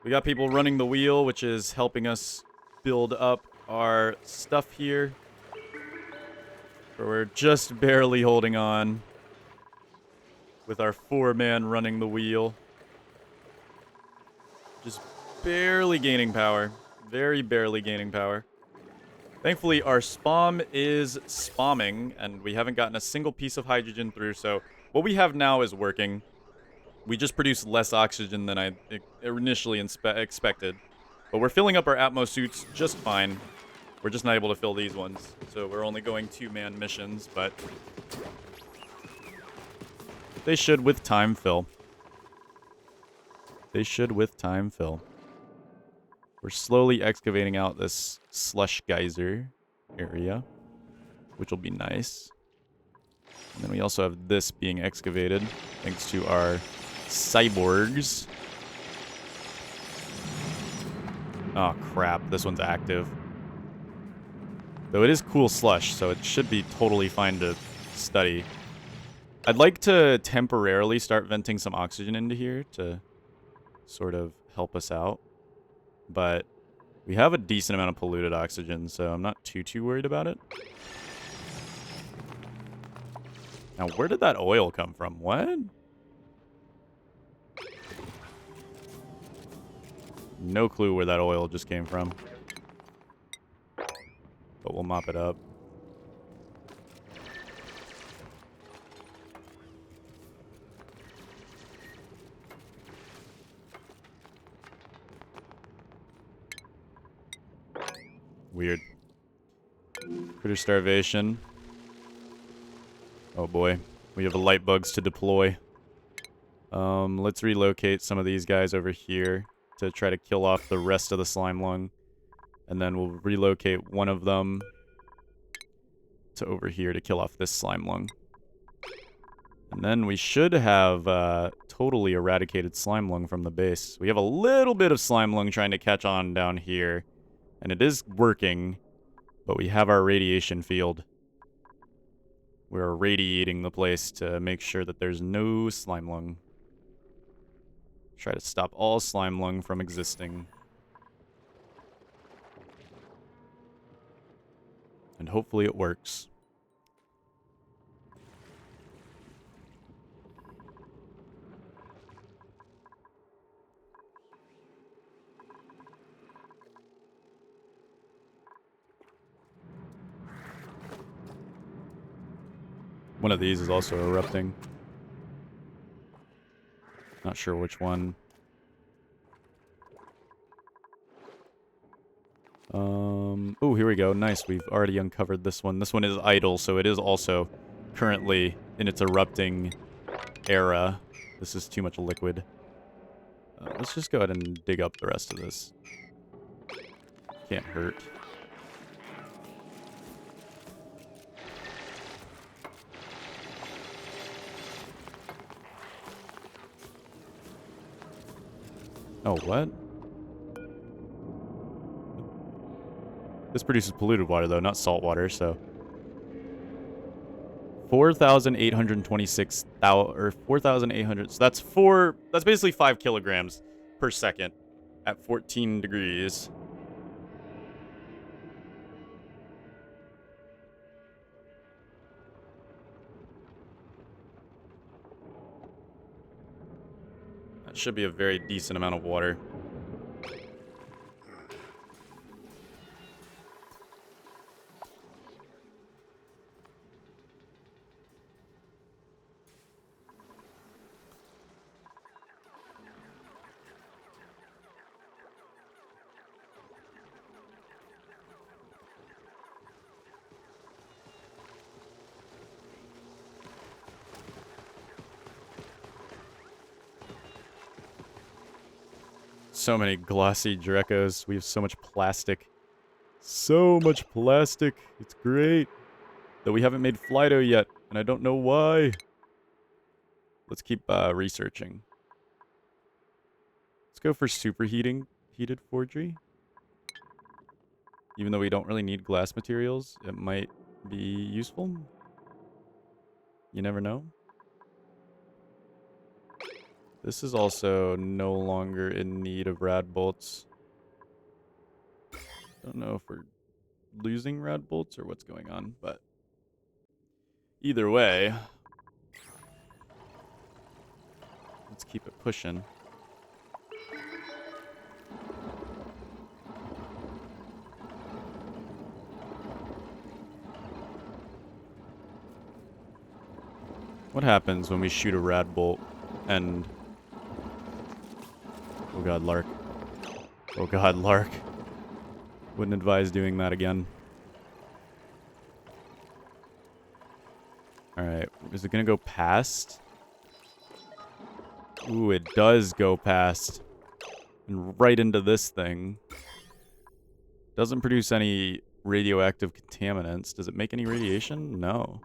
We got people running the wheel, which is helping us build up our stuff here. But we're just barely holding on with our 4-man running the wheel. Just barely gaining power. Very barely gaining power. Thankfully, our spam is spamming, and we haven't gotten a single piece of hydrogen through, so what we have now is working. We just produce less oxygen than I initially expected. But we're filling up our Atmos suits just fine. We're just not able to fill these ones. So we're only going 2-man missions, but they should with time fill. They should with time fill. We're slowly excavating out this slush geyser area, which will be nice. And then we also have this being excavated thanks to our cyborgs. Oh, crap. This one's active. Though it is cool slush, so it should be totally fine to study. I'd like to temporarily start venting some oxygen into here to sort of help us out. But we have a decent amount of polluted oxygen, so I'm not too worried about it. Now, where did that oil come from? What? No clue where that oil just came from. But we'll mop it up. Weird. Critter starvation. Oh boy. We have light bugs to deploy. Let's relocate some of these guys over here to try to kill off the rest of the slime lung. And then we'll relocate one of them to over here to kill off this slime lung. And then we should have totally eradicated slime lung from the base. We have a little bit of slime lung trying to catch on down here. And it is working, but we have our radiation field. We're radiating the place to make sure that there's no slime lung. Try to stop all slime lung from existing. And hopefully it works. One of these is also erupting. Not sure which one. Oh, here we go. Nice. We've already uncovered this one. This one is idle, so it is also currently in its erupting era. This is too much liquid. Let's just go ahead and dig up the rest of this. Can't hurt. Oh, what? This produces polluted water, though, not salt water, so... 4,826... or 4,800... So that's basically 5 kilograms per second at 14 degrees. That should be a very decent amount of water. So many glossy Drecos. We have so much plastic. So much plastic. It's great. Though we haven't made Flydo yet, and I don't know why. Let's keep researching. Let's go for superheating heated forgery. Even though we don't really need glass materials, it might be useful. You never know. This is also no longer in need of rad bolts. Don't know if we're losing rad bolts or what's going on, but either way, let's keep it pushing. What happens when we shoot a rad bolt and... Oh god, Lark. Oh god, Lark. Wouldn't advise doing that again. Alright, is it gonna go past? Ooh, it does go past. And right into this thing. Doesn't produce any radioactive contaminants. Does it make any radiation? No.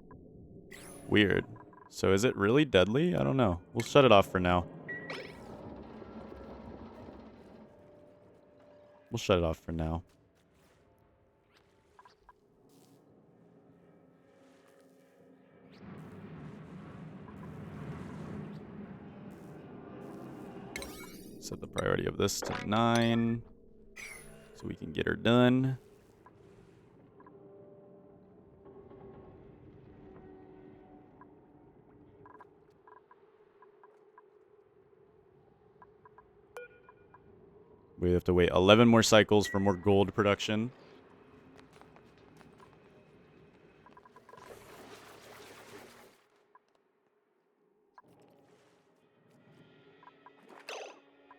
Weird. So is it really deadly? I don't know. We'll shut it off for now. We'll shut it off for now. Set the priority of this to 9. So we can get her done. We have to wait 11 more cycles for more gold production.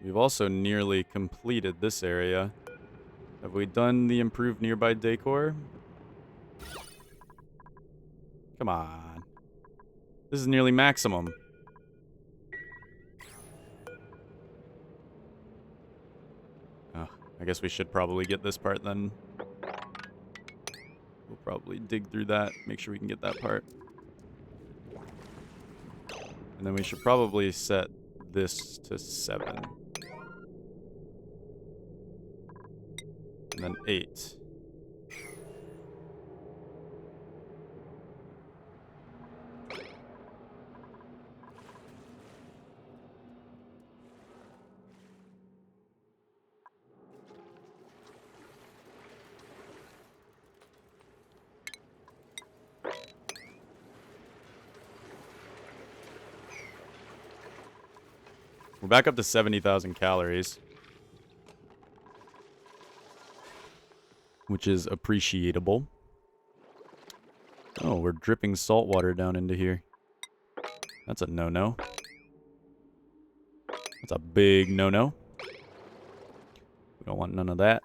We've also nearly completed this area. Have we done the improved nearby decor? Come on. This is nearly maximum. Oh, I guess we should probably get this part then. We'll probably dig through that, make sure we can get that part. And then we should probably set this to 7. And then 8. We're back up to 70,000 calories. Which is appreciable. Oh, we're dripping salt water down into here. That's a no-no. That's a big no-no. We don't want none of that.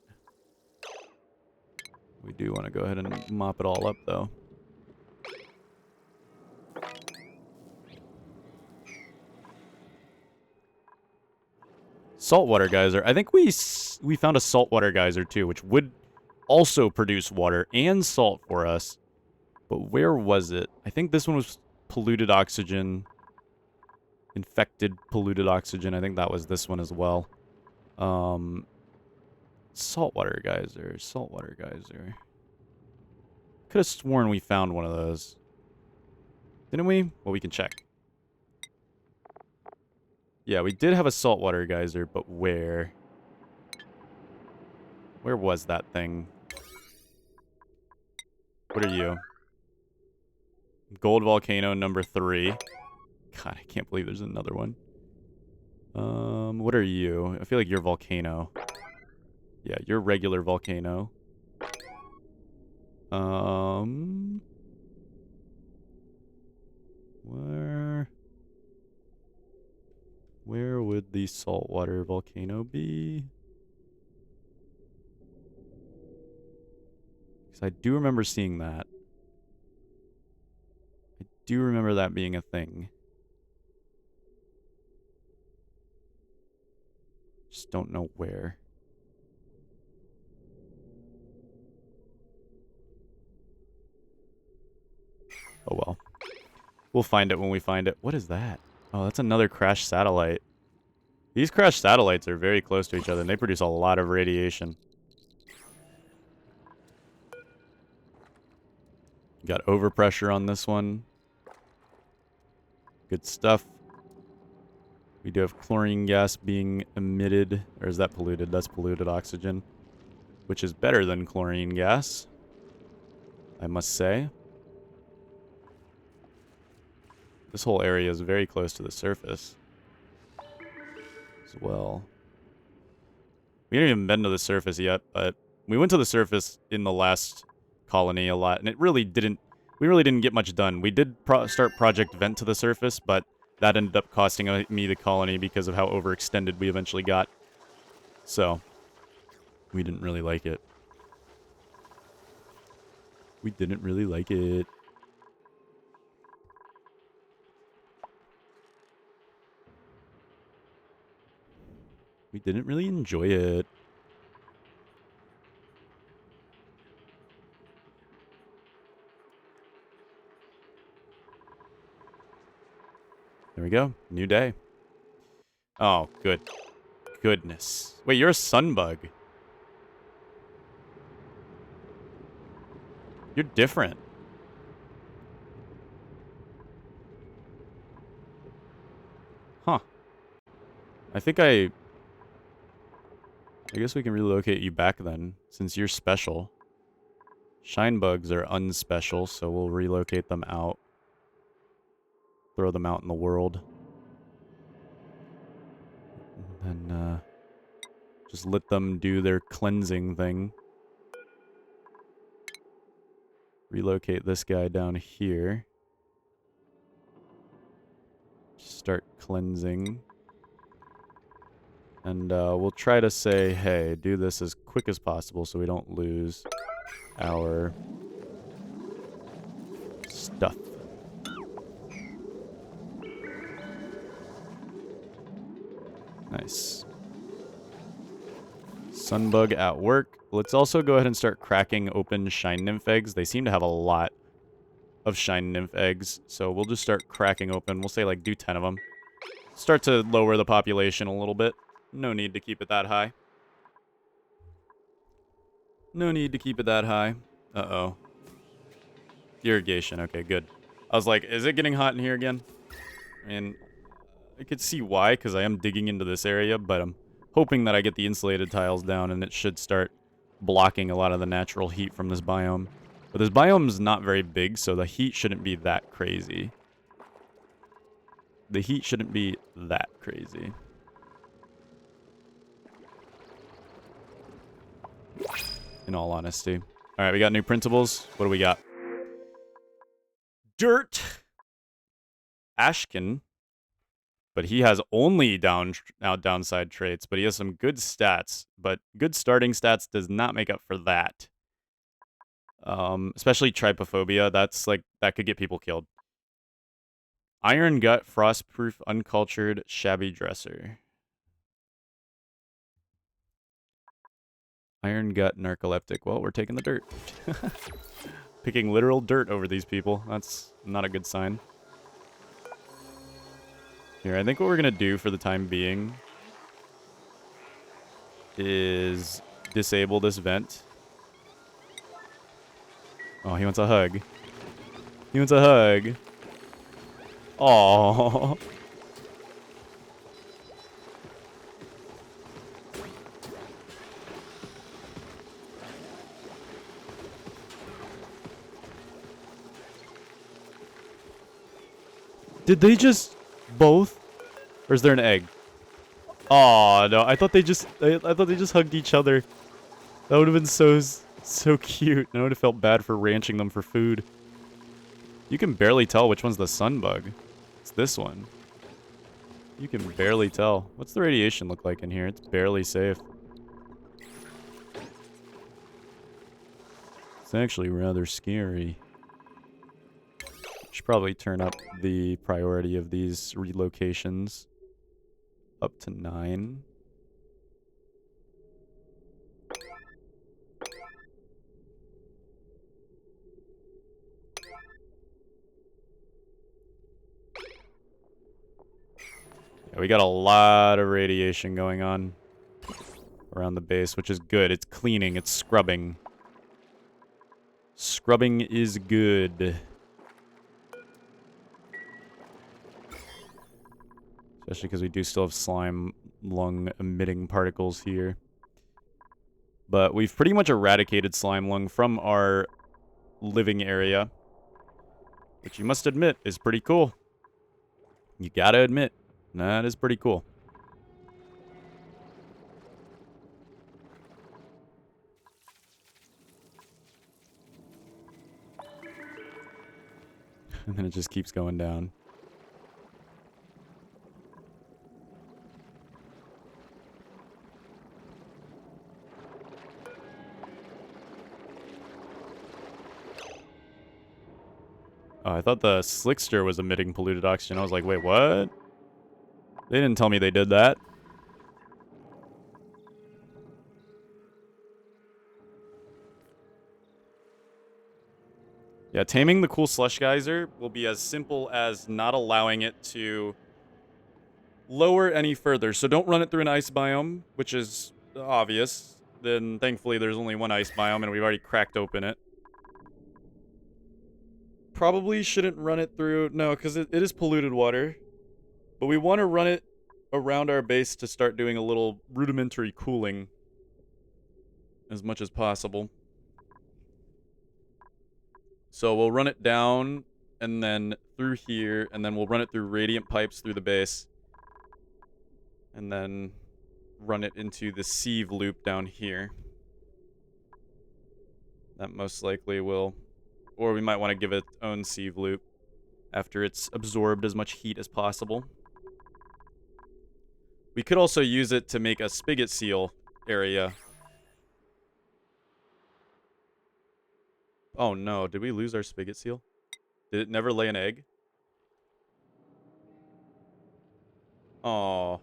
We do want to go ahead and mop it all up, though. Saltwater geyser. I think we found a saltwater geyser, too, which would also produce water and salt for us. But where was it? I think this one was polluted oxygen. Infected polluted oxygen. I think that was this one as well. Saltwater geyser. Saltwater geyser. Could have sworn we found one of those. Didn't we? Well, we can check. Yeah, we did have a saltwater geyser, but where? Where was that thing? What are you? Gold volcano number 3. God, I can't believe there's another one. What are you? I feel like you're volcano. Yeah, you're regular volcano. Where would the saltwater volcano be? Because I do remember seeing that. I do remember that being a thing. Just don't know where. Oh well. We'll find it when we find it. What is that? Oh, that's another crashed satellite. These crashed satellites are very close to each other, and they produce a lot of radiation. Got overpressure on this one. Good stuff. We do have chlorine gas being emitted. Or is that polluted? That's polluted oxygen. Which is better than chlorine gas, I must say. This whole area is very close to the surface as well. We haven't even been to the surface yet, but we went to the surface in the last colony a lot, and it really didn't... We really didn't get much done. We did start Project Vent to the surface, but that ended up costing me the colony because of how overextended we eventually got. So, we didn't really like it. We didn't really like it. We didn't really enjoy it. There we go. New day. Oh, good. Goodness. Wait, you're a sunbug. You're different. Huh. I guess we can relocate you back then, since you're special. Shine bugs are unspecial, so we'll relocate them out. Throw them out in the world. And then, just let them do their cleansing thing. Relocate this guy down here. Start cleansing. And we'll try to say, hey, do this as quick as possible so we don't lose our stuff. Nice. Sunbug at work. Let's also go ahead and start cracking open Shine Nymph eggs. They seem to have a lot of Shine Nymph eggs, so we'll just start cracking open. We'll say, like, do 10 of them. Start to lower the population a little bit. No need to keep it that high. No need to keep it that high. Uh-oh. Irrigation. Okay, good. I was like, is it getting hot in here again? And I could see why, because I am digging into this area, but I'm hoping that I get the insulated tiles down and it should start blocking a lot of the natural heat from this biome. But this biome's not very big, so the heat shouldn't be that crazy. The heat shouldn't be that crazy. In all honesty. Alright, we got new printables. What do we got? Dirt! Ashkin. But he has only downside traits, but he has some good stats. But good starting stats does not make up for that. Especially trypophobia. That's like, that could get people killed. Iron Gut, Frostproof, Uncultured, Shabby Dresser. Iron Gut, Narcoleptic. Well, we're taking the dirt. Picking literal dirt over these people. That's not a good sign. Here, I think what we're going to do for the time being is disable this vent. Oh, he wants a hug. He wants a hug. Aww. Did they just both? Or is there an egg? Oh no! I thought they just hugged each other. That would have been so cute. And I would have felt bad for ranching them for food. You can barely tell which one's the sunbug. It's this one. You can barely tell. What's the radiation look like in here? It's barely safe. It's actually rather scary. Should probably turn up the priority of these relocations up to 9. Yeah, we got a lot of radiation going on around the base, which is good. It's cleaning, it's scrubbing. Scrubbing is good. So Especially because we do still have slime lung emitting particles here. But we've pretty much eradicated slime lung from our living area, which you must admit is pretty cool. You gotta admit, that is pretty cool. And then it just keeps going down. Oh, I thought the Slickster was emitting polluted oxygen. I was like, wait, what? They didn't tell me they did that. Yeah, taming the cool slush geyser will be as simple as not allowing it to lower any further. So don't run it through an ice biome, which is obvious. Then thankfully there's only one ice biome and we've already cracked open it. Probably shouldn't run it through... No, because it is polluted water. But we want to run it around our base to start doing a little rudimentary cooling as much as possible. So we'll run it down and then through here, and then we'll run it through radiant pipes through the base. And then run it into the sieve loop down here. That most likely will... Or we might want to give it its own sieve loop after it's absorbed as much heat as possible. We could also use it to make a spigot seal area. Oh no, did we lose our spigot seal? Did it never lay an egg? Oh,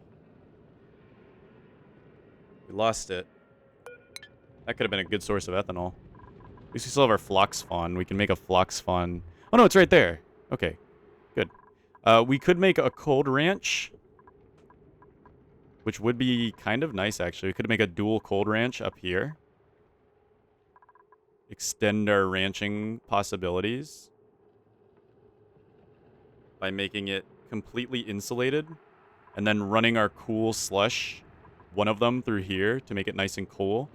we lost it. That could have been a good source of ethanol. At least we still have our phlox fawn. We can make a phlox fawn. Oh no, it's right there. Okay, good. We could make a cold ranch, which would be kind of nice, actually. We could make a dual cold ranch up here. Extend our ranching possibilities by making it completely insulated and then running our cool slush, one of them through here to make it nice and cool,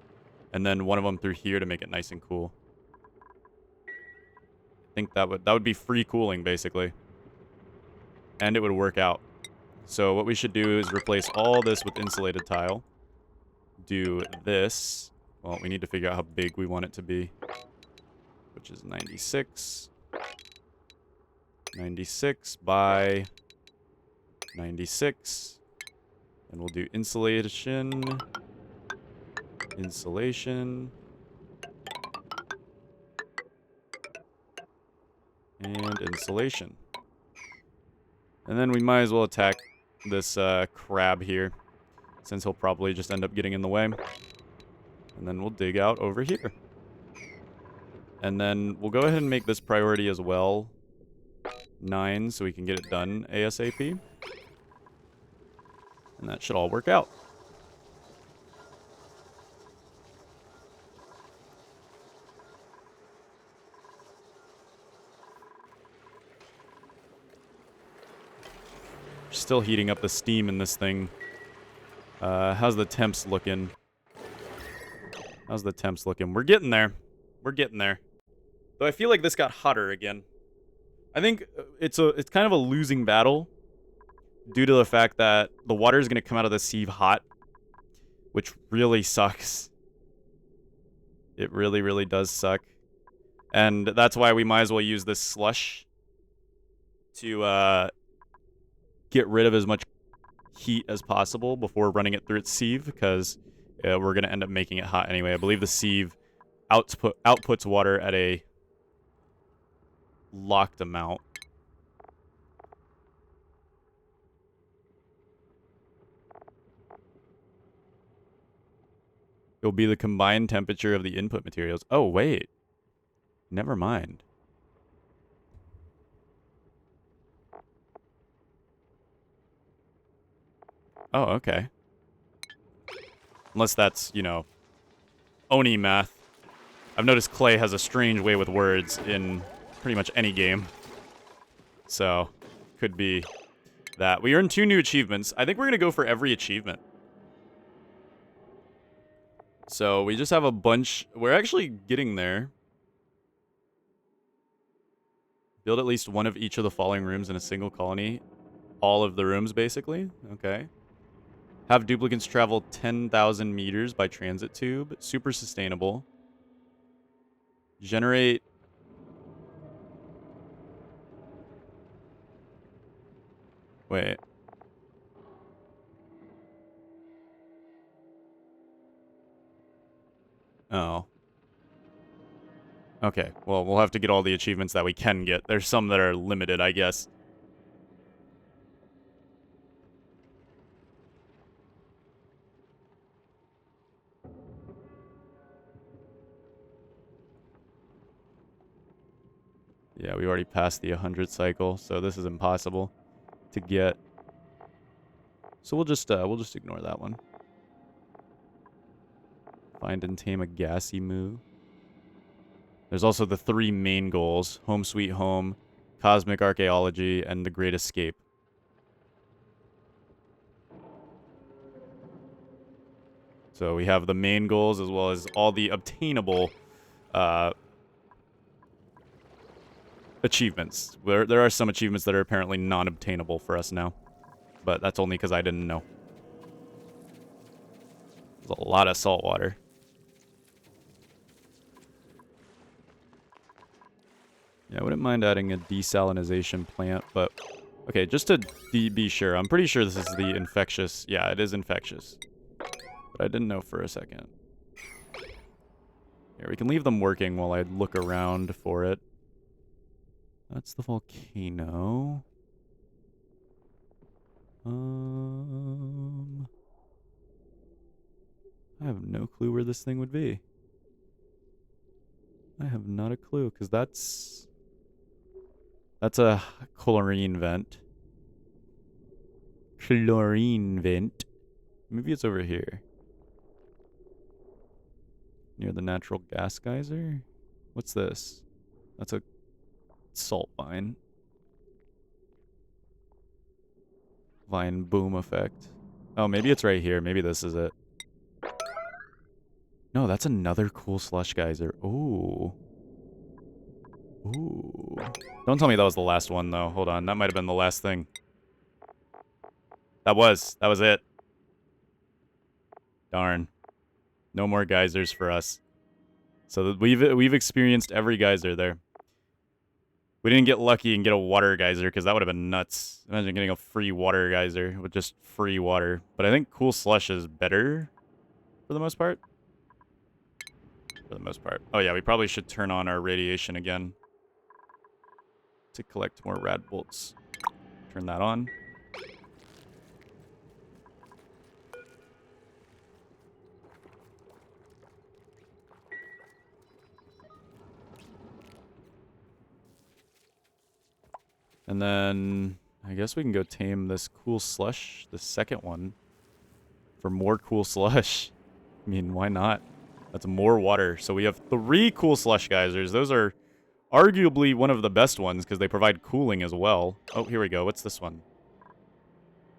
and then one of them through here to make it nice and cool. I think that would be free cooling, basically. And it would work out. So what we should do is replace all this with insulated tile. Do this. Well, we need to figure out how big we want it to be. Which is 96. 96 by 96. And we'll do insulation. Insulation. And insulation. And then we might as well attack this crab here, since he'll probably just end up getting in the way. And then we'll dig out over here. And then we'll go ahead and make this priority as well 9, so we can get it done ASAP. And that should all work out. Still heating up the steam in this thing. How's the temps looking? How's the temps looking? We're getting there. We're getting there. Though I feel like this got hotter again. I think it's kind of a losing battle due to the fact that the water is going to come out of the sieve hot, which really sucks. It really, really does suck. And that's why we might as well use this slush to get rid of as much heat as possible before running it through its sieve, because we're going to end up making it hot anyway. I believe the sieve outputs water at a locked amount. It'll be the combined temperature of the input materials. Oh, wait. Never mind. Oh, okay. Unless that's, you know, Oni math. I've noticed Clay has a strange way with words in pretty much any game. So, could be that. We earned 2 new achievements. I think we're going to go for every achievement. So we just have a bunch. We're actually getting there. Build at least one of each of the following rooms in a single colony. All of the rooms, basically. Okay. Have duplicants travel 10,000 meters by transit tube. Super sustainable. Generate... Wait. Oh. Okay, well, we'll have to get all the achievements that we can get. There's some that are limited, I guess. Yeah, we already passed the 100 cycle, so this is impossible to get. So we'll just ignore that one. Find and tame a gassy moo. There's also the 3 main goals: Home Sweet Home, Cosmic Archaeology, and The Great Escape. So we have the main goals as well as all the obtainable achievements. There are some achievements that are apparently non-obtainable for us now. But that's only because I didn't know. There's a lot of salt water. Yeah, I wouldn't mind adding a desalinization plant, but... Okay, just to be sure, I'm pretty sure this is the infectious... Yeah, it is infectious. But I didn't know for a second. Here, we can leave them working while I look around for it. That's the volcano. I have no clue where this thing would be. I have not a clue, because that's a chlorine vent. Chlorine vent. Maybe it's over here. Near the natural gas geyser? What's this? That's a salt vine. Vine boom effect. Oh, maybe it's right here. Maybe this is it. No, that's another cool slush geyser. Ooh. Ooh. Don't tell me that was the last one, though. Hold on. That might have been the last thing. That was it. Darn. No more geysers for us. So we've experienced every geyser there. We didn't get lucky and get a water geyser, because that would have been nuts. Imagine getting a free water geyser with just free water. But I think cool slush is better for the most part. For the most part. Oh yeah, we probably should turn on our radiation again to collect more rad bolts. Turn that on. And then I guess we can go tame this cool slush, the second one, for more cool slush. I mean, why not? That's more water. So we have 3 cool slush geysers. Those are arguably one of the best ones because they provide cooling as well. Oh, here we go. What's this one?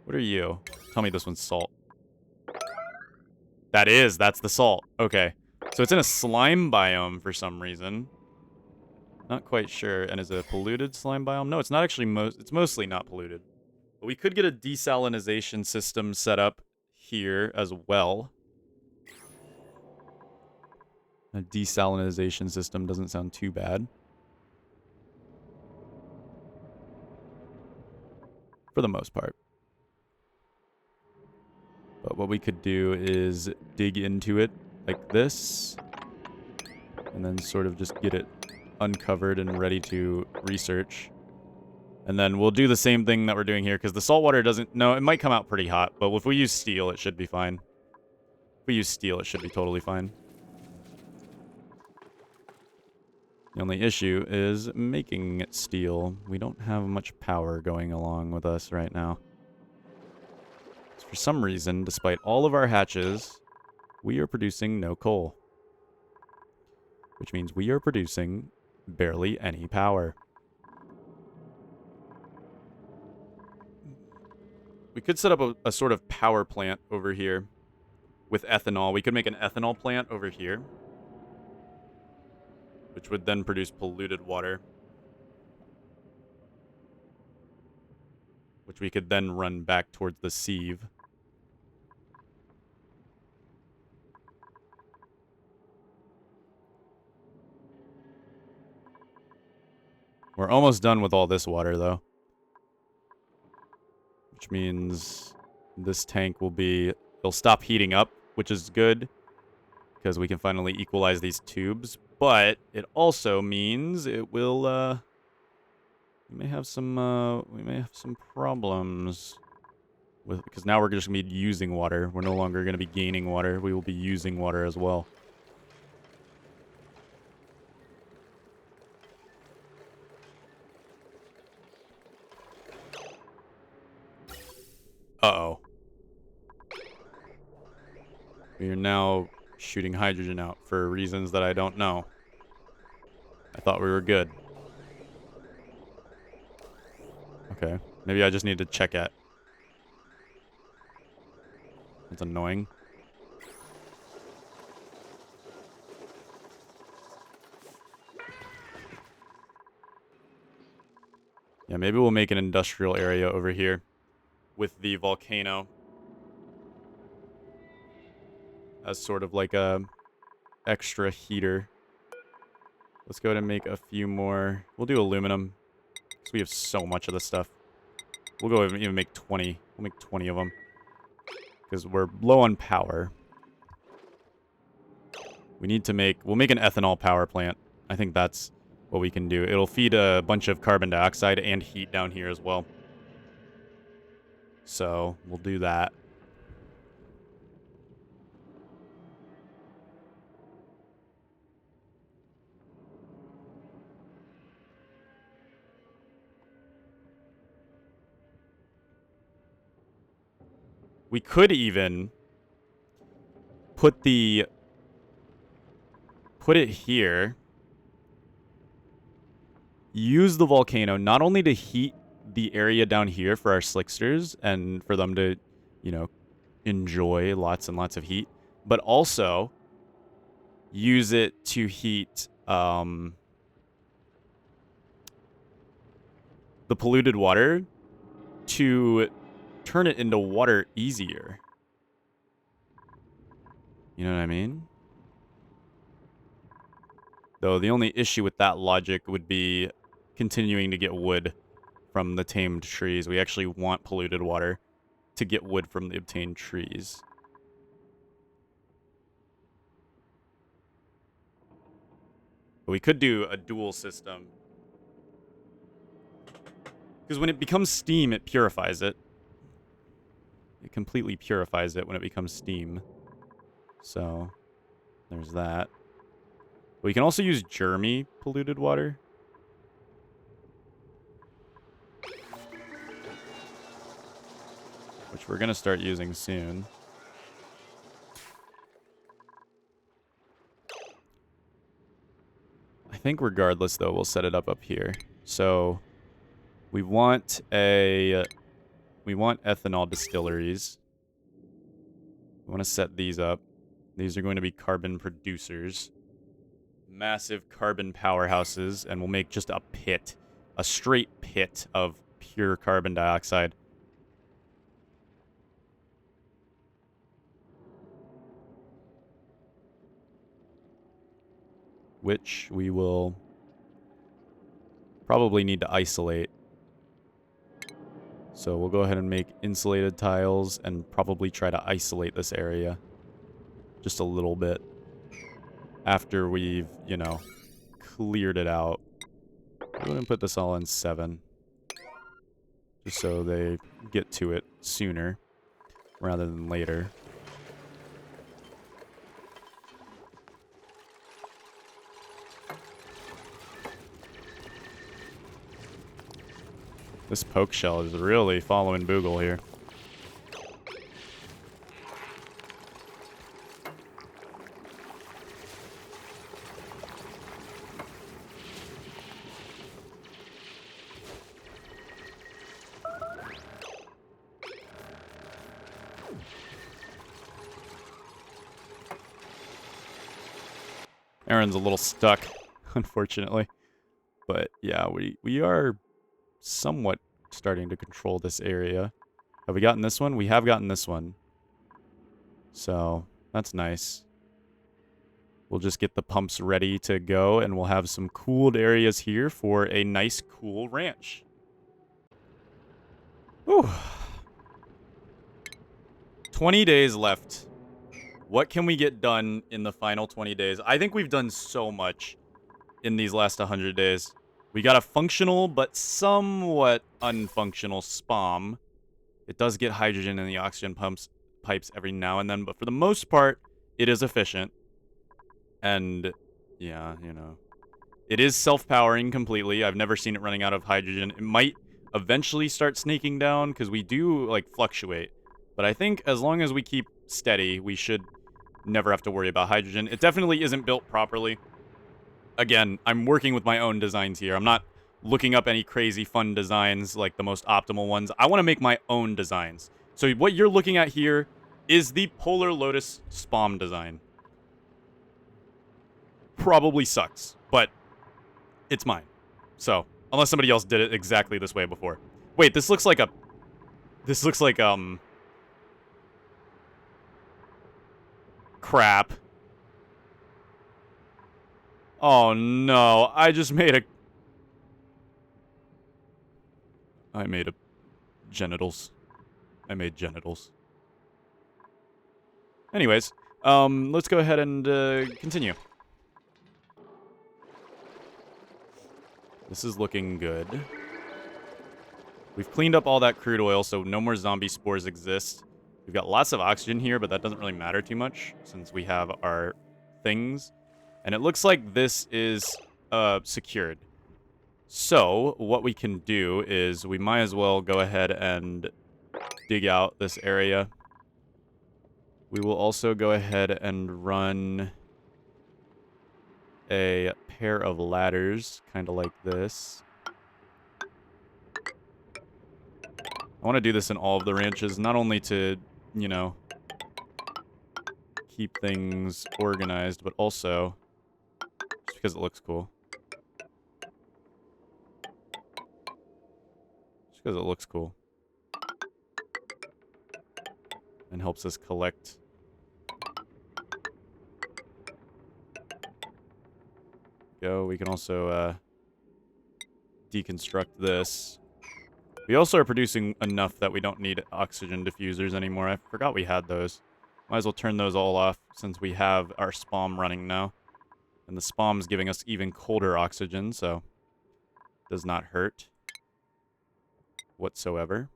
What are you? Tell me this one's salt. That's the salt. Okay. So it's in a slime biome for some reason. Not quite sure. And is it a polluted slime biome? No, it's not actually it's mostly not polluted. But we could get a desalinization system set up here as well. A desalinization system doesn't sound too bad. For the most part. But what we could do is dig into it like this. And then sort of just get it uncovered and ready to research. And then we'll do the same thing that we're doing here, because the salt water doesn't... No, it might come out pretty hot, but if we use steel, it should be fine. If we use steel, it should be totally fine. The only issue is making steel. We don't have much power going along with us right now. So for some reason, despite all of our hatches, we are producing no coal. Which means we are producing barely any power. We could set up a sort of power plant over here with ethanol. We could make an ethanol plant over here, which would then produce polluted water, which we could then run back towards the sieve. We're almost done with all this water, though. Which means this tank will be... It'll stop heating up, which is good, because we can finally equalize these tubes. But it also means it will, we may have some problems with... Because now we're just going to be using water. We're no longer going to be gaining water. We will be using water as well. Uh-oh. We are now shooting hydrogen out for reasons that I don't know. I thought we were good. Okay. Maybe I just need to check it. That's annoying. Yeah, maybe we'll make an industrial area over here with the volcano as sort of like a extra heater. Let's go ahead and make a few more. We'll do aluminum because we have so much of this stuff. We'll go even make 20. We'll make 20 of them because we're low on power. We need to make... We'll make an ethanol power plant. I think that's what we can do. It'll feed a bunch of carbon dioxide and heat down here as well. So, we'll do that. We could even put it here. Use the volcano not only to heat the area down here for our slicksters and for them to, you know, enjoy lots and lots of heat, but also use it to heat the polluted water to turn it into water easier. You know what I mean? Though the only issue with that logic would be continuing to get wood from the tamed trees. We actually want polluted water to get wood from the obtained trees. But we could do a dual system. Because when it becomes steam, it purifies it. It completely purifies it when it becomes steam. So, there's that. We can also use germy polluted water. Which we're going to start using soon. I think regardless, though, we'll set it up here. So, we want ethanol distilleries. We want to set these up. These are going to be carbon producers. Massive carbon powerhouses, and we'll make just a pit. A straight pit of pure carbon dioxide. Which we will probably need to isolate. So we'll go ahead and make insulated tiles and probably try to isolate this area just a little bit after we've, you know, cleared it out. I'm going to put this all in 7 just so they get to it sooner rather than later. This poke shell is really following Boogle here. Aaron's a little stuck, unfortunately. But yeah, we are somewhat starting to control this area. Have we gotten this one? We have gotten this one. So, that's nice. We'll just get the pumps ready to go, and we'll have some cooled areas here for a nice, cool ranch. Whew. 20 days left. What can we get done in the final 20 days? I think we've done so much in these last 100 days. We got a functional but somewhat unfunctional SPOM. It does get hydrogen in the oxygen pipes every now and then, but for the most part, it is efficient. And, yeah, you know. It is self-powering completely. I've never seen it running out of hydrogen. It might eventually start snaking down, because we do, like, fluctuate. But I think as long as we keep steady, we should never have to worry about hydrogen. It definitely isn't built properly. Again, I'm working with my own designs here. I'm not looking up any crazy fun designs, like the most optimal ones. I want to make my own designs. So what you're looking at here is the Polarlotus SPOM design. Probably sucks, but it's mine. So, unless somebody else did it exactly this way before. Wait, this looks like crap. Oh no, I made a genitals. I made genitals. Anyways, let's go ahead and continue. This is looking good. We've cleaned up all that crude oil, so no more zombie spores exist. We've got lots of oxygen here, but that doesn't really matter too much since we have our things. And it looks like this is secured. So what we can do is we might as well go ahead and dig out this area. We will also go ahead and run a pair of ladders, kind of like this. I want to do this in all of the ranches, not only to, you know, keep things organized, but also just because it looks cool. Just because it looks cool. And helps us collect. Go. We can also deconstruct this. We also are producing enough that we don't need oxygen diffusers anymore. I forgot we had those. Might as well turn those all off since we have our SPOM running now. And the SPOM's giving us even colder oxygen, so does not hurt whatsoever.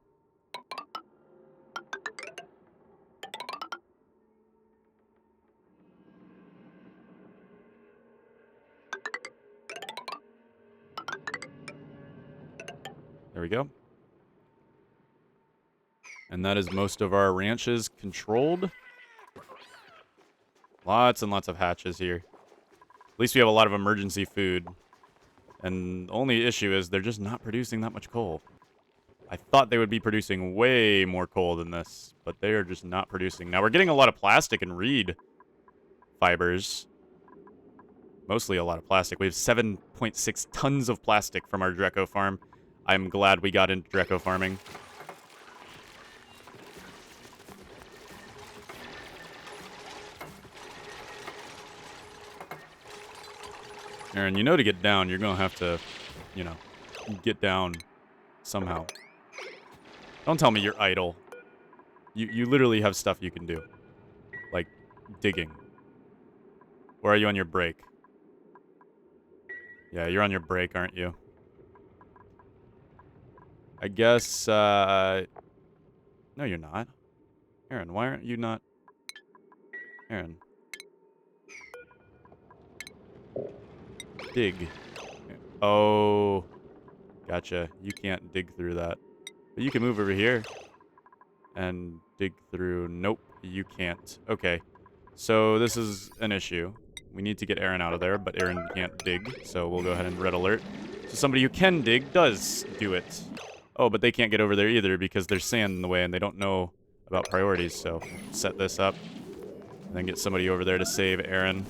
There we go. And that is most of our ranches controlled. Lots and lots of hatches here. At least we have a lot of emergency food. And the only issue is they're just not producing that much coal. I thought they would be producing way more coal than this, but they are just not producing. Now, we're getting a lot of plastic and reed fibers. Mostly a lot of plastic. We have 7.6 tons of plastic from our Dreco farm. I'm glad we got into Dreco farming. Aaron, you know to get down, you're going to have to, you know, get down somehow. Don't tell me you're idle. You literally have stuff you can do. Like, digging. Or are you on your break? Yeah, you're on your break, aren't you? I guess, no, you're not. Aaron, why aren't you not? Aaron. Dig. Oh. Gotcha. You can't dig through that. But you can move over here. And dig through. Nope, you can't. Okay. So this is an issue. We need to get Aaron out of there, but Aaron can't dig. So we'll go ahead and red alert. So somebody who can dig does do it. Oh, but they can't get over there either because there's sand in the way and they don't know about priorities. So set this up. And then get somebody over there to save Aaron.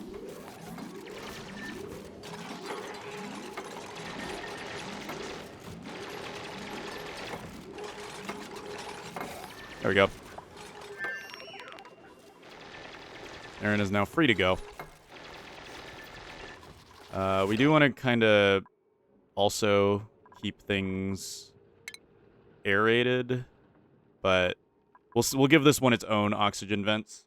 There we go. Aaron is now free to go. We do want to kind of also keep things aerated, but we'll give this one its own oxygen vents.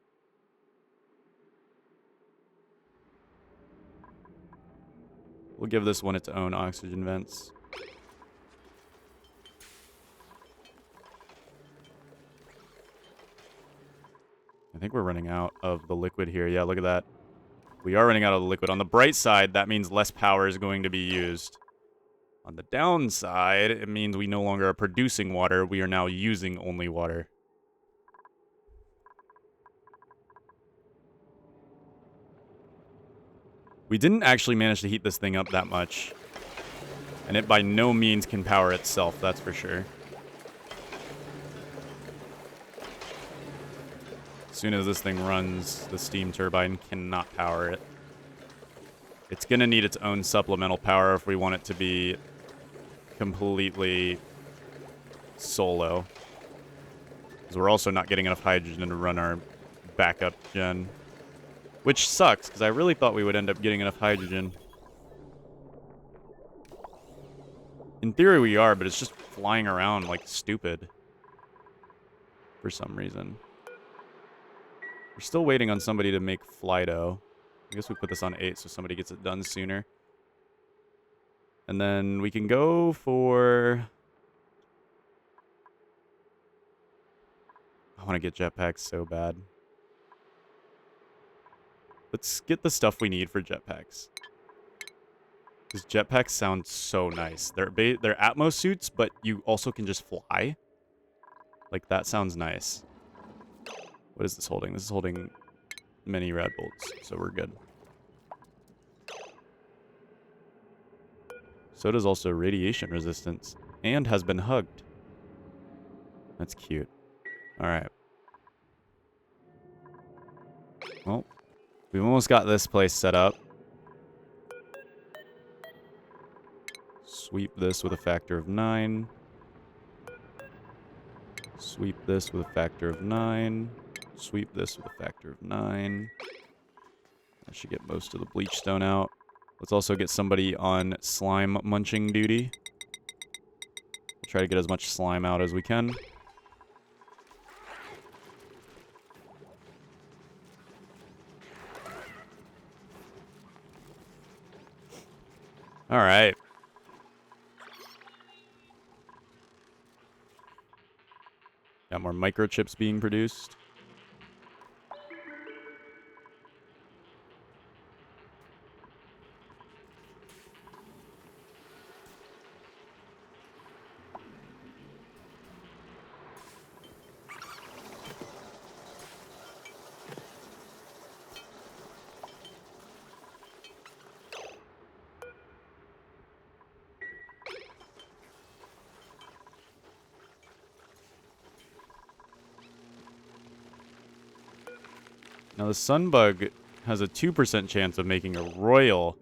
We'll give this one its own oxygen vents. I think we're running out of the liquid here. Yeah, look at that. We are running out of the liquid. On the bright side, that means less power is going to be used. On the downside, it means we no longer are producing water. We are now using only water. We didn't actually manage to heat this thing up that much. And it by no means can power itself, that's for sure. As soon as this thing runs, the steam turbine cannot power it. It's going to need its own supplemental power if we want it to be completely solo. Because we're also not getting enough hydrogen to run our backup gen. Which sucks, because I really thought we would end up getting enough hydrogen. In theory we are, but it's just flying around like stupid. For some reason. We're still waiting on somebody to make Flido. I guess we put this on 8 so somebody gets it done sooner. And then we can go for... I want to get jetpacks so bad. Let's get the stuff we need for jetpacks. Because jetpacks sound so nice. They're Atmos suits, but you also can just fly. Like, that sounds nice. What is this holding? This is holding many rad bolts, so we're good. So does also radiation resistance, and has been hugged. That's cute. Alright. Well, we've almost got this place set up. Sweep this with a factor of 9. Sweep this with a factor of 9. Sweep this with a factor of 9. I should get most of the bleach stone out. Let's also get somebody on slime munching duty. We'll try to get as much slime out as we can. Alright. Got more microchips being produced. Now the sunbug has a 2% chance of making a royal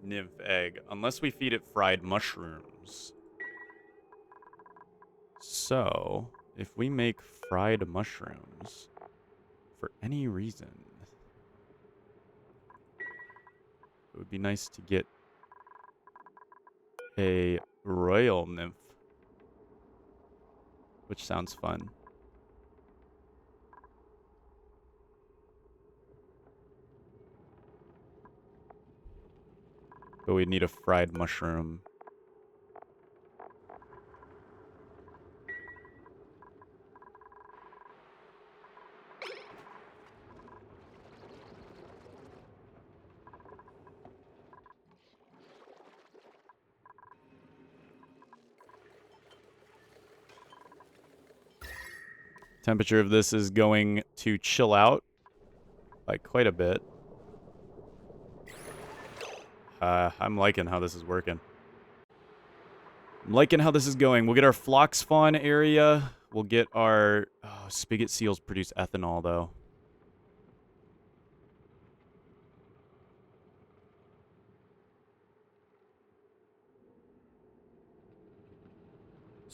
nymph egg, unless we feed it fried mushrooms. So, if we make fried mushrooms, for any reason, it would be nice to get a royal nymph, which sounds fun. But we'd need a fried mushroom. Temperature of this is going to chill out by quite a bit. I'm liking how this is working. I'm liking how this is going. We'll get our phlox fawn area. We'll get our... Oh, spigot seals produce ethanol, though.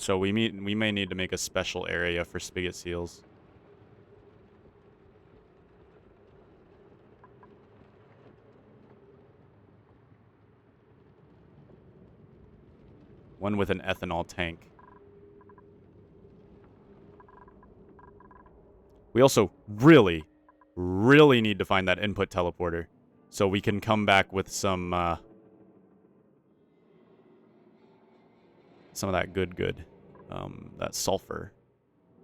So we may need to make a special area for spigot seals. One with an ethanol tank. We also really, really need to find that input teleporter. So we can come back with some of that good. That sulfur.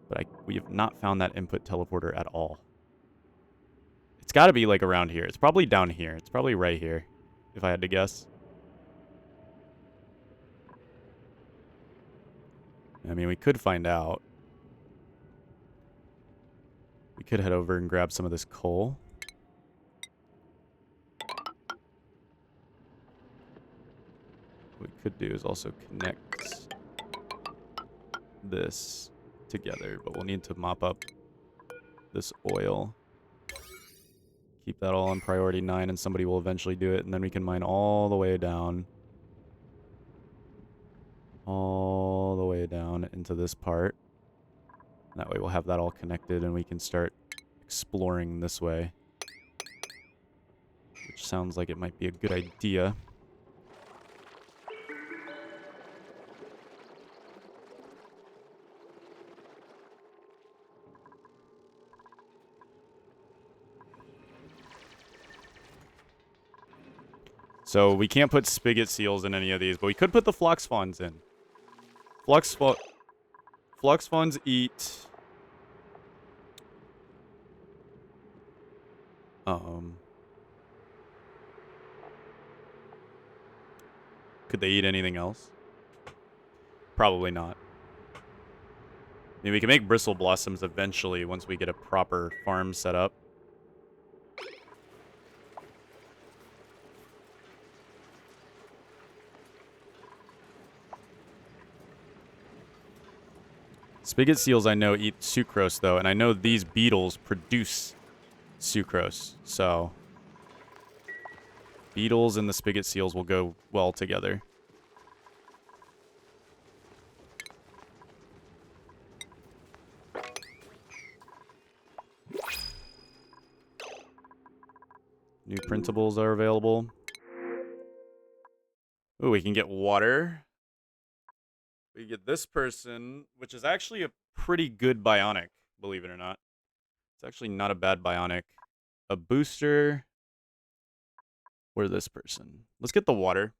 But we have not found that input teleporter at all. It's got to be, like, around here. It's probably down here. It's probably right here, if I had to guess. I mean, we could find out. We could head over and grab some of this coal. What we could do is also connect this together, but we'll need to mop up this oil. Keep that all on priority 9, and somebody will eventually do it, and then we can mine all the way down. All the way down into this part. That way we'll have that all connected, and we can start exploring this way. Which sounds like it might be a good idea. So we can't put spigot seals in any of these, but we could put the flux fawns in. Flux fawns eat... Could they eat anything else? Probably not. I mean, we can make bristle blossoms eventually once we get a proper farm set up. Spigot seals, I know, eat sucrose, though, and I know these beetles produce sucrose, so... Beetles and the spigot seals will go well together. New printables are available. Ooh, we can get water. We get this person, which is actually a pretty good bionic, believe it or not. It's actually not a bad bionic. A booster... Or this person. Let's get the water.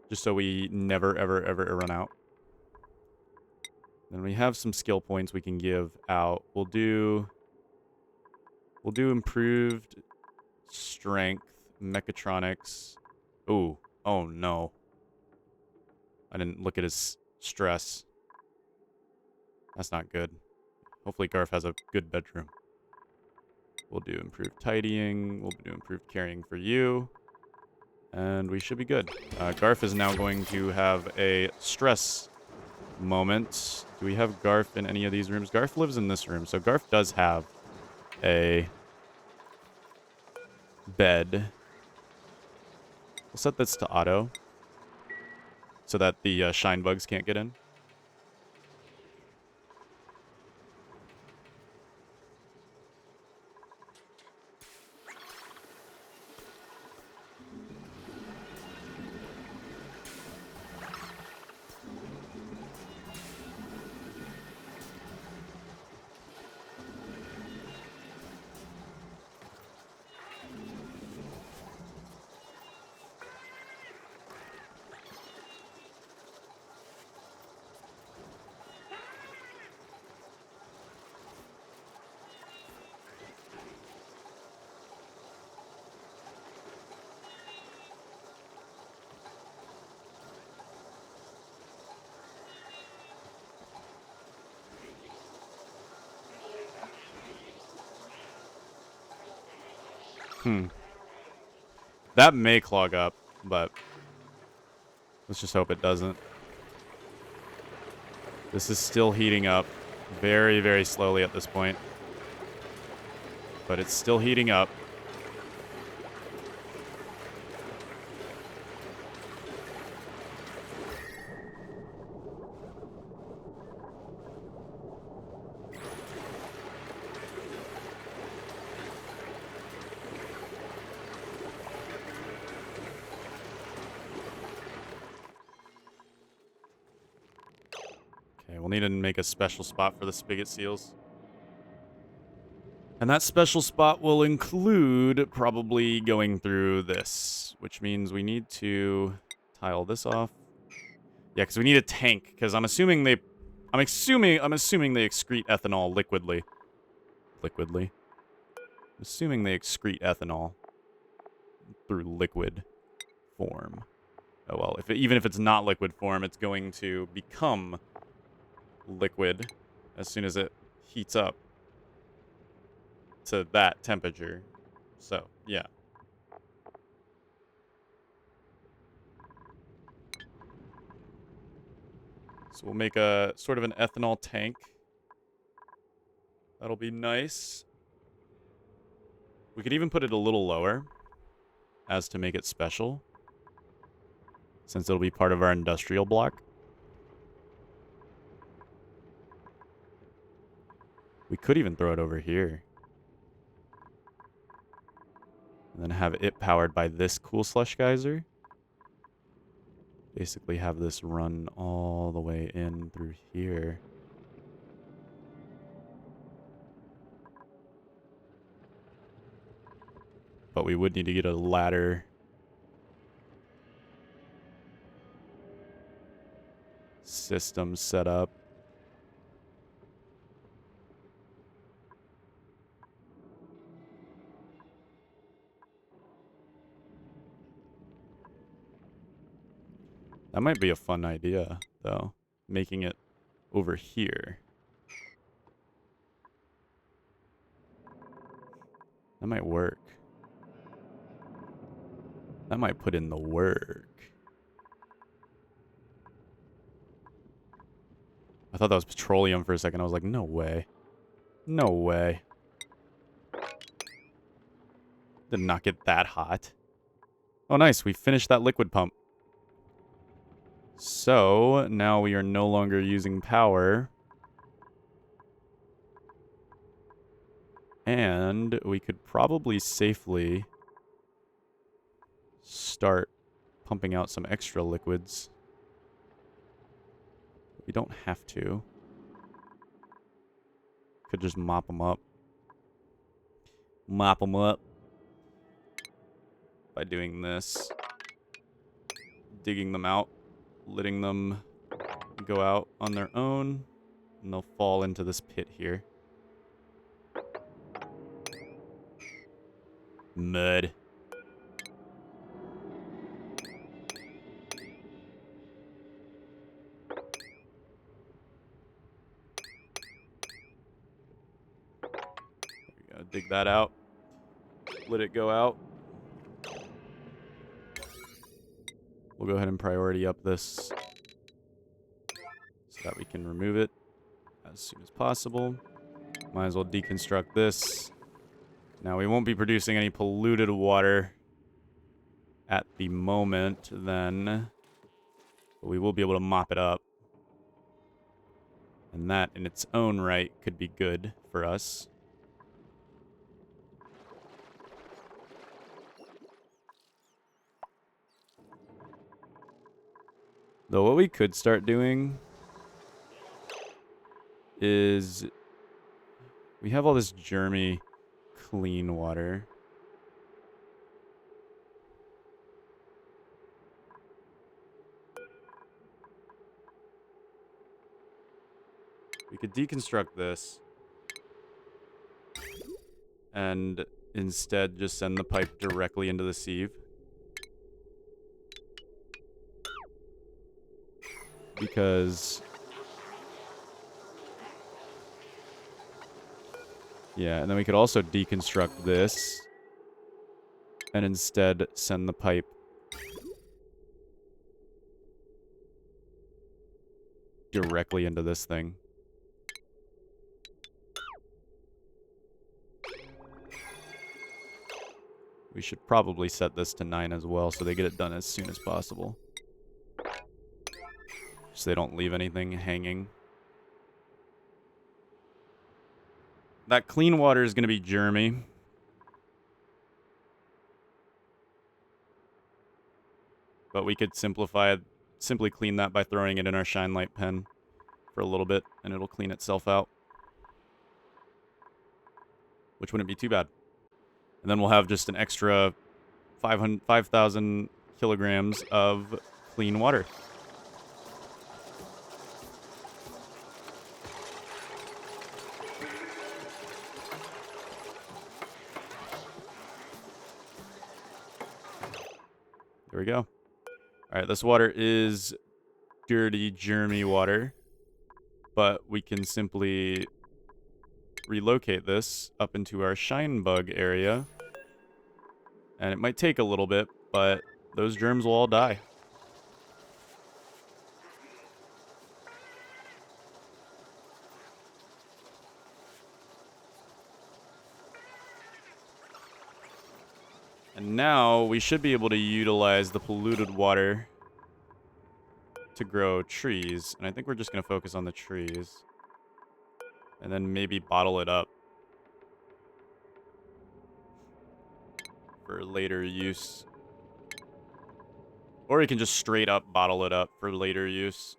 Just so we never, ever run out. Then we have some skill points we can give out. We'll do improved strength, mechatronics. Ooh. Oh, no. I didn't look at his stress. That's not good. Hopefully Garf has a good bedroom. We'll do improved tidying. We'll do improved carrying for you. And we should be good. Garf is now going to have a stress moment. Do we have Garf in any of these rooms? Garf lives in this room. So Garf does have a bed. We'll set this to auto. So that the shine bugs can't get in. That may clog up, but let's just hope it doesn't. This is still heating up very, very slowly at this point. But it's still heating up. need to make a special spot for the spigot seals. And that special spot will include probably going through this, which means we need to tile this off. Yeah, because we need a tank, because I'm assuming they excrete ethanol liquidly. I'm assuming they excrete ethanol through liquid form. Oh well, even if it's not liquid form, it's going to become liquid as soon as it heats up to that temperature. So, yeah. So we'll make a sort of an ethanol tank. That'll be nice. We could even put it a little lower as to make it special, since it'll be part of our industrial block. We could even throw it over here. And then have it powered by this cool slush geyser. Basically have this run all the way in through here. But we would need to get a ladder system set up. That might be a fun idea, though. Making it over here. That might work. That might put in the work. I thought that was petroleum for a second. I was like, no way. No way. Did not get that hot. Oh, nice. We finished that liquid pump. So, now we are no longer using power. And we could probably safely start pumping out some extra liquids. We don't have to. Could just mop them up. Mop them up. By doing this. Digging them out. Letting them go out on their own. And they'll fall into this pit here. Mud. There we go. Dig that out. Let it go out. We'll go ahead and priority up this so that we can remove it as soon as possible. Might as well deconstruct this. Now, we won't be producing any polluted water at the moment, then. But we will be able to mop it up. And that, in its own right, could be good for us. Though what we could start doing is we have all this germy clean water. We could deconstruct this and instead just send the pipe directly into the sieve. Because yeah, and then we could also deconstruct this and instead send the pipe directly into this thing. We should probably set this to 9 as well so they get it done as soon as possible. So they don't leave anything hanging. That clean water is going to be germy. But we could simply clean that by throwing it in our shine light pen for a little bit, and it'll clean itself out. Which wouldn't be too bad. And then we'll have just an extra 5,000 kilograms of clean water. There we go. All right, this water is dirty, germy water, but we can simply relocate this up into our shine bug area. And it might take a little bit, but those germs will all die. And now we should be able to utilize the polluted water to grow trees. And I think we're just going to focus on the trees. And then maybe bottle it up for later use. Or we can just straight up bottle it up for later use.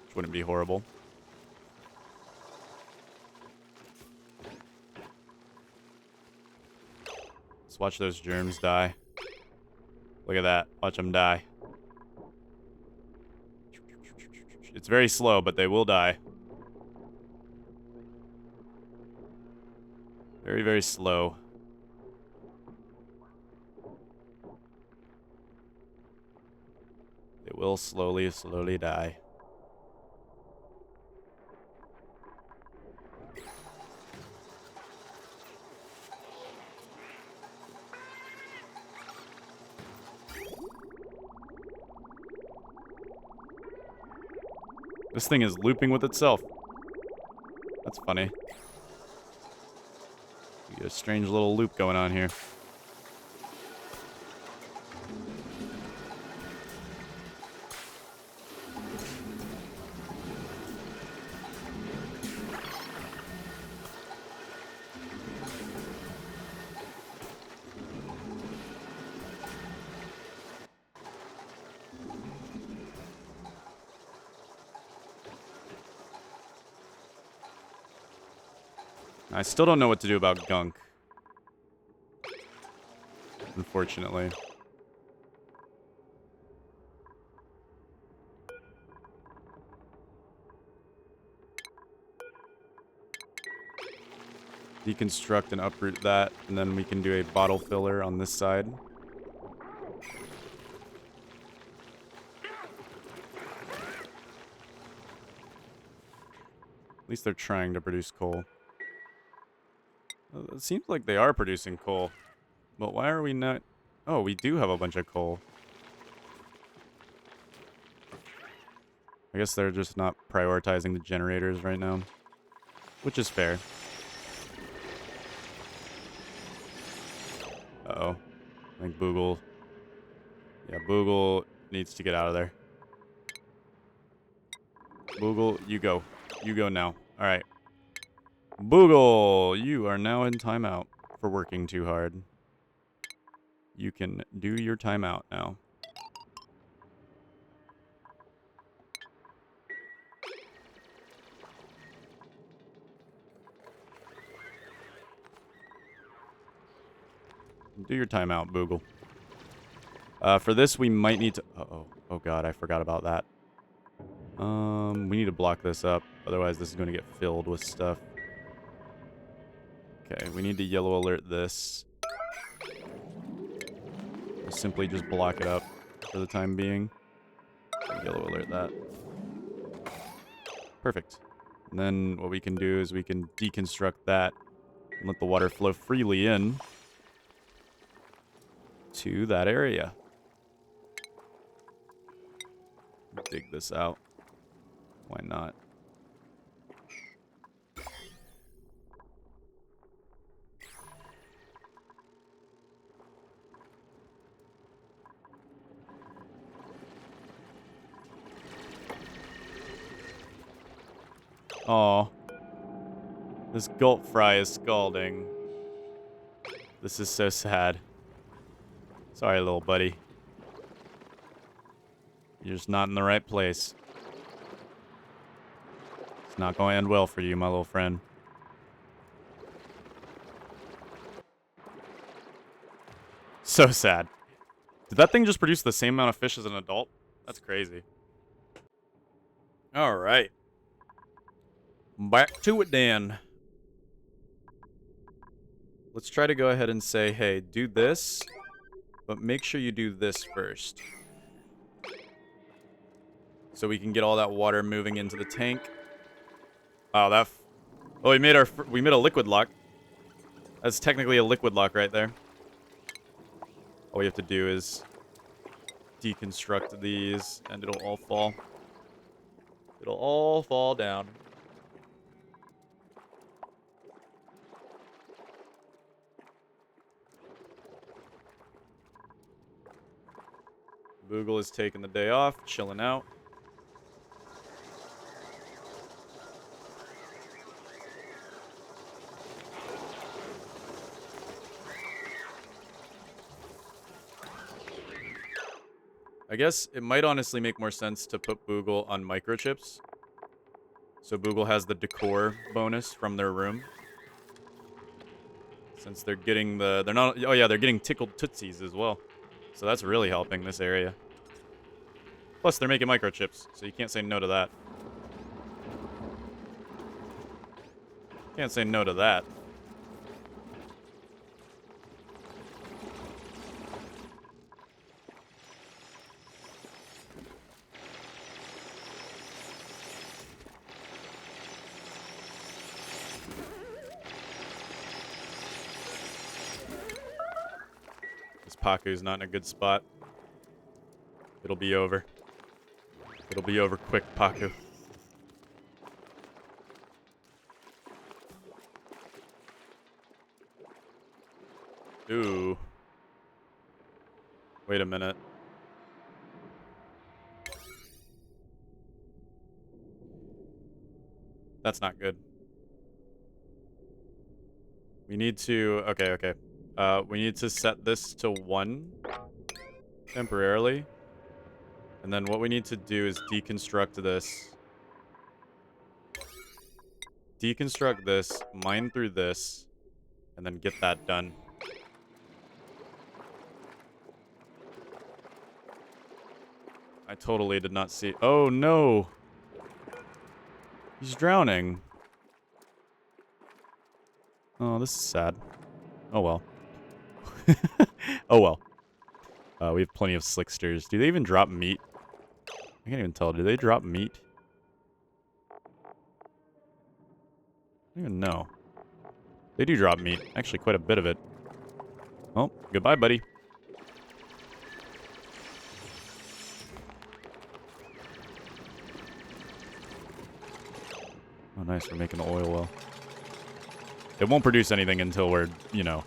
Which wouldn't be horrible. Let's watch those germs die. Look at that. Watch them die. It's very slow, but they will die. Very, very slow. They will slowly, slowly die. This thing is looping with itself. That's funny. We got a strange little loop going on here. I still don't know what to do about gunk. Unfortunately. Deconstruct and uproot that, and then we can do a bottle filler on this side. At least they're trying to produce coal. It seems like they are producing coal. But why are we not... Oh, we do have a bunch of coal. I guess they're just not prioritizing the generators right now. Which is fair. Uh-oh. I think Boogle... Yeah, Boogle needs to get out of there. Boogle, you go. You go now. Alright. Boogle, you are now in timeout for working too hard. You can do your timeout now. Do your timeout, Boogle. For this, we might need to... Uh-oh. Oh, God, I forgot about that. We need to block this up. Otherwise, this is going to get filled with stuff. Okay, we need to yellow alert this. We'll simply just block it up for the time being. Yellow alert that. Perfect. And then what we can do is we can deconstruct that and let the water flow freely in to that area. Dig this out. Why not? Aw. This gulp fry is scalding. This is so sad. Sorry, little buddy. You're just not in the right place. It's not going to end well for you, my little friend. So sad. Did that thing just produce the same amount of fish as an adult? That's crazy. All right. Back to it then. Let's try to go ahead and say, hey, do this, but make sure you do this first. So we can get all that water moving into the tank. Oh, oh, we made a liquid lock. That's technically a liquid lock right there. All we have to do is deconstruct these, and it'll all fall. It'll all fall down. Boogle is taking the day off, chilling out. I guess it might honestly make more sense to put Boogle on microchips. So Boogle has the decor bonus from their room. Since they're getting they're getting tickled tootsies as well. So that's really helping this area. Plus, they're making microchips, so you can't say no to that. Can't say no to that. This Paku's not in a good spot. It'll be over. It'll be over quick, Paku. Ooh. Wait a minute. That's not good. We need to... Okay. We need to set this to 1 temporarily. And then what we need to do is deconstruct this. Deconstruct this, mine through this, and then get that done. I totally did not see... Oh, no! He's drowning. Oh, this is sad. Oh, well. Oh, well. We have plenty of slicksters. Do they even drop meat? I can't even tell. Do they drop meat? I don't even know. They do drop meat. Actually, quite a bit of it. Oh, goodbye, buddy. Oh, nice. We're making the oil well. It won't produce anything until we're, you know,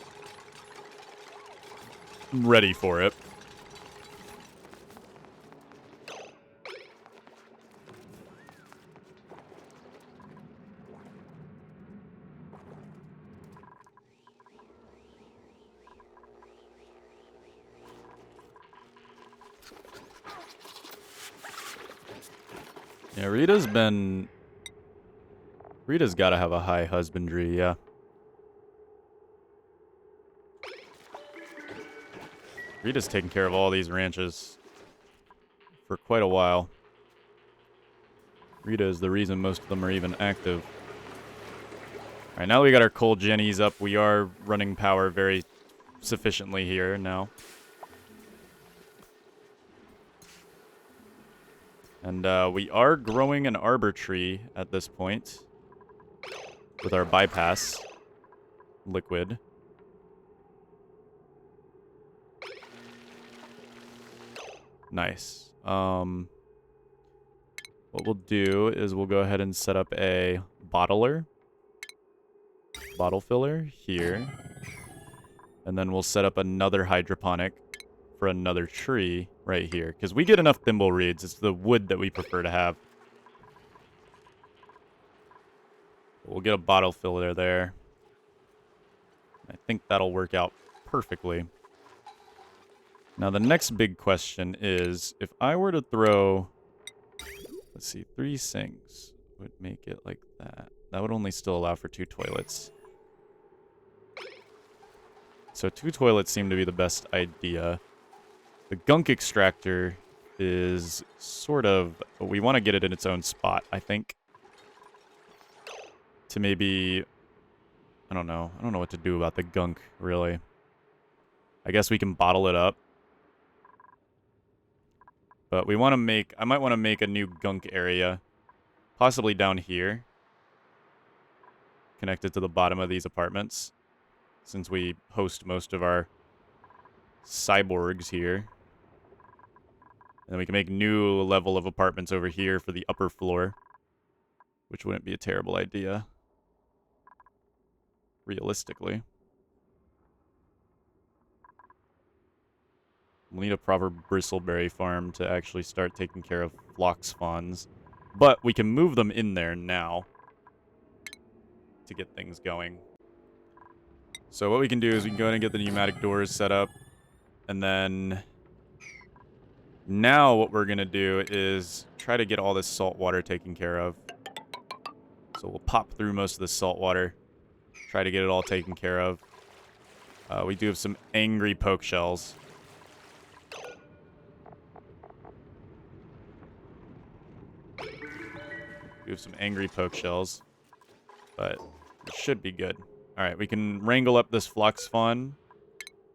ready for it. Yeah, Rita's got to have a high husbandry, yeah. Rita's taken care of all these ranches for quite a while. Rita is the reason most of them are even active. Alright, now that we got our coal jennies up, we are running power very sufficiently here now. And we are growing an arbor tree at this point with our bypass liquid. Nice. What we'll do is we'll go ahead and set up a bottle filler here. And then we'll set up another hydroponic for another tree right here. Because we get enough thimble reeds. It's the wood that we prefer to have. We'll get a bottle filler there. I think that'll work out perfectly. Now, the next big question is, if I were to throw, let's see, 3 sinks would make it like that. That would only still allow for 2 toilets. So 2 toilets seem to be the best idea. The gunk extractor is sort of, we want to get it in its own spot, I think. To maybe, I don't know what to do about the gunk, really. I guess we can bottle it up. But we want to make, I might want to make a new gunk area. Possibly down here. Connected to the bottom of these apartments. Since we host most of our cyborgs here. And then we can make new level of apartments over here for the upper floor. Which wouldn't be a terrible idea. Realistically. We'll need a proper bristleberry farm to actually start taking care of phlox fawns. But we can move them in there now. To get things going. So what we can do is we can go ahead and get the pneumatic doors set up. And then... now what we're going to do is try to get all this salt water taken care of. So we'll pop through most of the salt water. Try to get it all taken care of. We do have some angry poke shells. We have some angry poke shells. But it should be good. Alright, we can wrangle up this phlox fawn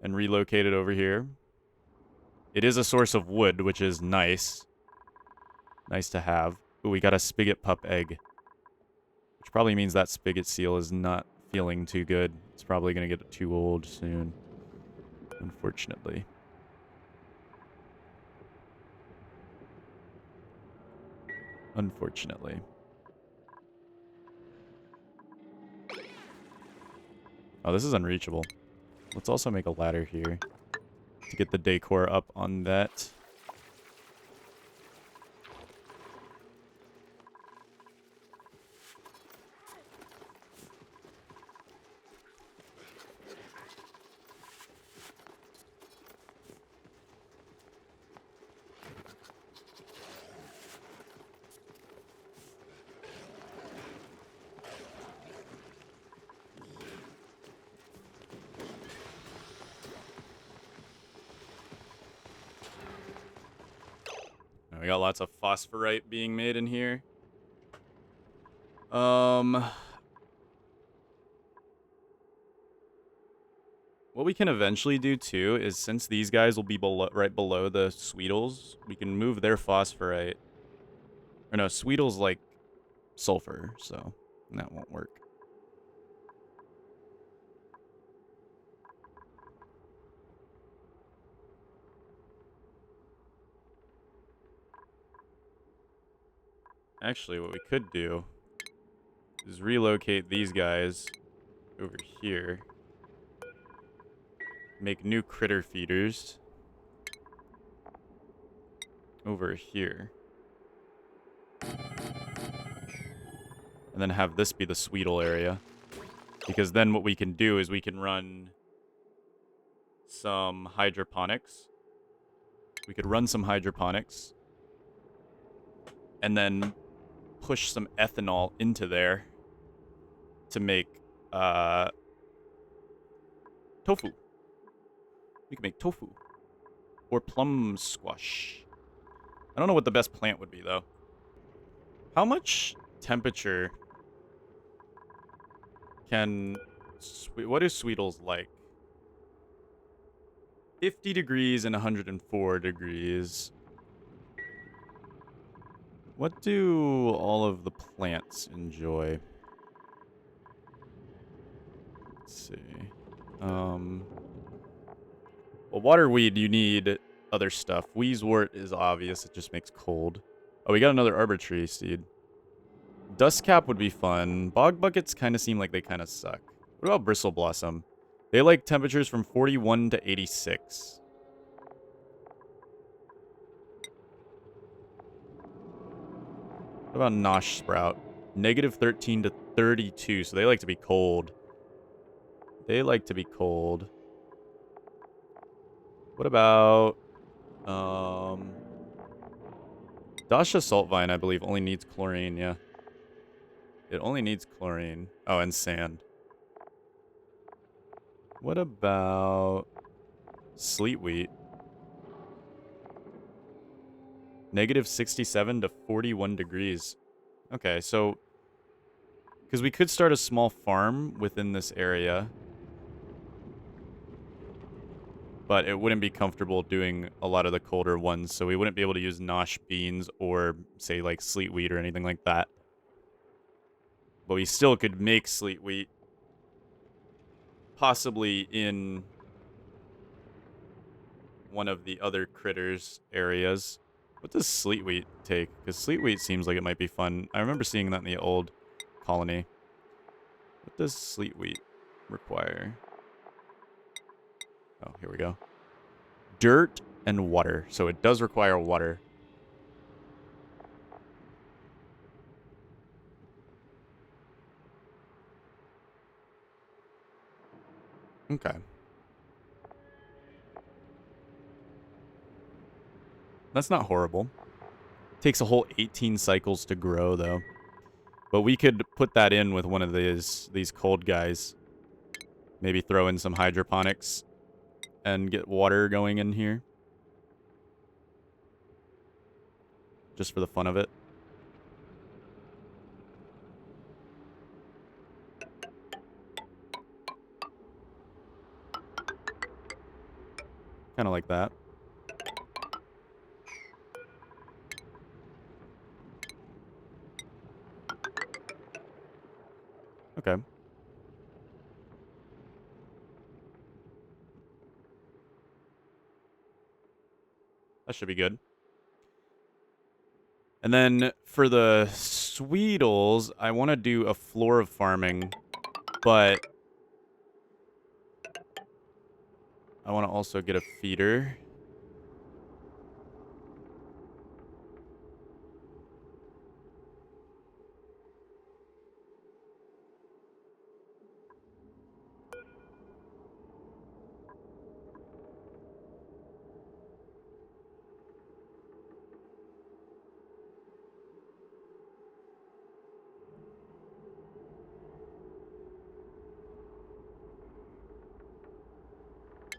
and relocate it over here. It is a source of wood, which is nice. Nice to have. Ooh, we got a spigot pup egg. Which probably means that spigot seal is not feeling too good. It's probably going to get too old soon. Unfortunately. Unfortunately. Oh, this is unreachable. Let's also make a ladder here to get the decor up on that. We got lots of phosphorite being made in here. What we can eventually do too is, since these guys will be right below the Sweetles, we can move their phosphorite. Or no, Sweetles like sulfur, so that won't work. Actually, what we could do is relocate these guys over here. Make new critter feeders over here. And then have this be the Sweetle area. Because then what we can do is we can run some hydroponics. We could run some hydroponics. And then push some ethanol into there to make tofu. We can make tofu. Or plum squash. I don't know what the best plant would be, though. How much temperature can... what is Sweetles like? 50 degrees and 104 degrees. What do all of the plants enjoy? Let's see. Well, waterweed, you need other stuff. Wheezewort is obvious. It just makes cold. Oh, we got another arbor tree seed. Dustcap would be fun. Bog buckets kind of seem like they kind of suck. What about bristle blossom? They like temperatures from 41 to 86. What about Nosh Sprout? Negative 13 to 32, so they like to be cold. They like to be cold. What about Dasha salt vine, I believe, only needs chlorine, yeah. It only needs chlorine. Oh, and sand. What about sleet wheat? Negative 67 to 41 degrees. Okay, so because we could start a small farm within this area, but it wouldn't be comfortable doing a lot of the colder ones, so we wouldn't be able to use nosh beans or, say, like, sleet wheat or anything like that. But we still could make sleet wheat, possibly in one of the other critters' areas. What does sleet wheat take? Because sleet wheat seems like it might be fun. I remember seeing that in the old colony. What does sleet wheat require? Oh, here we go. Dirt and water. So it does require water. Okay. That's not horrible. Takes a whole 18 cycles to grow, though. But we could put that in with one of these cold guys. Maybe throw in some hydroponics and get water going in here. Just for the fun of it. Kind of like that. Okay. That should be good. And then for the Sweetles, I want to do a floor of farming, but I want to also get a feeder.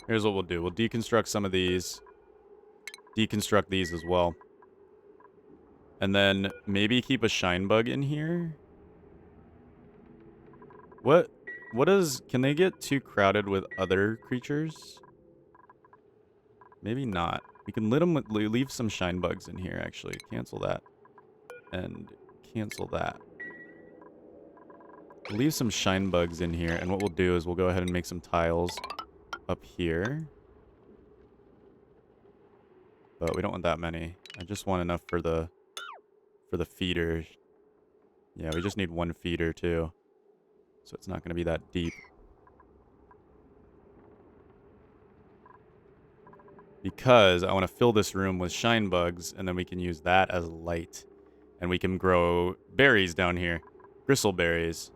Here's what we'll do. We'll deconstruct some of these. Deconstruct these as well. And then maybe keep a shine bug in here. What is... Can they get too crowded with other creatures? Maybe not. We can leave some shine bugs in here, actually. Cancel that. And cancel that. Leave some shine bugs in here, and what we'll do is we'll go ahead and make some tiles up here. But we don't want that many. I just want enough for the feeder. Yeah, we just need one feeder too. So it's not going to be that deep. Because I want to fill this room with shine bugs, and then we can use that as light. And we can grow berries down here. Gristle berries.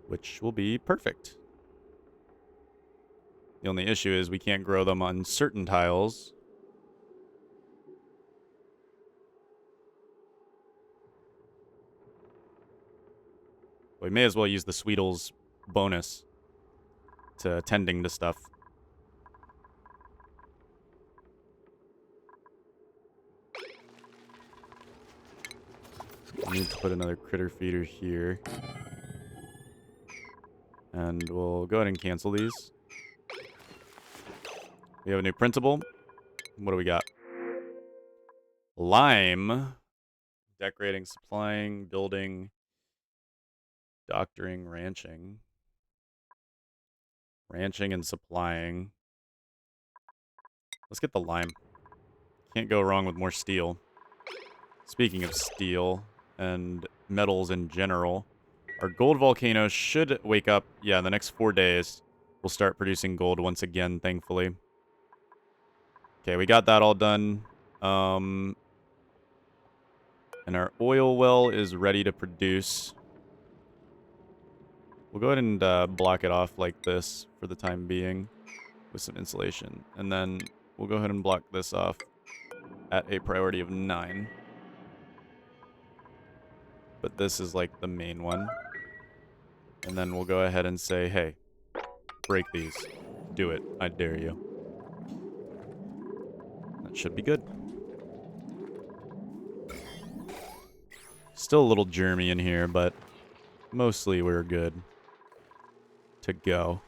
Which will be perfect. The only issue is we can't grow them on certain tiles. We may as well use the Sweetles bonus to tending to stuff. I need to put another critter feeder here. And we'll go ahead and cancel these. We have a new printable. What do we got? Lime. Decorating, supplying, building, doctoring, ranching. Ranching and supplying. Let's get the lime. Can't go wrong with more steel. Speaking of steel and metals in general, our gold volcano should wake up. Yeah, in the next 4 days, we'll start producing gold once again, thankfully. Okay, we got that all done. And our oil well is ready to produce. We'll go ahead and block it off like this for the time being. with some insulation. And then we'll go ahead and block this off at a priority of 9. But this is like the main one. And then we'll go ahead and say, hey, break these. Do it. I dare you. That should be good. Still a little germy in here, but mostly we're good to go.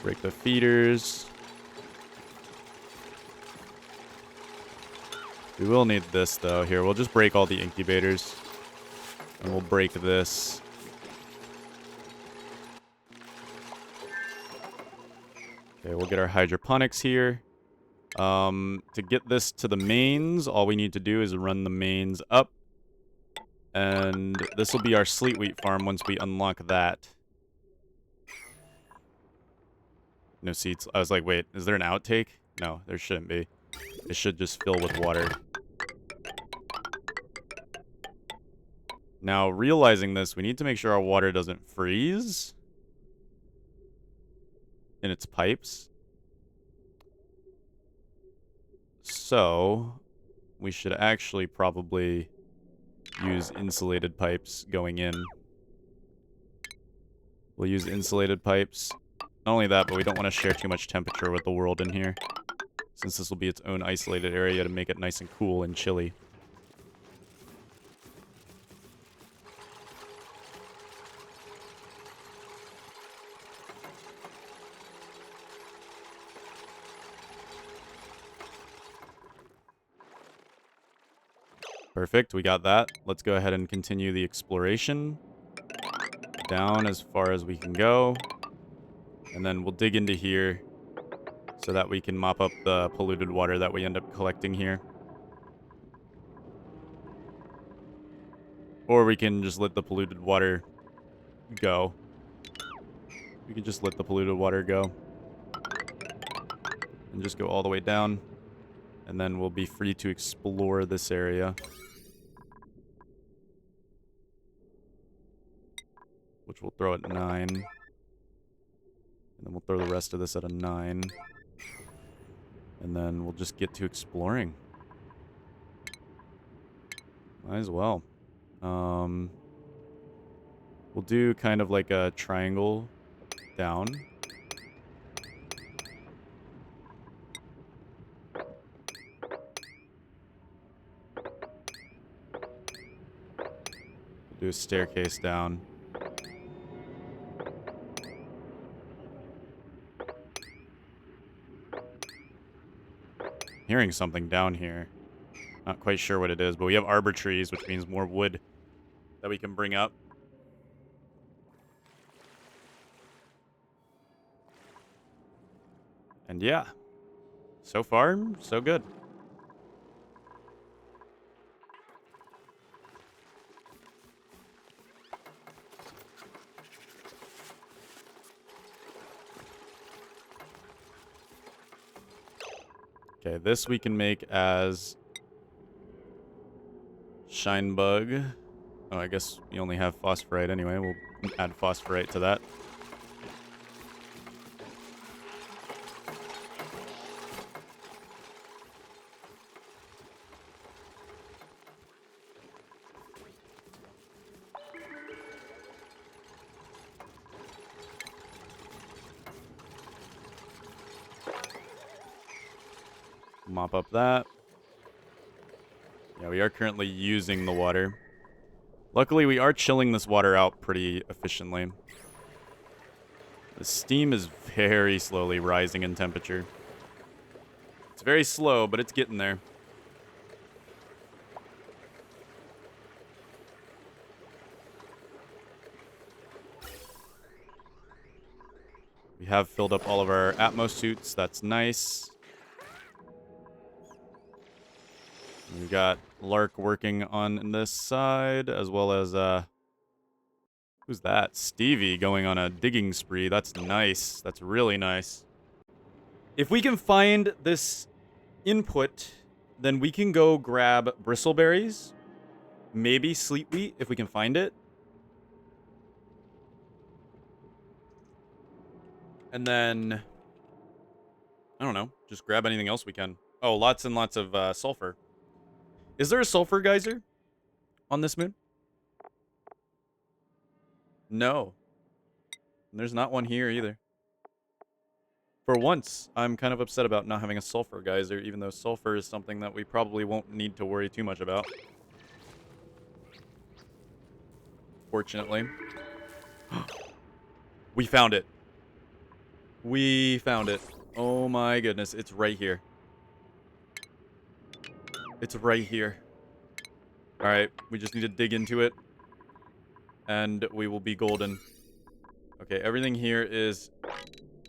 Break the feeders. We will need this, though. Here, we'll just break all the incubators. And we'll break this. Okay, we'll get our hydroponics here. To get this to the mains, all we need to do is run the mains up. And this will be our sleet wheat farm once we unlock that. No seats. I was like, wait, is there an outtake? No, there shouldn't be. It should just fill with water. Now, realizing this, we need to make sure our water doesn't freeze in its pipes. So, we should actually probably use insulated pipes going in. We'll use insulated pipes. Not only that, but we don't want to share too much temperature with the world in here, since this will be its own isolated area to make it nice and cool and chilly. Perfect, we got that. Let's go ahead and continue the exploration. Down as far as we can go. And then we'll dig into here so that we can mop up the polluted water that we end up collecting here. Or we can just let the polluted water go. We can just let the polluted water go. And just go all the way down. And then we'll be free to explore this area. Which we'll throw at 9. And then we'll throw the rest of this at a 9. And then we'll just get to exploring. Might as well. We'll do kind of like a triangle down. We'll do a staircase down. Hearing something down here. Not quite sure what it is, but we have arbor trees, which means more wood that we can bring up. And yeah, so far, so good. Okay, this we can make as shine bug. Oh, I guess we only have phosphorite anyway. We'll add phosphorite to that. Mop up that. Yeah, we are currently using the water. Luckily, we are chilling this water out pretty efficiently. The steam is very slowly rising in temperature. It's very slow, but it's getting there. We have filled up all of our Atmos suits. That's nice. We've got Lark working on this side, as well as, who's that? Stevie going on a digging spree. That's nice. That's really nice. If we can find this input, then we can go grab bristleberries. Maybe sleet wheat, if we can find it. And then, I don't know, just grab anything else we can. Oh, lots and lots of sulfur. Is there a sulfur geyser on this moon? No. And there's not one here either. For once, I'm kind of upset about not having a sulfur geyser, even though sulfur is something that we probably won't need to worry too much about. Fortunately. We found it. We found it. Oh my goodness, it's right here. It's right here. Alright, we just need to dig into it. And we will be golden. Okay, everything here is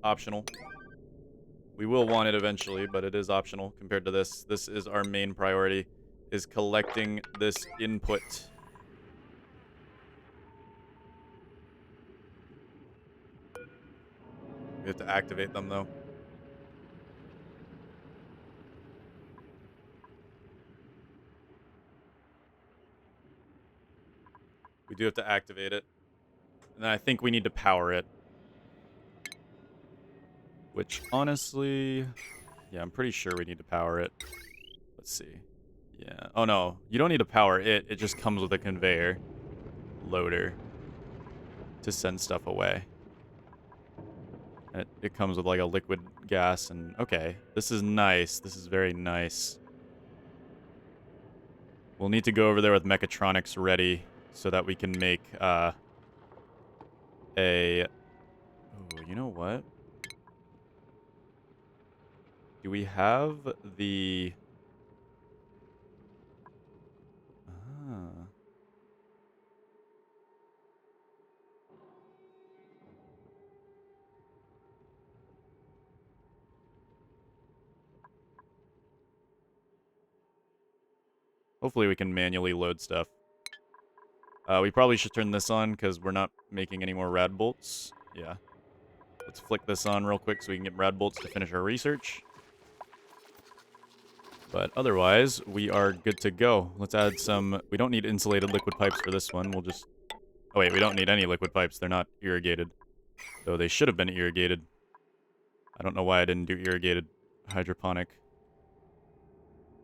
optional. We will want it eventually, but it is optional compared to this. This is our main priority, is collecting this input. We have to activate them, though. We do have to activate it. And I think we need to power it. Which, honestly... Yeah, I'm pretty sure we need to power it. Let's see. Yeah. Oh, no. You don't need to power it. It just comes with a conveyor loader to send stuff away. And it comes with, like, a liquid gas and... Okay. This is nice. This is very nice. We'll need to go over there with mechatronics ready so that we can make, a... Oh, you know what? Do we have the... Ah. Hopefully we can manually load stuff. We probably should turn this on because we're not making any more rad bolts. Yeah. Let's flick this on real quick so we can get rad bolts to finish our research. But otherwise, we are good to go. Let's add some... We don't need insulated liquid pipes for this one. We'll just... Oh wait, we don't need any liquid pipes. They're not irrigated. Though they should have been irrigated. I don't know why I didn't do irrigated hydroponic.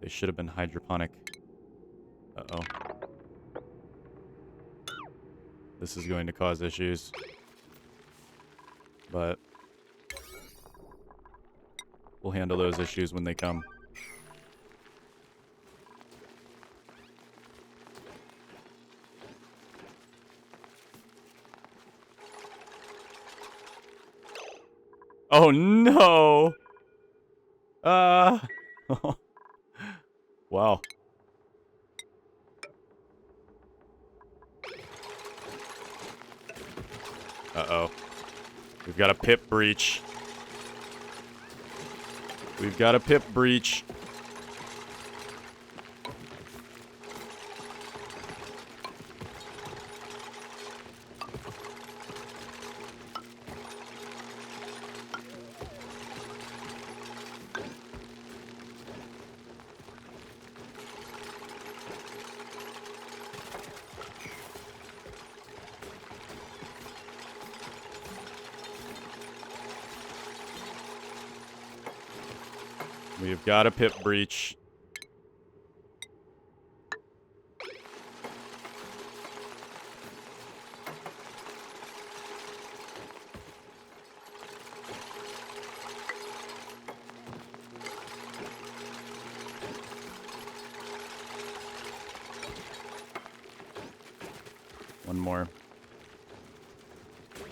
They should have been hydroponic. Uh-oh. This is going to cause issues. But... we'll handle those issues when they come. Oh no! Wow. Uh-oh. We've got a pip breach. We've got a pip breach. We've got a pip breach. One more.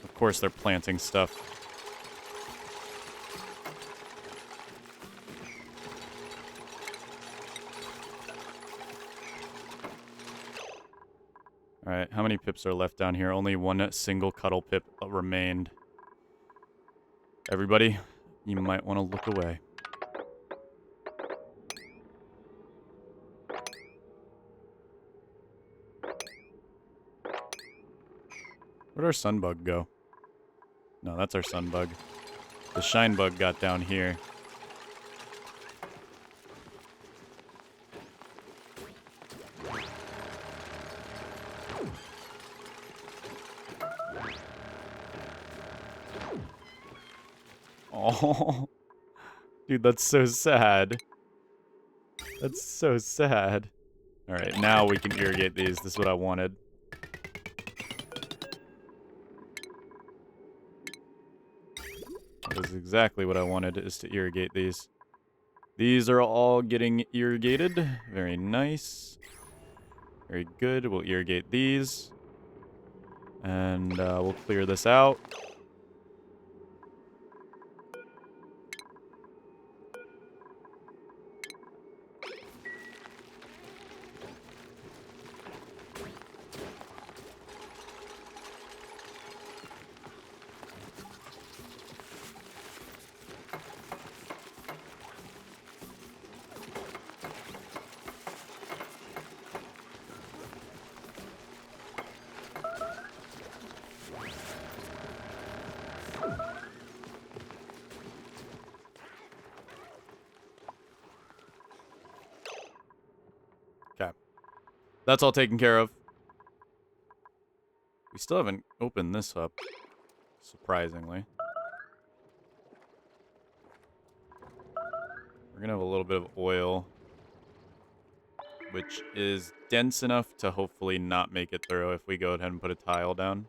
Of course they're planting stuff. Alright, how many pips are left down here? Only one single cuddle pip remained. Everybody, you might want to look away. Where'd our sunbug go? No, that's our sunbug. The shine bug got down here. Oh, dude, that's so sad. That's so sad. All right, now we can irrigate these. This is what I wanted. That is exactly what I wanted, is to irrigate these. These are all getting irrigated. Very nice. Very good. We'll irrigate these. And we'll clear this out. Okay. That's all taken care of. We still haven't opened this up, surprisingly. We're going to have a little bit of oil, which is dense enough to hopefully not make it through if we go ahead and put a tile down.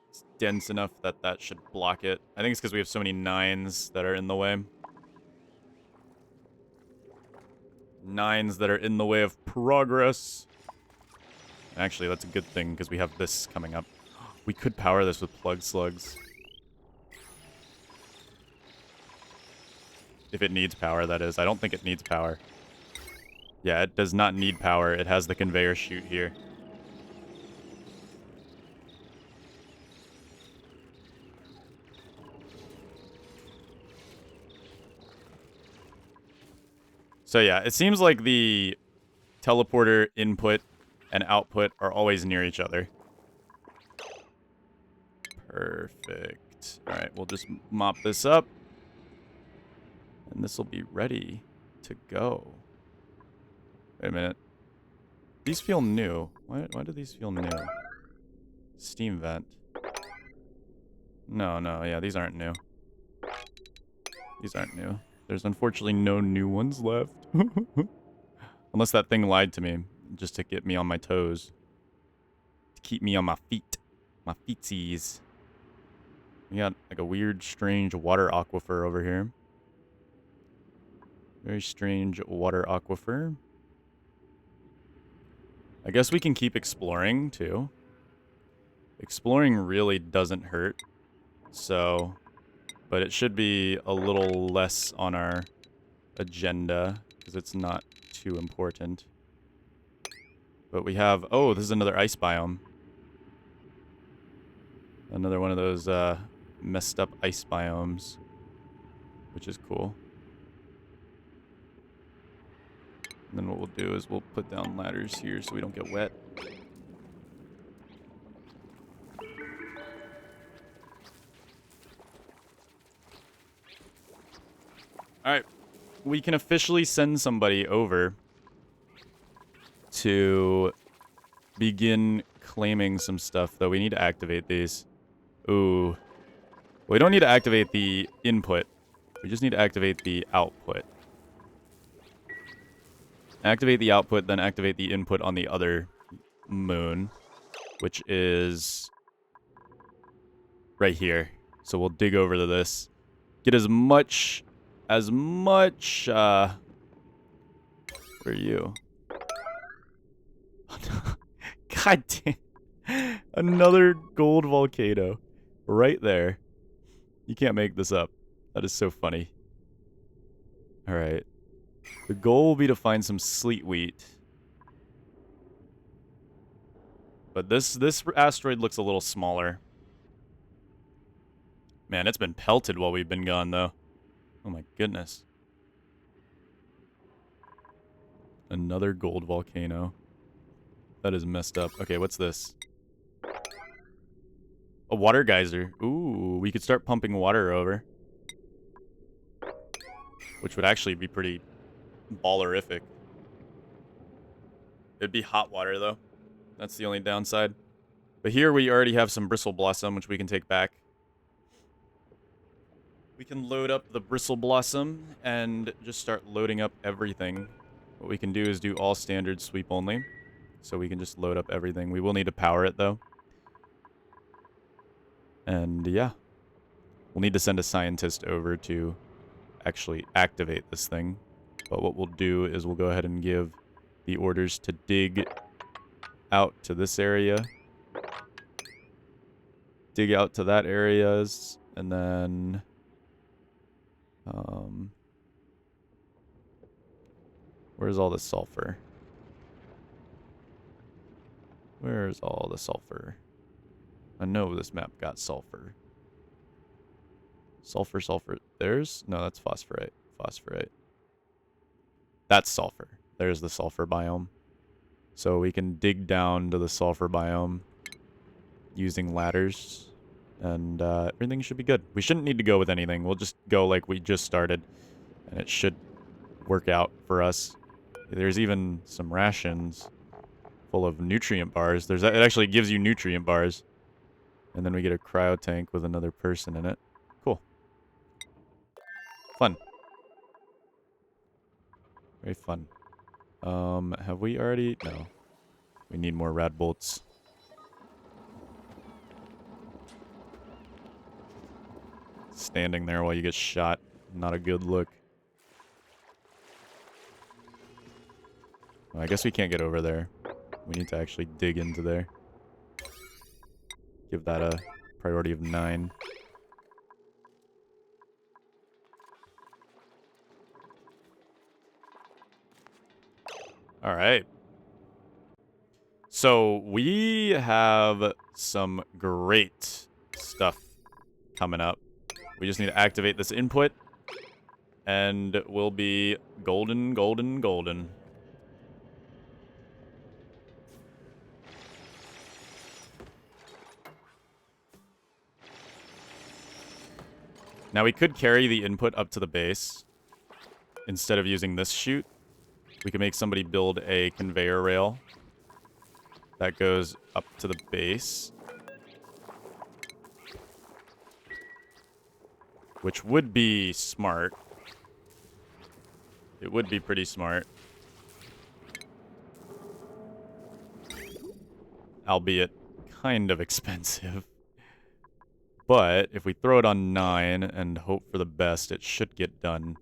It's dense enough that that should block it. I think it's because we have so many 9s that are in the way. 9s that are in the way of progress. Actually, that's a good thing, because we have this coming up. We could power this with plug slugs. If it needs power, that is. I don't think it needs power. Yeah, it does not need power. It has the conveyor chute here. So yeah, it seems like the teleporter input and output are always near each other. Perfect. All right, we'll just mop this up. And this will be ready to go. Wait a minute. These feel new. Why do these feel new? Steam vent. No, yeah, these aren't new. These aren't new. There's unfortunately no new ones left. Unless that thing lied to me, just to get me on my toes. To keep me on my feet. My feetsies. We got like a weird, strange water aquifer over here. Very strange water aquifer. I guess we can keep exploring, too. Exploring really doesn't hurt. So, but it should be a little less on our agenda, because it's not too important. But we have... Oh, this is another ice biome. Another one of those messed up ice biomes. Which is cool. And then what we'll do is we'll put down ladders here so we don't get wet. Alright. We can officially send somebody over to begin claiming some stuff, though we need to activate these. Ooh. We don't need to activate the input. We just need to activate the output. Activate the output, then activate the input on the other moon, which is right here. So we'll dig over to this. Get as much, where are you? God damn. Another gold volcano. Right there. You can't make this up. That is so funny. Alright. The goal will be to find some sleet wheat. But this asteroid looks a little smaller. Man, it's been pelted while we've been gone, though. Oh my goodness. Another gold volcano. That is messed up. Okay, what's this? A water geyser. Ooh, we could start pumping water over. Which would actually be pretty ballerific. It'd be hot water, though. That's the only downside. But here we already have some bristle blossom, which we can take back. We can load up the Bristle Blossom and just start loading up everything. What we can do is do all standard sweep only. So we can just load up everything. We will need to power it, though. And, yeah. We'll need to send a scientist over to actually activate this thing. But what we'll do is we'll go ahead and give the orders to dig out to this area. Dig out to that areas. And then... where's all the sulfur? Where's all the sulfur? I know this map got sulfur. Sulfur, sulfur. There's... no, that's phosphorite. Phosphorite. That's sulfur. There's the sulfur biome. So we can dig down to the sulfur biome using ladders. And everything should be good. We shouldn't need to go with anything. We'll just go like we just started. And it should work out for us. There's even some rations full of nutrient bars. It actually gives you nutrient bars. And then we get a cryo tank with another person in it. Cool. Fun. Very fun. Have we already... no. We need more rad bolts. Standing there while you get shot. Not a good look. Well, I guess we can't get over there. We need to actually dig into there. Give that a priority of 9. Alright. So, we have some great stuff coming up. We just need to activate this input. And we'll be golden, golden, golden. Now, we could carry the input up to the base. Instead of using this chute. We can make somebody build a conveyor rail. That goes up to the base. Which would be smart. It would be pretty smart. Albeit kind of expensive. But if we throw it on 9 and hope for the best, it should get done.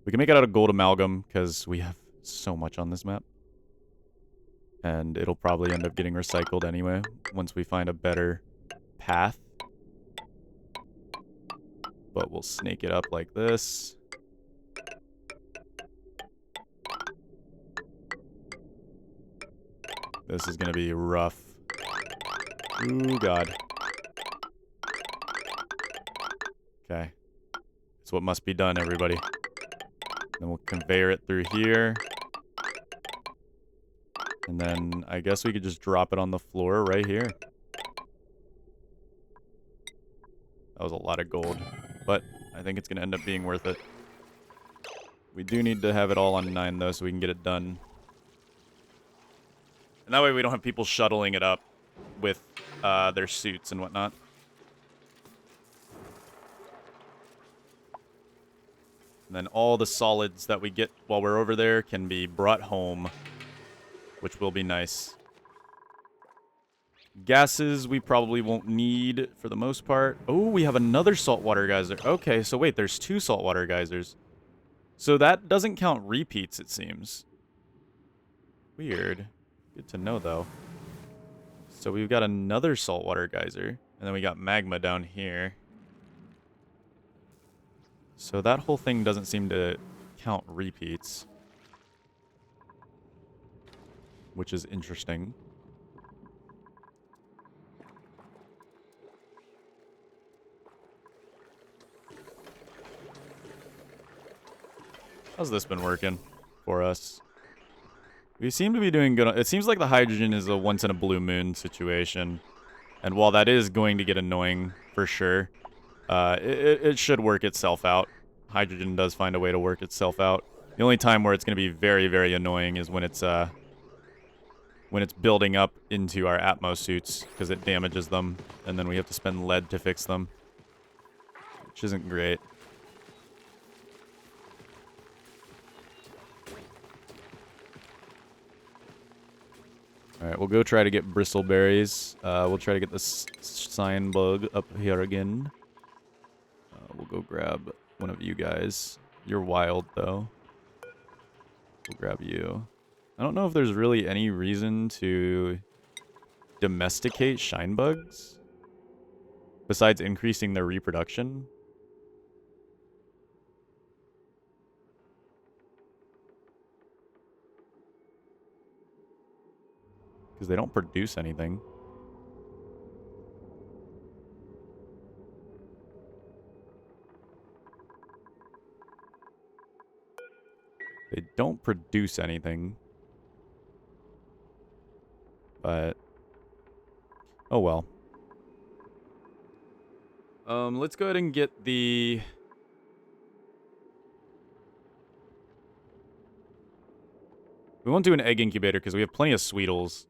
We can make it out of gold amalgam because we have so much on this map. And it'll probably end up getting recycled anyway once we find a better path. But we'll snake it up like this. This is going to be rough. Ooh, God. Okay. It's what must be done, everybody. Then we'll conveyor it through here. And then I guess we could just drop it on the floor right here. That was a lot of gold. But I think it's going to end up being worth it. We do need to have it all on 9, though, so we can get it done. And that way we don't have people shuttling it up with their suits and whatnot. And then all the solids that we get while we're over there can be brought home, which will be nice. Gases we probably won't need for the most part. Oh, we have another saltwater geyser. Okay, so wait, there's 2 saltwater geysers. So that doesn't count repeats, it seems. Weird. Good to know, though. So we've got another saltwater geyser. And then we got magma down here. So that whole thing doesn't seem to count repeats. Which is interesting. How's this been working for us? We seem to be doing good. It seems like the hydrogen is a once-in-a-blue-moon situation. And while that is going to get annoying for sure, it should work itself out. Hydrogen does find a way to work itself out. The only time where it's going to be very, very annoying is when it's building up into our Atmos suits, because it damages them, and then we have to spend lead to fix them. which isn't great. Alright, we'll go try to get bristleberries. We'll try to get this sign bug up here again. We'll go grab one of you guys. You're wild, though. We'll grab you. I don't know if there's really any reason to domesticate shine bugs, besides increasing their reproduction. Because they don't produce anything. They don't produce anything. But oh well. Let's go ahead and get the... We won't do an egg incubator because we have plenty of Sweetles.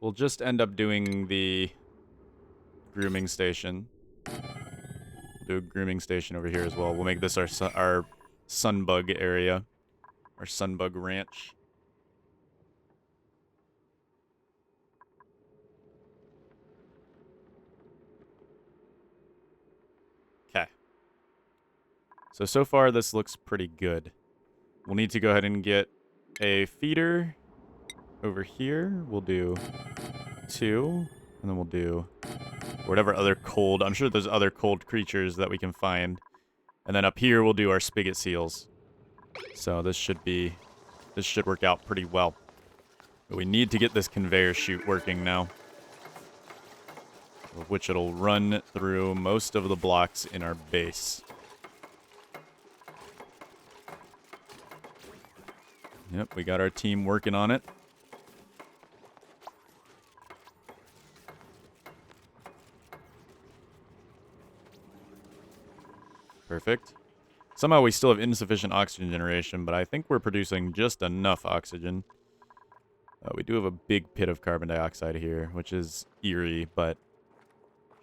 We'll just end up doing the grooming station. Do a grooming station over here as well. We'll make this our sunbug area. Our sunbug ranch. Okay. So far this looks pretty good. We'll need to go ahead and get a feeder over here. We'll do 2, and then we'll do whatever other cold. I'm sure there's other cold creatures that we can find. And then up here we'll do our spigot seals. So this should work out pretty well. But we need to get this conveyor chute working now, which it'll run through most of the blocks in our base. Yep, we got our team working on it. Perfect. Somehow we still have insufficient oxygen generation, but I think we're producing just enough oxygen. We do have a big pit of carbon dioxide here, which is eerie, but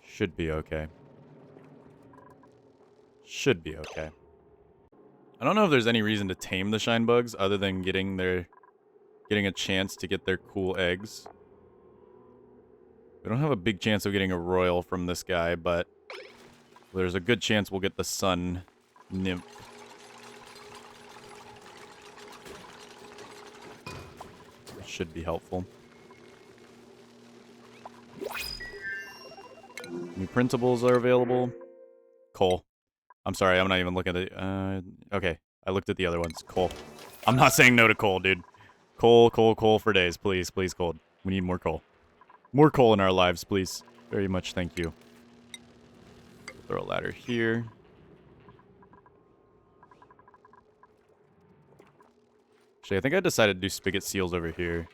should be okay. Should be okay. I don't know if there's any reason to tame the shine bugs other than getting a chance to get their cool eggs. We don't have a big chance of getting a royal from this guy, but there's a good chance we'll get the sun nymph. Which should be helpful. New printables are available. Coal. I'm sorry, I'm not even looking at it. Okay, I looked at the other ones. Coal. I'm not saying no to coal, dude. Coal, coal, coal for days. Please, please, coal. We need more coal. More coal in our lives, please. Very much thank you. Throw a ladder here. Actually, I think I decided to do spigot seals over here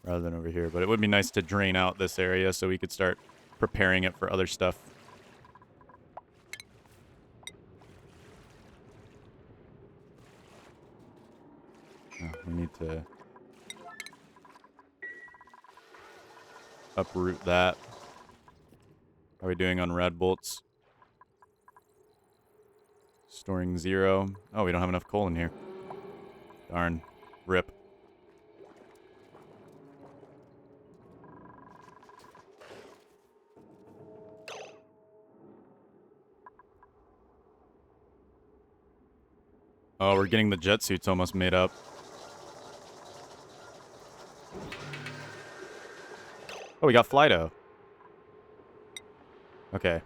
rather than over here. But it would be nice to drain out this area so we could start preparing it for other stuff. Oh, we need to uproot that. How are we doing on rad bolts? Storing 0. Oh, we don't have enough coal in here. Darn. Rip. Oh, we're getting the jet suits almost made up. Oh, we got Flydo. Okay.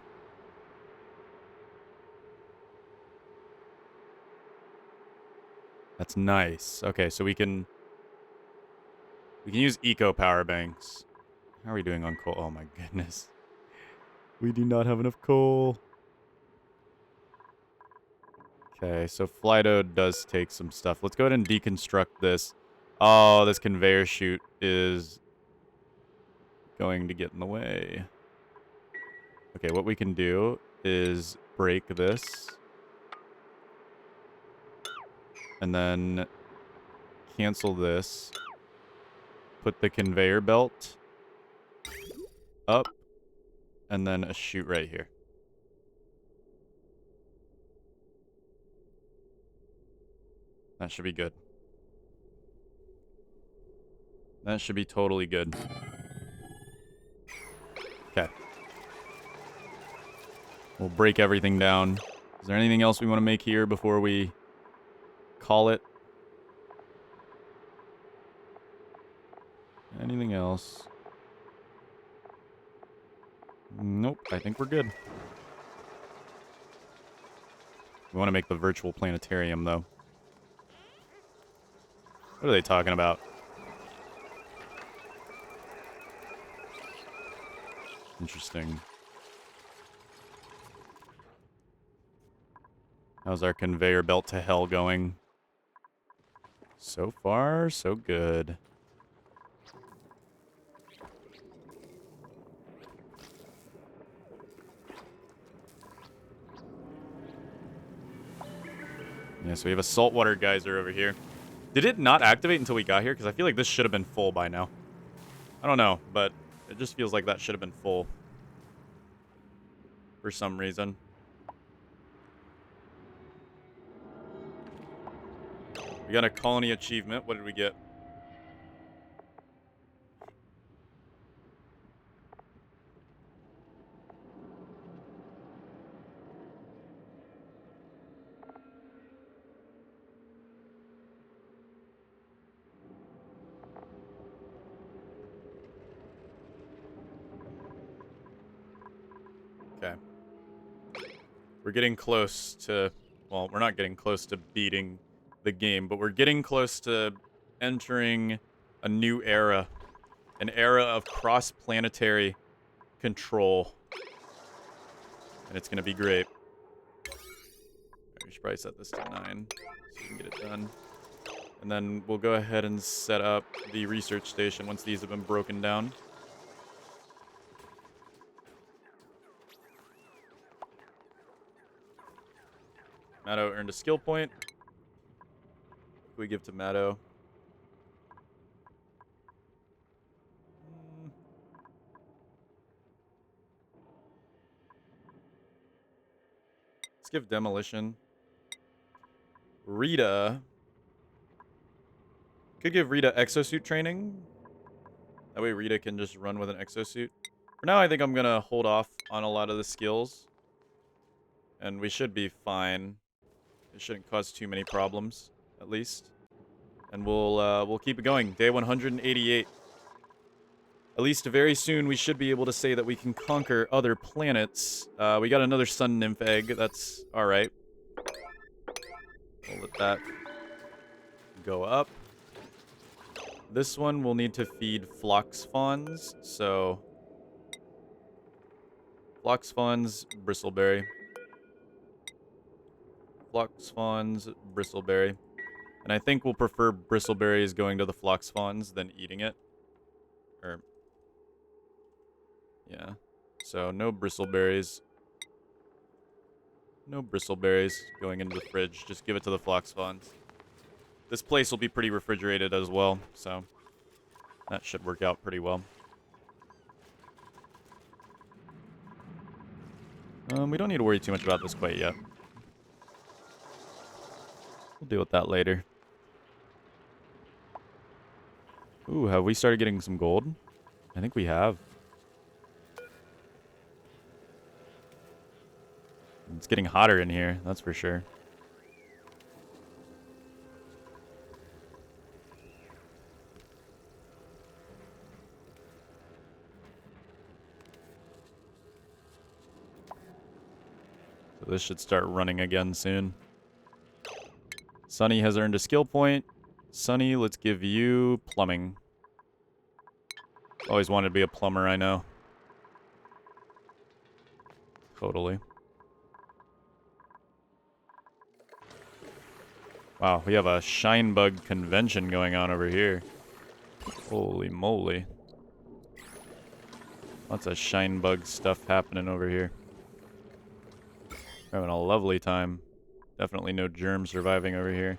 That's nice. Okay, so we can use eco power banks. How are we doing on coal? Oh my goodness. We do not have enough coal. Okay, so Flydo does take some stuff. Let's go ahead and deconstruct this. Oh, this conveyor chute is going to get in the way. Okay, what we can do is break this. And then cancel this. Put the conveyor belt up. and then a chute right here. That should be good. That should be totally good. Okay. We'll break everything down. Is there anything else we want to make here before we call it? Anything else? Nope, I think we're good. We want to make the virtual planetarium, though. What are they talking about? Interesting. How's our conveyor belt to hell going? So far, so good. Yeah, so we have a saltwater geyser over here. Did it not activate until we got here? Because I feel like this should have been full by now. I don't know, but it just feels like that should have been full. For some reason. We got a colony achievement. What did we get? Okay. We're getting close to... Well, we're not getting close to beating the game, but we're getting close to entering a new era. An era of cross-planetary control. And it's going to be great. We should probably set this to 9 so we can get it done. And then we'll go ahead and set up the research station once these have been broken down. Matto earned a skill point. We give to Matto. Let's give demolition. Rita. Could give Rita exosuit training. That way Rita can just run with an exosuit. For now, I think I'm going to hold off on a lot of the skills. And we should be fine. It shouldn't cause too many problems, at least. And we'll keep it going. Day 188. At least very soon we should be able to say that we can conquer other planets. We got another sun nymph egg. That's alright. We'll let that go up. This one will need to feed phlox fawns, so... Phlox fawns, bristleberry. Phlox fawns, bristleberry. And I think we'll prefer bristleberries going to the phlox fawns than eating it. Or... Yeah. So, no bristleberries. No bristleberries going into the fridge. Just give it to the phlox fawns. This place will be pretty refrigerated as well, so that should work out pretty well. We don't need to worry too much about this quite yet. We'll deal with that later. Ooh, have we started getting some gold? I think we have. It's getting hotter in here, that's for sure. So this should start running again soon. Sunny has earned a skill point. Sunny, let's give you plumbing. Always wanted to be a plumber, I know. Totally. Wow, we have a shine bug convention going on over here. Holy moly. Lots of shine bug stuff happening over here. We're having a lovely time. Definitely no germs surviving over here.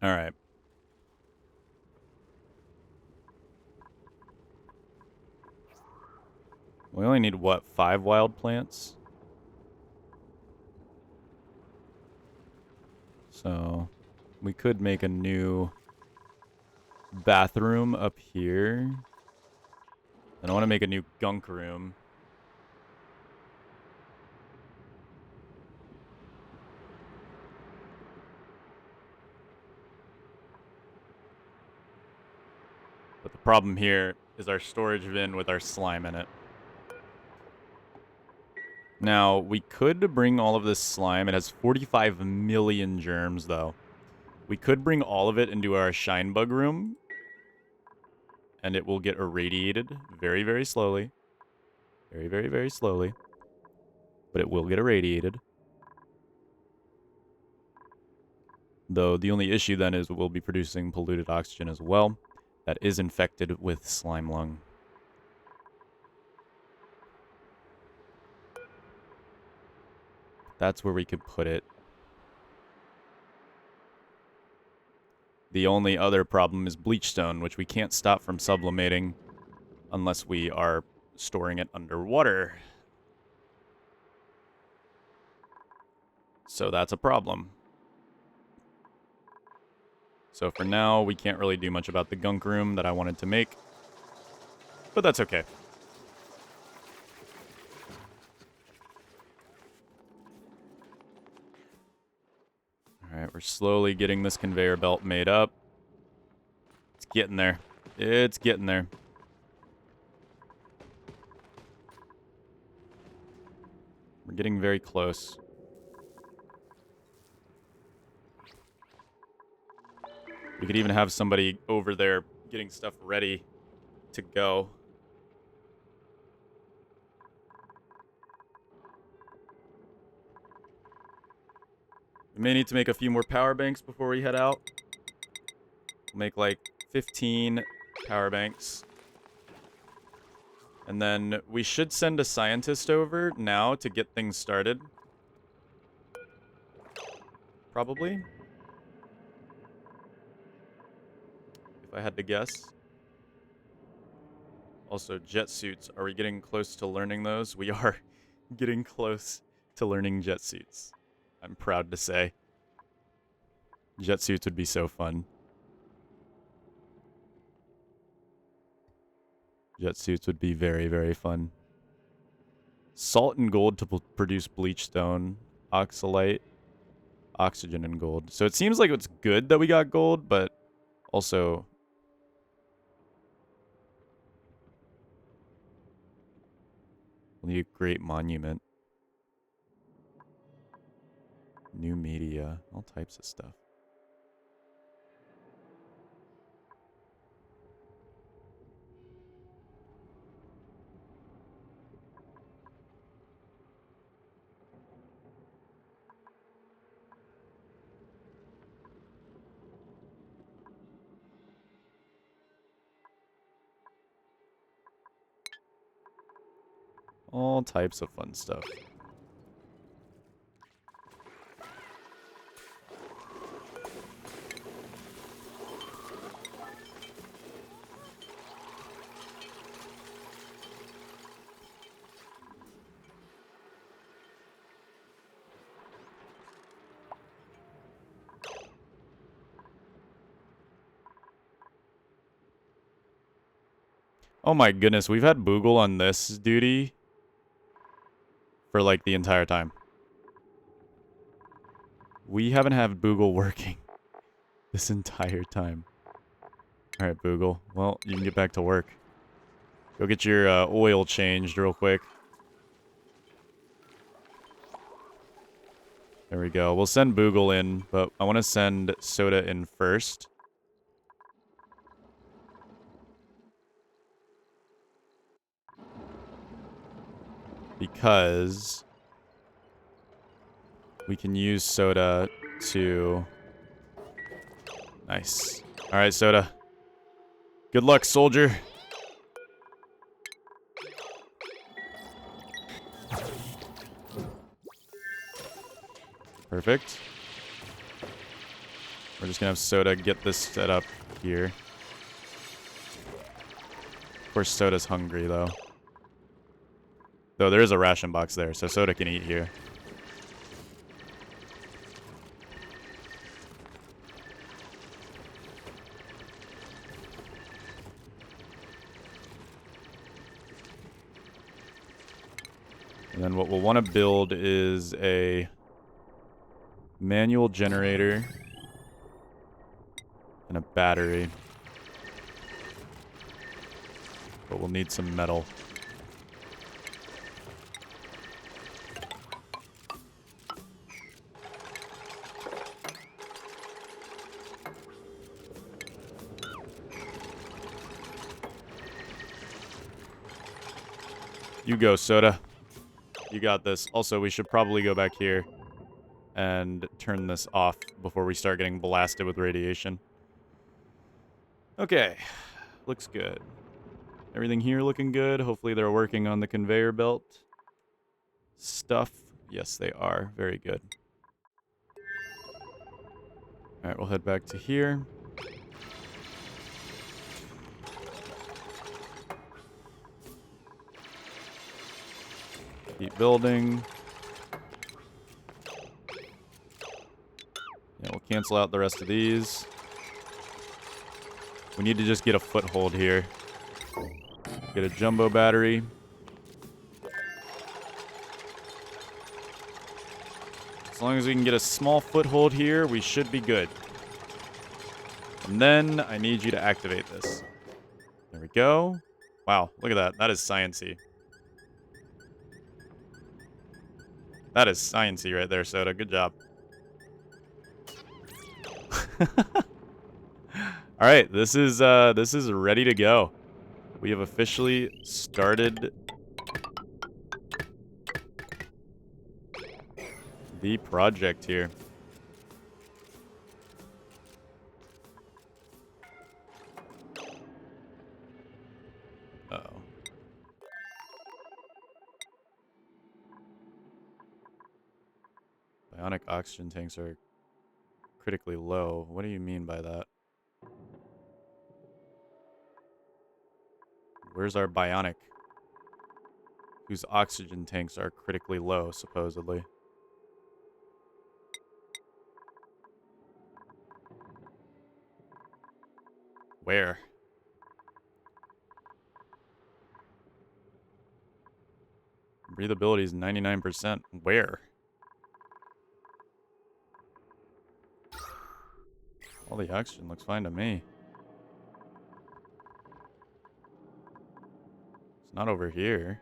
Alright. We only need, what, 5 wild plants? So, we could make a new bathroom up here. And I want to make a new gunk room. But the problem here is our storage bin with our slime in it. Now, we could bring all of this slime. It has 45 million germs, though. We could bring all of it into our shine bug room. And it will get irradiated very, very slowly. Very, very, very slowly. But it will get irradiated. Though the only issue then is we'll be producing polluted oxygen as well. That is infected with slime lung. That's where we could put it. The only other problem is bleachstone, which we can't stop from sublimating unless we are storing it underwater. So that's a problem. So for now, we can't really do much about the gunk room that I wanted to make. But that's okay. Alright, we're slowly getting this conveyor belt made up. It's getting there. It's getting there. We're getting very close. We could even have somebody over there getting stuff ready to go. We may need to make a few more power banks before we head out. We'll make like 15 power banks. And then we should send a scientist over now to get things started. Probably. If I had to guess. Also, jet suits. Are we getting close to learning those? We are getting close to learning jet suits. I'm proud to say. Jet suits would be so fun. Jet suits would be very, very fun. Salt and gold to produce bleachstone. Oxalite. Oxygen and gold. So it seems like it's good that we got gold, but also... we'll need a great monument. New media. All types of stuff. All types of fun stuff. Oh my goodness, we've had Boogle on this duty for like the entire time. We haven't had Boogle working this entire time. Alright, Boogle. Well, you can get back to work. Go get your oil changed real quick. There we go. We'll send Boogle in, but I want to send Soda in first. Because we can use Soda to... Nice. Alright, Soda. Good luck, soldier. Perfect. We're just gonna have Soda get this set up here. Of course, Soda's hungry, though. Though there is a ration box there, so Soda can eat here. And then what we'll want to build is a manual generator and a battery. But we'll need some metal. You go, Soda. You got this. Also, we should probably go back here and turn this off before we start getting blasted with radiation. Okay. Looks good. Everything here looking good. Hopefully they're working on the conveyor belt stuff. Yes, they are. Very good. Alright, we'll head back to here. Keep building. Yeah, we'll cancel out the rest of these. We need to just get a foothold here. Get a jumbo battery. As long as we can get a small foothold here, we should be good. And then I need you to activate this. There we go. Wow, look at that. That is sciencey. That is sciencey right there, Soda. Good job. All right, this is ready to go. We have officially started the project here. Uh-oh. Bionic oxygen tanks are critically low. What do you mean by that? Where's our bionic? Whose oxygen tanks are critically low, supposedly. Where? Breathability is 99%. Where? All the oxygen looks fine to me. It's not over here.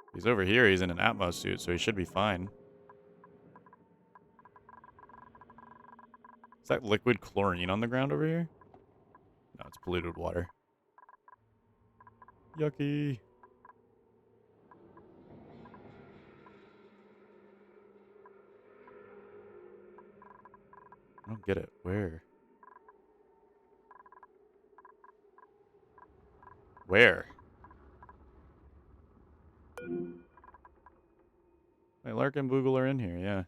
If he's over here, he's in an Atmos suit, so he should be fine. Is that liquid chlorine on the ground over here? No, it's polluted water. Yucky. I don't get it. Where? Where? Wait, Lark and Boogle are in here, yeah.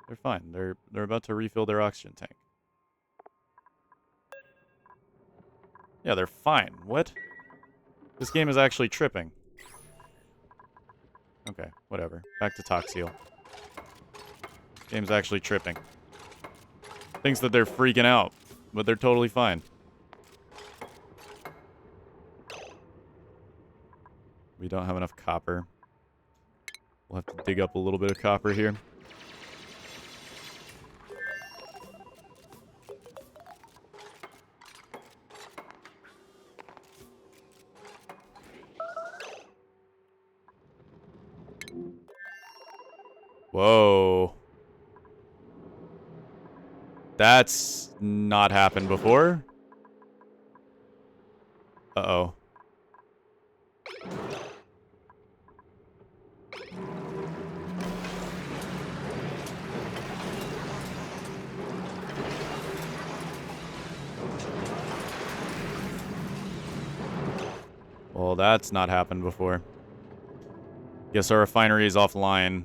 They're fine. They're about to refill their oxygen tank. Yeah, they're fine. What? This game is actually tripping. Okay, whatever. Back to Toxiel. Game's actually tripping. Thinks that they're freaking out, but they're totally fine. We don't have enough copper. We'll have to dig up a little bit of copper here. Whoa. That's not happened before. Uh-oh. Well, that's not happened before. Guess our refinery is offline.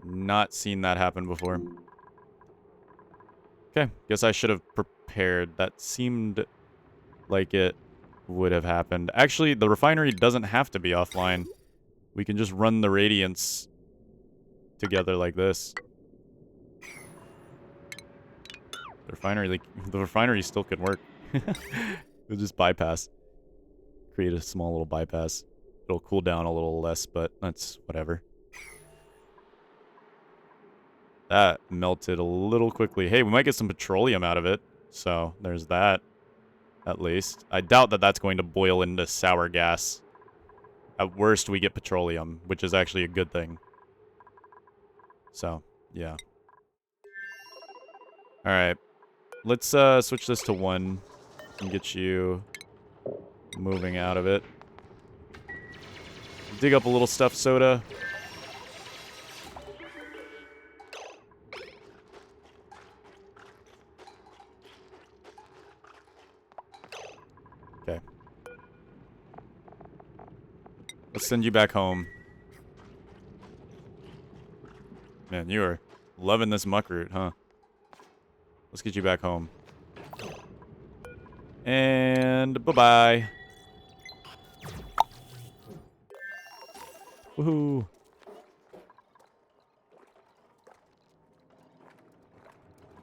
Not seen that happen before. Okay, guess I should have prepared. That seemed like it would have happened. Actually, the refinery doesn't have to be offline. We can just run the radiants together like this. The refinery still could work. We'll just bypass. Create a small little bypass. It'll cool down a little less, but that's whatever. That melted a little quickly. Hey, we might get some petroleum out of it. So, there's that. At least. I doubt that that's going to boil into sour gas. At worst, we get petroleum, which is actually a good thing. So, yeah. Alright. Let's switch this to 1 and get you moving out of it. Dig up a little stuff soda. Okay. Let's send you back home. Man, you are loving this muckroot, huh? Let's get you back home. And bye-bye. Woohoo.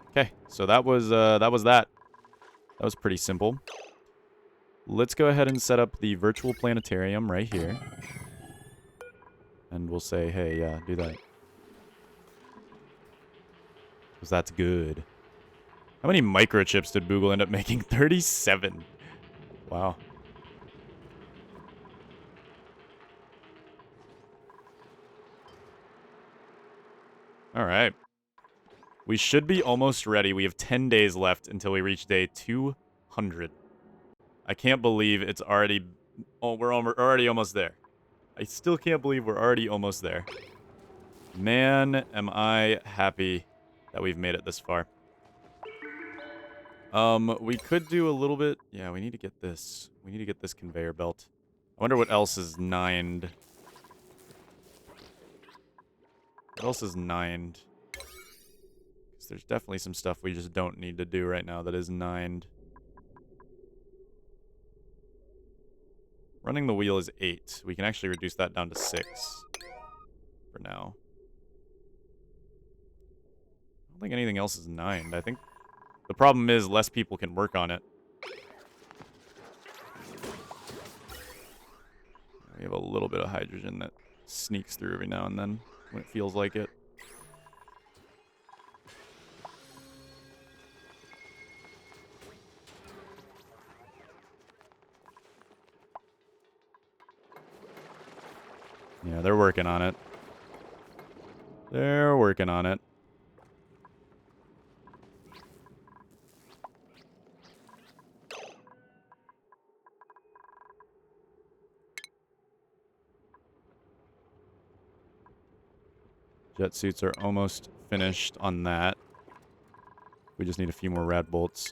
Okay, so that was that. That was pretty simple. Let's go ahead and set up the virtual planetarium right here. And we'll say, hey, yeah, do that. Because that's good. How many microchips did Google end up making? 37. Wow. Alright. We should be almost ready. We have 10 days left until we reach day 200. I can't believe it's already... Oh, we're already almost there. I still can't believe we're already almost there. Man, am I happy that we've made it this far. We could do a little bit... Yeah, we need to get this. We need to get this conveyor belt. I wonder what else is 9'd. What else is 9'd? Because there's definitely some stuff we just don't need to do right now that is 9'd. Running the wheel is 8. We can actually reduce that down to 6 for now. I don't think anything else is 9'd. I think the problem is less people can work on it. We have a little bit of hydrogen that sneaks through every now and then when it feels like it. Yeah, they're working on it. They're working on it. Jet suits are almost finished on that. We just need a few more rad bolts.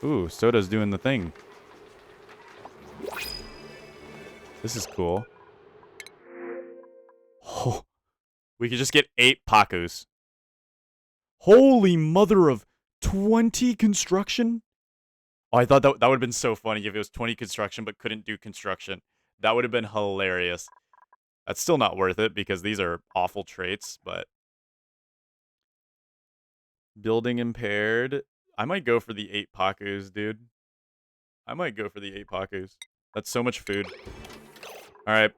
Ooh, Soda's doing the thing. This is cool. Oh, we could just get 8 Pakus. Holy mother of 20 construction? Oh, I thought that would have been so funny if it was 20 construction but couldn't do construction. That would have been hilarious. That's still not worth it because these are awful traits, but... Building impaired. I might go for the 8 Pakus, dude. I might go for the 8 Pakus. That's so much food. Alright.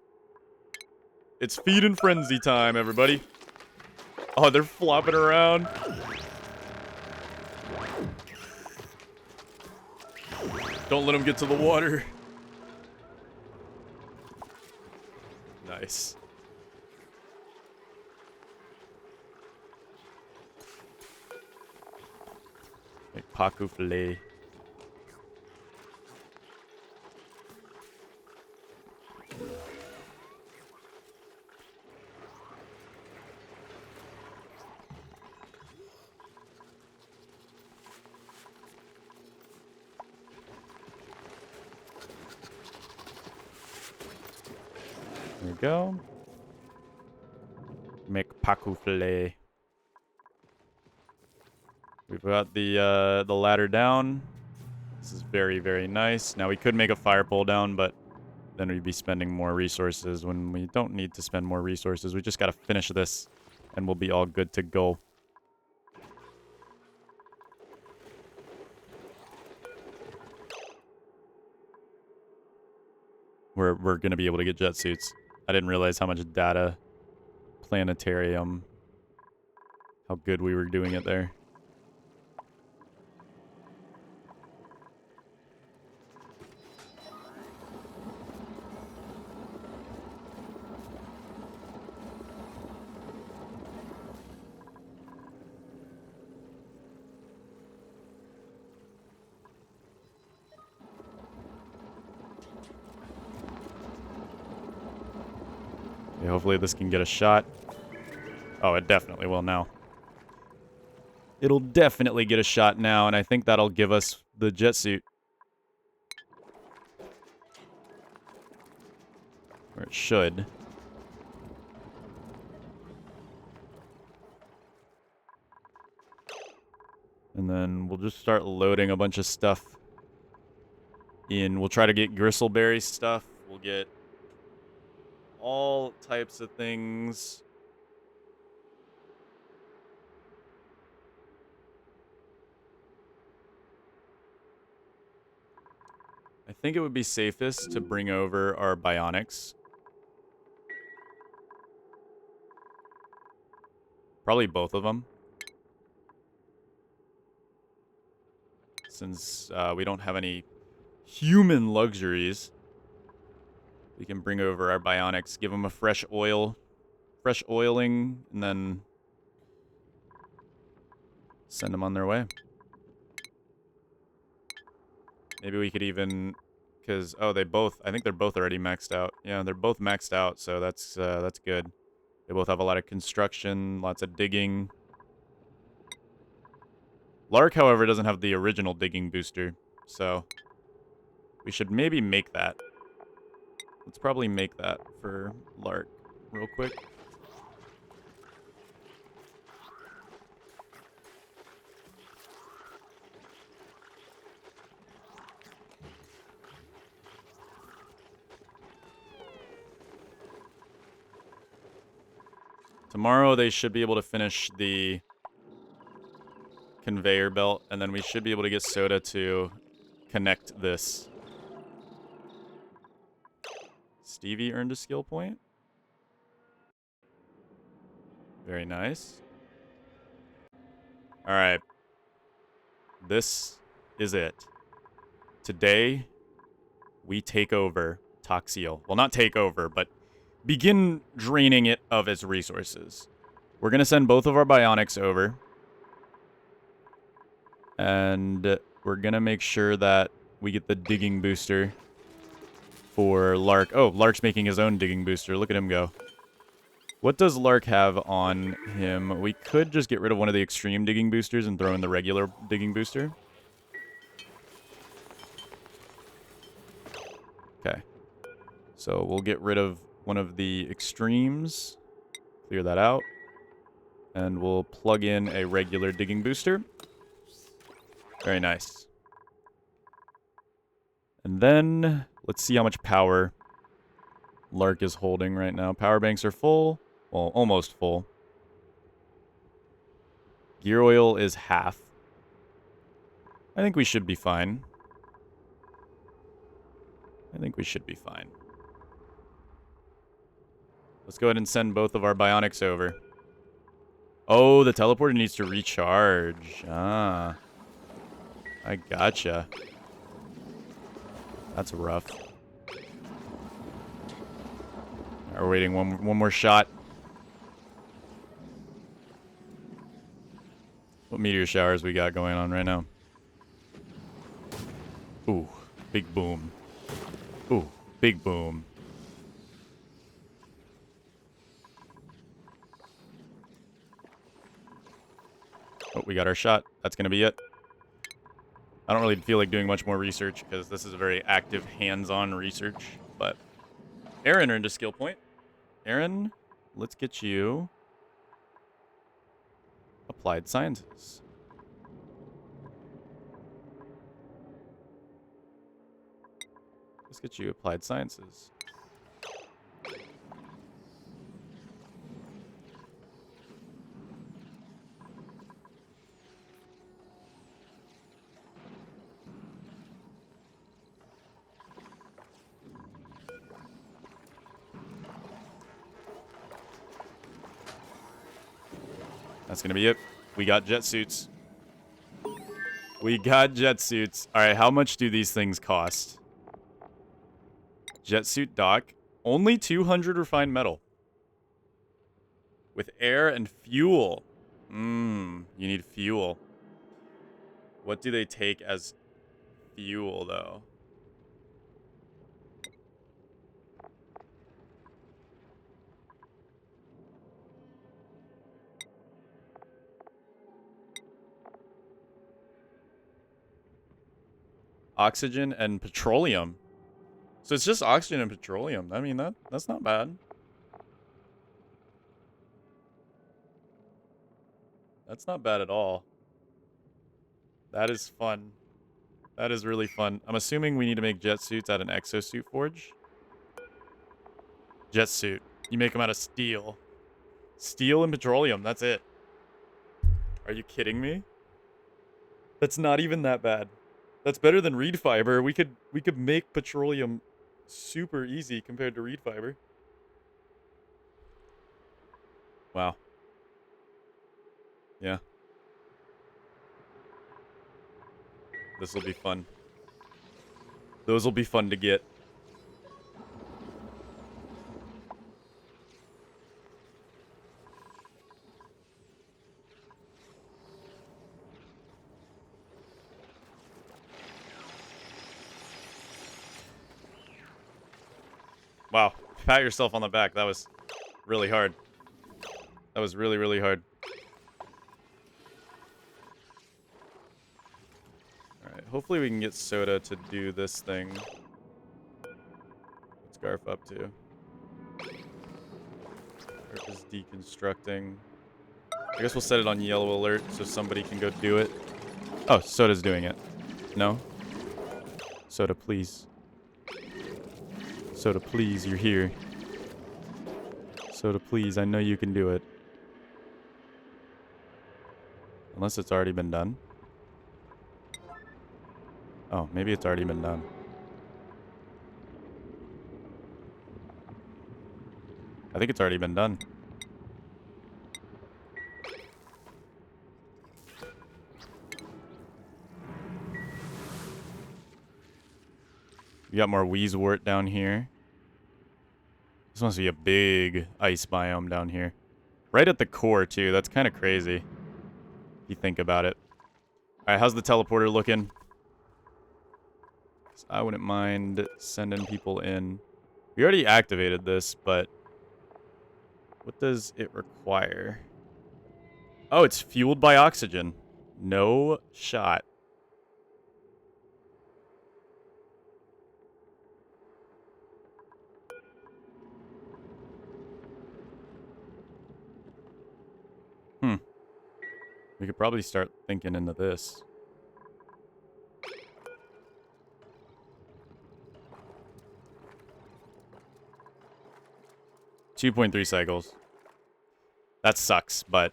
It's feed and frenzy time, everybody. Oh, they're flopping around. Don't let them get to the water. Nice. Make Paku filet. go. Make paku filet. We've got the ladder down. This is very, very nice. Now we could make a fire pole down, but then we'd be spending more resources when we don't need to spend more resources. We just gotta finish this, and we'll be all good to go. We're gonna be able to get jet suits. I didn't realize how much data planetarium, how good we were doing it there. Okay, hopefully this can get a shot. Oh, it definitely will now. It'll definitely get a shot now, and I think that'll give us the jet suit. Or it should. And then we'll just start loading a bunch of stuff in. We'll try to get gristleberry stuff. We'll get all types of things. I think it would be safest to bring over our bionics. Probably both of them. Since we don't have any human luxuries, we can bring over our bionics, give them a fresh oiling, and then send them on their way. Maybe we could even, because I think they're both already maxed out. Yeah, they're both maxed out, so that's good. They both have a lot of construction, lots of digging. Lark, however, doesn't have the original digging booster, so we should maybe make that. Let's probably make that for Lark real quick. Tomorrow they should be able to finish the conveyor belt, and then we should be able to get Soda to connect this. Stevie earned a skill point. Very nice. Alright. This is it. Today, we take over Toxiel. Well, not take over, but begin draining it of its resources. We're going to send both of our bionics over. And we're going to make sure that we get the digging booster for Lark. Oh, Lark's making his own digging booster. Look at him go. What does Lark have on him? We could just get rid of one of the extreme digging boosters and throw in the regular digging booster. Okay. So we'll get rid of one of the extremes. Clear that out. And we'll plug in a regular digging booster. Very nice. And then, let's see how much power Lark is holding right now. Power banks are full. Well, almost full. Gear oil is half. I think we should be fine. I think we should be fine. Let's go ahead and send both of our bionics over. Oh, the teleporter needs to recharge. Ah. I gotcha. That's rough. We're waiting one more shot. What meteor showers we got going on right now? Ooh, big boom. Ooh, big boom. Oh, we got our shot. That's going to be it. I don't really feel like doing much more research because this is a very active hands-on research, but Aaron earned a skill point. Aaron, let's get you applied sciences. Let's get you applied sciences. That's going to be it. We got jet suits. We got jet suits. All right, how much do these things cost? Jet suit dock. Only 200 refined metal. With air and fuel. You need fuel. What do they take as fuel, though? Oxygen and petroleum. So it's just oxygen and petroleum. I mean, that's not bad. That's not bad at all. That is fun. That is really fun. I'm assuming we need to make jet suits at an exosuit forge. Jet suit. You make them out of steel. Steel and petroleum. That's it. Are you kidding me? That's not even that bad. That's better than reed fiber. We could make petroleum super easy compared to reed fiber. Wow. Yeah. This will be fun. Those will be fun to get. Wow. Pat yourself on the back. That was really hard. That was really, really hard. Alright, hopefully we can get Soda to do this thing. What's Garf up to? Garf is deconstructing. I guess we'll set it on yellow alert so somebody can go do it. Oh, Soda's doing it. No? Soda, please. Soda, please, you're here. Soda, please, I know you can do it. Unless it's already been done. Oh, maybe it's already been done. I think it's already been done. We got more Wheezewort down here. This must be a big ice biome down here. Right at the core, too. That's kind of crazy. If you think about it. Alright, how's the teleporter looking? I wouldn't mind sending people in. We already activated this, but what does it require? Oh, it's fueled by oxygen. No shot. We could probably start thinking into this. .3 cycles. That sucks, but...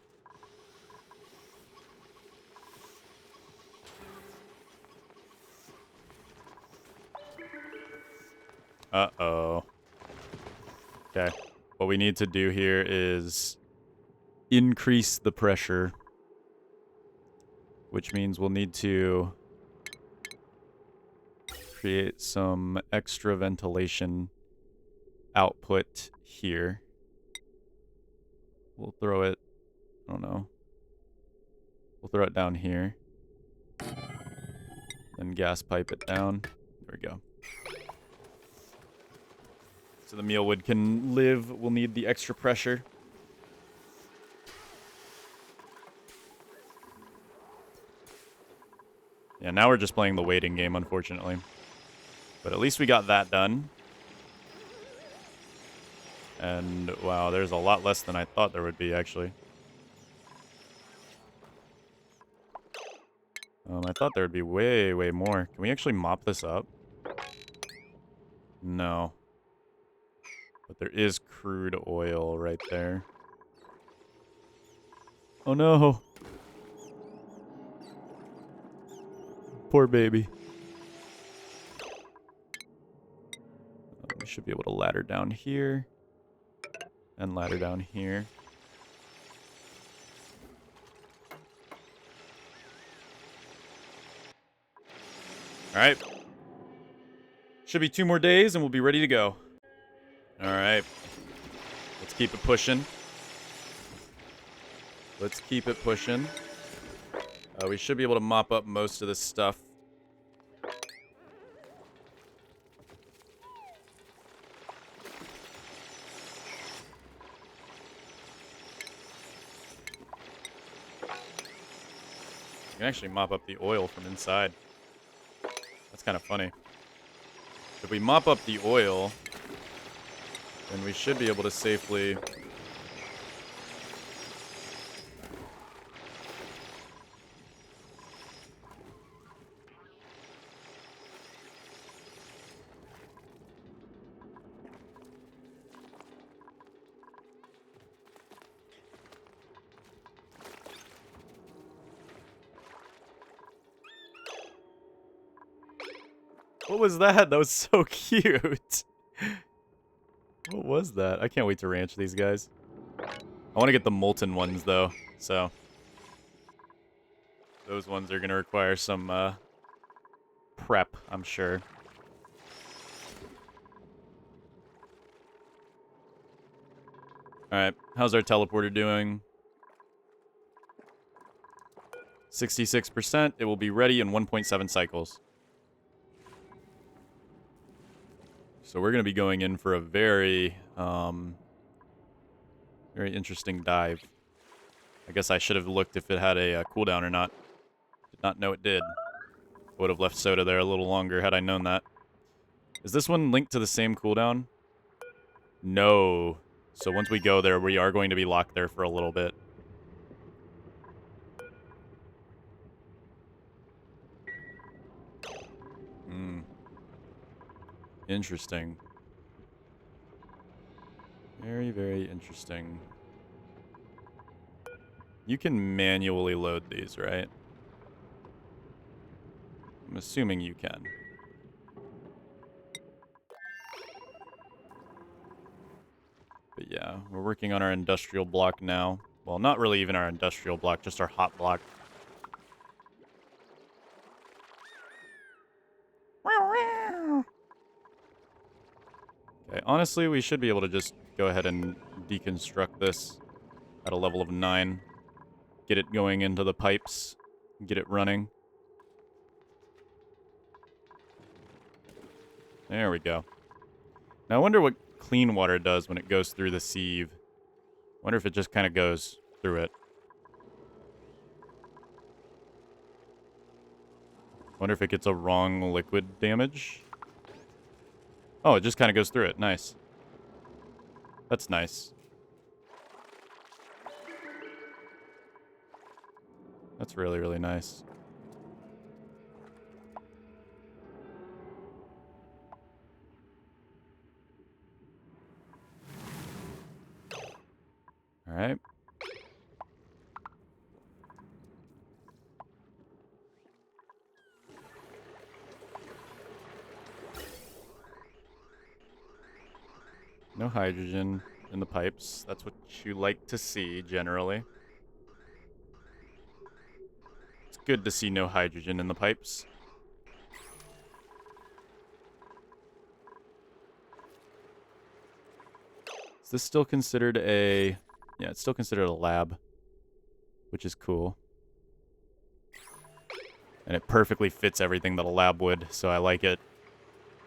Uh-oh. Okay. What we need to do here is increase the pressure, which means we'll need to create some extra ventilation output here. We'll throw it, I don't know. We'll throw it down here. Then gas pipe it down. There we go. So the mealwood can live. We'll need the extra pressure. Yeah, now we're just playing the waiting game, unfortunately. But at least we got that done. And, wow, there's a lot less than I thought there would be, actually. I thought there would be way, way more. Can we actually mop this up? No. But there is crude oil right there. Oh no! Poor baby. We should be able to ladder down here. And ladder down here. Alright. Should be 2 more days and we'll be ready to go. Alright. Let's keep it pushing. Let's keep it pushing. We should be able to mop up most of this stuff. You can actually mop up the oil from inside. That's kind of funny. If we mop up the oil, then we should be able to safely... What was that? That was so cute. What was that? I can't wait to ranch these guys. I want to get the molten ones, though, so... Those ones are going to require some, prep, I'm sure. Alright, how's our teleporter doing? 66%. It will be ready in 1.7 cycles. So we're going to be going in for a very, very interesting dive. I guess I should have looked if it had a cooldown or not. Did not know it did. Would have left Soda there a little longer had I known that. Is this one linked to the same cooldown? No. So once we go there, we are going to be locked there for a little bit. Interesting. Very, very interesting. You can manually load these, right? I'm assuming you can. But yeah, we're working on our industrial block now. Well, not really even our industrial block, just our hot block. Okay, honestly, we should be able to just go ahead and deconstruct this at a level of 9. Get it going into the pipes. Get it running. There we go. Now I wonder what clean water does when it goes through the sieve. Wonder if it just kind of goes through it. Wonder if it gets a wrong liquid damage. Oh, it just kind of goes through it. Nice. That's nice. That's really, really nice. All right. No hydrogen in the pipes. That's what you like to see, generally. It's good to see no hydrogen in the pipes. Is this still considered a... Yeah, it's still considered a lab, which is cool. And it perfectly fits everything that a lab would, so I like it.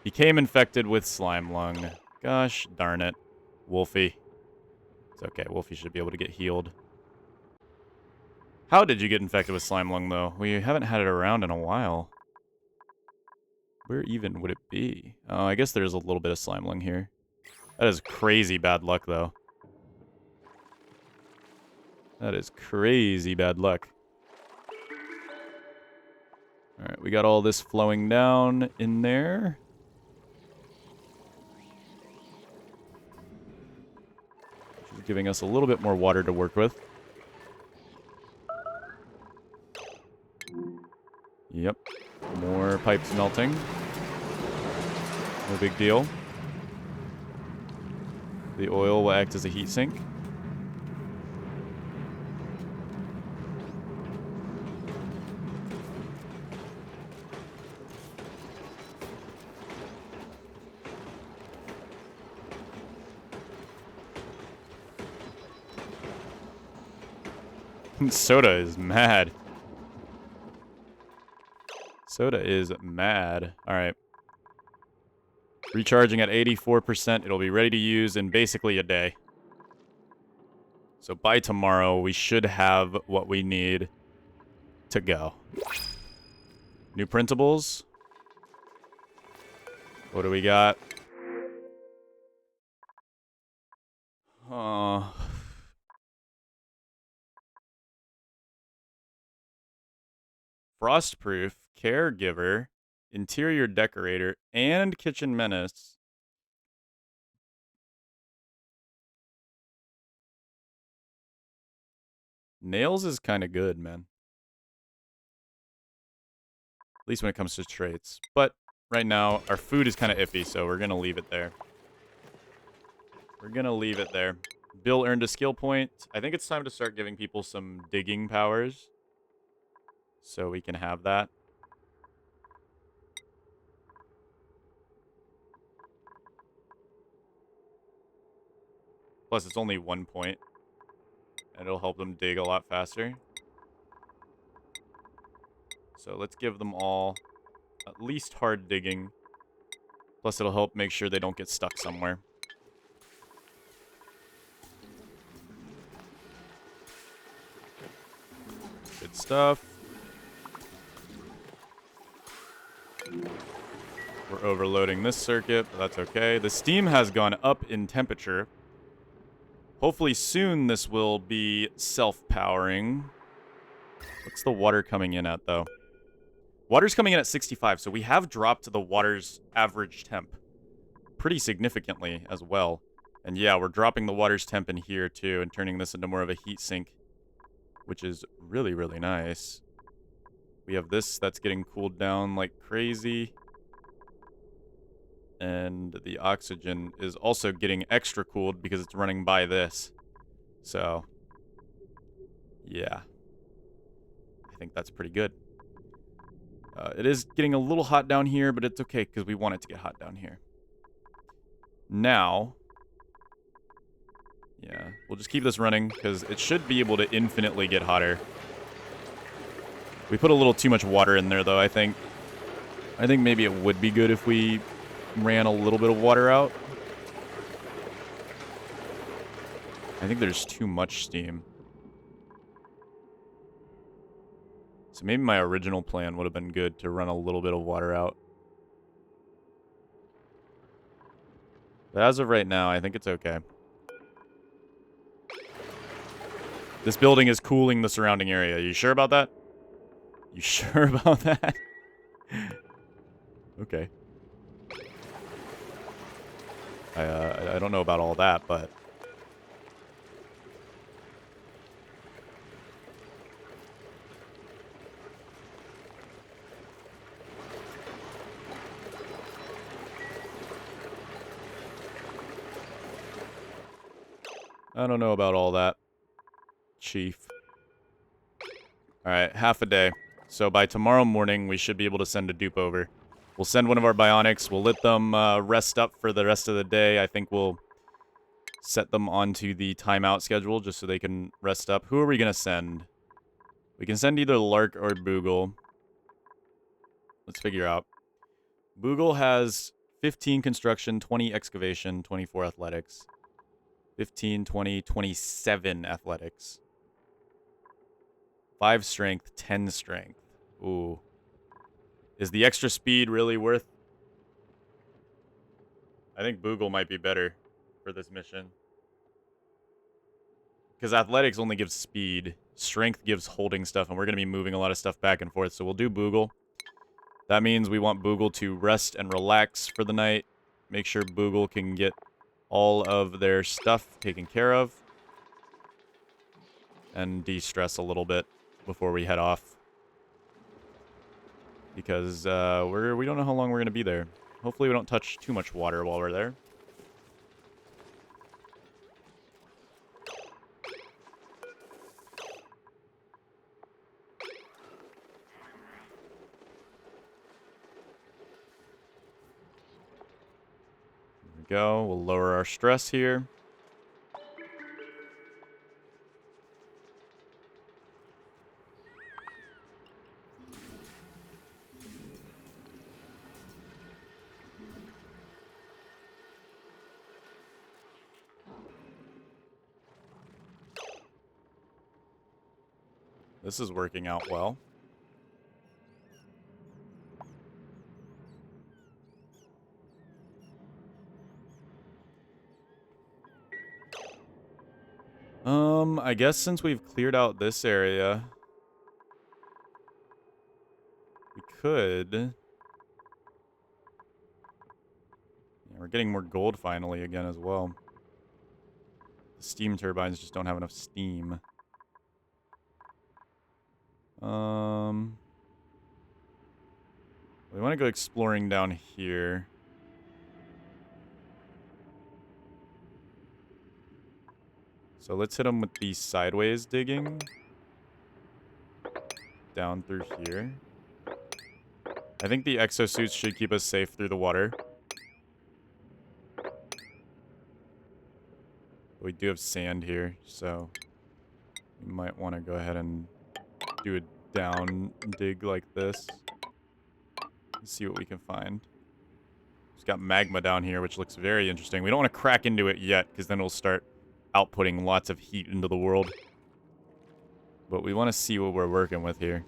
Became infected with slime lung. Gosh darn it. Wolfie. It's okay, Wolfie should be able to get healed. How did you get infected with slime lung, though? We haven't had it around in a while. Where even would it be? Oh, I guess there's a little bit of slime lung here. That is crazy bad luck, though. That is crazy bad luck. Alright, we got all this flowing down in there. Which is giving us a little bit more water to work with. Yep. More pipes melting. No big deal. The oil will act as a heat sink. Soda is mad. Soda is mad. Alright. Recharging at 84%. It'll be ready to use in basically a day. So by tomorrow, we should have what we need to go. New printables. What do we got? Frostproof, caregiver, interior decorator, and kitchen menace. Nails is kind of good, man. At least when it comes to traits. But right now, our food is kind of iffy, so we're going to leave it there. We're going to leave it there. Bill earned a skill point. I think it's time to start giving people some digging powers. So we can have that. Plus, it's only 1 point. And it'll help them dig a lot faster. So let's give them all at least hard digging. Plus, it'll help make sure they don't get stuck somewhere. Good stuff. We're overloading this circuit, but that's okay. The steam has gone up in temperature. Hopefully soon this will be self-powering. What's the water coming in at, though? Water's coming in at 65, so we have dropped the water's average temp pretty significantly as well. And yeah, we're dropping the water's temp in here, too, and turning this into more of a heat sink, which is really, really nice. We have this that's getting cooled down like crazy. And the oxygen is also getting extra cooled because it's running by this. So, yeah. I think that's pretty good. It is getting a little hot down here, but it's okay because we want it to get hot down here. Now, yeah, we'll just keep this running because it should be able to infinitely get hotter. We put a little too much water in there, though, I think. I think maybe it would be good if we ran a little bit of water out. I think there's too much steam. So maybe my original plan would have been good to run a little bit of water out. But as of right now, I think it's okay. This building is cooling the surrounding area. Are you sure about that? You sure about that? Okay. I don't know about all that, but... I don't know about all that, Chief. Alright, half a day. So by tomorrow morning, we should be able to send a dupe over. We'll send one of our bionics. We'll let them rest up for the rest of the day. I think we'll set them onto the timeout schedule just so they can rest up. Who are we going to send? We can send either Lark or Boogle. Let's figure out. Boogle has 15 construction, 20 excavation, 24 athletics. 15, 20, 27 athletics. 5 strength, 10 strength. Ooh. Is the extra speed really worth? I think Boogle might be better. for this mission. Because athletics only gives speed. Strength gives holding stuff, and we're going to be moving a lot of stuff back and forth. So we'll do Boogle. That means we want Boogle to rest and relax for the night. Make sure Boogle can get all of their stuff taken care of. And de-stress a little bit before we head off. Because we don't know how long we're going to be there. Hopefully we don't touch too much water while we're there. There we go. We'll lower our stress here. This is working out well. I guess since we've cleared out this area, we could... Yeah, we're getting more gold finally again as well. The steam turbines just don't have enough steam. We want to go exploring down here. So let's hit them with the sideways digging. Down through here. I think the exosuits should keep us safe through the water. We do have sand here, so we might want to go ahead and do a down dig like this. Let's see what we can find. It's got magma down here, which looks very interesting. We don't want to crack into it yet, because then it'll start outputting lots of heat into the world. But we want to see what we're working with here.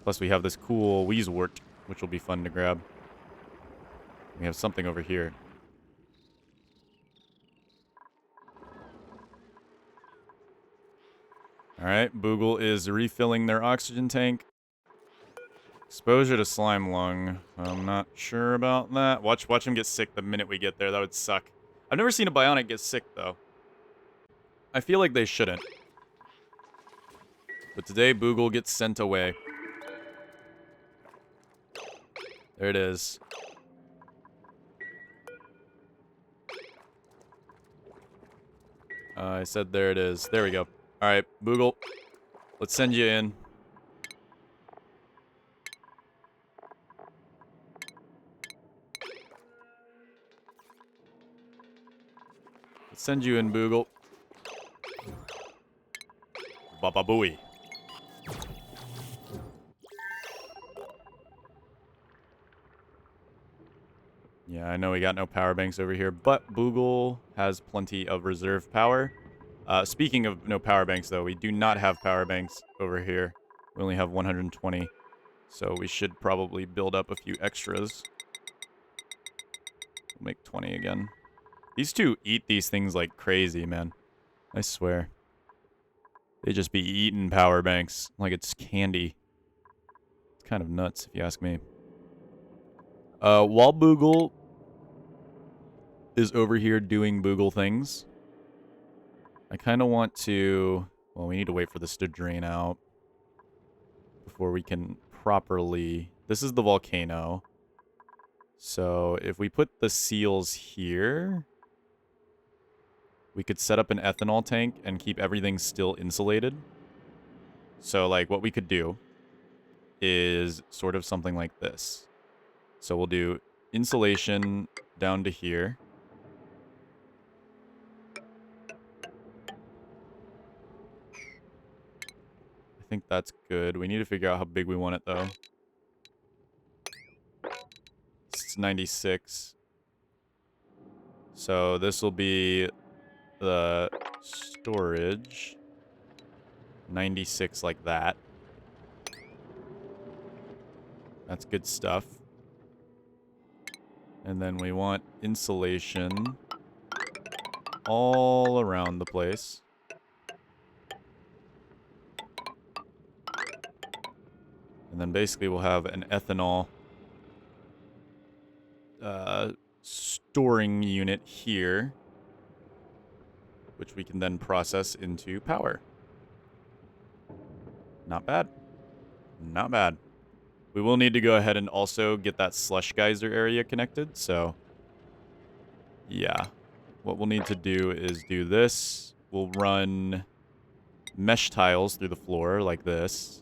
Plus we have this cool Weezewort, which will be fun to grab. We have something over here. Alright, Boogle is refilling their oxygen tank. Exposure to slime lung. I'm not sure about that. Watch him get sick the minute we get there. That would suck. I've never seen a bionic get sick, though. I feel like they shouldn't. But today, Boogle gets sent away. There it is. I said there it is. There we go. Alright, Boogle. Let's send you in. Let's send you in, Boogle. Baba Booey. Yeah, I know we got no power banks over here, but Boogle has plenty of reserve power. Speaking of no power banks, though, we do not have power banks over here. We only have 120, so we should probably build up a few extras. We'll make 20 again. These two eat these things like crazy, man. I swear. They just be eating power banks like it's candy. It's kind of nuts, if you ask me. While Boogle is over here doing Boogle things, I kind of want to... Well, we need to wait for this to drain out before we can properly... This is the volcano. So if we put the seals here, we could set up an ethanol tank and keep everything still insulated. So, like, what we could do is sort of something like this. So we'll do insulation down to here. I think that's good. We need to figure out how big we want it, though. It's 96. So this will be the storage. 96 like that. That's good stuff. And then we want insulation all around the place. And then basically we'll have an ethanol storing unit here, which we can then process into power. Not bad. Not bad. We will need to go ahead and also get that slush geyser area connected, so yeah. What we'll need to do is do this. We'll run mesh tiles through the floor like this.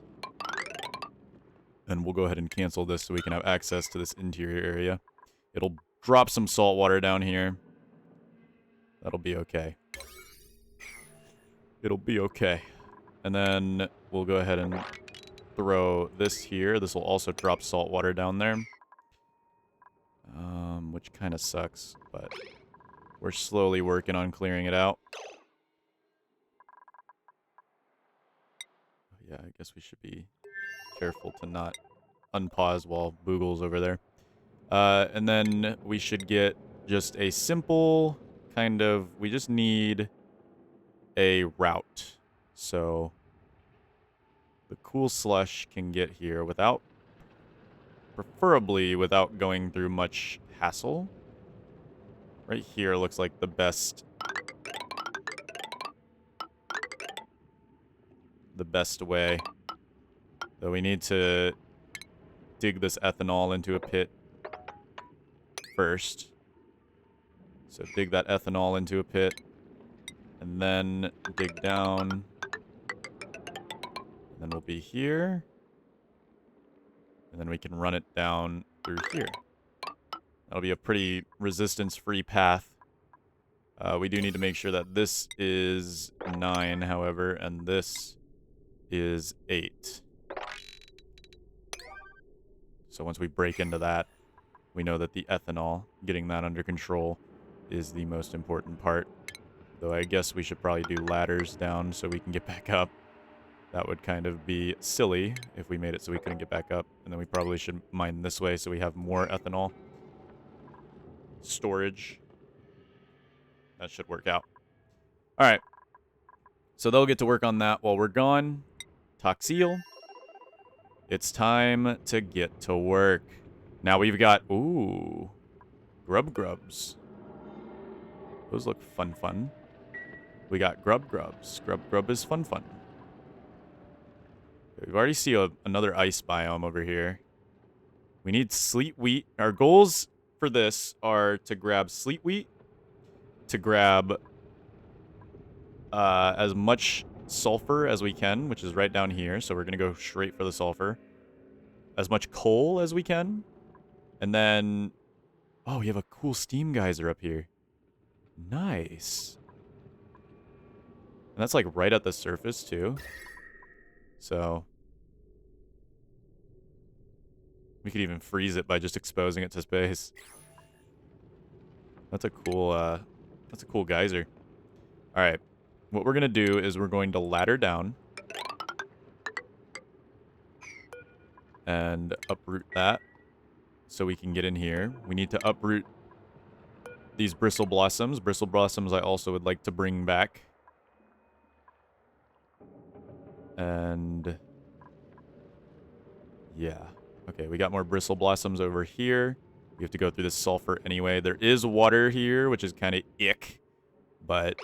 And we'll go ahead and cancel this so we can have access to this interior area. It'll drop some salt water down here. That'll be okay. It'll be okay. And then we'll go ahead and throw this here. This will also drop salt water down there. Which kind of sucks, but we're slowly working on clearing it out. Yeah, I guess we should be careful to not unpause while Boogle's over there. And then we should get just a simple kind of... We just need a route. So the cool slush can get here without... Preferably without going through much hassle. Right here looks like the best... The best way. Though we need to dig this ethanol into a pit first. So dig that ethanol into a pit. And then dig down. And then we'll be here. And then we can run it down through here. That'll be a pretty resistance-free path. We do need to make sure that this is 9, however, and this is 8. So once we break into that, we know that the ethanol, getting that under control, is the most important part. Though I guess we should probably do ladders down so we can get back up. That would kind of be silly if we made it so we couldn't get back up. And then we probably should mine this way so we have more ethanol storage. That should work out. All right. So they'll get to work on that while we're gone. Toxil. It's time to get to work. Now we've got, ooh, grubs. Those look fun. We got grubs. Grub is fun. We've already seen another ice biome over here. We need sleet wheat. Our goals for this are to grab sleet wheat, to grab as much sulfur as we can, which is right down here. So we're going to go straight for the sulfur. As much coal as we can. And then... Oh, we have a cool steam geyser up here. Nice. And that's like right at the surface too. So... We could even freeze it by just exposing it to space. That's a cool geyser. Alright. What we're going to do is we're going to ladder down. And uproot that. So we can get in here. We need to uproot these bristle blossoms. Bristle blossoms I also would like to bring back. And... yeah. Okay, we got more bristle blossoms over here. We have to go through this sulfur anyway. There is water here, which is kind of ick. But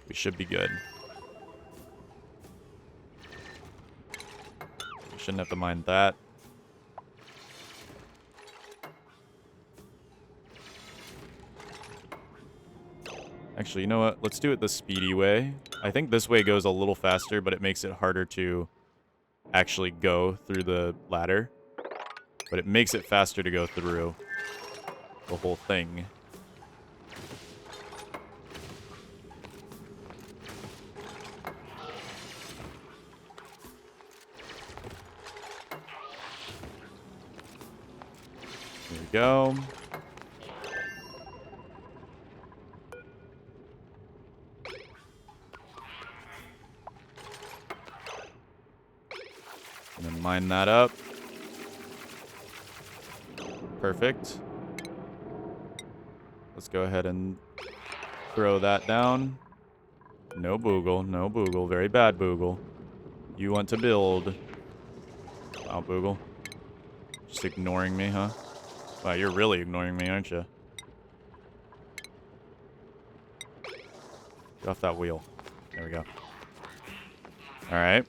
we should be good. We shouldn't have to mind that. Actually, you know what? Let's do it the speedy way. I think this way goes a little faster, but it makes it harder to actually go through the ladder. But it makes it faster to go through the whole thing. Here we go. And then mine that up. Perfect. Let's go ahead and Throw that down. No Boogle, no Boogle. Very bad Boogle. You want to build. Wow, Boogle. Just ignoring me, huh? Wow, you're really ignoring me, aren't you? Get off that wheel. There we go. Alright.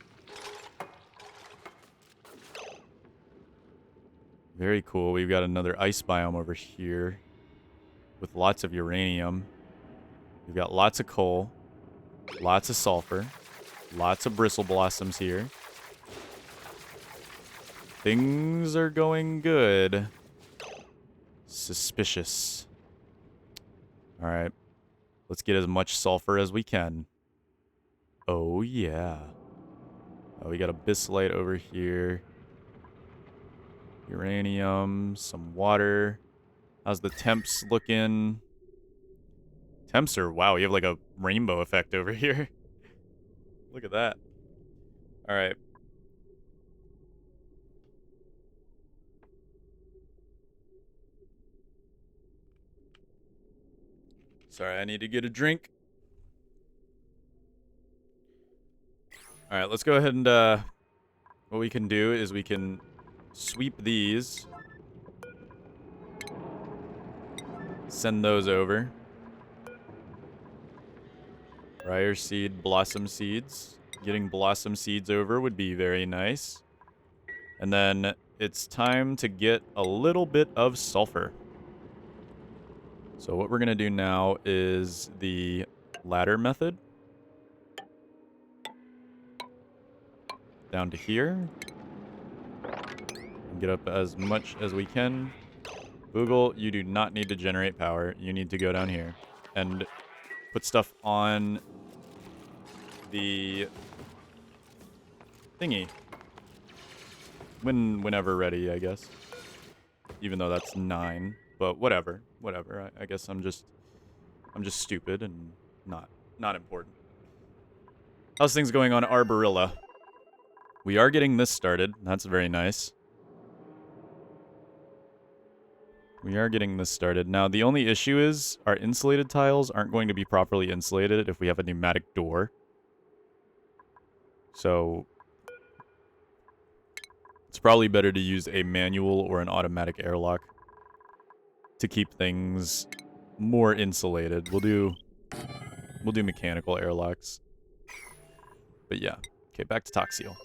Very cool. We've got another ice biome over here with lots of uranium. We've got lots of coal, lots of sulfur, lots of bristle blossoms here. Things are going good. Suspicious. Alright. Let's get as much sulfur as we can. Oh, yeah. Oh, we got a bisylite over here. Uranium, some water. How's the temps looking? Temps are, wow, you have like a rainbow effect over here. Look at that. All right. Sorry, I need to get a drink. All right, let's go ahead and, what we can do is we can sweep these. Send those over. Briar seed, blossom seeds. Getting blossom seeds over would be very nice. And then it's time to get a little bit of sulfur. So what we're going to do now is the ladder method. Down to here. And get up as much as we can. Google, you do not need to generate power. You need to go down here and put stuff on the thingy. Whenever ready, I guess. Even though that's 9, but whatever. I guess I'm just stupid and not important. How's things going on Arborilla? We are getting this started. That's very nice. We are getting this started. Now, the only issue is our insulated tiles aren't going to be properly insulated if we have a pneumatic door. So it's probably better to use a manual or an automatic airlock to keep things more insulated. We'll do mechanical airlocks. But yeah. Okay, back to Toxiel.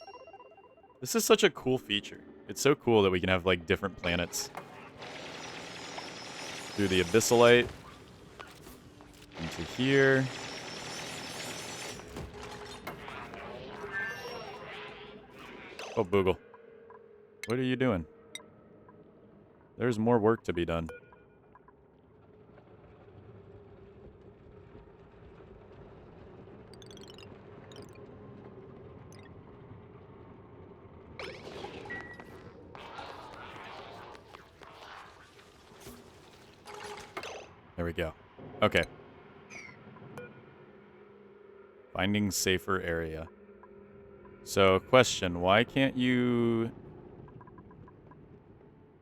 This is such a cool feature. It's so cool that we can have like different planets. Through the abyssalite. Into here. Oh, Boogle. What are you doing? There's more work to be done. There we go. Okay. Finding safer area. So, question, why can't you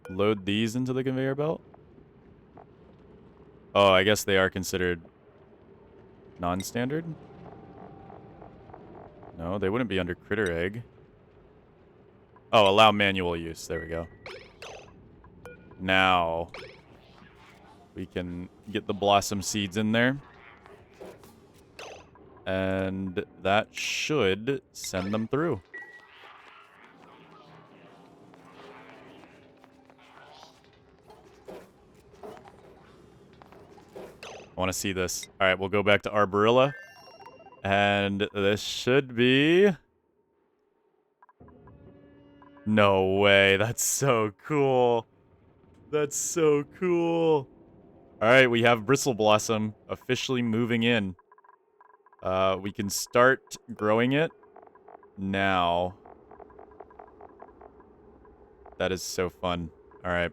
load these into the conveyor belt? Oh, I guess they are considered non-standard? No, they wouldn't be under critter egg. Oh, allow manual use. There we go. Now we can get the blossom seeds in there. And that should send them through. I want to see this. All right, we'll go back to Arborilla. And this should be... No way. That's so cool. That's so cool. All right, we have Bristle Blossom officially moving in. We can start growing it now. That is so fun. All right.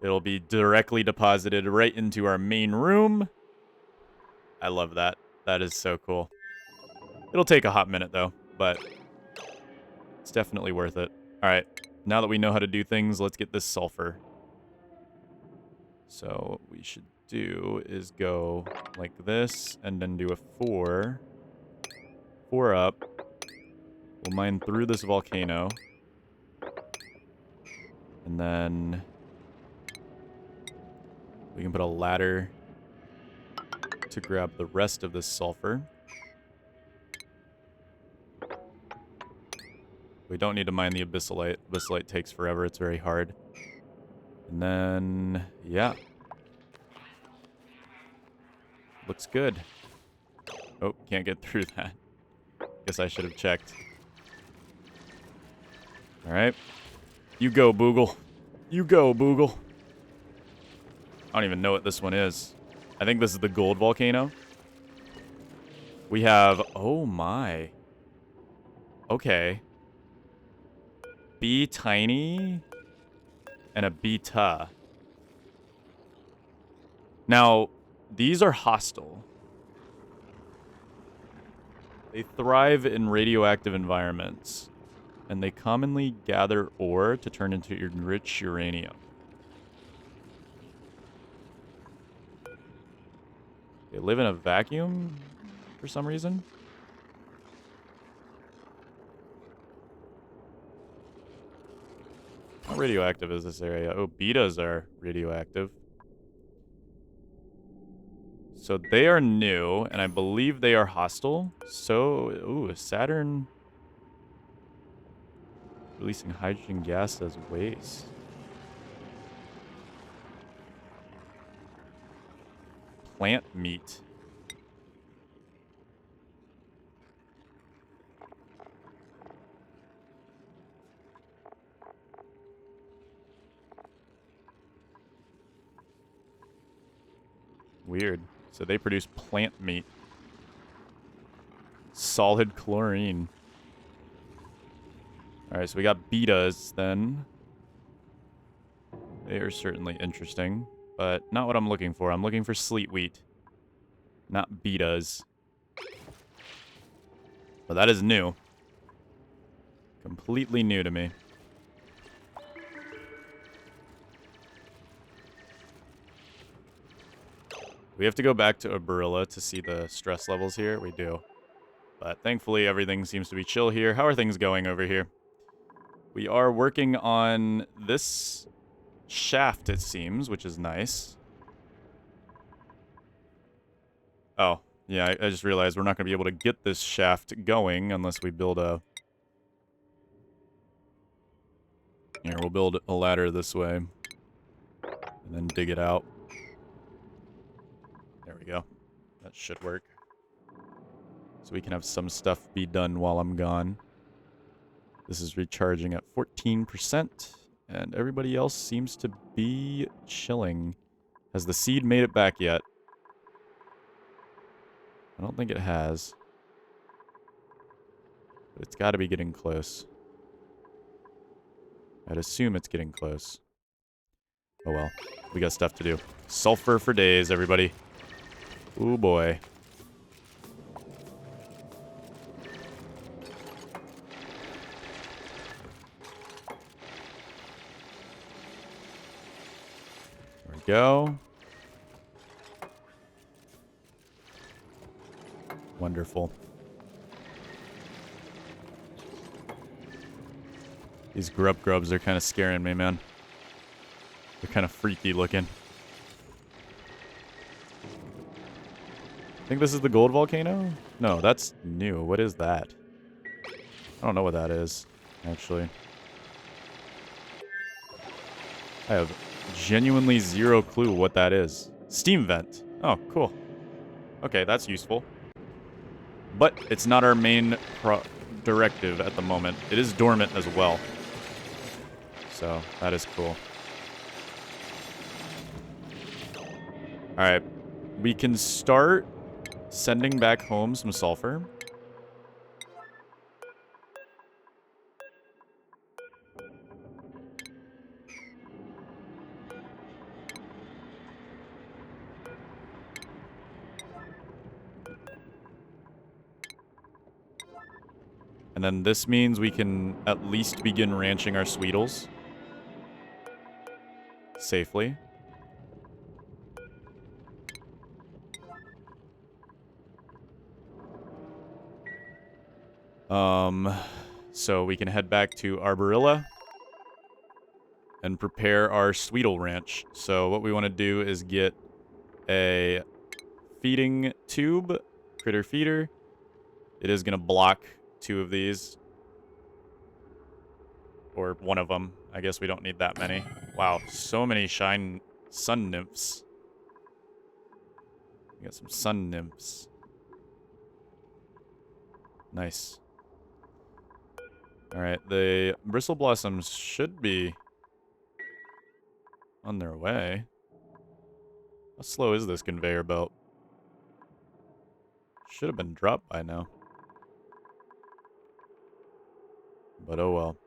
It'll be directly deposited right into our main room. I love that. That is so cool. It'll take a hot minute, though, but it's definitely worth it. All right. Now that we know how to do things, let's get this sulfur. So we should do is go like this, and then do a 4. 4 up. We'll mine through this volcano. And then we can put a ladder to grab the rest of this sulfur. We don't need to mine the abyssalite. Abyssalite takes forever. It's very hard. And then, yeah. Looks good. Oh, can't get through that. Guess I should have checked. Alright. You go, Boogle. You go, Boogle. I don't even know what this one is. I think this is the gold volcano. We have... Oh, my. Okay. B tiny and a beta. Now, these are hostile. They thrive in radioactive environments, and they commonly gather ore to turn into enriched uranium. They live in a vacuum for some reason. How radioactive is this area? Oh, betas are radioactive. So they are new, and I believe they are hostile. So, ooh, Saturn releasing hydrogen gas as waste. Plant meat. Weird. So they produce plant meat. Solid chlorine. Alright, so we got betas then. They are certainly interesting, but not what I'm looking for. I'm looking for sleet wheat, not betas. But that is new. Completely new to me. We have to go back to Aburilla to see the stress levels here. We do. But thankfully, everything seems to be chill here. How are things going over here? We are working on this shaft, it seems, which is nice. Oh, yeah, I just realized we're not going to be able to get this shaft going unless we build a... Here, we'll build a ladder this way. And then dig it out. There we go. That should work. So we can have some stuff be done while I'm gone. This is recharging at 14%. And everybody else seems to be chilling. Has the seed made it back yet? I don't think it has. But it's got to be getting close. I'd assume it's getting close. Oh well. We got stuff to do. Sulfur for days, everybody. Ooh boy. There we go. Wonderful. These grubs are kind of scaring me, man. They're kind of freaky looking. I think this is the gold volcano? No, that's new. What is that? I don't know what that is, actually. I have genuinely zero clue what that is. Steam vent. Oh, cool. Okay, that's useful. But it's not our main directive at the moment. It is dormant as well. So, that is cool. Alright. We can start sending back home some sulfur. And then this means we can at least begin ranching our sweetles safely. So we can head back to Arborilla and prepare our Sweetle Ranch. So what we want to do is get a feeding tube, critter feeder. It is going to block 2 of these. Or 1 of them. I guess we don't need that many. Wow, so many sun nymphs. We got some sun nymphs. Nice. Alright, the bristle blossoms should be on their way. How slow is this conveyor belt? Should have been dropped by now. But oh well.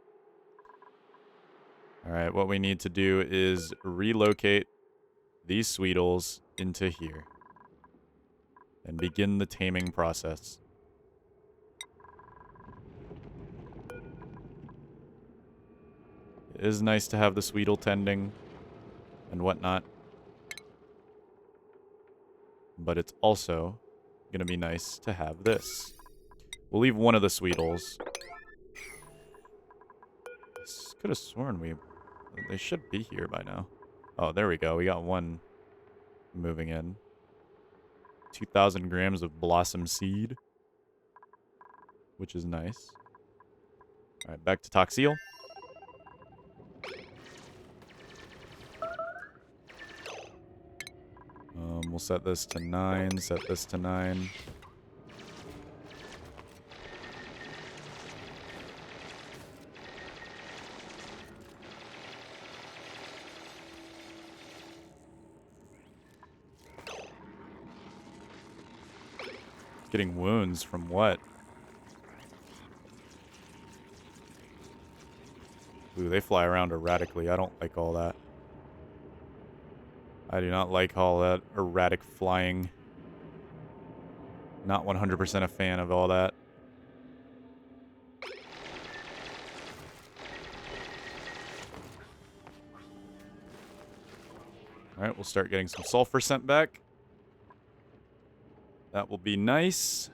Alright, what we need to do is relocate these Sweetles into here. And begin the taming process. It is nice to have the Sweetle tending and whatnot. But it's also going to be nice to have this. We'll leave 1 of the Sweetles. Could have sworn they should be here by now. Oh, there we go. We got 1 moving in. 2,000 grams of blossom seed, which is nice. All right, back to Toxeel. We'll set this to 9, set this to 9. Getting wounds from what? Ooh, they fly around erratically. I don't like all that. I do not like all that erratic flying. Not 100% a fan of all that. Alright, we'll start getting some sulfur sent back. That will be nice.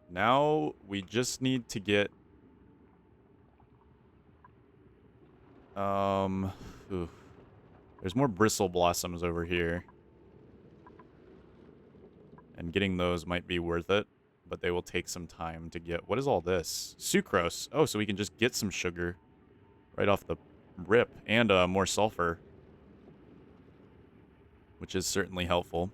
Now we just need to get there's more bristle blossoms over here. And getting those might be worth it, but they will take some time to get. What is all this? Sucrose. Oh, so we can just get some sugar right off the rip and more sulfur, which is certainly helpful.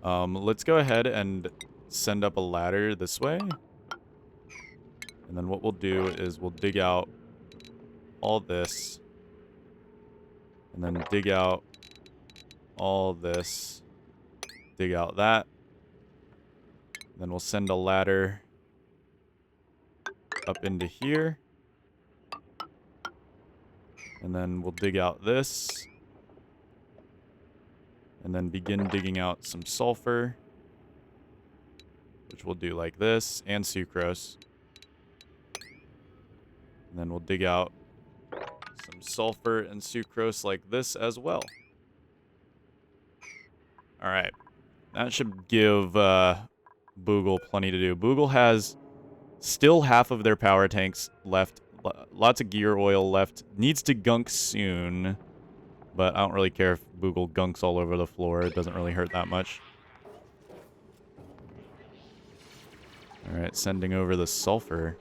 Let's go ahead and send up a ladder this way. And then what we'll do is we'll dig out all this. And then dig out all this. Dig out that. Then we'll send a ladder up into here. And then we'll dig out this. And then begin digging out some sulfur, which we'll do like this, and sucrose. And then we'll dig out some sulfur and sucrose like this as well. Alright. That should give Boogle plenty to do. Boogle has still half of their power tanks left. Lots of gear oil left. Needs to gunk soon. But I don't really care if Boogle gunks all over the floor. It doesn't really hurt that much. Alright, sending over the sulfur.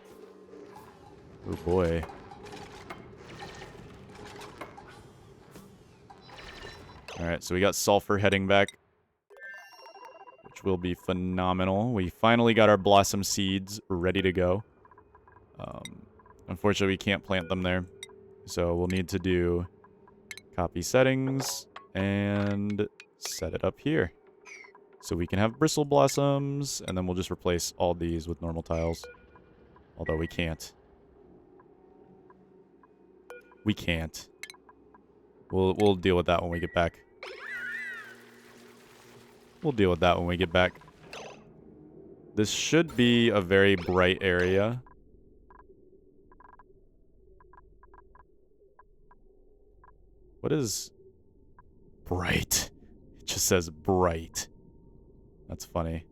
Oh boy. Alright, so we got sulfur heading back, which will be phenomenal. We finally got our blossom seeds ready to go. Unfortunately, we can't plant them there. So we'll need to do copy settings and set it up here. So we can have bristle blossoms, and then we'll just replace all these with normal tiles. Although we can't. We can't. We'll deal with that when we get back. We'll deal with that when we get back. This should be a very bright area. What is bright? It just says bright. That's funny.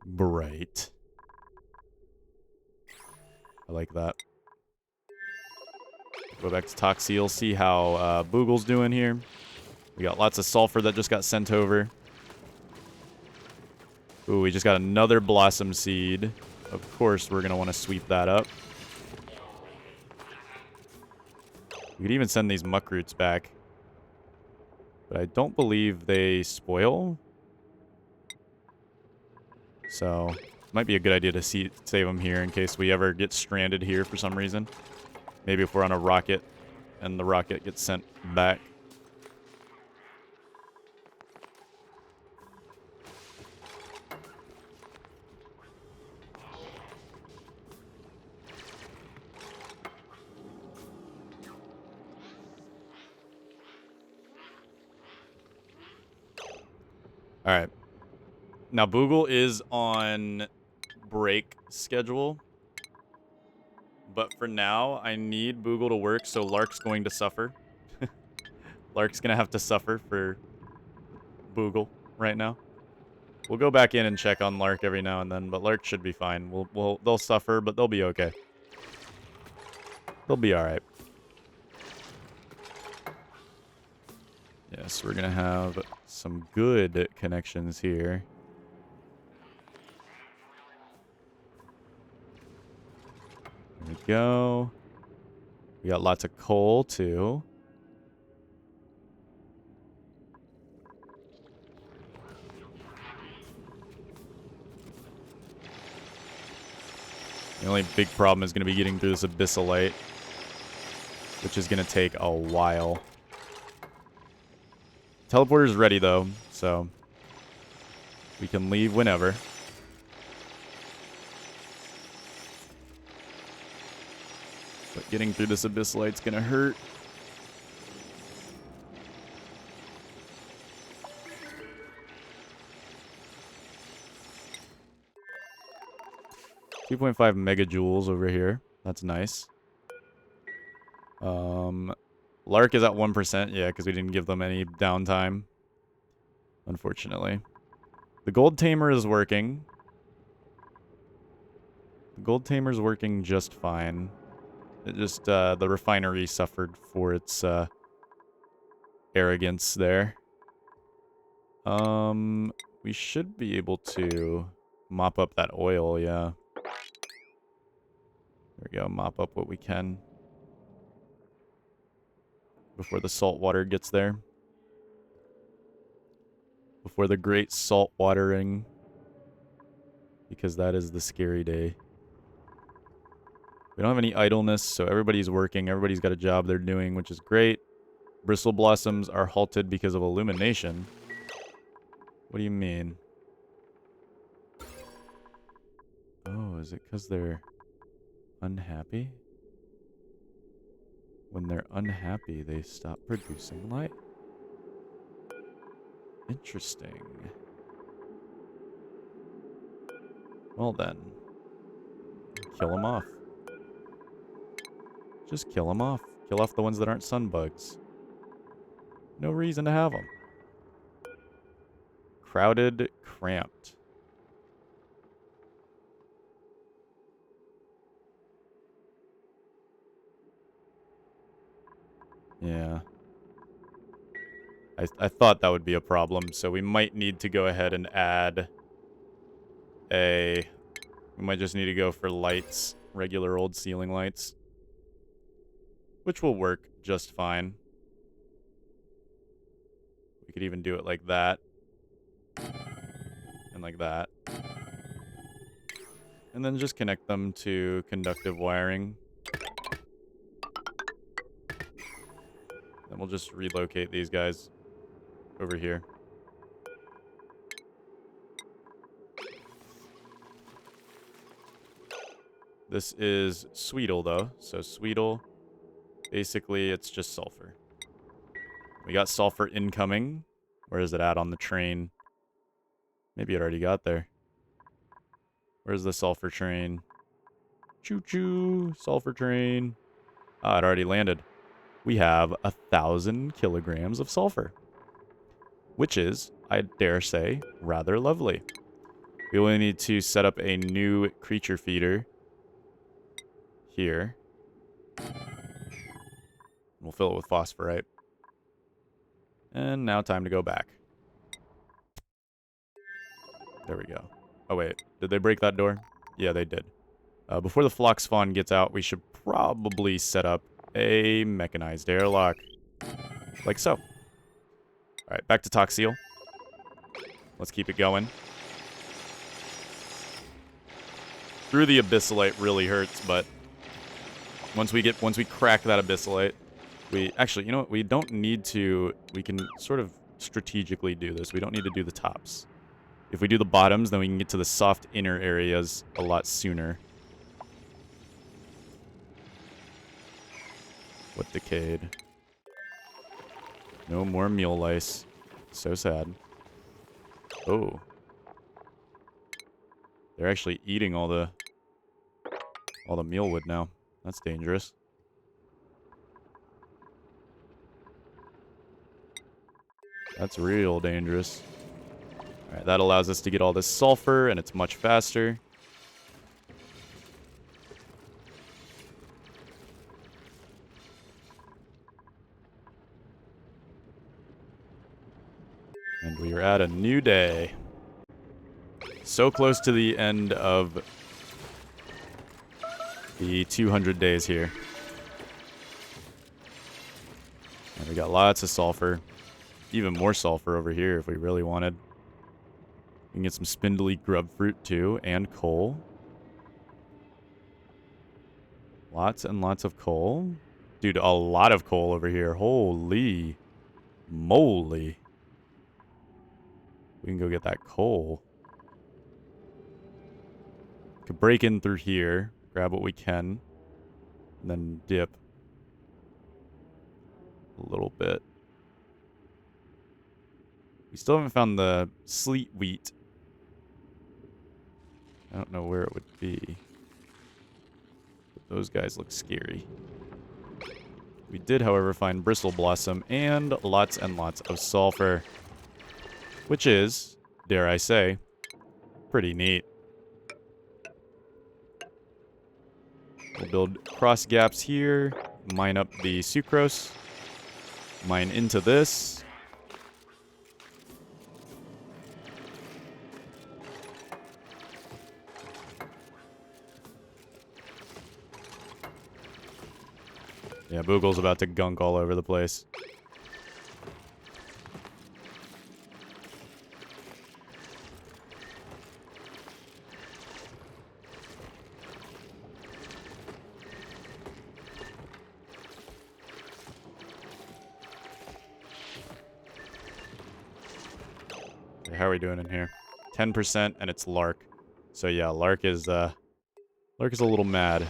Bright. I like that. Go back to Toxeel, see how Boogle's doing here. We got lots of sulfur that just got sent over. Ooh, we just got another blossom seed. Of course, we're going to want to sweep that up. We could even send these muck roots back. But I don't believe they spoil. So, might be a good idea to save them here in case we ever get stranded here for some reason. Maybe if we're on a rocket and the rocket gets sent back. Alright. Now, Boogle is on break schedule. But for now, I need Boogle to work, so Lark's going to suffer. Lark's going to have to suffer for Boogle right now. We'll go back in and check on Lark every now and then, but Lark should be fine. They'll suffer, but they'll be okay. They'll be alright. Yes, we're going to have some good connections here. There we go. We got lots of coal, too. The only big problem is going to be getting through this abyssalite, which is going to take a while. Teleporter's ready, though, so we can leave whenever. But getting through this abyssalite's going to hurt. .5 megajoules over here. That's nice. Lark is at 1%. Yeah, because we didn't give them any downtime. Unfortunately. The Gold Tamer is working. The Gold Tamer is working just fine. It just, the refinery suffered for its, arrogance there. We should be able to mop up that oil, yeah. There we go, mop up what we can. Before the salt water gets there. Before the great salt watering. Because that is the scary day. We don't have any idleness, so everybody's working. Everybody's got a job they're doing, which is great. Bristle blossoms are halted because of illumination. What do you mean? Oh, is it because they're unhappy? When they're unhappy, they stop producing light. Interesting. Well then. Kill them off. Just kill them off. Kill off the ones that aren't sunbugs. No reason to have them. Crowded, cramped. Yeah. I thought that would be a problem, so we might need to go ahead and add a... We might just need to go for lights, regular old ceiling lights. Which will work just fine. We could even do it like that. And like that. And then just connect them to conductive wiring. Then we'll just relocate these guys over here. This is Sweetle, though. So Sweetle, basically, it's just sulfur. We got sulfur incoming. Where is it at on the train? Maybe it already got there. Where's the sulfur train? Choo-choo, sulfur train. Ah, it already landed. we have 1,000 kilograms of sulfur, which is, I dare say, rather lovely. We only need to set up a new creature feeder here. We'll fill it with phosphorite. And now time to go back. There we go. Oh, wait. Did they break that door? Yeah, they did. Before the flock spawn gets out, we should probably set up a mechanized airlock. Like so. Alright, back to Toxil. Let's keep it going. Through the abyssalite really hurts, but once we crack that abyssalite, actually, you know what? We don't need to. We can sort of strategically do this. We don't need to do the tops. If we do the bottoms, then we can get to the soft inner areas a lot sooner. What decayed? No more meal lice. So sad. Oh. They're actually eating all the mealwood now. That's dangerous. That's real dangerous. Alright, that allows us to get all this sulfur, and it's much faster. And we are at a new day. So close to the end of the 200 days here. And we got lots of sulfur. Even more sulfur over here if we really wanted. We can get some spindly grub fruit too, and coal. Lots and lots of coal. Dude, a lot of coal over here. Holy moly. We can go get that coal. Could break in through here, grab what we can, and then dip a little bit. We still haven't found the sleet wheat. I don't know where it would be. But those guys look scary. We did, however, find bristle blossom and lots of sulfur. Which is, dare I say, pretty neat. We'll build cross gaps here, mine up the sucrose, mine into this. Yeah, Boogle's about to gunk all over the place. Okay, how are we doing in here? 10% and it's Lark. So yeah, Lark is a little mad.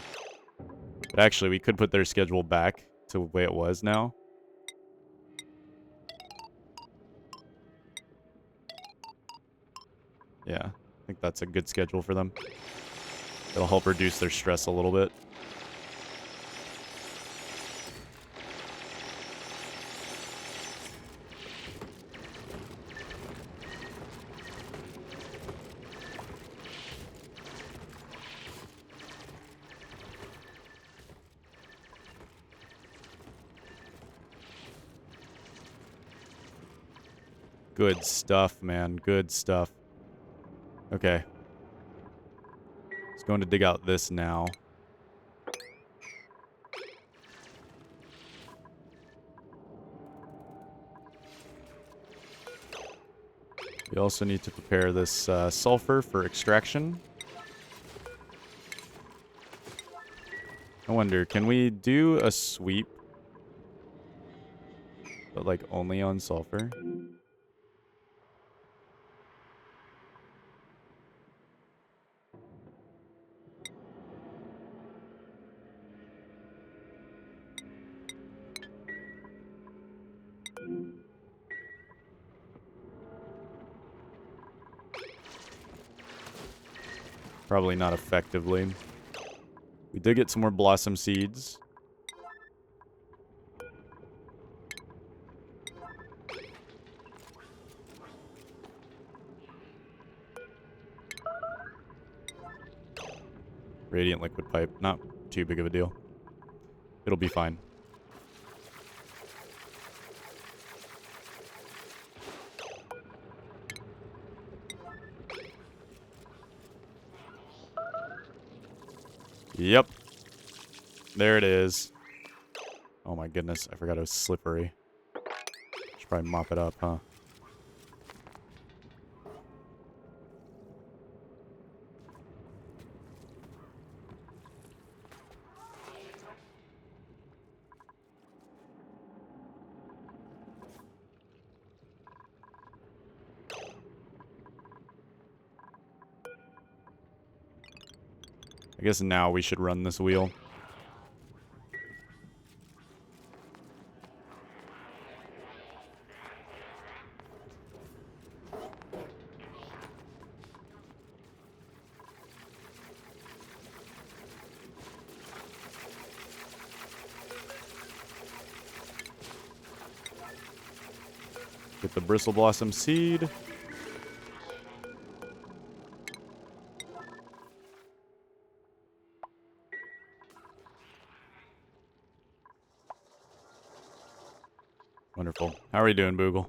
But actually, we could put their schedule back to the way it was now. Yeah, I think that's a good schedule for them. It'll help reduce their stress a little bit. Good stuff, man. Good stuff. Okay. It's going to dig out this now. We also need to prepare this sulfur for extraction. I wonder, can we do a sweep? But like only on sulfur? Probably not effectively. We did get some more blossom seeds. Radiant liquid pipe. Not too big of a deal. It'll be fine. Yep. There it is. Oh my goodness, I forgot it was slippery. Should probably mop it up, huh? I guess now we should run this wheel. Get the Bristle Blossom seed. Wonderful. How are we doing, Boogle?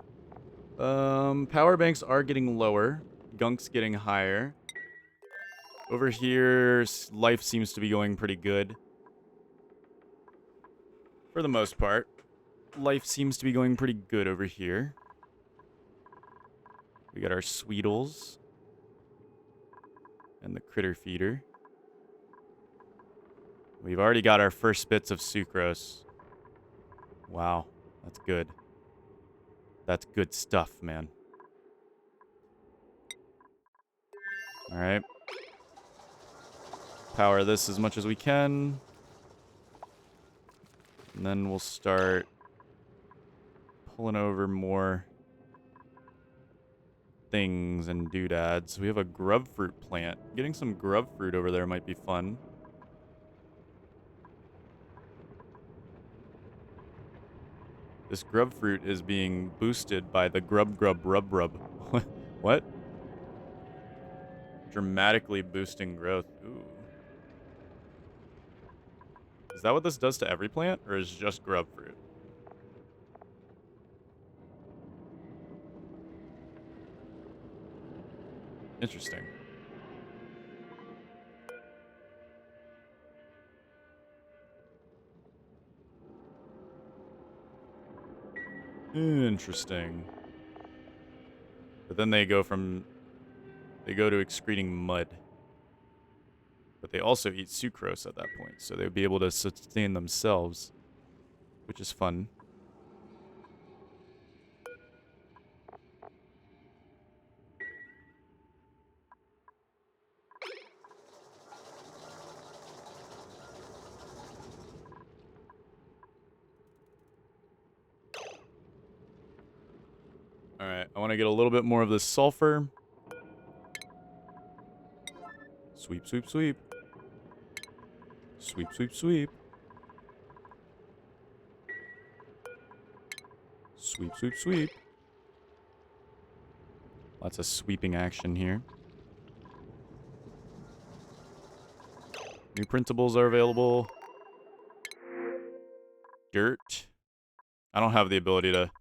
Power banks are getting lower. Gunk's getting higher. Over here, life seems to be going pretty good. For the most part. Life seems to be going pretty good over here. We got our Sweetles. And the Critter Feeder. We've already got our first bits of sucrose. Wow, that's good. That's good stuff, man. Alright. Power this as much as we can. And then we'll start pulling over more things and doodads. We have a grub fruit plant. Getting some grub fruit over there might be fun. This grub fruit is being boosted by the grub rub rub. What? Dramatically boosting growth. Ooh. Is that what this does to every plant, or is it just grub fruit? Interesting. Interesting. But then they go to excreting mud. But they also eat sucrose at that point, so they'll be able to sustain themselves, which is fun. Alright, I want to get a little bit more of this sulfur. Sweep, sweep, sweep. Sweep, sweep, sweep. Sweep, sweep, sweep. Lots of sweeping action here. New printables are available. Dirt. I don't have the ability to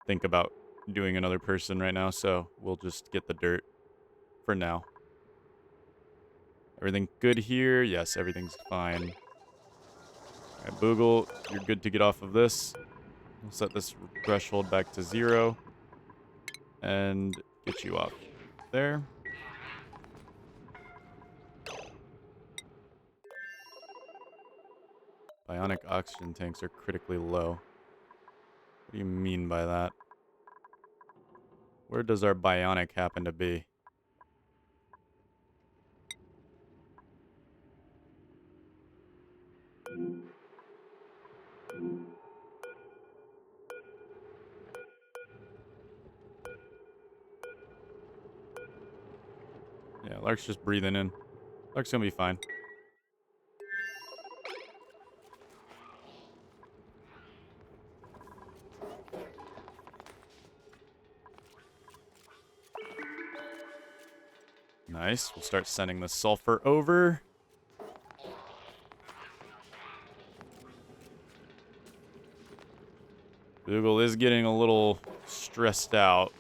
think about doing another person right now, so we'll just get the dirt for now. Everything good here? Yes, everything's fine. Alright, Boogle, you're good to get off of this. We'll set this threshold back to 0. And get you off there. Bionic oxygen tanks are critically low. What do you mean by that? Where does our bionic happen to be? Yeah, Lark's just breathing in. Lark's gonna be fine. Nice. We'll start sending the sulfur over. Google is getting a little stressed out.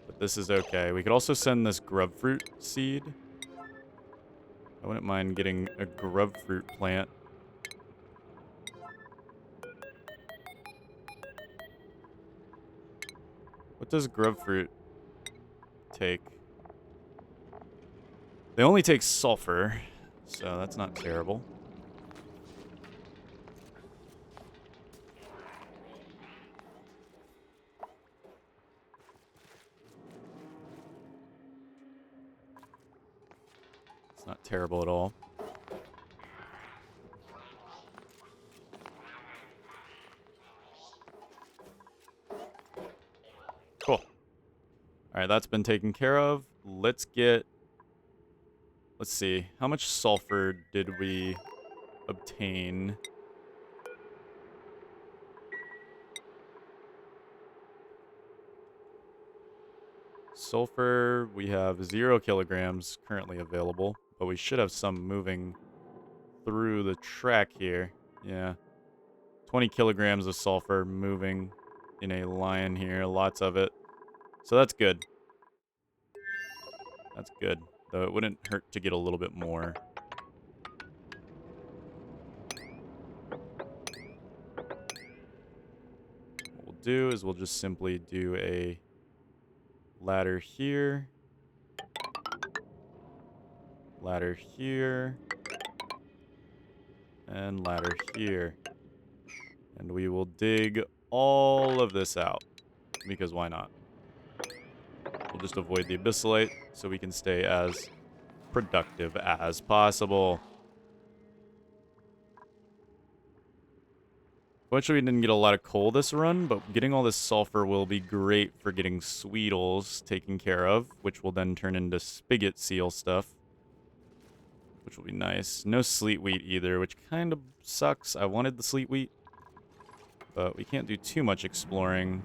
But this is okay. We could also send this grub fruit seed. I wouldn't mind getting a grub fruit plant. What does grub fruit take? They only take sulfur, so that's not terrible. It's not terrible at all. Cool. Alright, that's been taken care of. Let's see. How much sulfur did we obtain? Sulfur, we have 0 kilograms currently available, but we should have some moving through the track here. Yeah. 20 kilograms of sulfur moving in a line here, lots of it. So that's good. That's good, though it wouldn't hurt to get a little bit more. What we'll do is we'll just simply do a ladder here. Ladder here. And ladder here. And we will dig all of this out. Because why not? We'll just avoid the abyssalite so we can stay as productive as possible. Fortunately, we didn't get a lot of coal this run, but getting all this sulfur will be great for getting sweetles taken care of, which will then turn into spigot seal stuff, which will be nice. No sleet wheat either, which kind of sucks. I wanted the sleet wheat, but we can't do too much exploring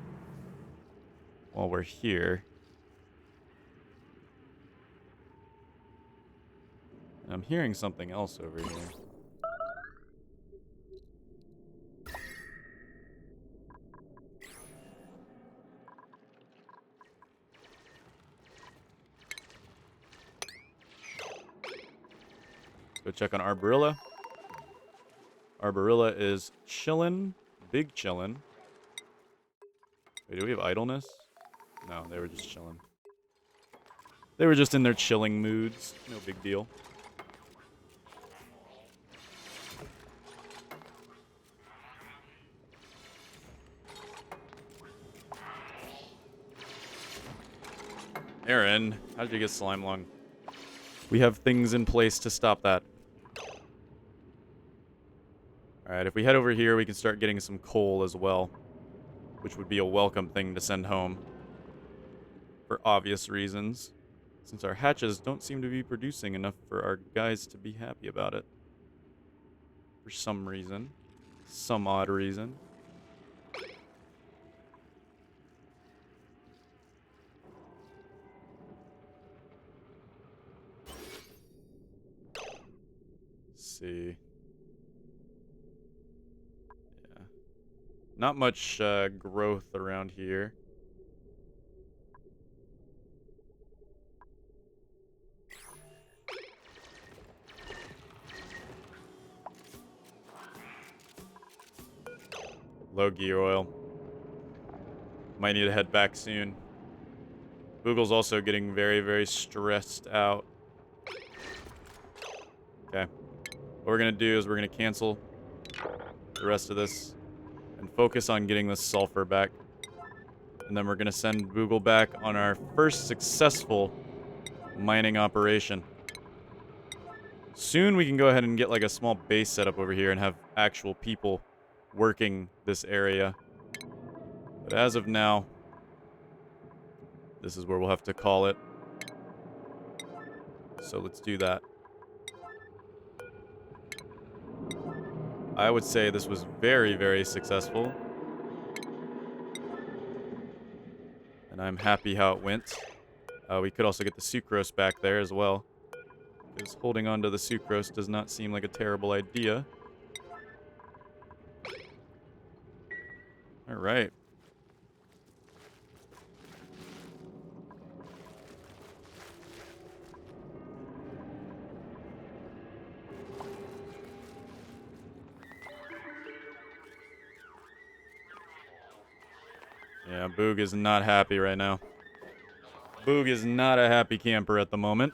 while we're here. I'm hearing something else over here. Go check on Arborilla. Arborilla is chillin'. Big chillin'. Wait, do we have idleness? No, they were just chilling. They were just in their chilling moods. No big deal. Aaron, how did you get slime lung? We have things in place to stop that. Alright, if we head over here, we can start getting some coal as well. Which would be a welcome thing to send home. For obvious reasons. Since our hatches don't seem to be producing enough for our guys to be happy about it. For some reason. Some odd reason. See. Yeah. Not much growth around here. Low gear oil. Might need to head back soon. Google's also getting very, very stressed out. Okay. What we're going to do is we're going to cancel the rest of this and focus on getting this sulfur back. And then we're going to send Google back on our first successful mining operation. Soon we can go ahead and get like a small base set up over here and have actual people working this area. But as of now, this is where we'll have to call it. So let's do that. I would say this was very, very successful. And I'm happy how it went. We could also get the sucrose back there as well. Because holding on to the sucrose does not seem like a terrible idea. All right. Yeah, Boog is not happy right now. Boog is not a happy camper at the moment.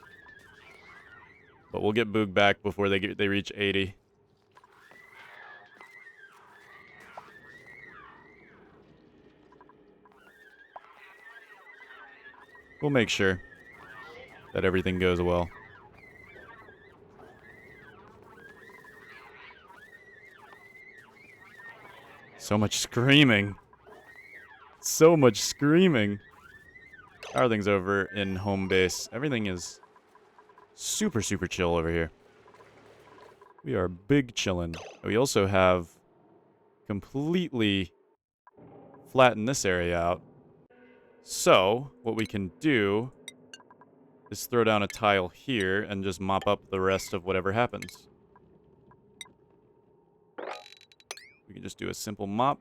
But we'll get Boog back before they reach 80. We'll make sure that everything goes well. So much screaming. So much screaming. How are things over in home base? Everything is super, super chill over here. We are big chillin'. We also have completely flattened this area out. So, what we can do is throw down a tile here and just mop up the rest of whatever happens. We can just do a simple mop.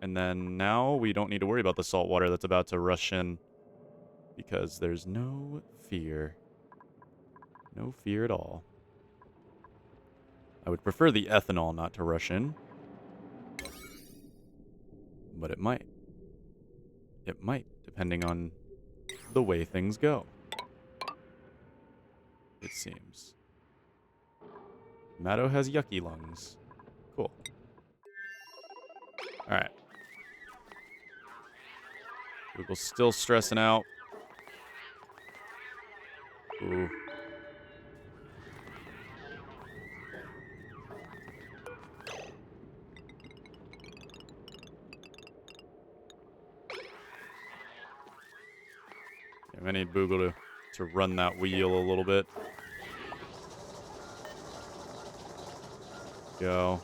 And then now we don't need to worry about the salt water that's about to rush in. Because there's no fear. No fear at all. I would prefer the ethanol not to rush in. But it might. It might, depending on the way things go. It seems. Matto has yucky lungs. Cool. Alright. Google's still stressing out. Ooh. I need Boogle to run that wheel a little bit. Go.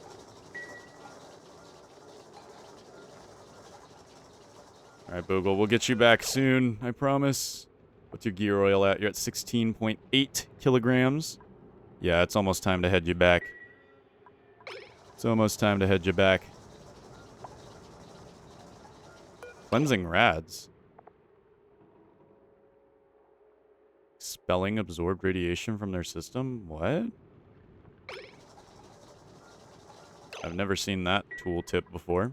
Alright, Boogle, we'll get you back soon, I promise. What's your gear oil at? You're at 16.8 kilograms. Yeah, it's almost time to head you back. It's almost time to head you back. Cleansing rads. Expelling absorbed radiation from their system? What? I've never seen that tooltip before.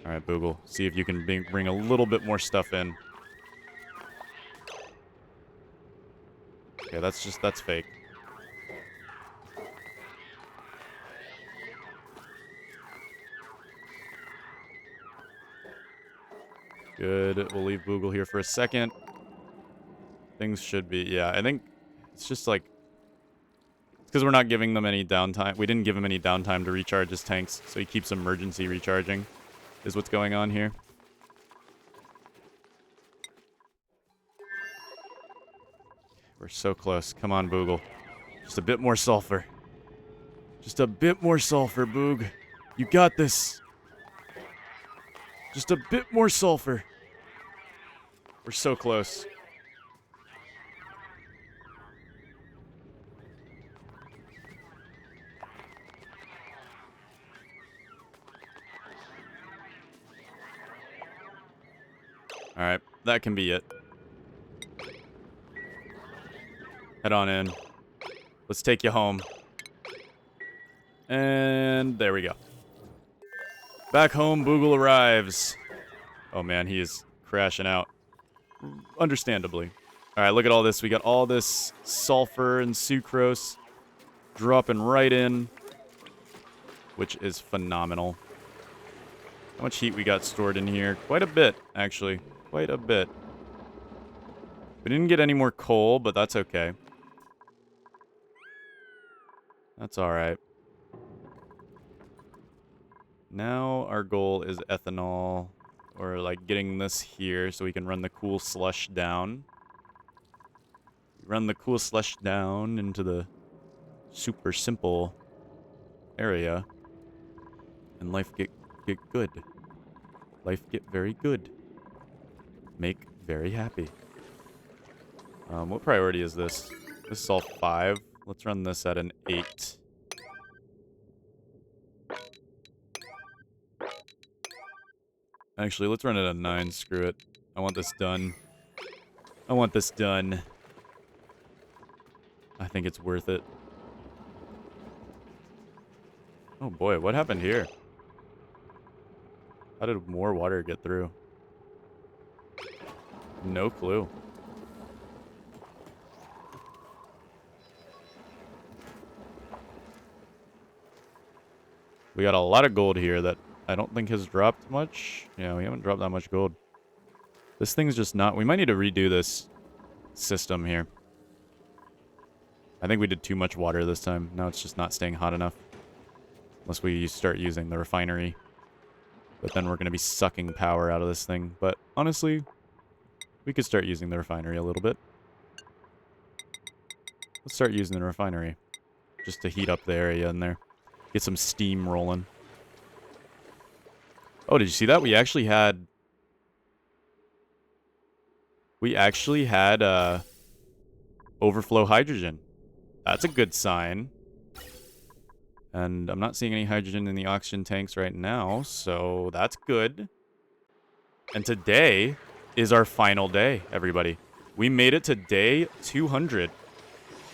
Alright, Boogle. See if you can bring a little bit more stuff in. Okay, that's fake. Good. We'll leave Boogle here for a second. Things should be... Yeah, I think it's just like... It's because we're not giving them any downtime. We didn't give him any downtime to recharge his tanks, so he keeps emergency recharging, is what's going on here. We're so close. Come on, Boogle. Just a bit more sulfur. Just a bit more sulfur, Boog. You got this. Just a bit more sulfur. We're so close. Alright, that can be it. Head on in. Let's take you home. And there we go. Back home, Boogle arrives. Oh man, he is crashing out. Understandably. Alright, look at all this. We got all this sulfur and sucrose dropping right in, which is phenomenal. How much heat we got stored in here? Quite a bit, actually. Quite a bit. We didn't get any more coal, but that's okay. That's alright. Now our goal is ethanol, or like getting this here so we can run the cool slush down. Run the cool slush down into the super simple area, and life get good. Life get very good. Make very happy. What priority is this? This is all 5. Let's run this at an 8. Actually, let's run it at 9. Screw it. I want this done. I want this done. I think it's worth it. Oh boy, what happened here? How did more water get through? No clue. We got a lot of gold here that I don't think has dropped much. Yeah, we haven't dropped that much gold. This thing's just not... We might need to redo this system here. I think we did too much water this time. Now it's just not staying hot enough. Unless we start using the refinery. But then we're going to be sucking power out of this thing. But honestly, we could start using the refinery a little bit. Let's start using the refinery. Just to heat up the area in there. Get some steam rolling. Oh, did you see that? We actually had... overflow hydrogen. That's a good sign. And I'm not seeing any hydrogen in the oxygen tanks right now, so that's good. And today is our final day, everybody. We made it to day 200.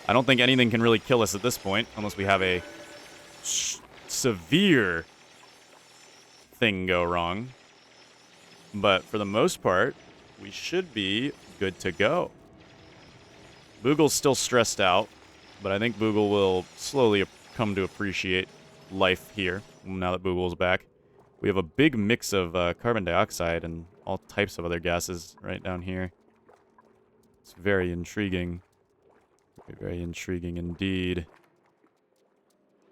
I don't think anything can really kill us at this point, unless we have a severe thing go wrong. But for the most part, we should be good to go. Boogle's still stressed out, but I think Boogle will slowly come to appreciate life here now that Boogle's back. We have a big mix of carbon dioxide and all types of other gases right down here. It's very intriguing. Very intriguing indeed.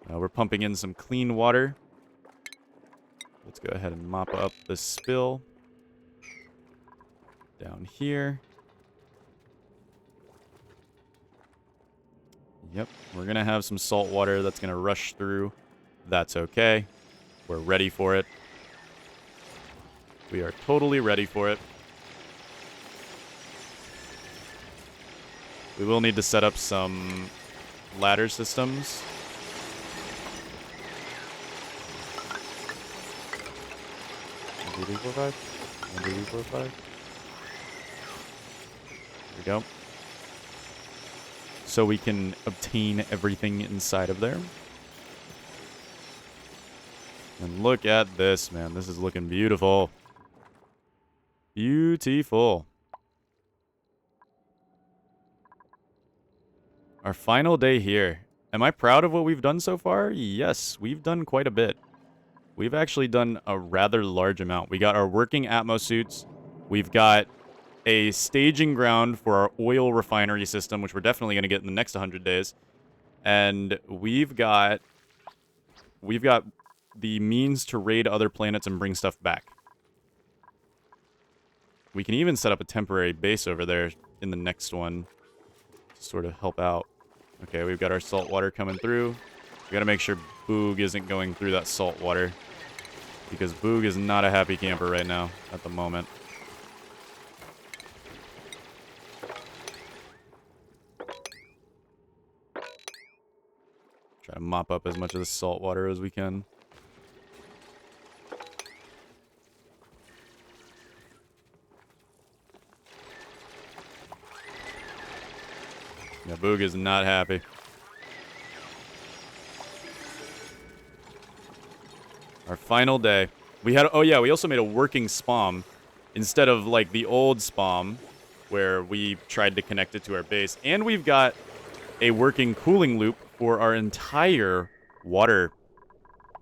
We're pumping in some clean water. Let's go ahead and mop up this spill. Down here. Yep, we're going to have some salt water that's going to rush through. That's okay. We're ready for it. We are totally ready for it. We will need to set up some ladder systems. One, 2, 3, 4, 5. 1, 2, 3, 4, 5. There we go. So we can obtain everything inside of there. And look at this, man. This is looking beautiful. Beautiful. Our final day here. Am I proud of what we've done so far? Yes, we've done quite a bit. We've actually done a rather large amount. We got our working Atmos suits. We've got a staging ground for our oil refinery system, which we're definitely going to get in the next 100 days. And we've got the means to raid other planets and bring stuff back. We can even set up a temporary base over there in the next one to sort of help out. Okay, we've got our salt water coming through. We got to make sure Boog isn't going through that salt water, because Boog is not a happy camper right now at the moment. Try to mop up as much of the salt water as we can. Yeah, Boog is not happy. Our final day. We had... Oh, yeah, we also made a working SPOM instead of, like, the old SPOM where we tried to connect it to our base. And we've got a working cooling loop for our entire water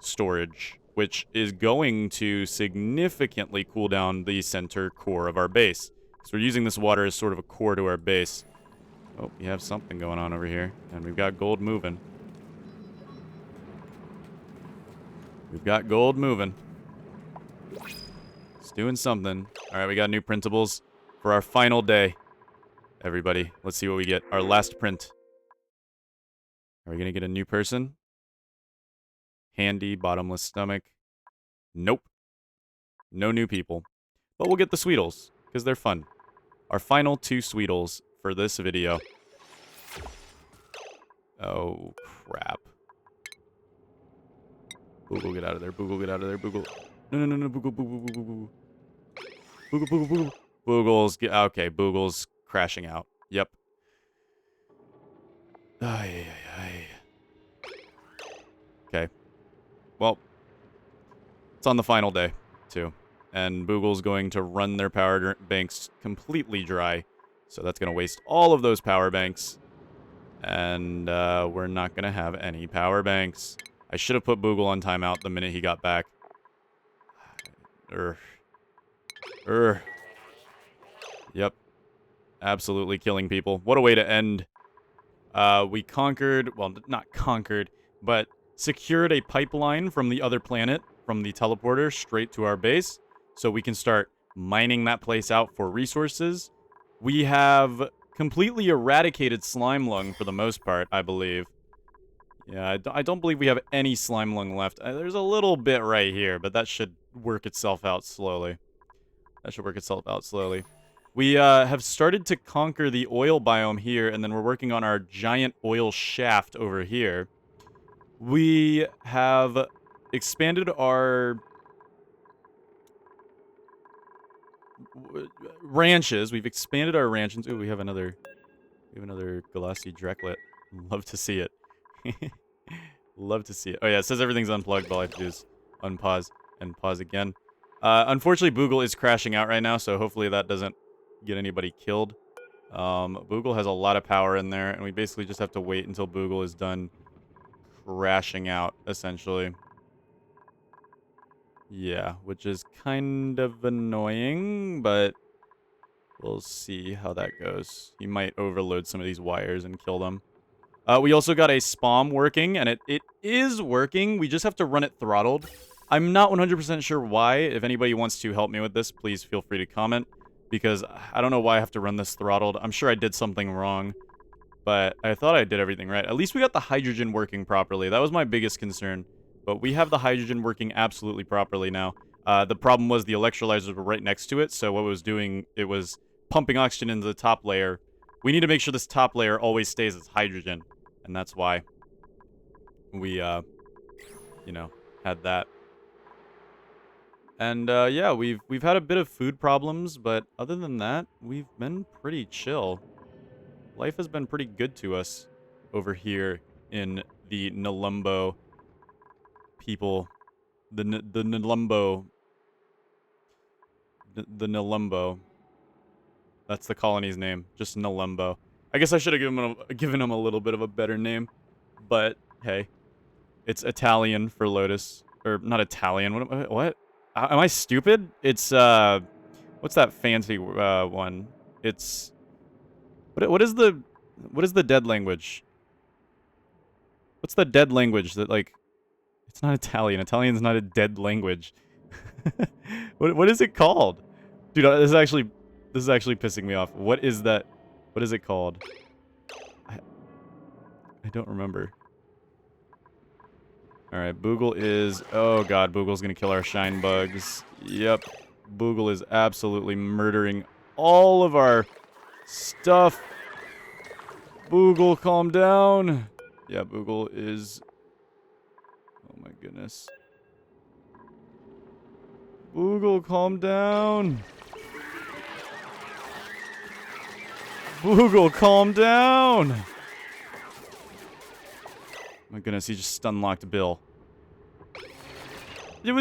storage, which is going to significantly cool down the center core of our base. So we're using this water as sort of a core to our base. Oh, we have something going on over here, and we've got gold moving. We've got gold moving. It's doing something. All right, we got new printables for our final day. Everybody, let's see what we get. Our last print. Are we going to get a new person? Handy, bottomless stomach. Nope. No new people. But we'll get the Sweetles, because they're fun. Our final 2 Sweetles for this video. Oh, crap. Boogle, get out of there. Boogle, get out of there. Boogle. No, no, no, no. Boogle, boogle, boogle, boogle. Boogle, Boogle, Boogle. Boogle's... Okay, Boogle's crashing out. Yep. Ay, ay, ay. Okay. Well, it's on the final day, too. And Boogle's going to run their power banks completely dry. So that's going to waste all of those power banks. And we're not going to have any power banks. I should have put Boogle on timeout the minute he got back. Yep. Absolutely killing people. What a way to end. We conquered, well, not conquered, but secured a pipeline from the other planet, from the teleporter, straight to our base. So we can start mining that place out for resources. We have completely eradicated Slime Lung for the most part, I believe. Yeah, I don't believe we have any Slime Lung left. There's a little bit right here, but that should work itself out slowly. We have started to conquer the oil biome here, and then we're working on our giant oil shaft over here. We have expanded our ranches. We've expanded our ranches. Ooh, we have another glassy Drecklet. Love to see it. Love to see it. Oh yeah, it says everything's unplugged. All I have to do is unpause and pause again. Unfortunately, Boogle is crashing out right now, so hopefully that doesn't get anybody killed. Boogle has a lot of power in there, and we basically just have to wait until Boogle is done crashing out, essentially. Yeah, which is kind of annoying, but we'll see how that goes. He might overload some of these wires and kill them. We also got a SPOM working, and it is working. We just have to run it throttled. I'm not 100% sure why. If anybody wants to help me with this, please feel free to comment, because I don't know why I have to run this throttled. I'm sure I did something wrong, but I thought I did everything right. At least we got the hydrogen working properly. That was my biggest concern, but we have the hydrogen working absolutely properly now. The problem was the electrolyzers were right next to it, so what it was doing, it was pumping oxygen into the top layer. We need to make sure this top layer always stays as hydrogen, and that's why we, you know, had that. And, yeah, we've had a bit of food problems, but other than that, we've been pretty chill. Life has been pretty good to us over here in the Nelumbo people. The Nelumbo. The Nelumbo. That's the colony's name. Just Nelumbo. I guess I should have given him a little bit of a better name. But, hey. It's Italian for Lotus. Or, not Italian. What? Am I stupid? It's, what's that fancy one? It's... What is the dead language? What's the dead language that, like... It's not Italian. Italian's not a dead language. What is it called? Dude, this is actually pissing me off. What is that? What is it called? I don't remember. Alright, Boogle is... Oh god, Boogle's gonna kill our shine bugs. Yep. Boogle is absolutely murdering all of our stuff. Boogle, calm down. Yeah, Boogle is... Oh my goodness. Boogle, calm down. Boogle, calm down. My goodness, he just stun-locked Bill. You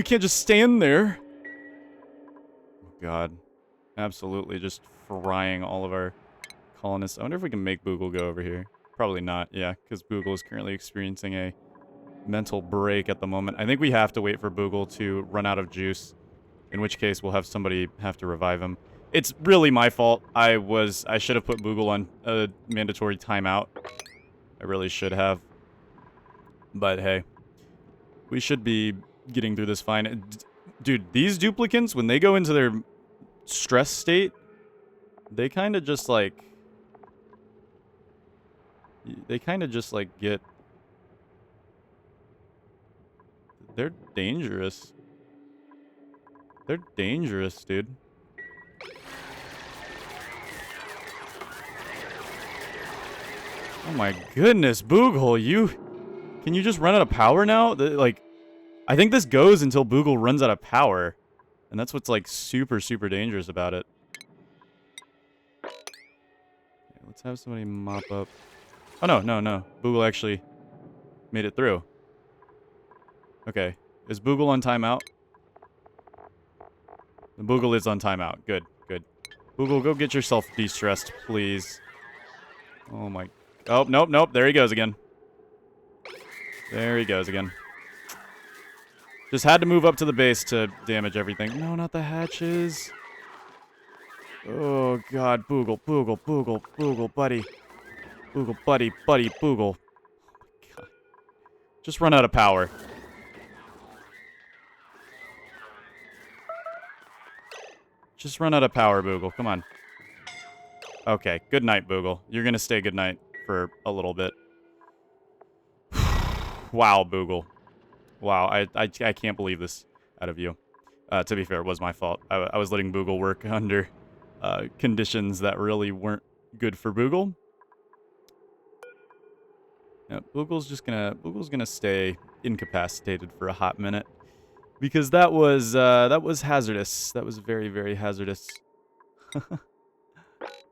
can't just stand there. Oh god. Absolutely just frying all of our colonists. I wonder if we can make Boogle go over here. Probably not, yeah, because Boogle is currently experiencing a mental break at the moment. I think we have to wait for Boogle to run out of juice, in which case we'll have somebody have to revive him. It's really my fault. I should have put Boogle on a mandatory timeout. I really should have. But hey, we should be getting through this fine. Dude, these duplicants, when they go into their stress state, they kind of just like... get... They're dangerous. They're dangerous, dude. Oh my goodness, Boogle, you... Can you just run out of power now? Like... I think this goes until Boogle runs out of power. And that's what's, like, super, super dangerous about it. Okay, let's have somebody mop up. Oh, no, no, no. Boogle actually made it through. Okay. Is Boogle on timeout? The Boogle is on timeout. Good, good. Boogle, go get yourself de-stressed, please. Oh, my... Oh, nope, nope. There he goes again. There he goes again. Just had to move up to the base to damage everything. No, not the hatches. Oh, God. Boogle, Boogle, Boogle, Boogle, buddy. Boogle, buddy, buddy, Boogle. Oh, my God. Just run out of power. Just run out of power, Boogle. Come on. Okay. Good night, Boogle. You're going to stay good night for a little bit. Wow, Boogle. Wow, I can't believe this out of you. To be fair, it was my fault. I was letting Boogle work under conditions that really weren't good for Boogle. Yeah, Boogle's gonna stay incapacitated for a hot minute because that was hazardous. That was very, very hazardous.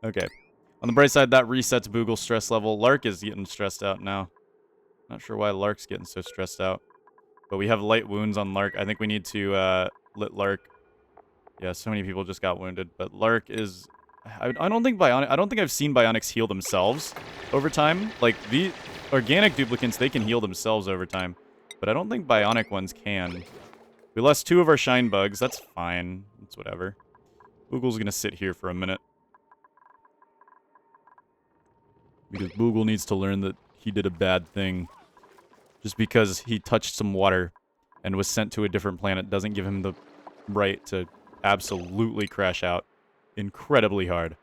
Okay. On the bright side, that resets Boogle's stress level. Lark is getting stressed out now. Not sure why Lark's getting so stressed out. But we have light wounds on Lark. I think we need to let Lark... Yeah, so many people just got wounded. But Lark is... I don't think I've seen Bionics heal themselves over time. Like, the organic duplicants, they can heal themselves over time. But I don't think Bionic ones can. We lost 2 of our shine bugs. That's fine. It's whatever. Boogle's gonna sit here for a minute. Because Boogle needs to learn that he did a bad thing. Just because he touched some water and was sent to a different planet doesn't give him the right to absolutely crash out incredibly hard.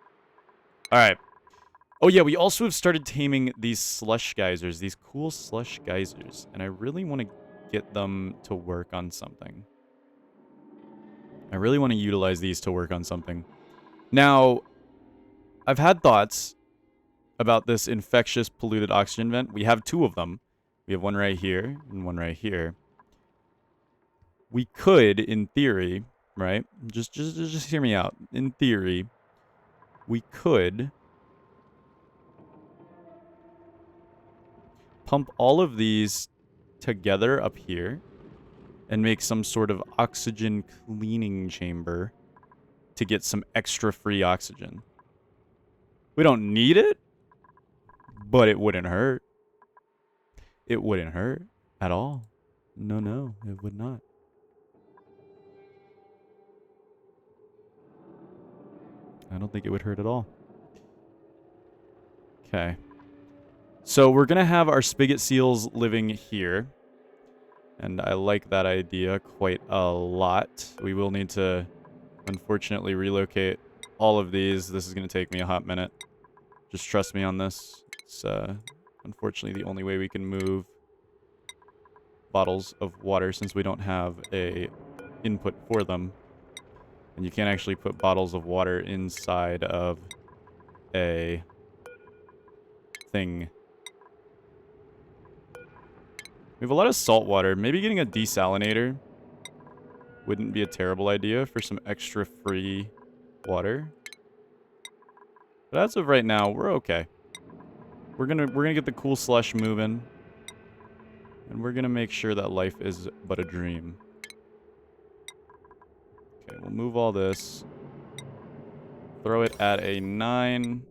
Alright. Oh yeah, we also have started taming these slush geysers, these cool slush geysers. And I really want to get them to work on something. I really want to utilize these to work on something. Now, I've had thoughts about this infectious polluted oxygen vent. We have 2 of them. We have one right here and one right here. We could, in theory, right? Just hear me out. In theory, we could pump all of these together up here and make some sort of oxygen cleaning chamber to get some extra free oxygen. We don't need it, but it wouldn't hurt. It wouldn't hurt at all. No, no, it would not. I don't think it would hurt at all. Okay. So we're going to have our spigot seals living here. And I like that idea quite a lot. We will need to, unfortunately, relocate all of these. This is going to take me a hot minute. Just trust me on this. It's unfortunately the only way we can move bottles of water since we don't have a input for them. And you can't actually put bottles of water inside of a thing. We have a lot of salt water. Maybe getting a desalinator wouldn't be a terrible idea for some extra free water. But as of right now, we're okay. We're gonna get the cool slush moving. And we're gonna make sure that life is but a dream. Okay, we'll move all this. Throw it at a 9.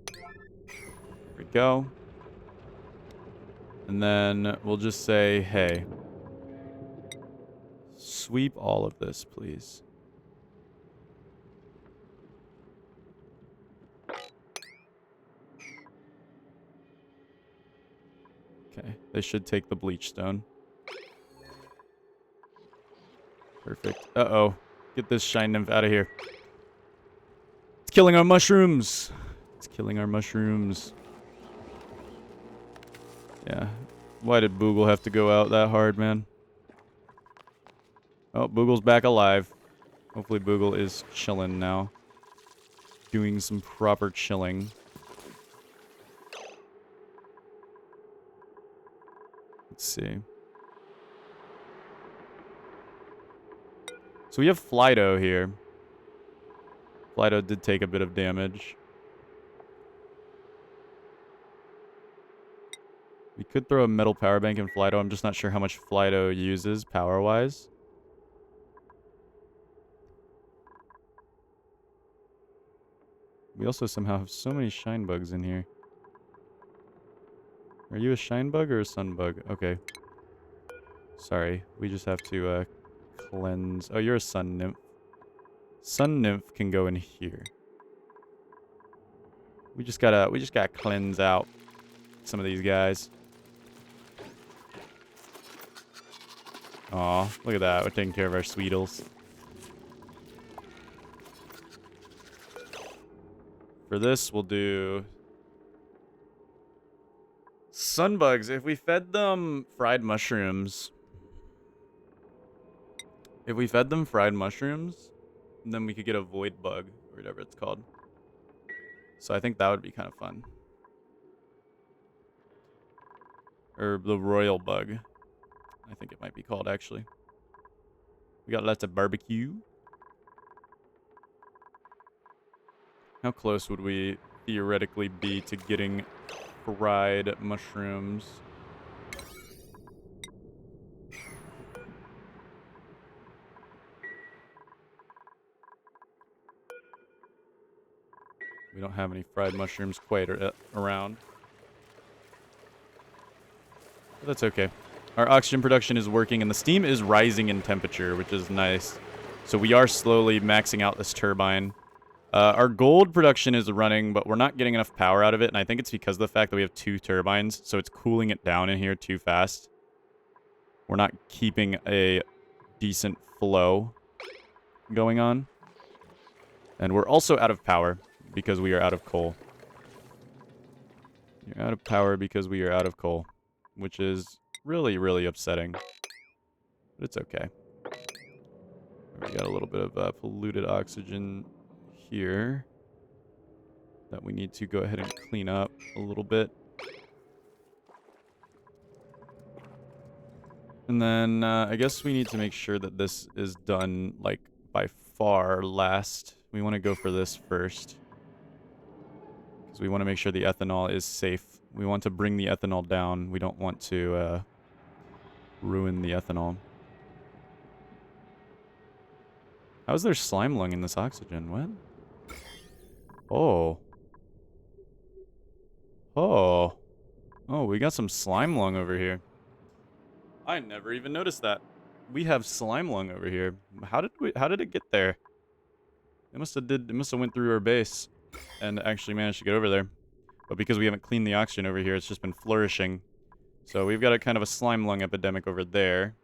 There we go. And then we'll just say, hey, sweep all of this, please. Okay, they should take the bleach stone. Perfect. Uh-oh. Get this shine nymph out of here. It's killing our mushrooms. It's killing our mushrooms. Yeah. Why did Boogle have to go out that hard, man? Oh, Boogle's back alive. Hopefully Boogle is chilling now. Doing some proper chilling. Let's see. So we have Flydo here. Flydo did take a bit of damage. We could throw a metal power bank in Flydo. I'm just not sure how much Flydo uses power-wise. We also somehow have so many shine bugs in here. Are you a shine bug or a sun bug? Okay. Sorry. We just have to cleanse. Oh, you're a sun nymph. Sun nymph can go in here. We just gotta cleanse out some of these guys. Aw, look at that. We're taking care of our Sweetles. For this, we'll do sunbugs. If we fed them fried mushrooms, then we could get a void bug or whatever it's called. So I think that would be kind of fun. Or the royal bug, I think it might be called, actually. We got lots of barbecue. How close would we theoretically be to getting fried mushrooms? We don't have any fried mushrooms quite around. But that's okay. Our oxygen production is working, and the steam is rising in temperature, which is nice. So we are slowly maxing out this turbine. Our gold production is running, but we're not getting enough power out of it, and I think it's because of the fact that we have 2 turbines, so it's cooling it down in here too fast. We're not keeping a decent flow going on. And we're also out of power because we are out of coal. You're out of power because we are out of coal, which is really, really upsetting. But it's okay. We got a little bit of polluted oxygen here that we need to go ahead and clean up a little bit. And then I guess we need to make sure that this is done, like, by far last. We want to go for this first, because we want to make sure the ethanol is safe. We want to bring the ethanol down. We don't want to ruin the ethanol. How's there slime lung in this oxygen? What? Oh. Oh. Oh, we got some slime lung over here. I never even noticed that. We have slime lung over here. How did it get there? It must have went through our base and actually managed to get over there. But because we haven't cleaned the oxygen over here, it's just been flourishing. So we've got a kind of a slime lung epidemic over there.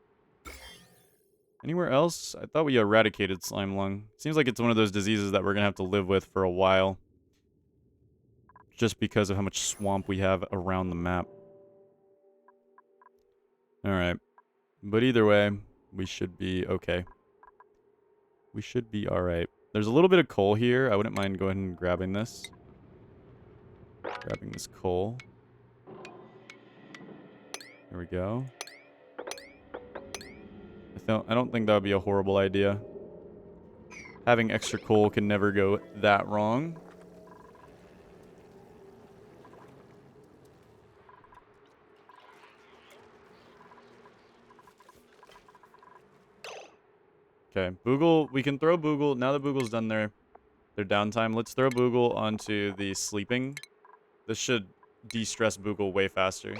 Anywhere else? I thought we eradicated slime lung. Seems like it's one of those diseases that we're going to have to live with for a while. Just because of how much swamp we have around the map. Alright. But either way, we should be okay. We should be alright. There's a little bit of coal here. I wouldn't mind going and grabbing this. Grabbing this coal. There we go. I don't think that would be a horrible idea. Having extra coal can never go that wrong. Okay, Boogle, we can throw Boogle, now that Boogle's done their downtime, let's throw Boogle onto the sleeping. This should de-stress Boogle way faster.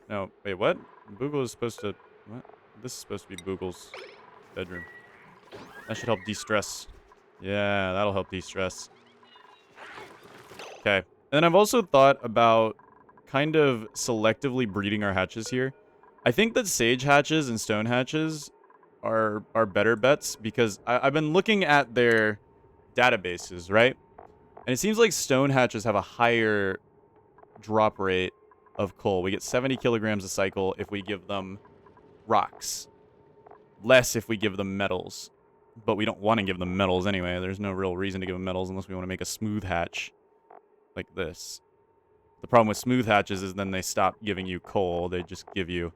No, wait, what? Boogle is supposed to, what? This is supposed to be Boogle's bedroom. That should help de-stress. Yeah, that'll help de-stress. Okay, and then I've also thought about kind of selectively breeding our hatches here. I think that sage hatches and stone hatches are better bets because I've been looking at their databases, right? And it seems like stone hatches have a higher drop rate of coal. We get 70 kilograms a cycle if we give them rocks. Less if we give them metals. But we don't want to give them metals anyway. There's no real reason to give them metals unless we want to make a smooth hatch like this. The problem with smooth hatches is then they stop giving you coal. They just give you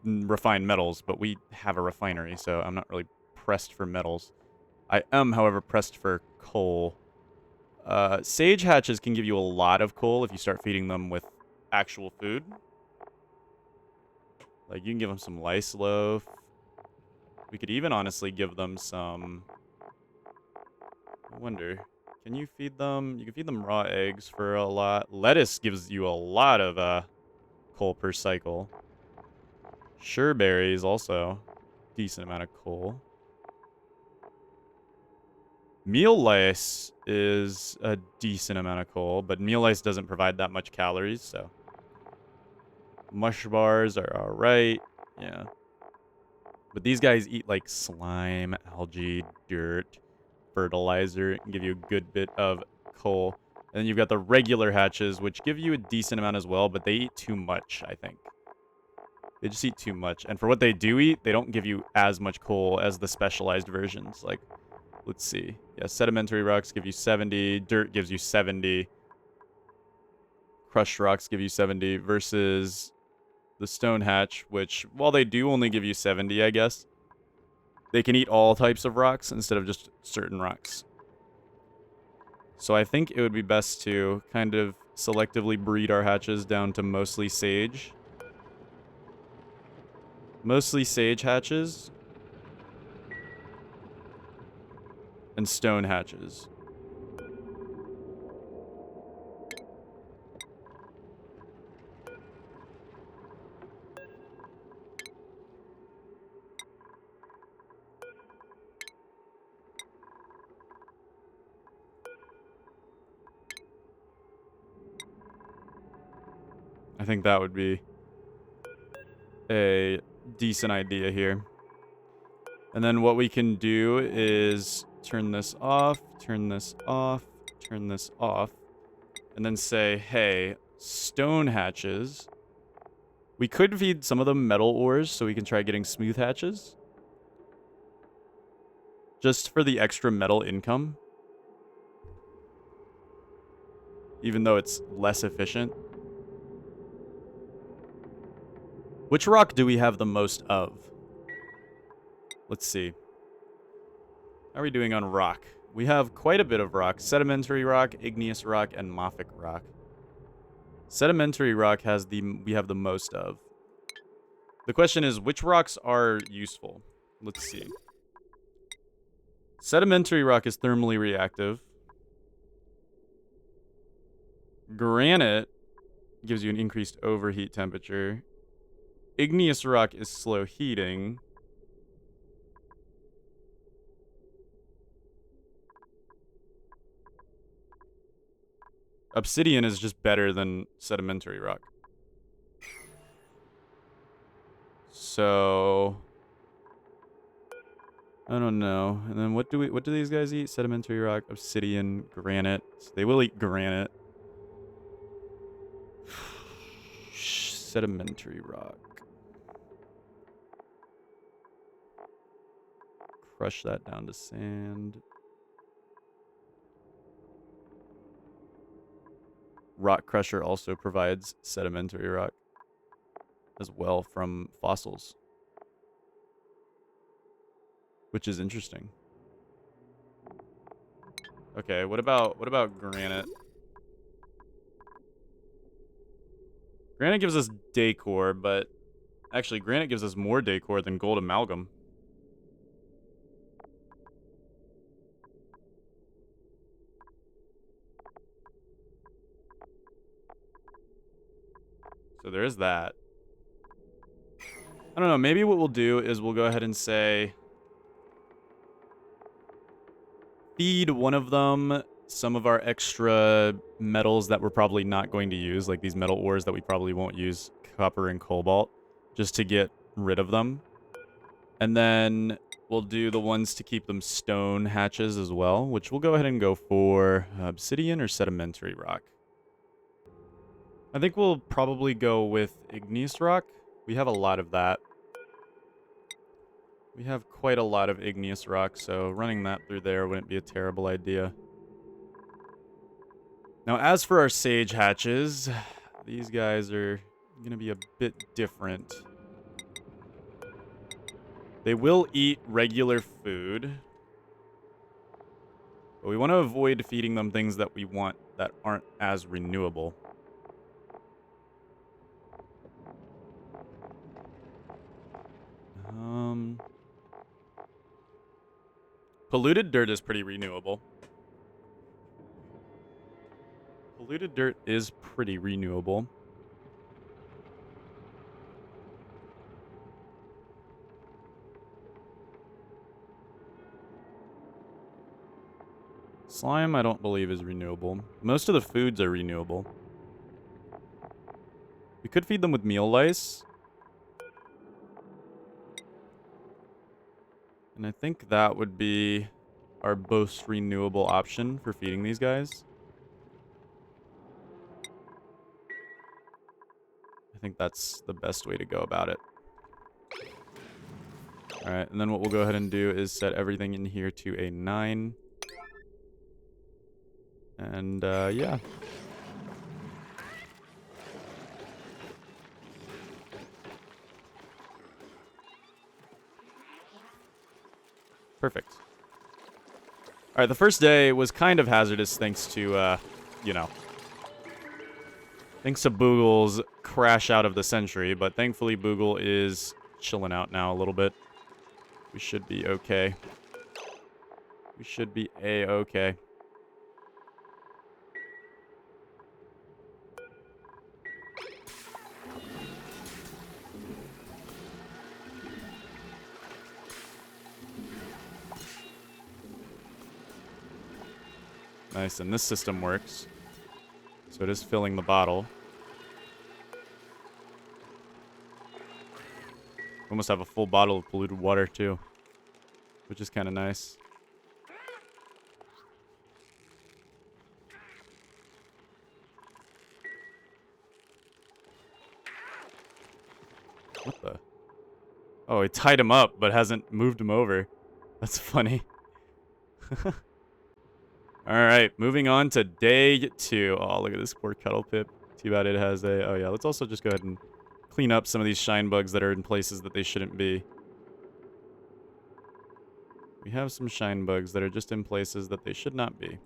refine metals, but we have a refinery, so I'm not really pressed for metals. I am, however, pressed for coal. Sage hatches can give you a lot of coal if you start feeding them with actual food. Like, you can give them some lice loaf. We could even honestly give them some... I wonder, can you feed them? You can feed them raw eggs for a lot. Lettuce gives you a lot of coal per cycle. Sure berries also decent amount of coal. Meal lice is a decent amount of coal, but meal lice doesn't provide that much calories, so mush bars are alright. Yeah. But these guys eat like slime, algae, dirt, fertilizer, and give you a good bit of coal. And then you've got the regular hatches, which give you a decent amount as well, but they eat too much, I think. They just eat too much. And for what they do eat, they don't give you as much coal as the specialized versions. Like, let's see. Yeah, sedimentary rocks give you 70. Dirt gives you 70. Crushed rocks give you 70 versus the stone hatch, which, while they do only give you 70, I guess, they can eat all types of rocks instead of just certain rocks. So I think it would be best to kind of selectively breed our hatches down to mostly sage. Mostly sage hatches. And stone hatches. I think that would be a decent idea here. And then what we can do is turn this off, turn this off, turn this off, and then say, hey, stone hatches. We could feed some of them metal ores so we can try getting smooth hatches. Just for the extra metal income. Even though it's less efficient. Which rock do we have the most of? Let's see. How are we doing on rock? We have quite a bit of rock. Sedimentary rock, igneous rock, and mafic rock. Sedimentary rock has we have the most of. The question is, which rocks are useful? Let's see. Sedimentary rock is thermally reactive. Granite gives you an increased overheat temperature. Igneous rock is slow heating. Obsidian is just better than sedimentary rock. So I don't know. And then what do these guys eat? Sedimentary rock, obsidian, granite. So they will eat granite. Sedimentary rock. Crush that down to sand. Rock crusher also provides sedimentary rock as well from fossils, which is interesting. Okay, what about granite? Granite gives us decor, but actually granite gives us more decor than gold amalgam. So there is that. I don't know, maybe what we'll do is we'll go ahead and say feed one of them some of our extra metals that we're probably not going to use, like these metal ores that we probably won't use, copper and cobalt, just to get rid of them. And then we'll do the ones to keep them stone hatches as well, which we'll go ahead and go for obsidian or sedimentary rock. I think we'll probably go with igneous rock. We have a lot of that. We have quite a lot of igneous rock, so running that through there wouldn't be a terrible idea. Now, as for our sage hatches, these guys are going to be a bit different. They will eat regular food. But we want to avoid feeding them things that we want that aren't as renewable. Polluted dirt is pretty renewable. Polluted dirt is pretty renewable. Slime, I don't believe, is renewable. Most of the foods are renewable. We could feed them with meal lice. And I think that would be our most renewable option for feeding these guys. I think that's the best way to go about it. Alright, and then what we'll go ahead and do is set everything in here to a 9. And, yeah. Perfect. Alright, the first day was kind of hazardous thanks to, you know, thanks to Boogle's crash out of the century, but thankfully Boogle is chilling out now a little bit. We should be okay. We should be A-okay. Nice, and this system works. So it is filling the bottle. We almost have a full bottle of polluted water, too. Which is kind of nice. What the? Oh, he tied him up, but hasn't moved him over. That's funny. Alright, moving on to day 2. Oh, look at this poor Kettle Pip. Too bad it has a... Oh, yeah, let's also just go ahead and clean up some of these shine bugs that are in places that they shouldn't be. We have some shine bugs that are just in places that they should not be.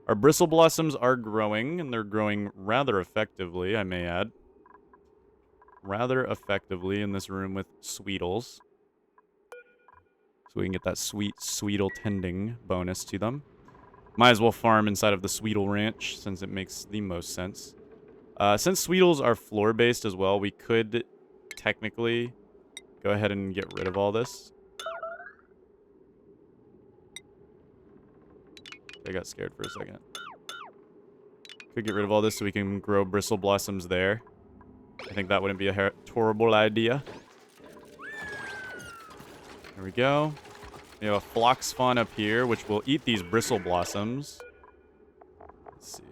Our bristle blossoms are growing, and they're growing rather effectively, I may add. Rather effectively in this room with Sweetles. So we can get that sweet Sweetle tending bonus to them. Might as well farm inside of the Sweetle Ranch, since it makes the most sense. Since Sweetles are floor-based as well, we could technically go ahead and get rid of all this. I got scared for a second. Could get rid of all this so we can grow bristle blossoms there. I think that wouldn't be a horrible idea. There we go. We have a phlox fawn up here, which will eat these bristle blossoms. Let's see.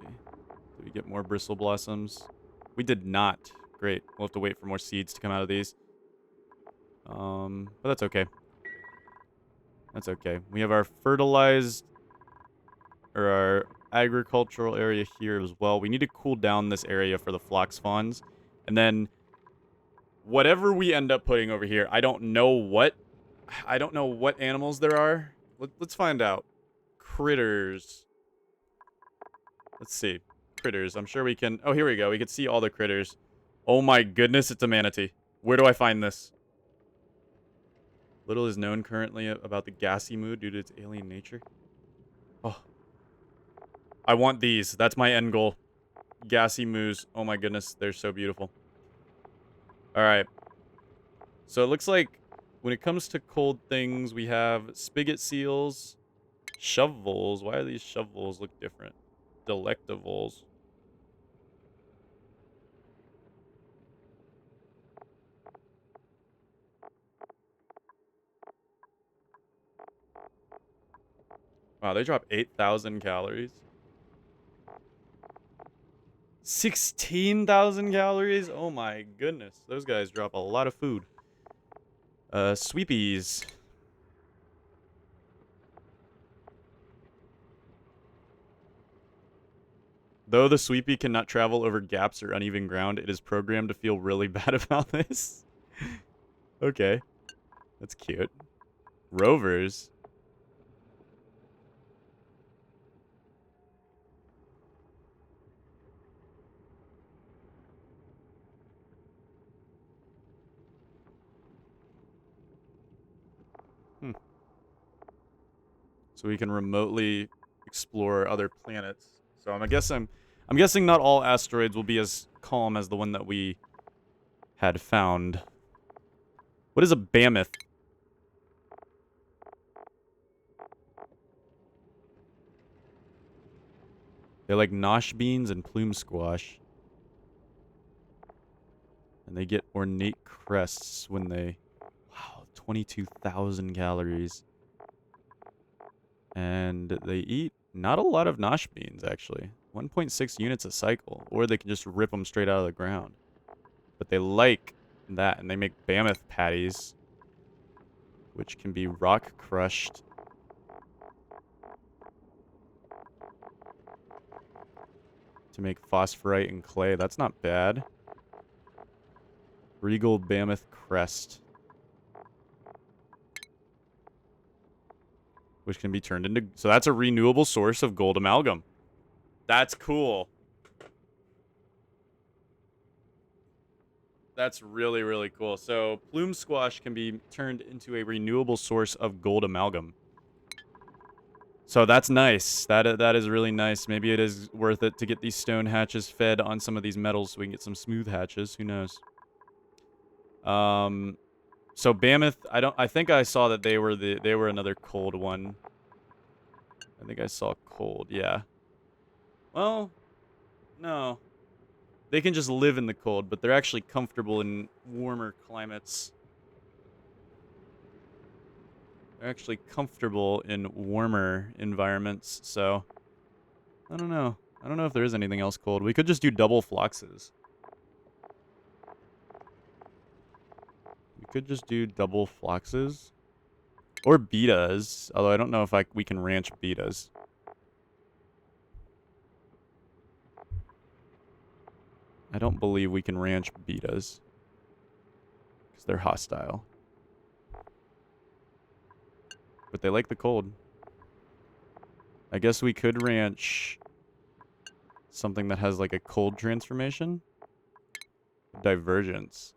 Did we get more bristle blossoms? We did not. Great. We'll have to wait for more seeds to come out of these. But that's okay. That's okay. We have our fertilized... or our agricultural area here as well. We need to cool down this area for the phlox fawns. And then... whatever we end up putting over here, I don't know what animals there are. Let's find out. Critters. Let's see. Critters. I'm sure we can... oh, here we go. We can see all the critters. Oh my goodness, it's a manatee. Where do I find this? Little is known currently about the gassy mood due to its alien nature. Oh. I want these. That's my end goal. Gassy moos. Oh my goodness, they're so beautiful. Alright. So it looks like when it comes to cold things, we have spigot seals, shovelvoles. Why do these shovelvoles look different? Delectavoles. Wow, they drop 8,000 calories. 16,000 calories? Oh my goodness. Those guys drop a lot of food. Sweepies. Though the sweepy cannot travel over gaps or uneven ground, it is programmed to feel really bad about this. Okay. That's cute. Rovers. So we can remotely explore other planets. So I'm guessing not all asteroids will be as calm as the one that we had found. What is a mammoth? They like nosh beans and plume squash. And they get ornate crests when they... Wow, 22,000 calories. And they eat not a lot of nosh beans, actually. 1.6 units a cycle. Or they can just rip them straight out of the ground. But they like that, and they make mammoth patties, which can be rock crushed. To make phosphorite and clay. That's not bad. Regal mammoth crest. Which can be turned into... So that's a renewable source of gold amalgam. That's cool. That's really, really cool. So plume squash can be turned into a renewable source of gold amalgam. So that's nice. That is really nice. Maybe it is worth it to get these stone hatches fed on some of these metals so we can get some smooth hatches. Who knows? So Mammoth, I think I saw that they were another cold one. I think I saw cold, yeah. Well, no. They can just live in the cold, but they're actually comfortable in warmer climates. They're actually comfortable in warmer environments, so... I don't know. I don't know if there is anything else cold. We could just do double floxes. We could just do double floxes. Or betas, although I don't know if we can ranch betas. I don't believe we can ranch betas. Because they're hostile. But they like the cold. I guess we could ranch something that has like a cold transformation. Divergence.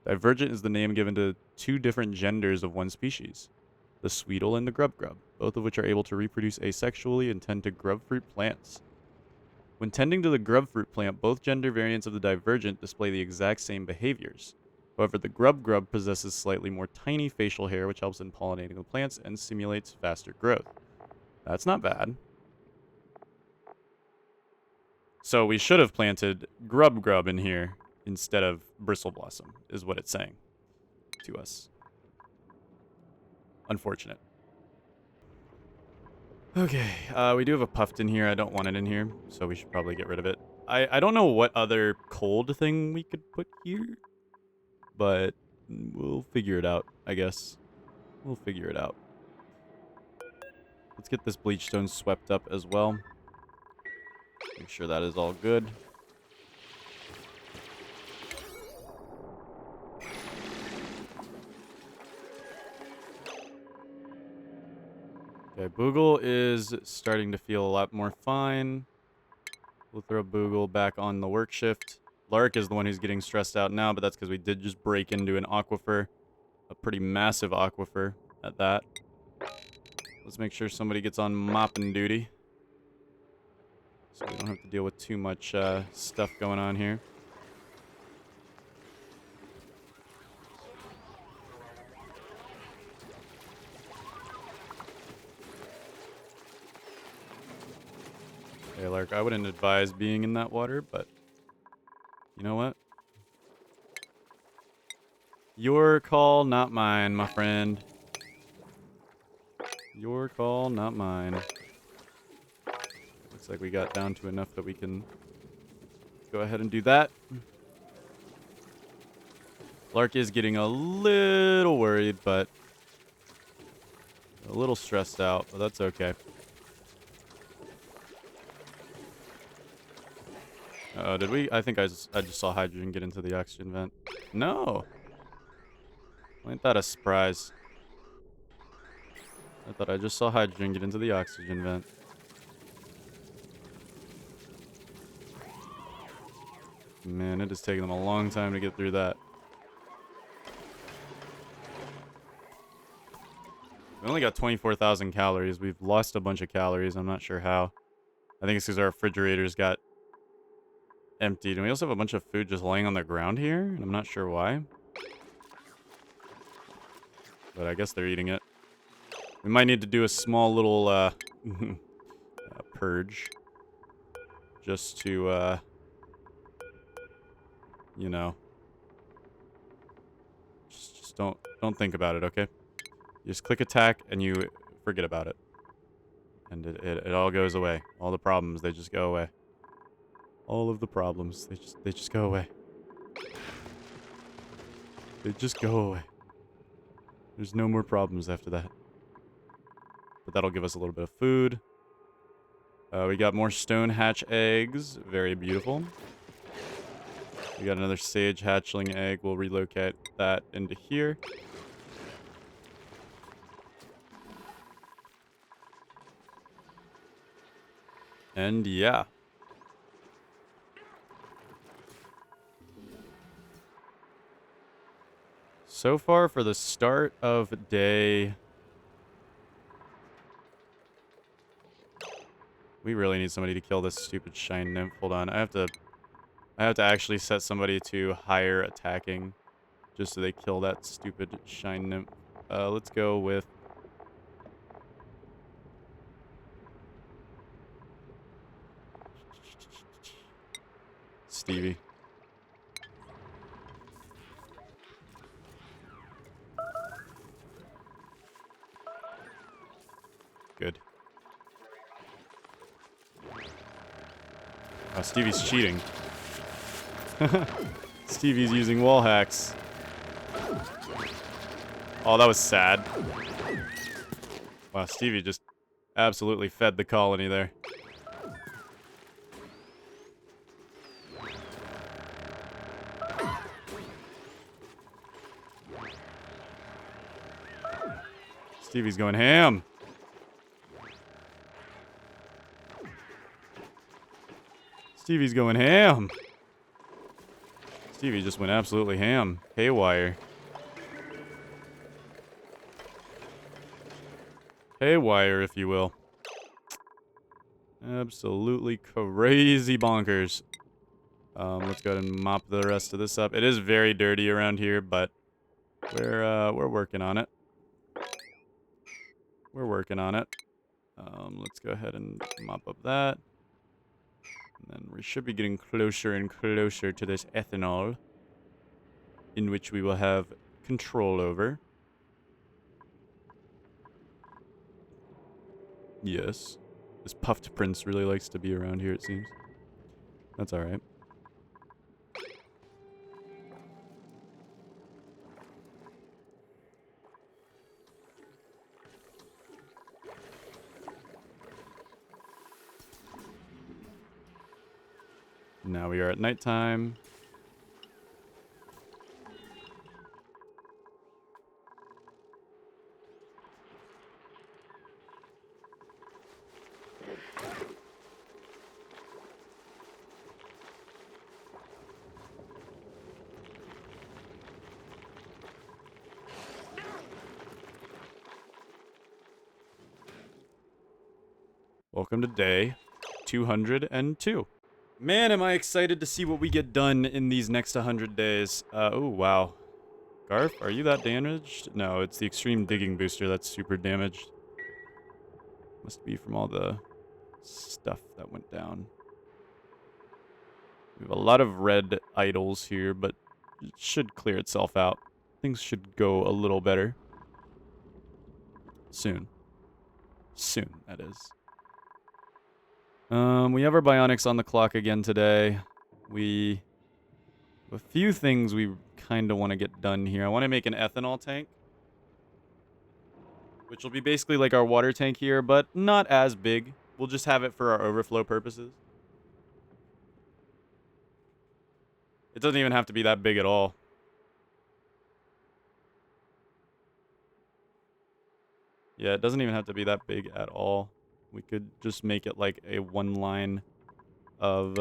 Divergent is the name given to two different genders of one species. The sweetle and the grub grub, both of which are able to reproduce asexually and tend to grub fruit plants. When tending to the grub fruit plant, both gender variants of the divergent display the exact same behaviors. However, the grub grub possesses slightly more tiny facial hair, which helps in pollinating the plants and simulates faster growth. That's not bad. So we should have planted grub grub in here instead of bristle blossom, is what it's saying to us. Unfortunate. Okay, we do have a puffed in here. I don't want it in here, so we should probably get rid of it. I don't know what other cold thing we could put here, but we'll figure it out, I guess. We'll figure it out. Let's get this bleach stone swept up as well. Make sure that is all good. Okay, Boogle is starting to feel a lot more fine. We'll throw Boogle back on the work shift. Lark is the one who's getting stressed out now, but that's because we did just break into an aquifer. A pretty massive aquifer at that. Let's make sure somebody gets on mopping duty. So we don't have to deal with too much stuff going on here. Hey, Lark, I wouldn't advise being in that water, but you know what? Your call, not mine, my friend. Your call, not mine. Looks like we got down to enough that we can go ahead and do that. Lark is getting a little worried, but a little stressed out, but that's okay. Uh-oh, did we? I think I just saw hydrogen get into the oxygen vent. No! Ain't that a surprise? I thought I just saw hydrogen get into the oxygen vent. Man, it is taking them a long time to get through that. We only got 24,000 calories. We've lost a bunch of calories. I'm not sure how. I think it's because our refrigerators got emptied. And we also have a bunch of food just laying on the ground here. And I'm not sure why. But I guess they're eating it. We might need to do a small little purge. Just to, you know. Just don't think about it, okay? You just click attack and you forget about it. And it all goes away. All the problems, they just go away. All of the problems, they just go away. They just go away. There's no more problems after that. But that'll give us a little bit of food. We got more stone hatch eggs. Very beautiful. We got another sage hatchling egg. We'll relocate that into here. And yeah. So far for the start of day... We really need somebody to kill this stupid shine nymph. Hold on, I have to actually set somebody to higher attacking, just so they kill that stupid shine nymph. Let's go with Stevie. Good. Oh, Stevie's cheating. Stevie's using wall hacks. Oh, that was sad. Wow, Stevie just absolutely fed the colony there. Stevie's going ham. Stevie's going ham. Stevie just went absolutely ham. Haywire. Haywire, if you will. Absolutely crazy bonkers. Let's go ahead and mop the rest of this up. It is very dirty around here, but we're working on it. We're working on it. Let's go ahead and mop up that. And then we should be getting closer and closer to this ethanol, in which we will have control over. Yes. This puffed prince really likes to be around here, it seems. That's alright. Now we are at nighttime. Welcome to day 202. Man, am I excited to see what we get done in these next 100 days. Oh, wow. Garf, are you that damaged? No, it's the extreme digging booster that's super damaged. Must be from all the stuff that went down. We have a lot of red idols here, but it should clear itself out. Things should go a little better. Soon. Soon, that is. We have our bionics on the clock again today. We have a few things we kind of want to get done here. I want to make an ethanol tank, which will be basically like our water tank here, but not as big. We'll just have it for our overflow purposes. It doesn't even have to be that big at all. Yeah, it doesn't even have to be that big at all. We could just make it like a one line of,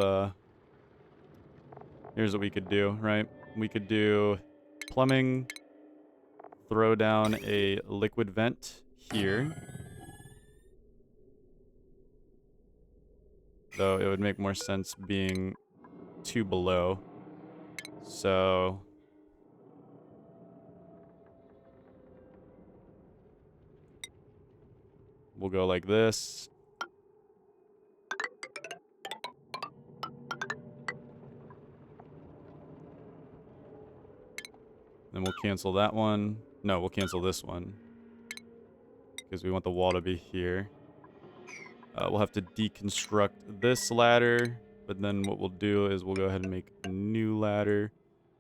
here's what we could do, right? We could do plumbing, throw down a liquid vent here. Though it would make more sense being 2 below. So we'll go like this. Then we'll cancel that one. No, we'll cancel this one. Because we want the wall to be here. We'll have to deconstruct this ladder. But then what we'll do is we'll go ahead and make a new ladder.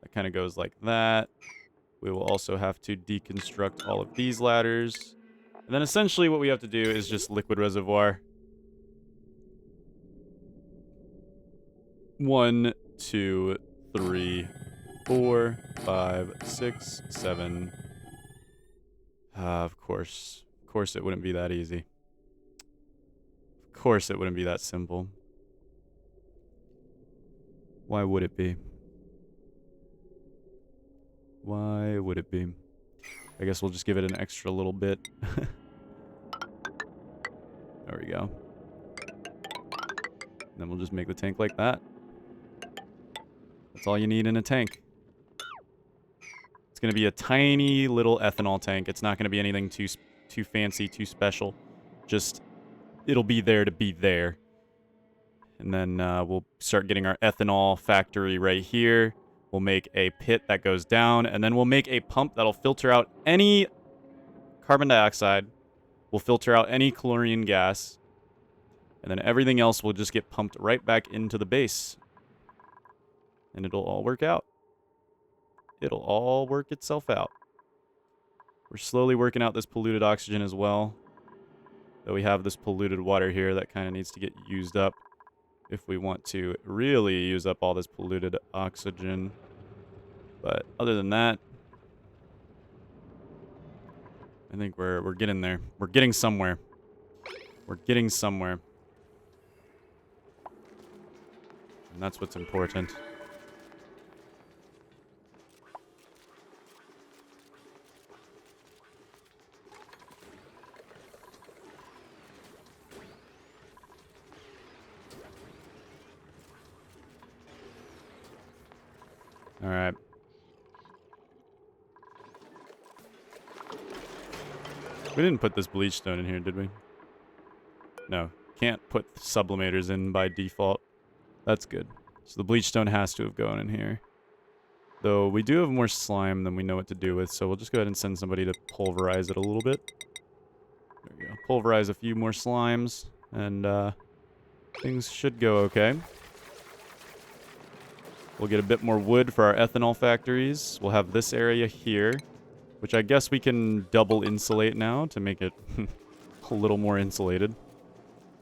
That kind of goes like that. We will also have to deconstruct all of these ladders. And then essentially what we have to do is just liquid reservoir. 1, 2, 3, 4, 5, 6, 7. Of course it wouldn't be that easy. Of course it wouldn't be that simple. Why would it be? Why would it be? I guess we'll just give it an extra little bit. There we go. Then we'll just make the tank like that. That's all you need in a tank. It's going to be a tiny little ethanol tank. It's not going to be anything too fancy, too special. Just, it'll be there to be there. And then we'll start getting our ethanol factory right here. We'll make a pit that goes down. And then we'll make a pump that'll filter out any carbon dioxide. We'll filter out any chlorine gas. And then everything else will just get pumped right back into the base. And it'll all work out. It'll all work itself out. We're slowly working out this polluted oxygen as well. Though we have this polluted water here that kind of needs to get used up if we want to really use up all this polluted oxygen. But other than that, I think we're getting there. We're getting somewhere. We're getting somewhere. And that's what's important. All right. We didn't put this bleach stone in here, did we? No. Can't put sublimators in by default. That's good. So the bleach stone has to have gone in here. Though we do have more slime than we know what to do with, so we'll just go ahead and send somebody to pulverize it a little bit. There we go. Pulverize a few more slimes, and things should go okay. We'll get a bit more wood for our ethanol factories. We'll have this area here, which I guess we can double insulate now to make it a little more insulated.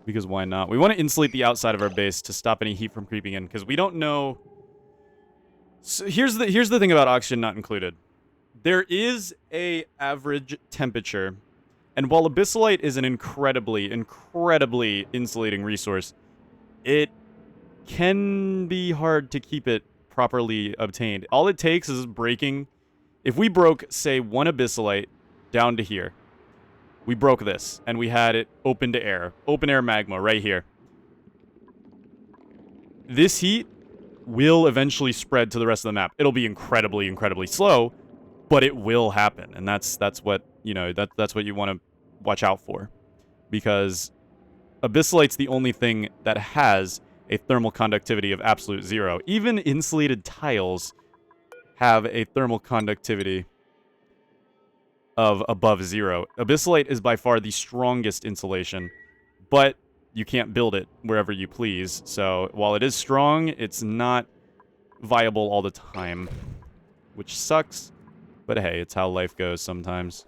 Because why not? We want to insulate the outside of our base to stop any heat from creeping in, because we don't know. So here's the thing about oxygen not included. There is a average temperature, and while abyssalite is an incredibly insulating resource, it can be hard to keep it properly obtained. All it takes is breaking. If we broke, say, one abyssalite down to here, we broke this, and we had it open to air. Open air magma right here. This heat will eventually spread to the rest of the map. It'll be incredibly slow, but it will happen. And that's what, you know, that's what you want to watch out for. Because abyssalite's the only thing that has a thermal conductivity of absolute 0. Even insulated tiles have a thermal conductivity of above 0. Abyssalite is by far the strongest insulation, but you can't build it wherever you please. So while it is strong, it's not viable all the time, which sucks. But hey, it's how life goes sometimes.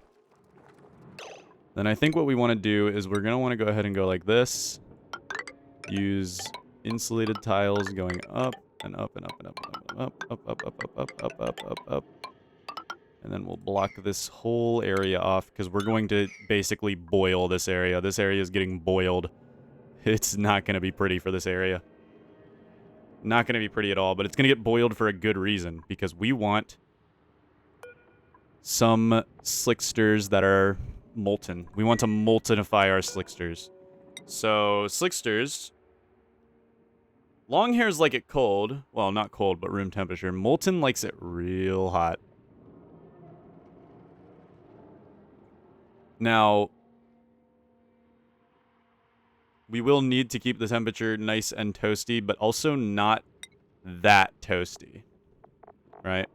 Then I think what we want to do is we're going to want to go ahead and go like this. Use insulated tiles going up and up and up and up and up and up. And And then we'll block this whole area off because we're going to basically boil this area. This area is getting boiled. It's not going to be pretty for this area. Not going to be pretty at all, but it's going to get boiled for a good reason because we want some slicksters that are molten. We want to moltenify our slicksters. So, slicksters... Long hairs like it cold. Well, not cold, but room temperature. Molten likes it real hot. Now, we will need to keep the temperature nice and toasty, but also not that toasty. Right?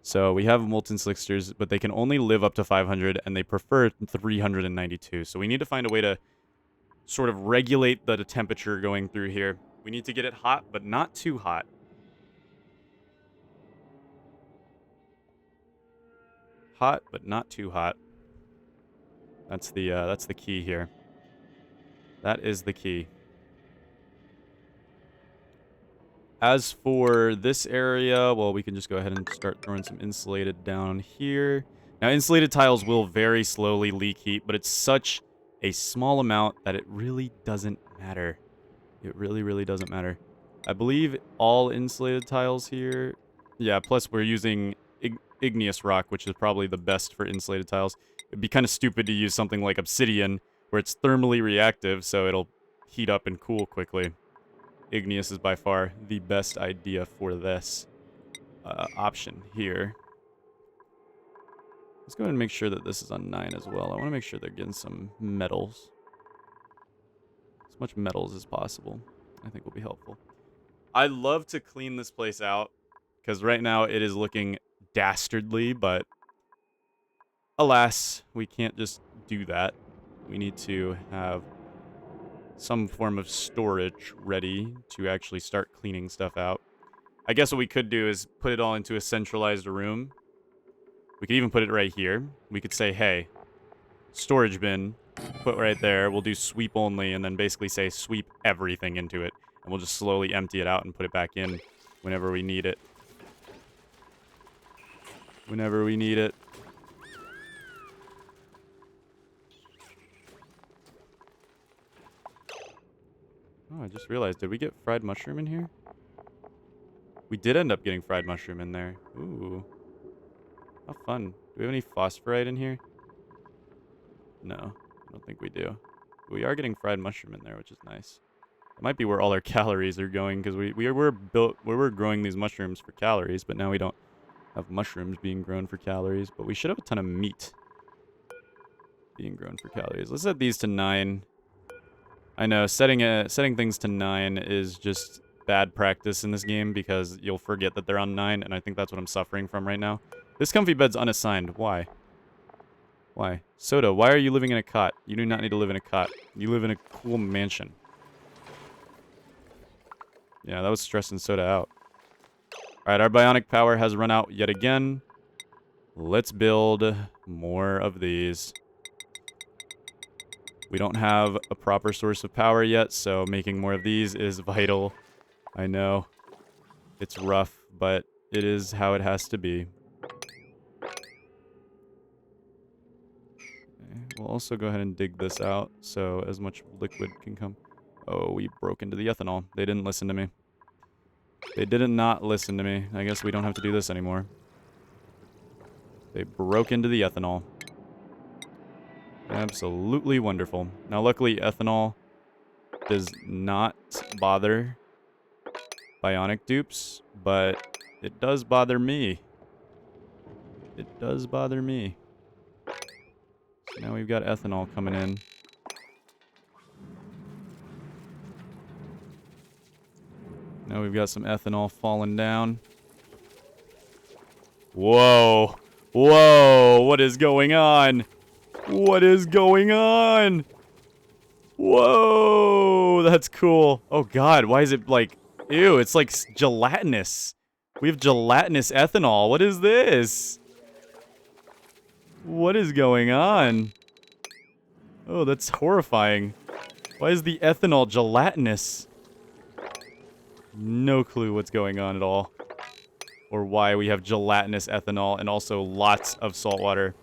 So we have molten slicksters, but they can only live up to 500, and they prefer 392. So we need to find a way to sort of regulate the temperature going through here. We need to get it hot, but not too hot. Hot, but not too hot. That's the key here. That is the key. As for this area, well, we can just go ahead and start throwing some insulated down here. Now, insulated tiles will very slowly leak heat, but it's such a small amount that it really doesn't matter. It really, really doesn't matter. I believe all insulated tiles here... Yeah, plus we're using igneous rock, which is probably the best for insulated tiles. It'd be kind of stupid to use something like obsidian, where it's thermally reactive, so it'll heat up and cool quickly. Igneous is by far the best idea for this option here. Let's go ahead and make sure that this is on 9 as well. I want to make sure they're getting some metals. As much metals as possible, I think will be helpful. I love to clean this place out, because right now it is looking dastardly, but alas, we can't just do that. We need to have some form of storage ready to actually start cleaning stuff out. I guess what we could do is put it all into a centralized room. We could even put it right here. We could say, hey, storage bin, put right there. We'll do sweep only, and then basically say sweep everything into it. And we'll just slowly empty it out and put it back in whenever we need it. Whenever we need it. Oh, I just realized, did we get fried mushroom in here? We did end up getting fried mushroom in there. Ooh. How fun. Do we have any phosphorite in here? No, I don't think we do. But we are getting fried mushroom in there, which is nice. It might be where all our calories are going, because we were growing these mushrooms for calories, but now we don't have mushrooms being grown for calories. But we should have a ton of meat being grown for calories. Let's set these to 9. I know, setting things to 9 is just bad practice in this game, because you'll forget that they're on 9, and I think that's what I'm suffering from right now. This comfy bed's unassigned. Why? Why? Soda, why are you living in a cot? You do not need to live in a cot. You live in a cool mansion. Yeah, that was stressing Soda out. Alright, our bionic power has run out yet again. Let's build more of these. We don't have a proper source of power yet, so making more of these is vital. I know. It's rough, but it is how it has to be. Okay, we'll also go ahead and dig this out, so as much liquid can come. Oh, we broke into the ethanol. They didn't listen to me. They did not listen to me. I guess we don't have to do this anymore. They broke into the ethanol. Absolutely wonderful. Now, luckily, ethanol does not bother bionic dupes, but it does bother me. It does bother me. So now we've got ethanol coming in. Now we've got some ethanol falling down. Whoa. Whoa. What is going on? What is going on? Whoa. That's cool. Oh, God. Why is it like... Ew, it's like gelatinous. We have gelatinous ethanol. What is this? What is going on? Oh, that's horrifying. Why is the ethanol gelatinous? No clue what's going on at all. or why we have gelatinous ethanol and also lots of salt water.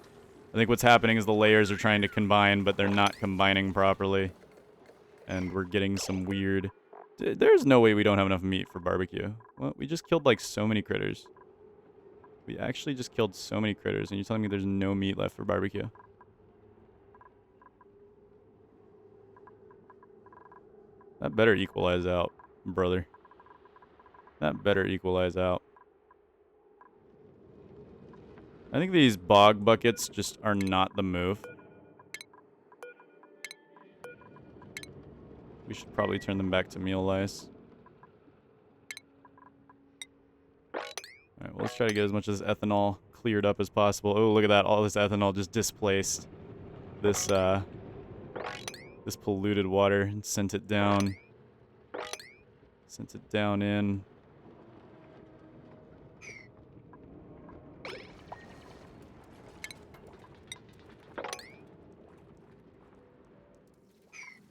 I think what's happening is the layers are trying to combine, but they're not combining properly. And we're getting some weird... There's no way we don't have enough meat for barbecue. Well, we just killed like so many critters. We actually just killed so many critters, and you're telling me there's no meat left for barbecue. That better equalize out, brother. That better equalize out. I think these bog buckets just are not the move. We should probably turn them back to meal lice. Alright, well, let's try to get as much of this ethanol cleared up as possible. Oh, look at that. All this ethanol just displaced this, this polluted water and sent it down. Sent it down in.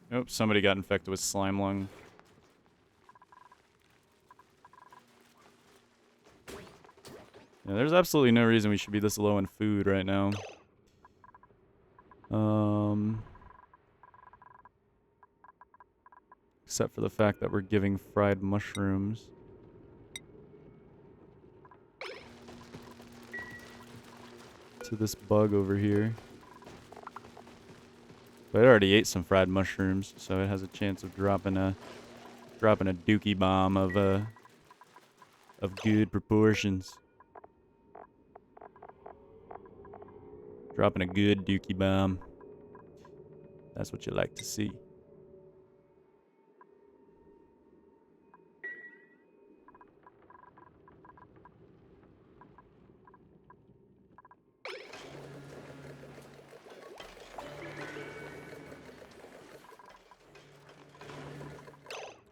Nope, somebody got infected with slime lung. Yeah, there's absolutely no reason we should be this low in food right now. Except for the fact that we're giving fried mushrooms. To this bug over here. But I already ate some fried mushrooms, so it has a chance of dropping a dookie bomb of good proportions. Dropping a good dookie bomb. That's what you like to see.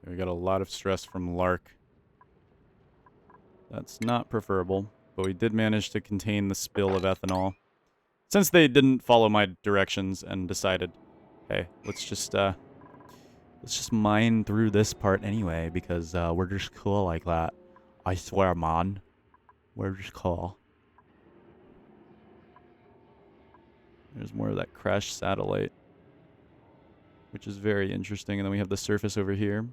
We got a lot of stress from Lark. That's not preferable, but we did manage to contain the spill of ethanol. Since they didn't follow my directions and decided, hey, let's just mine through this part anyway, because we're just cool like that. I swear, man. We're just cool. There's more of that crashed satellite, which is very interesting. And then we have the surface over here.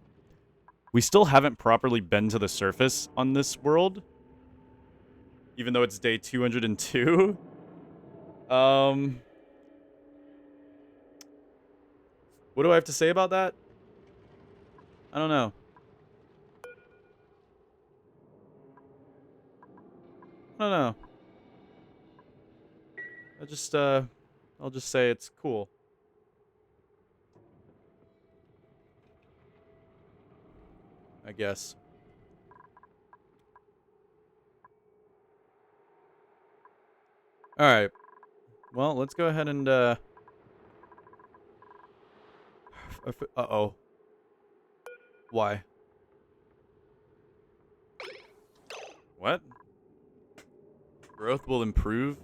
We still haven't properly been to the surface on this world, even though it's day 202. What do I have to say about that? I don't know. I don't know. I'll just say it's cool. I guess. Alright. Well, let's go ahead and, uh-oh. Why? What? Growth will improve?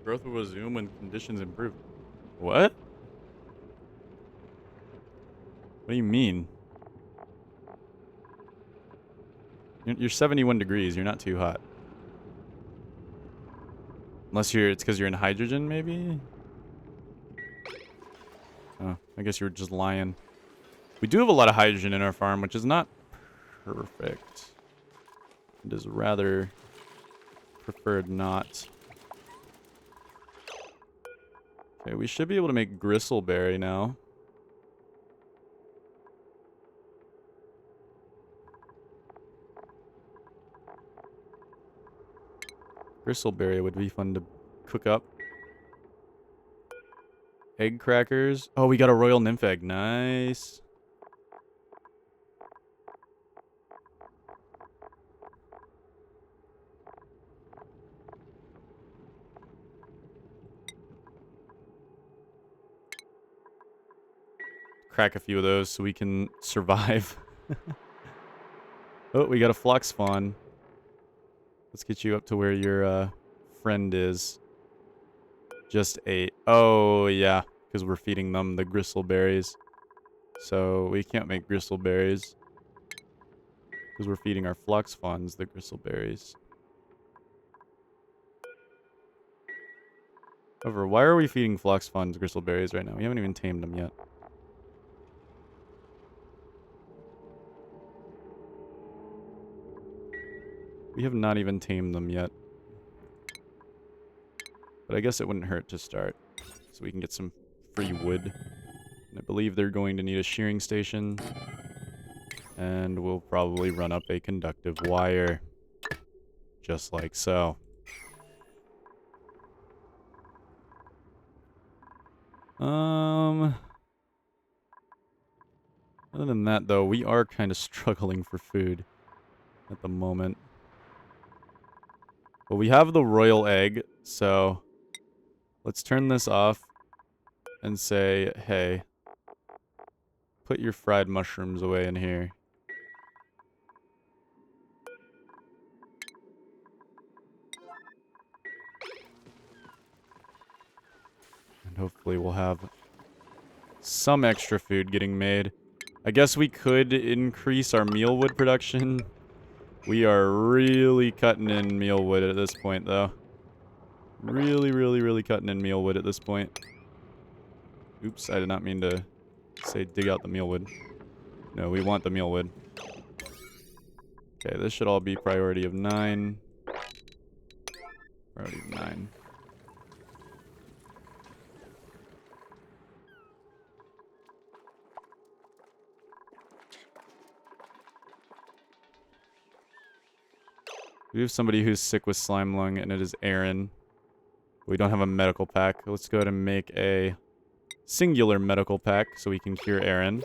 Growth will resume when conditions improve. What? What do you mean? You're 71 degrees. You're not too hot. Unless it's because you're in hydrogen, maybe? Oh, I guess you were just lying. We do have a lot of hydrogen in our farm, which is not perfect. It is rather preferred not. Okay, we should be able to make gristleberry now. Gristleberry would be fun to cook up. Egg crackers. Oh, we got a royal nymph egg. Nice. Crack a few of those so we can survive. Oh, we got a flock spawn. Let's get you up to where your friend is. Just ate. Oh, yeah. Because we're feeding them the gristleberries. So we can't make gristleberries. Because we're feeding our flux fawns the gristleberries. However, why are we feeding Phlox Fawns gristleberries right now? We haven't even tamed them yet. We have not even tamed them yet. But I guess it wouldn't hurt to start. So we can get some free wood. And I believe they're going to need a shearing station. And we'll probably run up a conductive wire. Just like so. Other than that, though, we are kind of struggling for food at the moment. But we have the royal egg, so let's turn this off and say, hey, put your fried mushrooms away in here. And hopefully we'll have some extra food getting made. I guess we could increase our mealwood production. We are really cutting in mealwood at this point, though. Really, really, really cutting in mealwood at this point. Oops, I did not mean to say dig out the mealwood. No, we want the mealwood. Okay, this should all be priority of 9. Priority of 9. We have somebody who's sick with slime lung, and it is Aaron. We don't have a medical pack. Let's go ahead and make a singular medical pack so we can cure Aaron.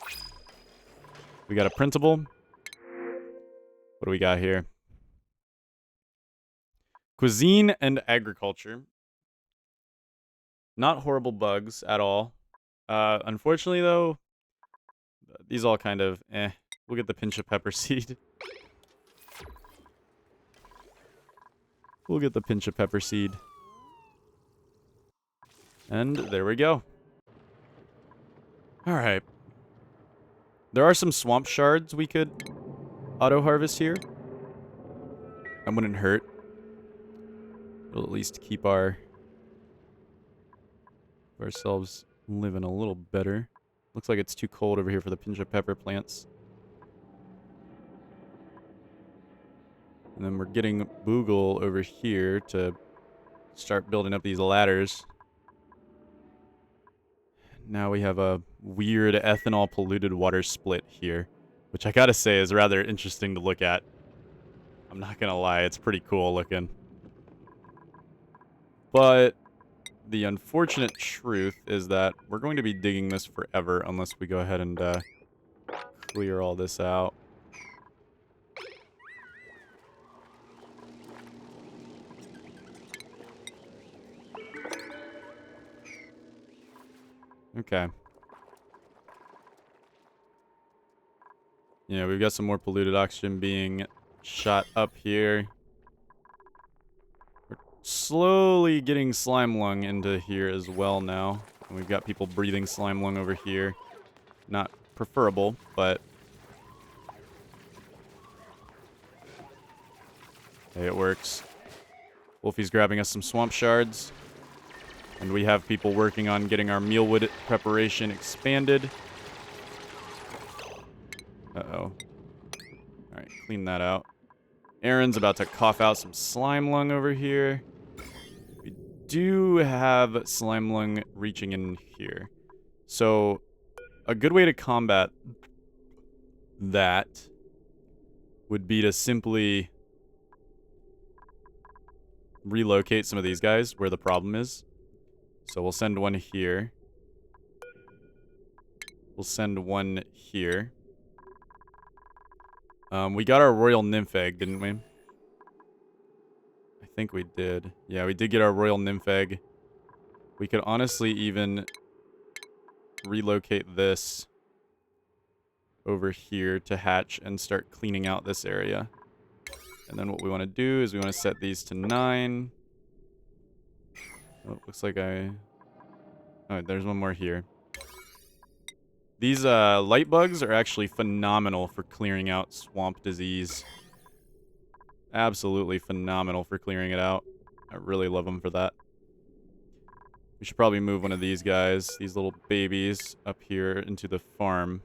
We got a printable. What do we got here? Cuisine and agriculture. Not horrible bugs at all. Unfortunately, though, these all kind of We'll get the pinch of pepper seed. We'll get the pinch of pepper seed. And there we go. Alright. There are some swamp shards we could auto-harvest here. That wouldn't hurt. It'll at least keep ourselves living a little better. Looks like it's too cold over here for the pinch of pepper plants. And then we're getting Boogle over here to start building up these ladders. Now we have a weird ethanol polluted water split here, which I gotta say is rather interesting to look at. I'm not gonna lie, it's pretty cool looking. But the unfortunate truth is that we're going to be digging this forever unless we go ahead and clear all this out. Okay. Yeah, we've got some more polluted oxygen being shot up here. We're slowly getting slime lung into here as well now. And we've got people breathing slime lung over here. Not preferable, but hey, it works. Wolfie's grabbing us some swamp shards. And we have people working on getting our mealwood preparation expanded. Uh-oh. Alright, clean that out. Aaron's about to cough out some slime lung over here. We do have slime lung reaching in here. So, a good way to combat that would be to simply relocate some of these guys where the problem is. So we'll send one here. We'll send one here. We got our royal nymph egg, didn't we? I think we did. Yeah, we did get our royal nymph egg. We could honestly even relocate this over here to hatch and start cleaning out this area. And then what we want to do is we want to set these to 9. Oh, looks like oh, there's one more here. These light bugs are actually phenomenal for clearing out swamp disease. Absolutely phenomenal for clearing it out. I really love them for that. We should probably move one of these guys, these little babies, up here into the farm.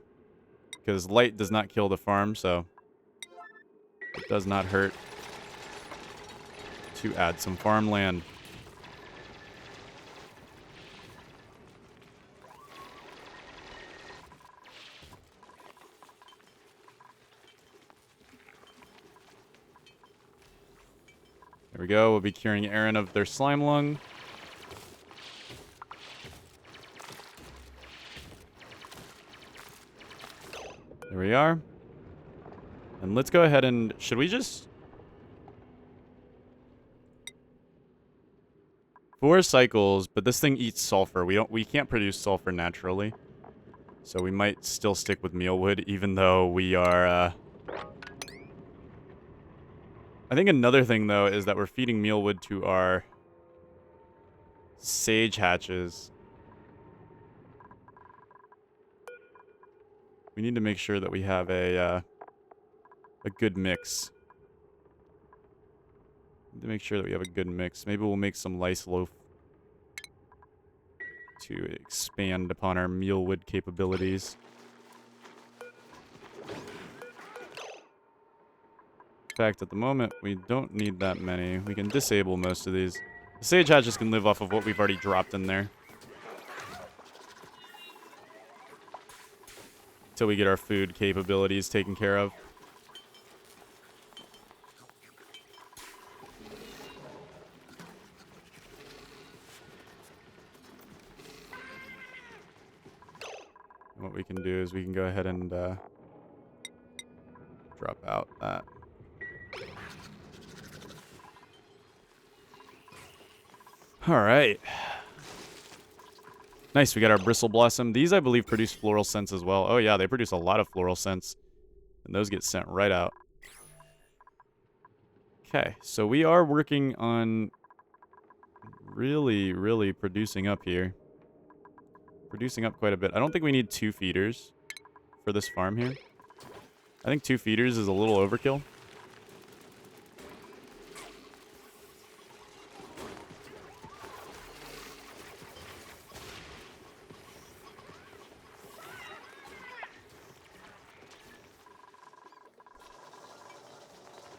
Because light does not kill the farm, so it does not hurt to add some farmland. There we go. We'll be curing Aaron of their slime lung. There we are. And let's go ahead and... Should we just... 4 cycles, but this thing eats sulfur. We can't produce sulfur naturally. So we might still stick with mealwood, even though we are... I think another thing, though, is that we're feeding mealwood to our sage hatches. We need to make sure that we have a good mix. Need to make sure that we have a good mix. Maybe we'll make some lice loaf to expand upon our mealwood capabilities. In fact, at the moment, we don't need that many. We can disable most of these. The sage hatches can live off of what we've already dropped in there. Until we get our food capabilities taken care of. And what we can do is we can go ahead and drop out that. Alright. Nice, we got our bristle blossom. These, I believe, produce floral scents as well. Oh yeah, they produce a lot of floral scents. And those get sent right out. Okay, so we are working on really producing up here. Producing up quite a bit. I don't think we need 2 feeders for this farm here. I think 2 feeders is a little overkill.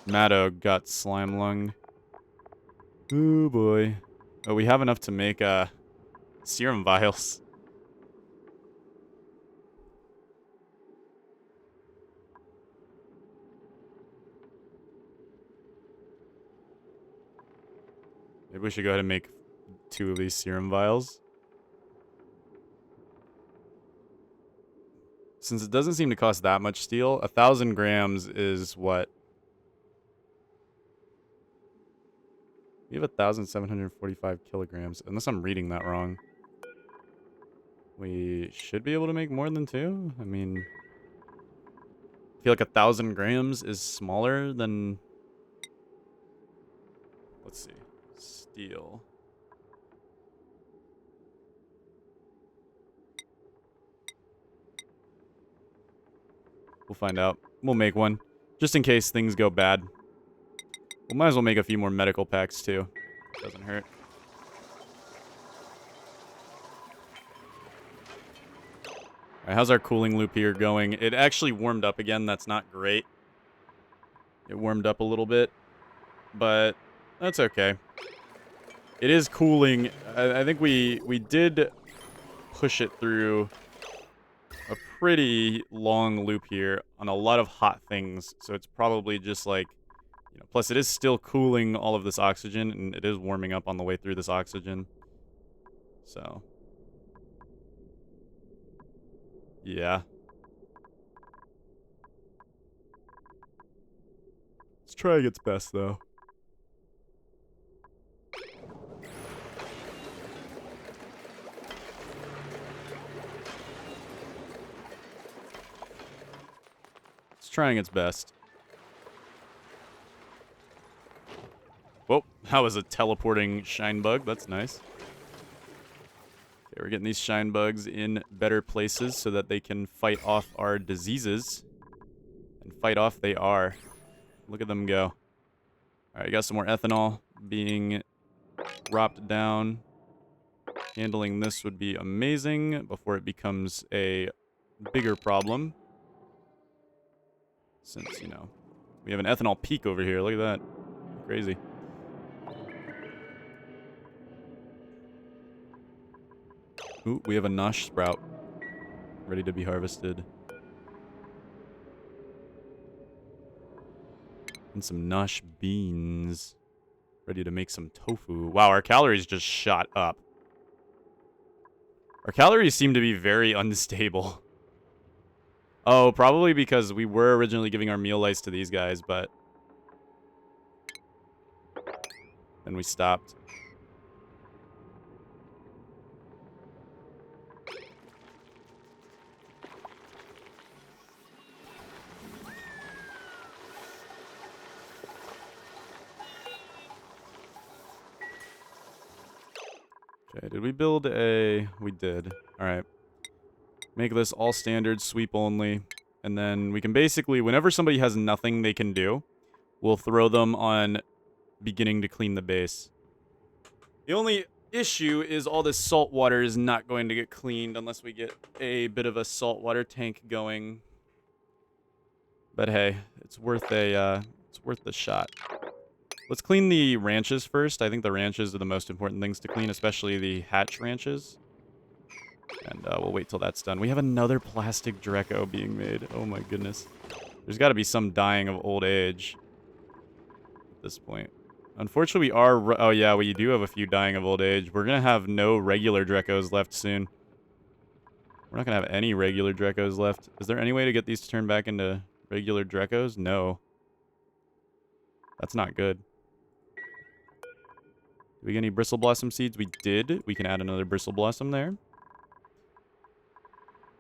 Maddo got slime lung. Ooh boy. Oh, we have enough to make serum vials. Maybe we should go ahead and make 2 of these serum vials. Since it doesn't seem to cost that much steel, 1,000 grams is what? We have 1,745 kilograms, unless I'm reading that wrong. We should be able to make more than 2? I mean... I feel like 1,000 grams is smaller than... Let's see. Steel. We'll find out. We'll make one. Just in case things go bad. We might as well make a few more medical packs, too. Doesn't hurt. Alright, how's our cooling loop here going? It actually warmed up again. That's not great. It warmed up a little bit. But that's okay. It is cooling. I think we did push it through a pretty long loop here on a lot of hot things. So it's probably just like... plus, it is still cooling all of this oxygen, and it is warming up on the way through this oxygen. So. Yeah. It's trying its best, though. It's trying its best. Whoa, that was a teleporting shine bug. That's nice. Okay, we're getting these shine bugs in better places so that they can fight off our diseases. And fight off they are. Look at them go. Alright, got some more ethanol being dropped down. Handling this would be amazing before it becomes a bigger problem. Since, you know, we have an ethanol peak over here. Look at that. Crazy. Ooh, we have a nosh sprout ready to be harvested. And some nosh beans ready to make some tofu. Wow, our calories just shot up. Our calories seem to be very unstable. Oh, probably because we were originally giving our meal lice to these guys, but then we stopped. Okay, did we build a... We did. Alright. Make this all standard, sweep only. And then we can basically, whenever somebody has nothing they can do, we'll throw them on beginning to clean the base. The only issue is all this salt water is not going to get cleaned unless we get a bit of a saltwater tank going. But hey, it's worth the shot. Let's clean the ranches first. I think the ranches are the most important things to clean, especially the hatch ranches. And we'll wait till that's done. We have another plastic Draco being made. Oh my goodness. There's got to be some dying of old age at this point. Unfortunately, we are... Oh yeah, we do have a few dying of old age. We're going to have no regular Dracos left soon. We're not going to have any regular Dracos left. Is there any way to get these to turn back into regular Dracos? No. That's not good. Did we get any Bristle Blossom seeds? We did. We can add another Bristle Blossom there.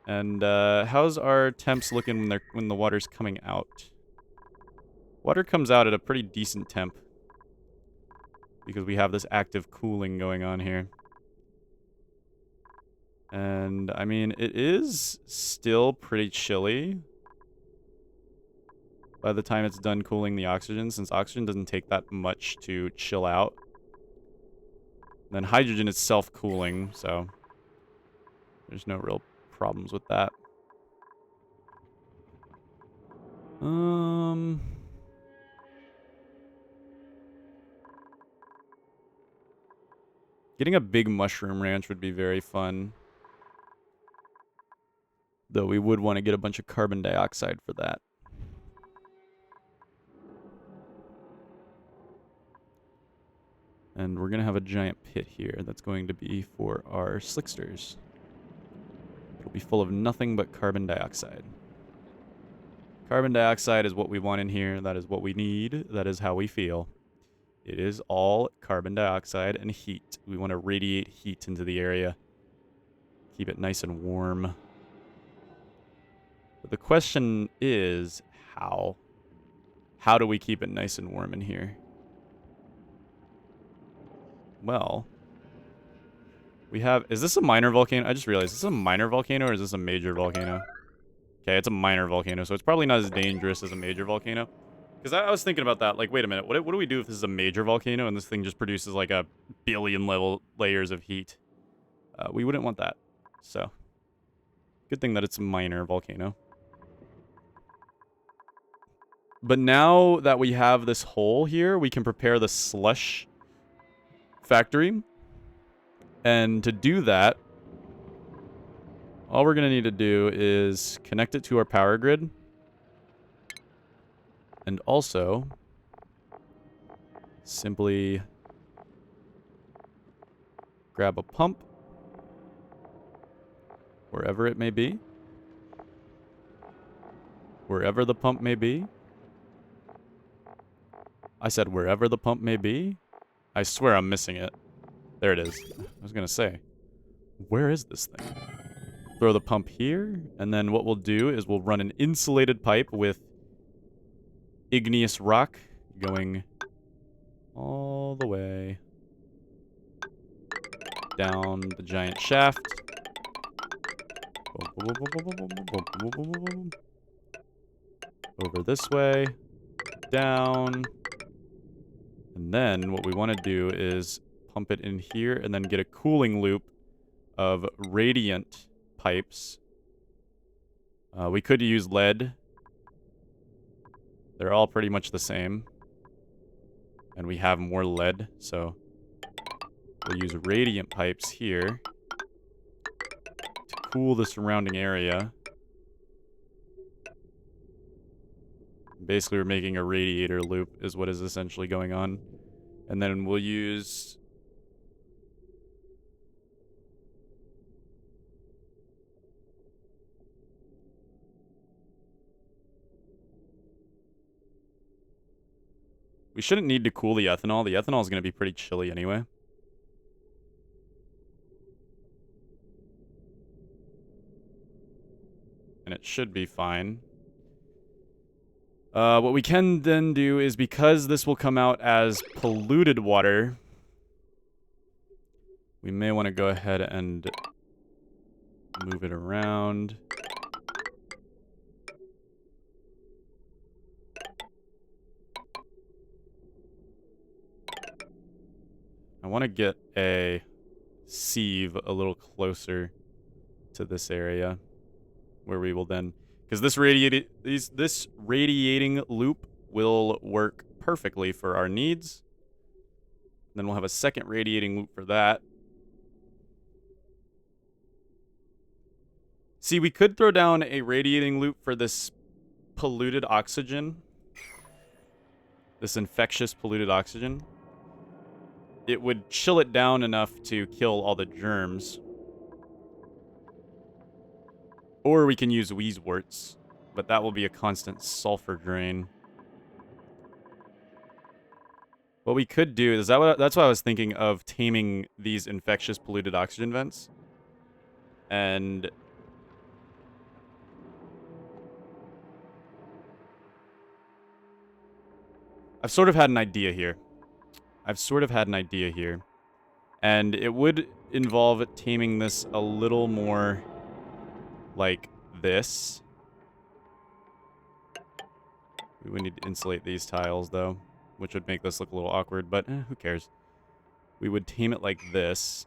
And how's our temps looking when the water's coming out? Water comes out at a pretty decent temp. Because we have this active cooling going on here. And, I mean, it is still pretty chilly by the time it's done cooling the oxygen, since oxygen doesn't take that much to chill out. And then hydrogen is self-cooling, so there's no real problems with that. Getting a big mushroom ranch would be very fun. Though we would want to get a bunch of carbon dioxide for that. And we're going to have a giant pit here that's going to be for our slicksters. It'll be full of nothing but carbon dioxide. Carbon dioxide is what we want in here. That is what we need. That is how we feel. It is all carbon dioxide and heat. We want to radiate heat into the area. Keep it nice and warm. But the question is, how? How do we keep it nice and warm in here? Well, we have... Is this a minor volcano? I just realized, is this a minor volcano or is this a major volcano? Okay, it's a minor volcano, so it's probably not as dangerous as a major volcano. Because I was thinking about that. Like, wait a minute. What do we do if this is a major volcano and this thing just produces like a billion layers of heat? We wouldn't want that. So, good thing that it's a minor volcano. But now that we have this hole here, we can prepare the slush factory. And to do that, all we're going to need to do is connect it to our power grid. And also, simply grab a pump, wherever it may be. Wherever the pump may be. I said wherever the pump may be. I swear I'm missing it. There it is. I was going to say, where is this thing? Throw the pump here, and then what we'll do is we'll run an insulated pipe with igneous rock going all the way down the giant shaft. Over this way, down. And then what we want to do is pump it in here and then get a cooling loop of radiant pipes. We could use lead. They're all pretty much the same. And we have more lead, so we'll use radiant pipes here to cool the surrounding area. Basically, we're making a radiator loop is what is essentially going on. And then we'll use... We shouldn't need to cool the ethanol. The ethanol is going to be pretty chilly anyway. And it should be fine. What we can then do is, because this will come out as polluted water, we may want to go ahead and move it around. I want to get a sieve a little closer to this area, where we will then, because this radiating loop will work perfectly for our needs. Then we'll have a second radiating loop for that. See, we could throw down a radiating loop for this polluted oxygen. This infectious polluted oxygen. It would chill it down enough to kill all the germs. Or we can use wheezeworts, but that will be a constant sulfur drain. What we could do is that's why I was thinking of taming these infectious polluted oxygen vents. And I've sort of had an idea here. And it would involve taming this a little more like this. We would need to insulate these tiles, though, which would make this look a little awkward, but who cares? We would tame it like this.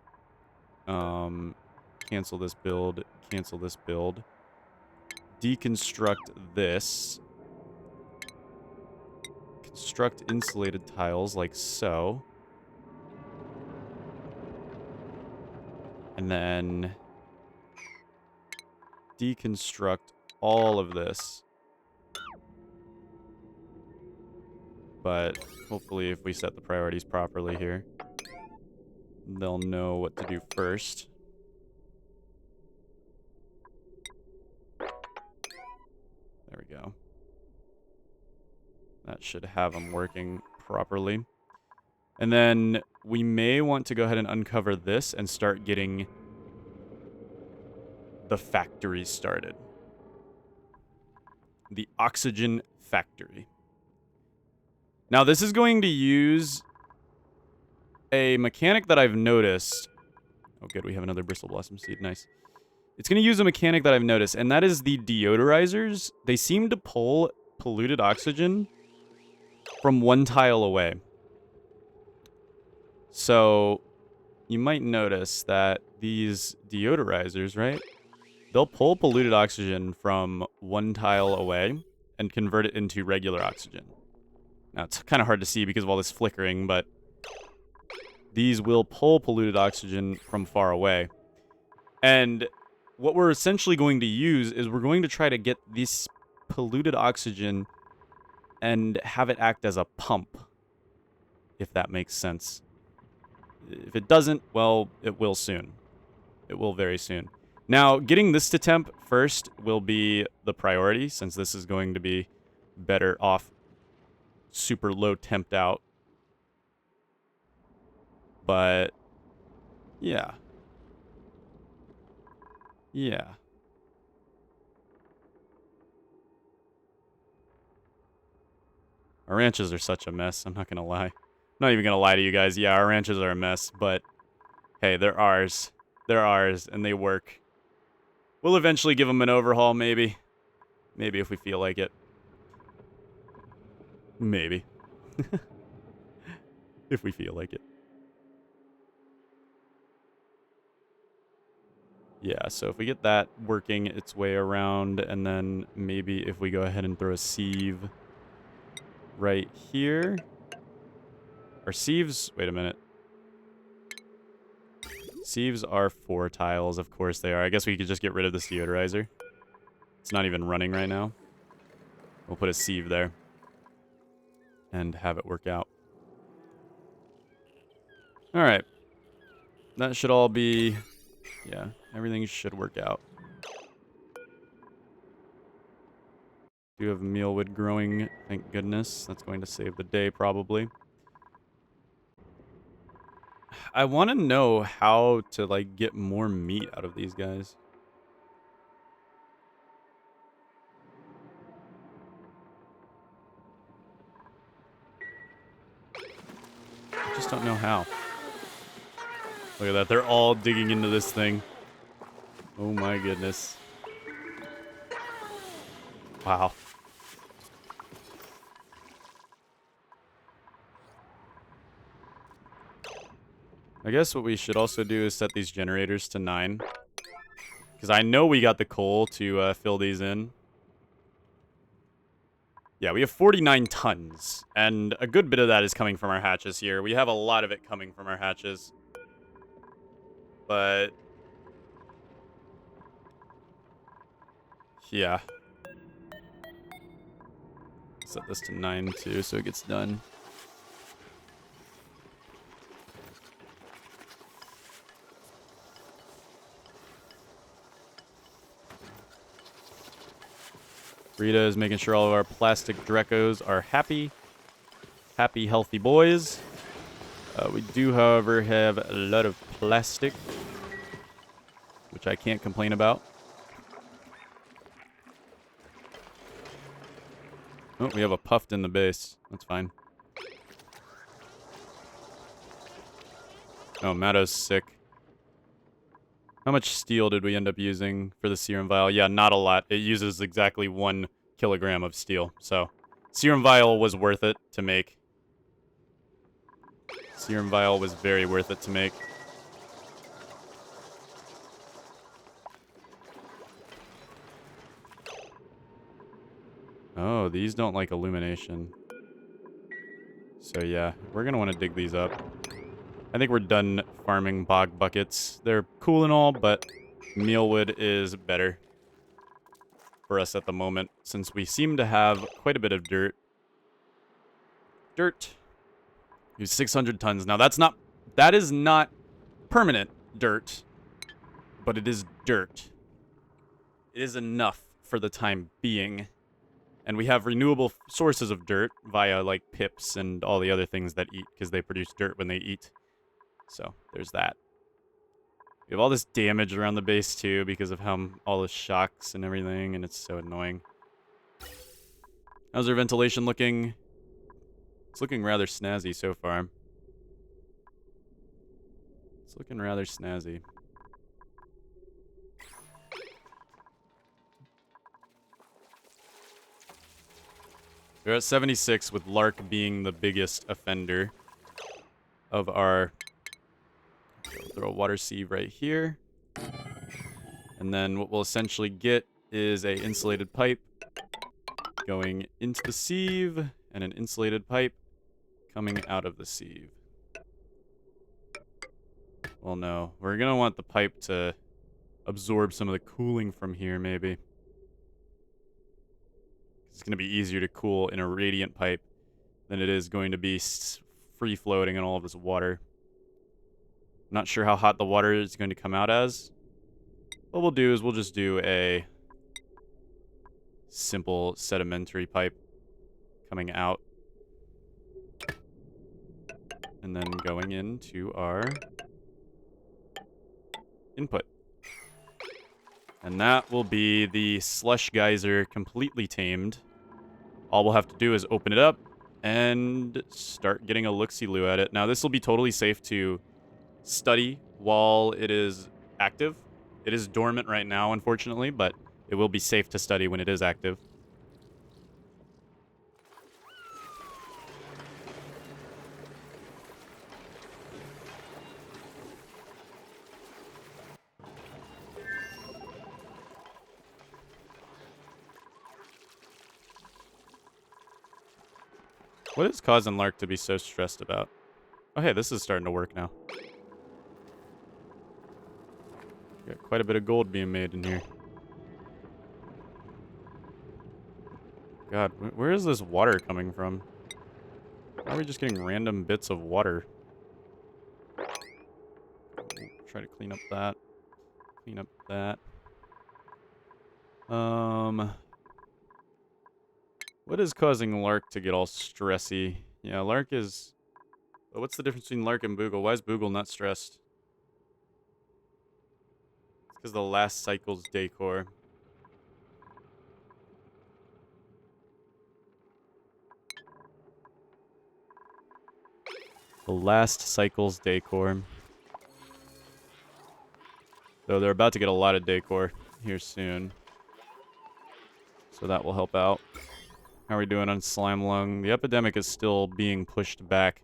Cancel this build. Cancel this build. Deconstruct this. Construct insulated tiles like so. And then deconstruct all of this. But hopefully if we set the priorities properly here, they'll know what to do first. There we go. That should have them working properly. And then we may want to go ahead and uncover this and start getting the factory started. The oxygen factory. Now, this is going to use a mechanic that I've noticed. Oh, good. We have another bristle blossom seed. Nice. It's going to use a mechanic that I've noticed, and that is the deodorizers. They seem to pull polluted oxygen from one tile away. So you might notice that these deodorizers, right? They'll pull polluted oxygen from one tile away and convert it into regular oxygen. Now, it's kind of hard to see because of all this flickering, but these will pull polluted oxygen from far away. And what we're essentially going to use is we're going to try to get this polluted oxygen and have it act as a pump, if that makes sense. If it doesn't, well, it will soon. It will very soon. Now, getting this to temp first will be the priority, since this is going to be better off super low temped out. But yeah. Yeah. Our ranches are such a mess, I'm not gonna lie. I'm not even gonna lie to you guys. Yeah, our ranches are a mess, but hey, they're ours. They're ours, and they work. We'll eventually give them an overhaul, maybe. Maybe if we feel like it. Maybe. If we feel like it. Yeah, so if we get that working its way around, and then maybe if we go ahead and throw a sieve right here. Are sieves... Wait a minute. Sieves are 4 tiles. Of course they are. I guess we could just get rid of this deodorizer. It's not even running right now. We'll put a sieve there. And have it work out. Alright. That should all be... Yeah, everything should work out. Do have mealwood growing, thank goodness. That's going to save the day, probably. I want to know how to, like, get more meat out of these guys. I just don't know how. Look at that. They're all digging into this thing. Oh my goodness. Wow. I guess what we should also do is set these generators to 9. Because I know we got the coal to fill these in. Yeah, we have 49 tons. And a good bit of that is coming from our hatches here. We have a lot of it coming from our hatches. But... yeah. Set this to 9 too, so it gets done. Rita is making sure all of our plastic Drecos are happy. Happy, healthy boys. We do, however, have a lot of plastic, which I can't complain about. Oh, we have a puffed in the base. That's fine. Oh, Matto's sick. How much steel did we end up using for the serum vial? Yeah, not a lot. It uses exactly 1 kilogram of steel. So, serum vial was worth it to make. Serum vial was very worth it to make. Oh, these don't like illumination. So yeah, we're going to want to dig these up. I think we're done farming bog buckets. They're cool and all, but mealwood is better for us at the moment, since we seem to have quite a bit of dirt. Dirt. Use 600 tons. Now that is not permanent dirt, but it is dirt. It is enough for the time being. And we have renewable sources of dirt via, like, pips and all the other things that eat, because they produce dirt when they eat. So, there's that. We have all this damage around the base, too, because of how all the shocks and everything, and it's so annoying. How's our ventilation looking? It's looking rather snazzy so far. It's looking rather snazzy. We're at 76, with Lark being the biggest offender of our... Throw a water sieve right here. And then what we'll essentially get is a insulated pipe going into the sieve, and an insulated pipe coming out of the sieve. Well, no. We're going to want the pipe to absorb some of the cooling from here, maybe. It's going to be easier to cool in a radiant pipe than it is going to be free-floating in all of this water. I'm not sure how hot the water is going to come out as. What we'll do is we'll just do a simple sedimentary pipe coming out. And then going into our input. And that will be the slush geyser completely tamed. All we'll have to do is open it up and start getting a look-see-loo at it. Now, this will be totally safe to study while it is active. It is dormant right now, unfortunately, but it will be safe to study when it is active. What is causing Lark to be so stressed about? Oh, hey, this is starting to work now. Got quite a bit of gold being made in here. God, where is this water coming from? Why are we just getting random bits of water? We'll try to clean up that. Clean up that. What is causing Lark to get all stressy? Yeah, Lark is... What's the difference between Lark and Boogle? Why is Boogle not stressed? It's because the last cycle's decor. The last cycle's decor. So they're about to get a lot of decor here soon. So that will help out. How are we doing on Slime Lung? The epidemic is still being pushed back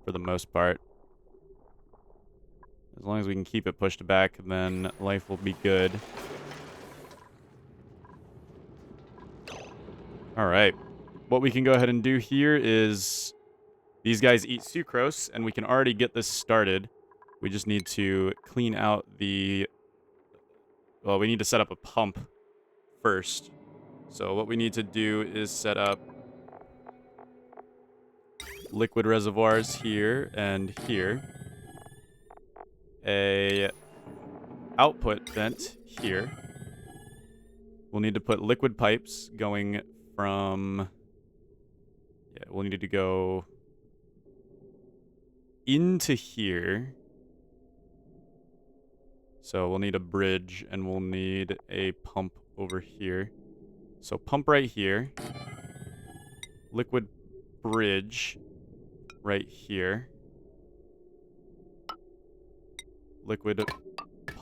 for the most part. As long as we can keep it pushed back, then life will be good. Alright. What we can go ahead and do here is... These guys eat sucrose, and we can already get this started. We just need to clean out the... Well, we need to set up a pump first. So what we need to do is set up liquid reservoirs here and here. A output vent here. We'll need to put liquid pipes going from... Yeah, we'll need to go into here. So we'll need a bridge, and we'll need a pump over here. So pump right here. Liquid bridge right here. Liquid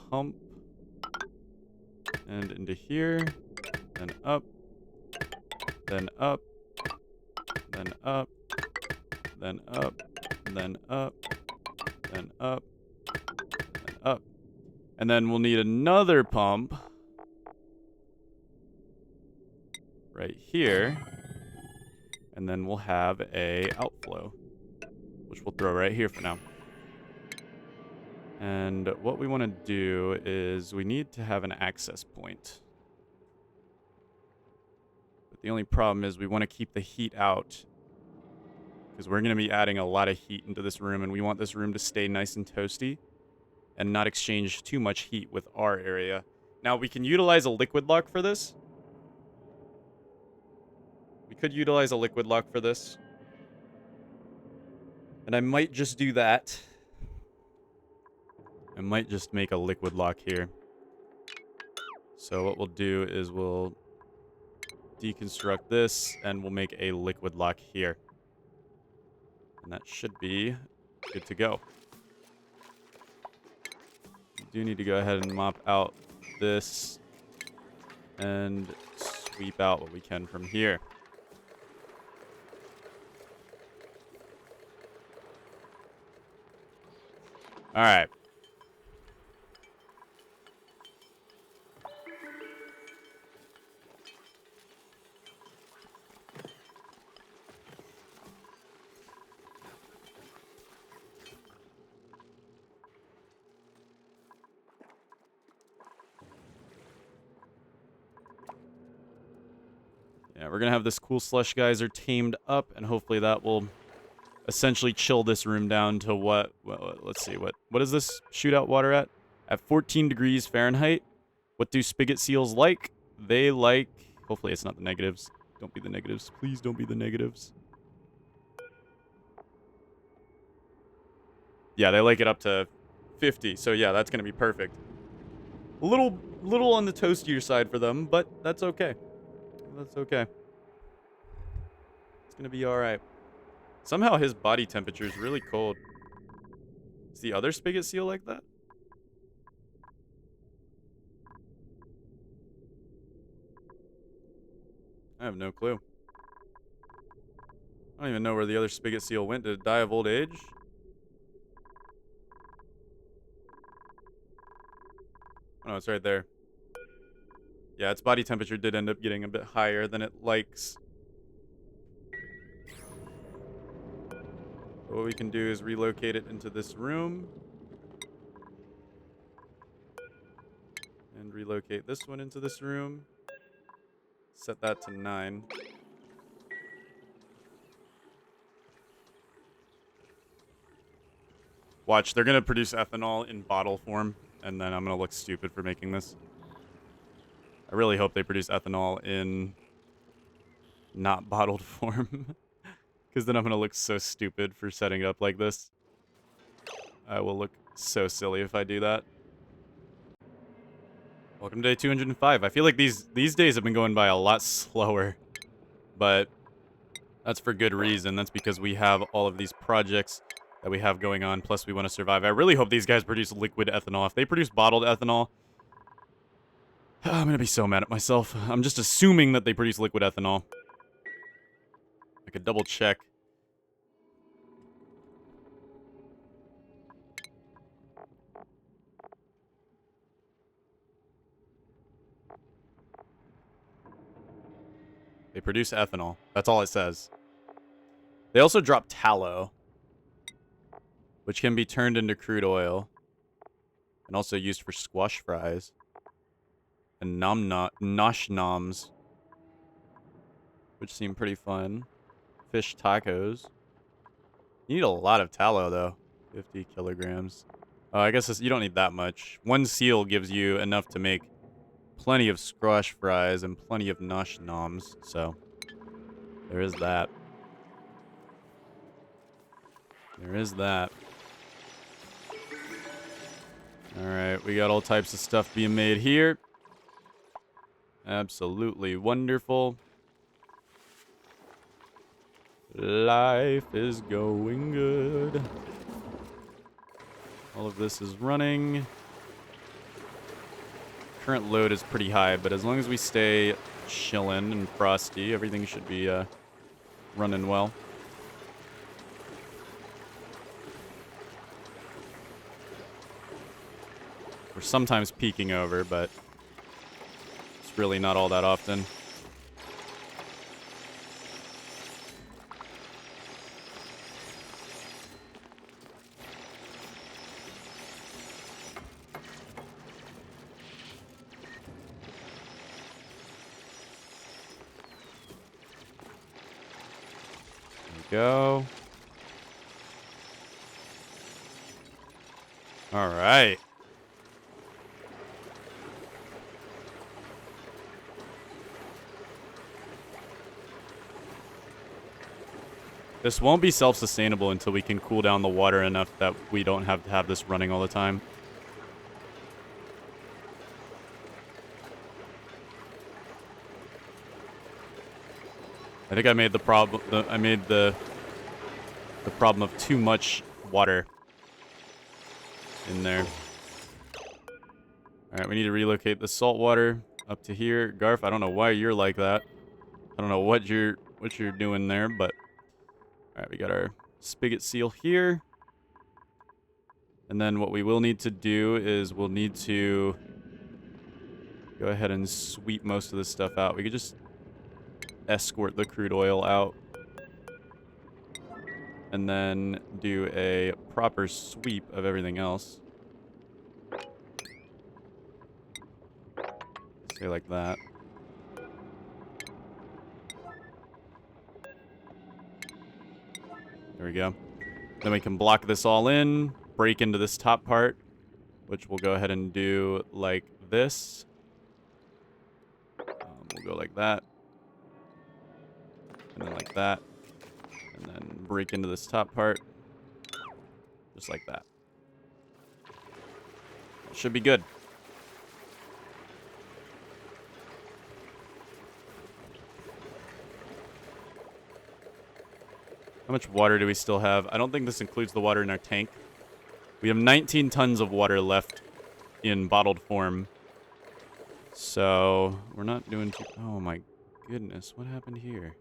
pump. And into here. Then up. Then up. Then up. Then up. Then up. Then up. Then up. And then we'll need another pump right here. And then we'll have a outflow, which we'll throw right here for now. And what we want to do is we need to have an access point. But the only problem is we want to keep the heat out, because we're going to be adding a lot of heat into this room, and we want this room to stay nice and toasty and not exchange too much heat with our area. Now, we can utilize a liquid lock for this. We could utilize a liquid lock for this. And I might just do that. I might just make a liquid lock here. So what we'll do is we'll deconstruct this, and we'll make a liquid lock here. And that should be good to go. Do need to go ahead and mop out this and sweep out what we can from here. All right. Yeah, we're going to have this cool slush geyser tamed up, and hopefully that will essentially chill this room down to what... Well, let's see. What is this shootout water at? At 14 degrees Fahrenheit. What do spigot seals like? They like... Hopefully it's not the negatives. Don't be the negatives. Please don't be the negatives. Yeah, they like it up to 50. So yeah, that's going to be perfect. A little on the toastier side for them, but that's okay. That's okay. It's gonna be alright. Somehow his body temperature is really cold. Is the other spigot seal like that? I have no clue. I don't even know where the other spigot seal went. Did it die of old age? Oh, it's right there. Yeah, its body temperature did end up getting a bit higher than it likes. what we can do is relocate it into this room. And relocate this one into this room. Set that to 9. Watch, they're going to produce ethanol in bottle form, and then I'm going to look stupid for making this. I really hope they produce ethanol in not bottled form, because then I'm going to look so stupid for setting it up like this. I will look so silly if I do that. Welcome to day 205. I feel like these days have been going by a lot slower, but that's for good reason. That's because we have all of these projects that we have going on, plus we want to survive. I really hope these guys produce liquid ethanol. If they produce bottled ethanol, I'm going to be so mad at myself. I'm just assuming that they produce liquid ethanol. I could double check. They produce ethanol. That's all it says. They also drop tallow, which can be turned into crude oil and also used for squash fries and nosh noms, which seem pretty fun. Fish tacos. You need a lot of tallow, though. 50 kilograms. I guess you don't need that much. One seal gives you enough to make plenty of squash fries and plenty of nosh noms, so there is that. There is that. Alright, we got all types of stuff being made here. Absolutely wonderful. Life is going good. All of this is running. Current load is pretty high, but as long as we stay chillin' and frosty, everything should be running well. We're sometimes peaking over, but it's really not all that often. Go. All right. This won't be self-sustainable until we can cool down the water enough that we don't have to have this running all the time. I think I made the problem. I made the problem of too much water in there. All right, we need to relocate the salt water up to here. Garf, I don't know why you're like that. I don't know what you're doing there, but all right, we got our spigot seal here. And then what we will need to do is we'll need to go ahead and sweep most of this stuff out. We could just escort the crude oil out. And then do a proper sweep of everything else. Say like that. There we go. Then we can block this all in, break into this top part, which we'll go ahead and do like this. We'll go like that. And then like that. And then break into this top part. Just like that. Should be good. How much water do we still have? I don't think this includes the water in our tank. We have 19 tons of water left in bottled form. So, we're not doing too... Oh my goodness, what happened here?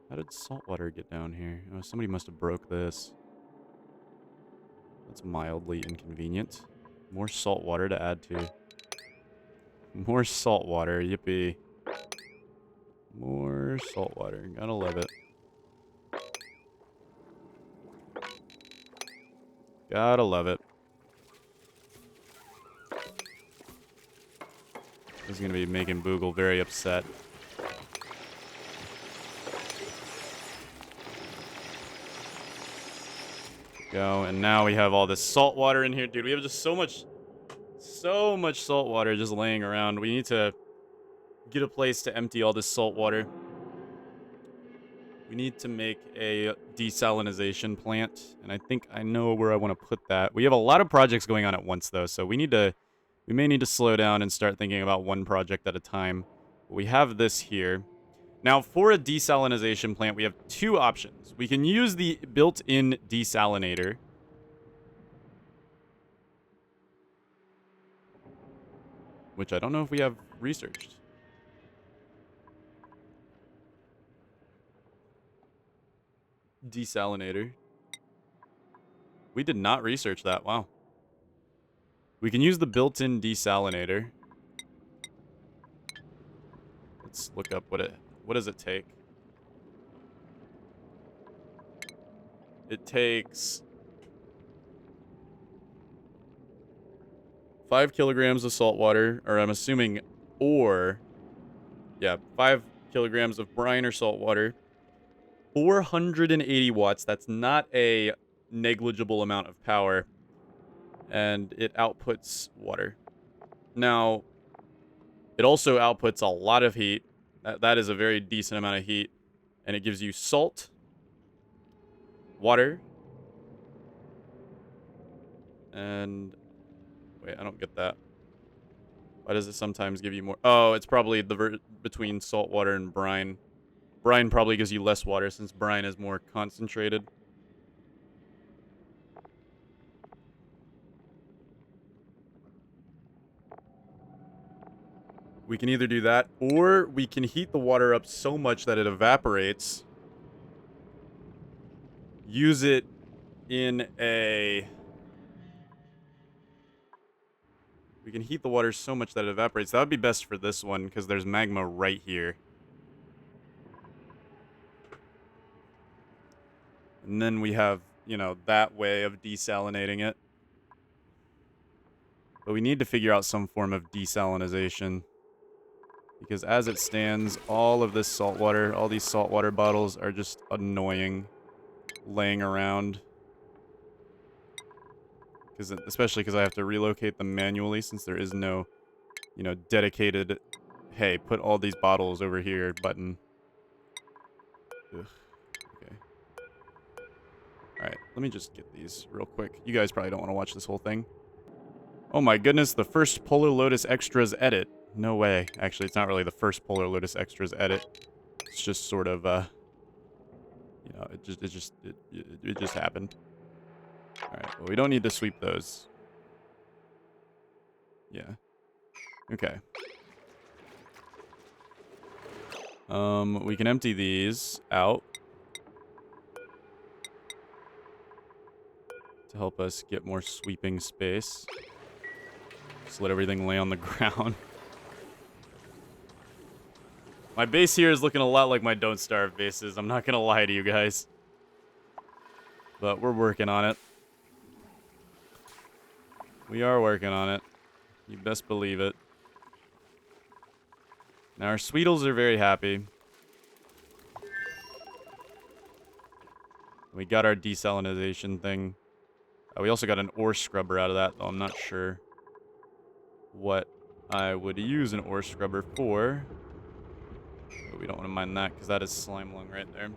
How did salt water get down here? Oh, somebody must have broke this. That's mildly inconvenient. More salt water to add to. More salt water, yippee. More salt water, gotta love it. Gotta love it. This is going to be making Boogle very upset. Go, and now we have all this salt water in here. Dude, we have just so much salt water just laying around. We need to get a place to empty all this salt water. We need to make a desalinization plant, and I think I know where I want to put that. We have a lot of projects going on at once, though, so we may need to slow down and start thinking about one project at a time. We have this here. Now, for a desalinization plant, we have two options. We can use the built-in desalinator, which I don't know if we have researched. Desalinator. We did not research that. Wow. We can use the built-in desalinator. Let's look up what does it take? It takes 5 kilograms of salt water, or I'm assuming ore. Yeah, 5 kilograms of brine or salt water. 480 watts. That's not a negligible amount of power. And it outputs water. Now, it also outputs a lot of heat. That is a very decent amount of heat. And it gives you salt, water, and... Wait, I don't get that. Why does it sometimes give you more? Oh, it's probably between salt water and brine. Brine probably gives you less water since brine is more concentrated. We can either do that, or we can heat the water up so much that it evaporates. Use it in a... We can heat the water so much that it evaporates. That would be best for this one, because there's magma right here. And then we have, you know, that way of desalinating it. But we need to figure out some form of desalinization. Because as it stands, all of this salt water, all these saltwater bottles are just annoying laying around. Especially because I have to relocate them manually since there is no, you know, dedicated, hey, put all these bottles over here button. Ugh. Okay. Alright, let me just get these real quick. You guys probably don't want to watch this whole thing. Oh my goodness, the first Polarlotus Extras edit. No way. Actually, it's not really the first Polarlotus Extras edit. It's just sort of, you know, it just happened. Alright, well, we don't need to sweep those. Yeah. Okay. We can empty these out to help us get more sweeping space. Just let everything lay on the ground. My base here is looking a lot like my Don't Starve bases. I'm not gonna lie to you guys. But we're working on it. We are working on it. You best believe it. Now our Sweetles are very happy. We got our desalinization thing. We also got an ore scrubber out of that, though I'm not sure what I would use an ore scrubber for. But we don't want to mine that because that is slime lung right there.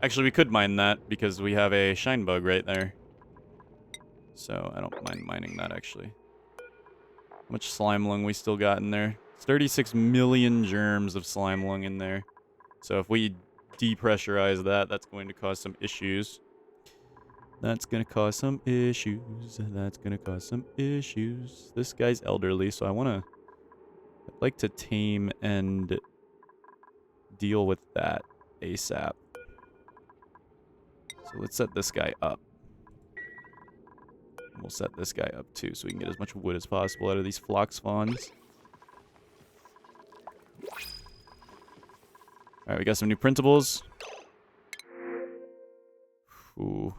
Actually, we could mine that because we have a shine bug right there. So I don't mind mining that, actually. How much slime lung we still got in there? It's 36 million germs of slime lung in there. So if we depressurize that, that's going to cause some issues. That's going to cause some issues. That's going to cause some issues. This guy's elderly, so I'd like to tame and deal with that ASAP. So let's set this guy up. We'll set this guy up too, so we can get as much wood as possible out of these flock spawns. Alright, we got some new printables. Ooh.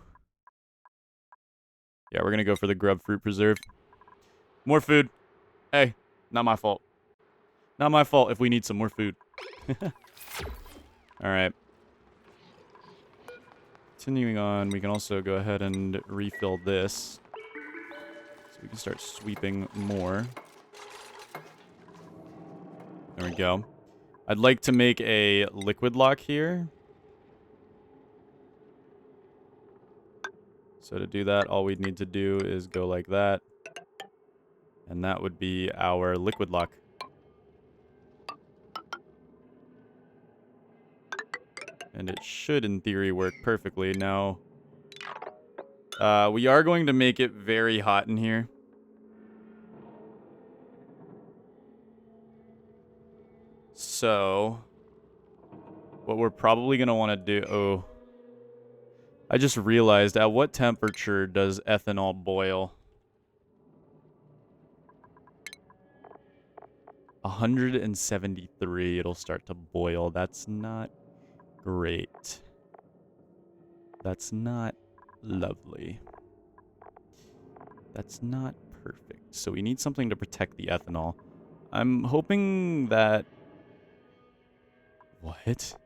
Yeah, we're gonna go for the grub fruit preserve. More food. Hey, not my fault. Not my fault if we need some more food. Alright. Continuing on, we can also go ahead and refill this. So we can start sweeping more. There we go. I'd like to make a liquid lock here. So to do that, all we'd need to do is go like that. And that would be our liquid lock. And it should, in theory, work perfectly. Now, we are going to make it very hot in here. So, what we're probably going to want to do... Oh, I just realized, at what temperature does ethanol boil? 173, it'll start to boil. That's not great. That's not lovely. That's not perfect. So we need something to protect the ethanol. I'm hoping that... What?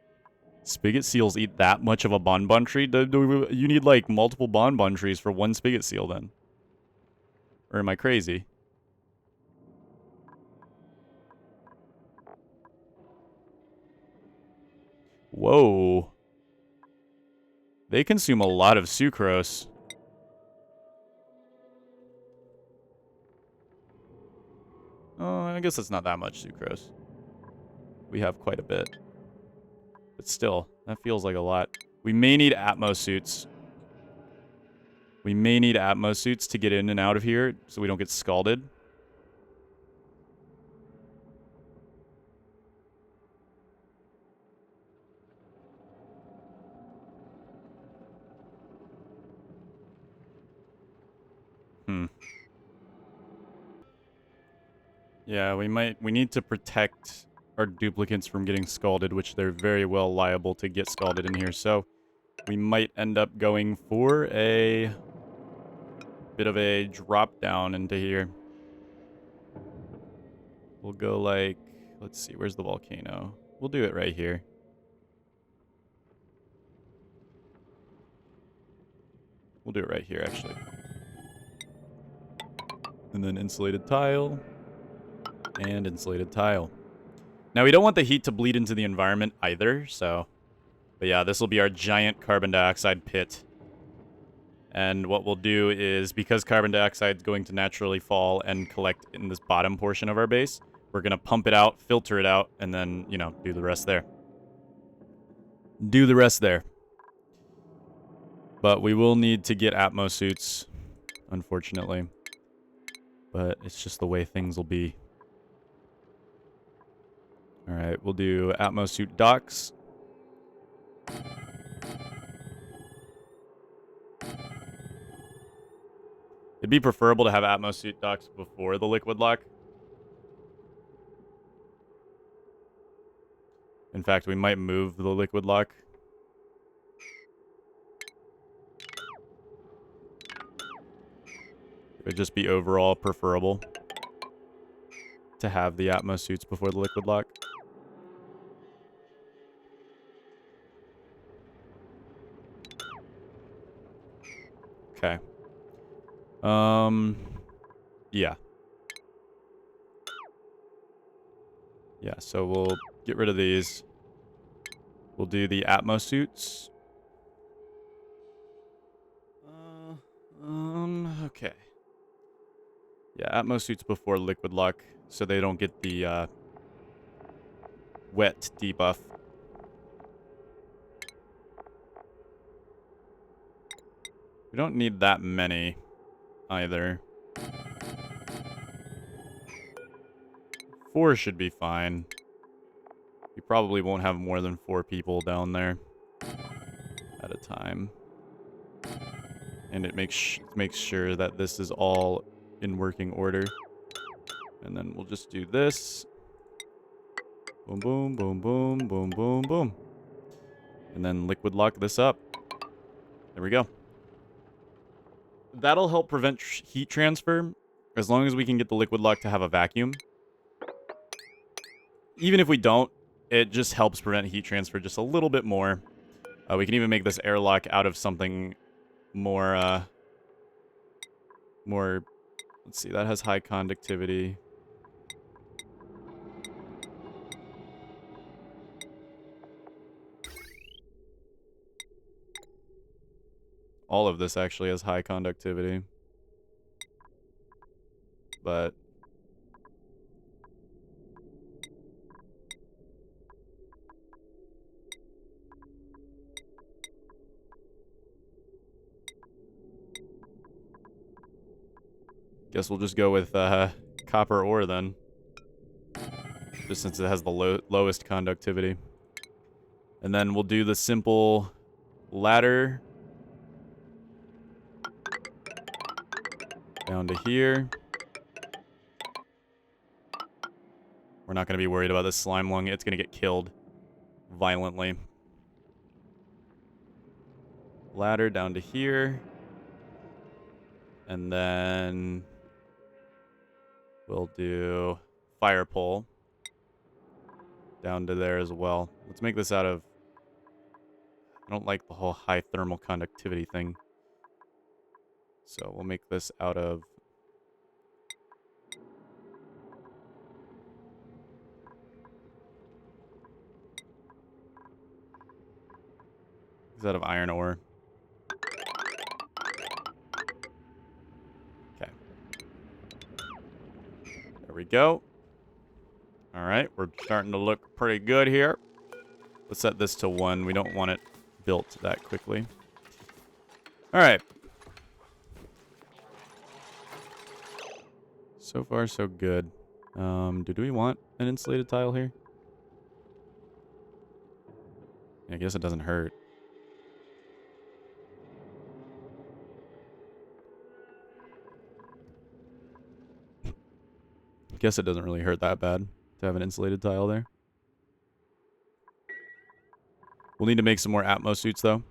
Spigot seals eat that much of a bonbon tree? You need, like, multiple bonbon trees for one spigot seal, then. Or am I crazy? Whoa. They consume a lot of sucrose. Oh, I guess it's not that much sucrose. We have quite a bit. But still, that feels like a lot. We may need Atmos suits. We may need Atmos suits to get in and out of here so we don't get scalded. Yeah, we need to protect our duplicates from getting scalded, which they're very well liable to get scalded in here. So we might end up going for a bit of a drop down into here. We'll go like, let's see, where's the volcano? We'll do it right here. We'll do it right here, actually. And then insulated tile. And insulated tile. Now, we don't want the heat to bleed into the environment either, so... But yeah, this will be our giant carbon dioxide pit. And what we'll do is, because carbon dioxide is going to naturally fall and collect in this bottom portion of our base, we're going to pump it out, filter it out, and then, you know, do the rest there. Do the rest there. But we will need to get Atmos suits, unfortunately. But it's just the way things will be. Alright, we'll do Atmos suit docks. It'd be preferable to have Atmos suit docks before the liquid lock. In fact, we might move the liquid lock. It would just be overall preferable to have the Atmos suits before the liquid lock. Okay. Yeah. Yeah, so we'll get rid of these. We'll do the Atmos suits. Okay. Yeah, Atmos suits before liquid lock, so they don't get the, wet debuff. We don't need that many, either. 4 should be fine. We probably won't have more than 4 people down there at a time. And it makes sure that this is all in working order. And then we'll just do this. Boom, boom, boom, boom, boom, boom, boom. And then liquid lock this up. There we go. that'll help prevent heat transfer as long as we can get the liquid lock to have a vacuum. Even if we don't, it just helps prevent heat transfer just a little bit more. We can even make this airlock out of something more, let's see, that has high conductivity. All of this actually has high conductivity. But guess we'll just go with copper ore then. Just since it has the lowest conductivity. And then we'll do the simple ladder down to here. We're not going to be worried about this slime lung. It's going to get killed violently. Ladder down to here. And then we'll do fire pole down to there as well. Let's make this out of... I don't like the whole high thermal conductivity thing. So we'll make this out of... It's out of iron ore. Okay. There we go. Alright, we're starting to look pretty good here. Let's set this to 1. We don't want it built that quickly. Alright. So far, so good. Do we want an insulated tile here? I guess it doesn't hurt. Guess it doesn't really hurt that bad to have an insulated tile there. We'll need to make some more Atmos suits, though.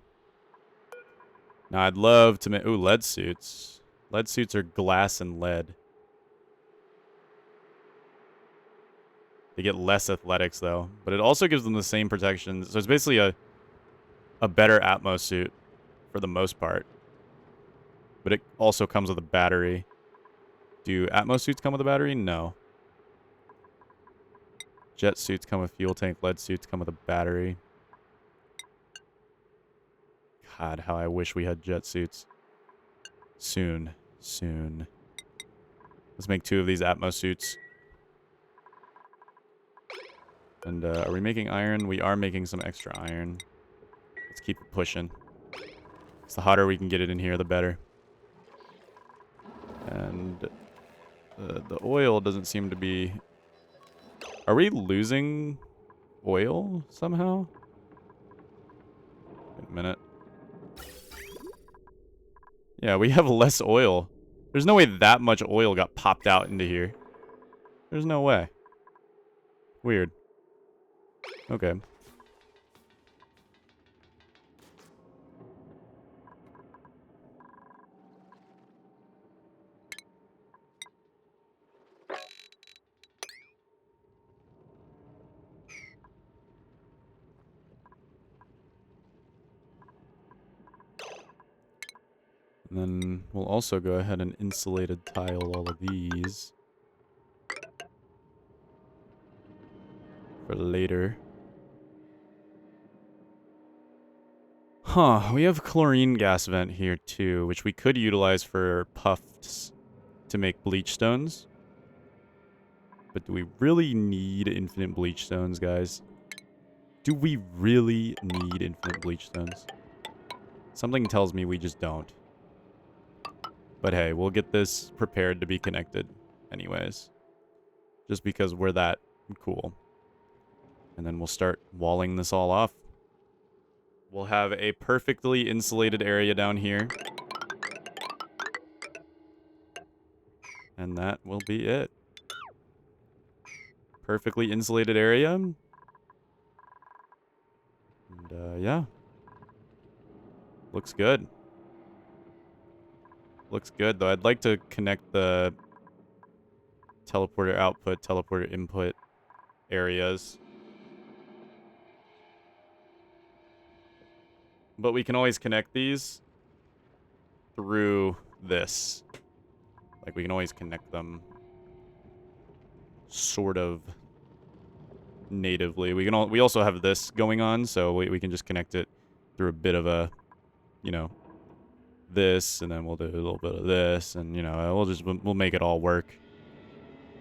Now, I'd love to make... Ooh, lead suits. Lead suits are glass and lead. They get less athletics, though. But it also gives them the same protection. So it's basically a better Atmos suit for the most part. But it also comes with a battery. Do Atmos suits come with a battery? No. Jet suits come with fuel tank. Lead suits come with a battery. God, how I wish we had jet suits. Soon. Soon. Let's make 2 of these Atmos suits. And are we making iron? We are making some extra iron. Let's keep it pushing. It's the hotter we can get it in here, the better. And the oil doesn't seem to be... Are we losing oil somehow? Wait a minute. Yeah, we have less oil. There's no way that much oil got popped out into here. There's no way. Weird. Okay. And then we'll also go ahead and insulated tile all of these for later. Huh, we have chlorine gas vent here too, which we could utilize for puffs to make bleach stones. But do we really need infinite bleach stones, guys? Do we really need infinite bleach stones? Something tells me we just don't. But hey, we'll get this prepared to be connected anyways. Just because we're that cool. And then we'll start walling this all off. We'll have a perfectly insulated area down here. And that will be it. Perfectly insulated area. And yeah. Looks good. looks good, though. I'd like to connect the teleporter output, teleporter input areas. But we can always connect these through this. Like, we can always connect them sort of natively. We also have this going on, so we can just connect it through a bit of a, you know, this, and then we'll do a little bit of this, and, you know, we'll make it all work.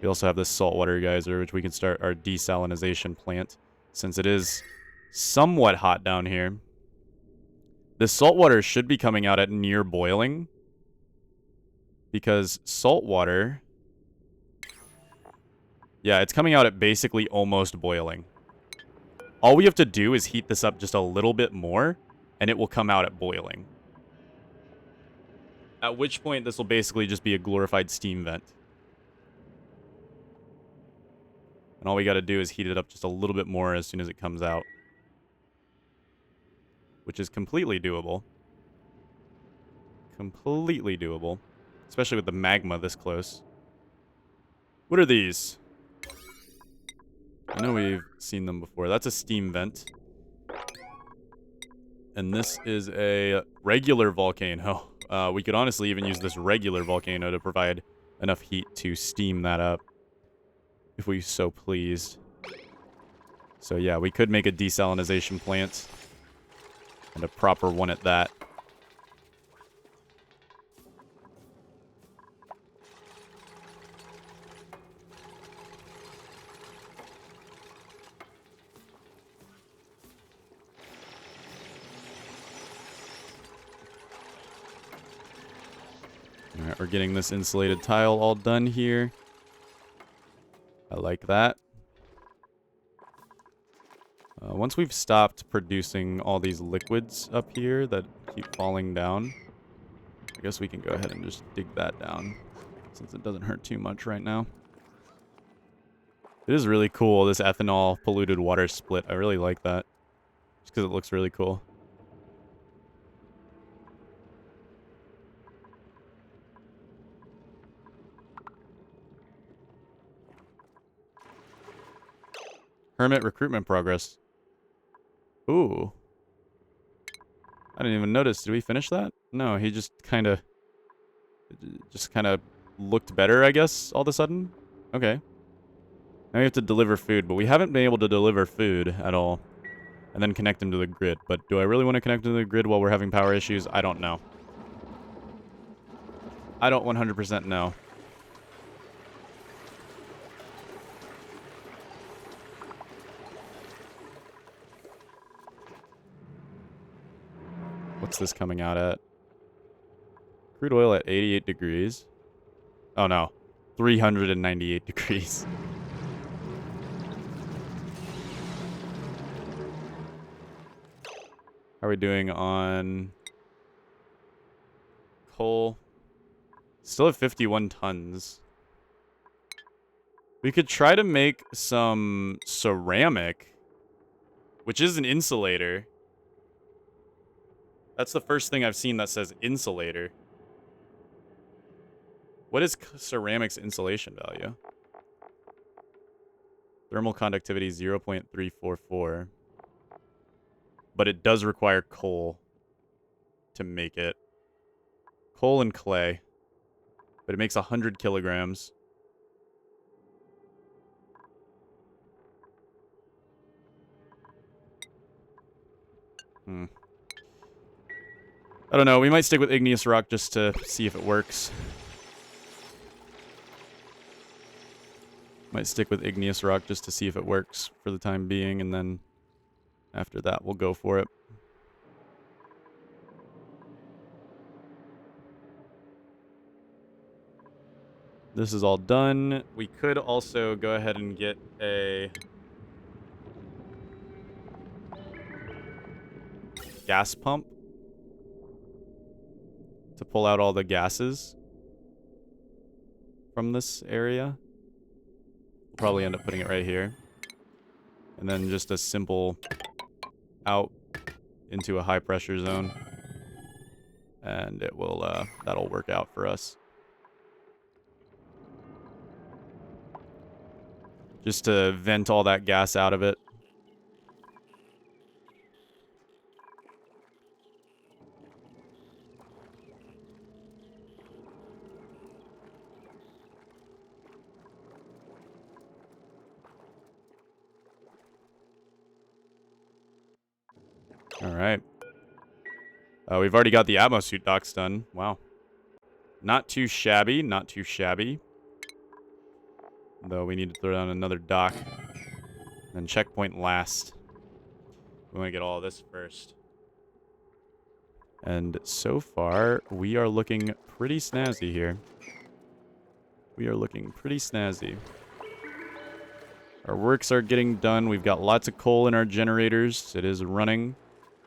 We also have this saltwater geyser, which we can start our desalinization plant, since it is somewhat hot down here. This saltwater should be coming out at near boiling, because saltwater... Yeah, it's coming out at basically almost boiling. All we have to do is heat this up just a little bit more, and it will come out at boiling. At which point, this will basically just be a glorified steam vent. And all we gotta do is heat it up just a little bit more as soon as it comes out. Which is completely doable. Completely doable. Especially with the magma this close. What are these? I know we've seen them before. That's a steam vent. And this is a regular volcano. We could honestly even use this regular volcano to provide enough heat to steam that up, if we so pleased. So yeah, we could make a desalinization plant. And a proper one at that. Alright, we're getting this insulated tile all done here. I like that. Once we've stopped producing all these liquids up here that keep falling down, I guess we can go ahead and just dig that down, since it doesn't hurt too much right now. It is really cool, this ethanol polluted water split. I really like that, just because it looks really cool. Hermit recruitment progress. Ooh. I didn't even notice. Did we finish that? No, he just kind of looked better, I guess, all of a sudden. Okay. Now we have to deliver food, but we haven't been able to deliver food at all. And then connect him to the grid. But do I really want to connect him to the grid while we're having power issues? I don't know. I don't 100% know. What's this coming out at? Crude oil at 88 degrees. Oh no. 398 degrees. How are we doing on coal? Still at 51 tons. We could try to make some ceramic, which is an insulator. That's the first thing I've seen that says insulator. What is ceramic's insulation value? Thermal conductivity 0.344. But it does require coal to make it. Coal and clay. But it makes 100 kilograms. I don't know. We might stick with igneous rock just to see if it works. Might stick with igneous rock just to see if it works for the time being, and then after that, we'll go for it. This is all done. We could also go ahead and get a gas pump to pull out all the gases from this area. We'll probably end up putting it right here. And then just a simple out into a high pressure zone. And it will, that'll work out for us. Just to vent all that gas out of it. All right. We've already got the atmosuit docks done. Wow. Not too shabby, not too shabby. Though we need to throw down another dock. And checkpoint last. We want to get all of this first. And so far, we are looking pretty snazzy here. We are looking pretty snazzy. Our works are getting done. We've got lots of coal in our generators. It is running.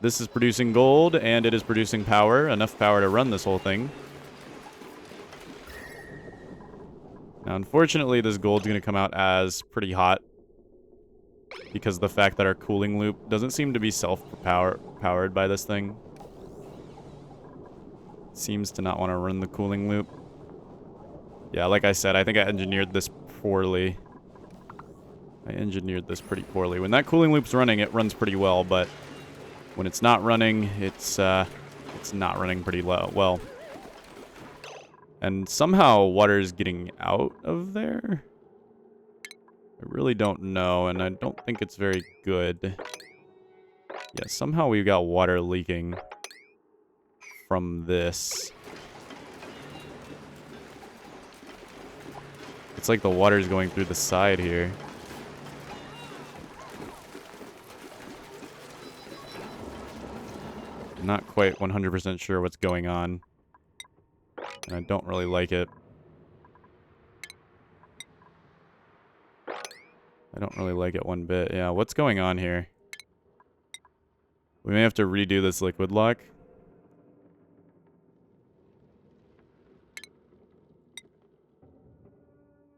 This is producing gold, and it is producing power. Enough power to run this whole thing. Now, unfortunately, this gold's going to come out as pretty hot. Because of the fact that our cooling loop doesn't seem to be self-powered by this thing. Seems to not want to run the cooling loop. Yeah, like I said, I think I engineered this poorly. I engineered this pretty poorly. When that cooling loop's running, it runs pretty well, but when it's not running, it's not running pretty well. And somehow water is getting out of there? I really don't know, and I don't think it's very good. Yeah, somehow we've got water leaking from this. It's like the water's going through the side here. I'm not quite 100% sure what's going on. And I don't really like it. I don't really like it one bit. Yeah, what's going on here? We may have to redo this liquid lock.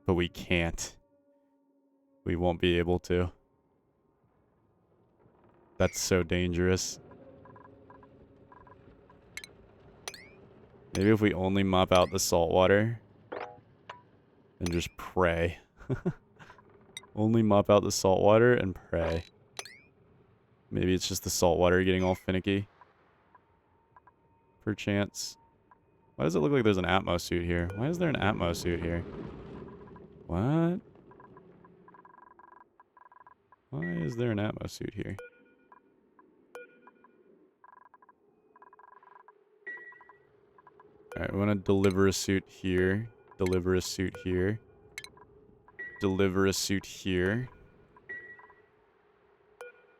But we can't. We won't be able to. That's so dangerous. Maybe if we only mop out the salt water and just pray. Only mop out the salt water and pray. Maybe it's just the salt water getting all finicky. Perchance. Why does it look like there's an Atmo suit here? Why is there an Atmo suit here? What? Why is there an Atmo suit here? Alright, we want to deliver a suit here. Deliver a suit here. Deliver a suit here.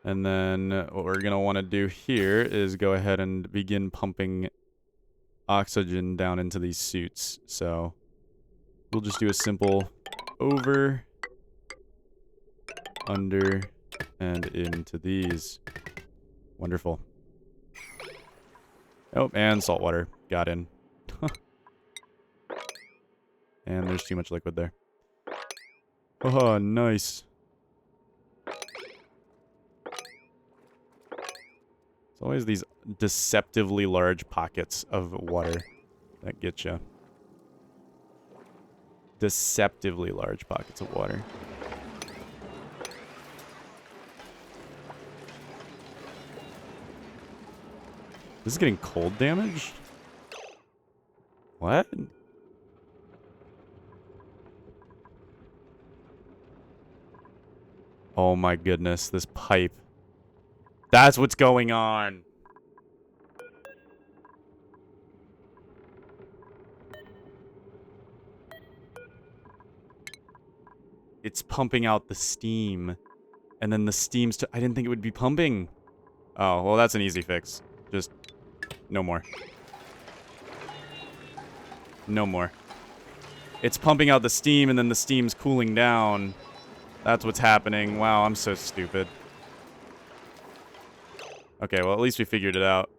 And then what we're going to want to do here is go ahead and begin pumping oxygen down into these suits. So we'll just do a simple over, under, and into these. Wonderful. Oh, and salt water got in. And there's too much liquid there. Oh, nice. It's always these deceptively large pockets of water that get you. Deceptively large pockets of water. This is getting cold damage? What? Oh my goodness, this pipe. That's what's going on. It's pumping out the steam. And then the steam's... I didn't think it would be pumping. Oh, well, that's an easy fix. Just... no more. No more. It's pumping out the steam, and then the steam's cooling down. That's what's happening. Wow, I'm so stupid. Okay, well, at least we figured it out.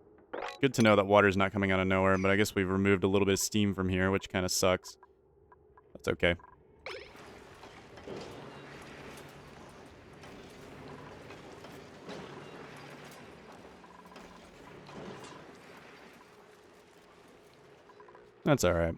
Good to know that water's not coming out of nowhere, but I guess we've removed a little bit of steam from here, which kind of sucks. That's okay. That's alright.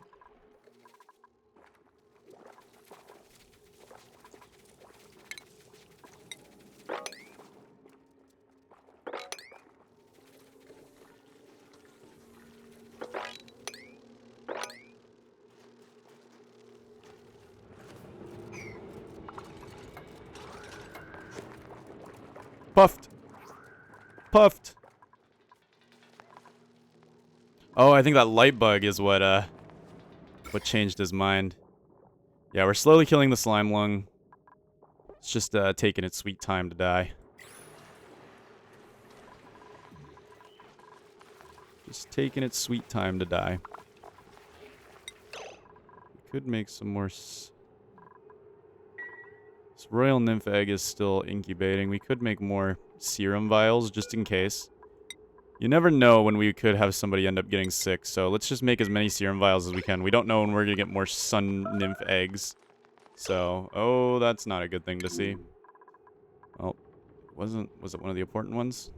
Puffed. Puffed. Oh, I think that light bug is what changed his mind. Yeah, we're slowly killing the slime lung. It's just taking its sweet time to die. Just taking its sweet time to die. We could make some more... This royal nymph egg is still incubating. We could make more serum vials just in case. You never know when we could have somebody end up getting sick, so let's just make as many serum vials as we can. We don't know when we're going to get more sun nymph eggs. So, oh, that's not a good thing to see. Well, was it one of the important ones?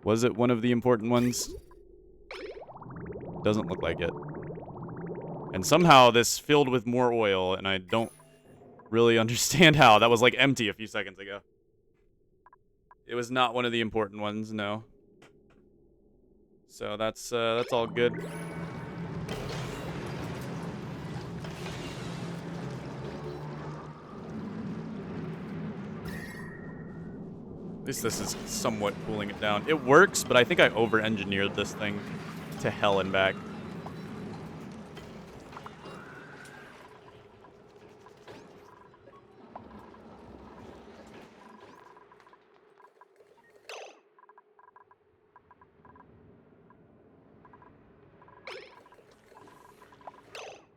Was it one of the important ones? Doesn't look like it. And somehow this filled with more oil, and I don't really understand how. That was like empty a few seconds ago. It was not one of the important ones, no. So that's all good. At least this is somewhat cooling it down. It works, but I think I over-engineered this thing to hell and back.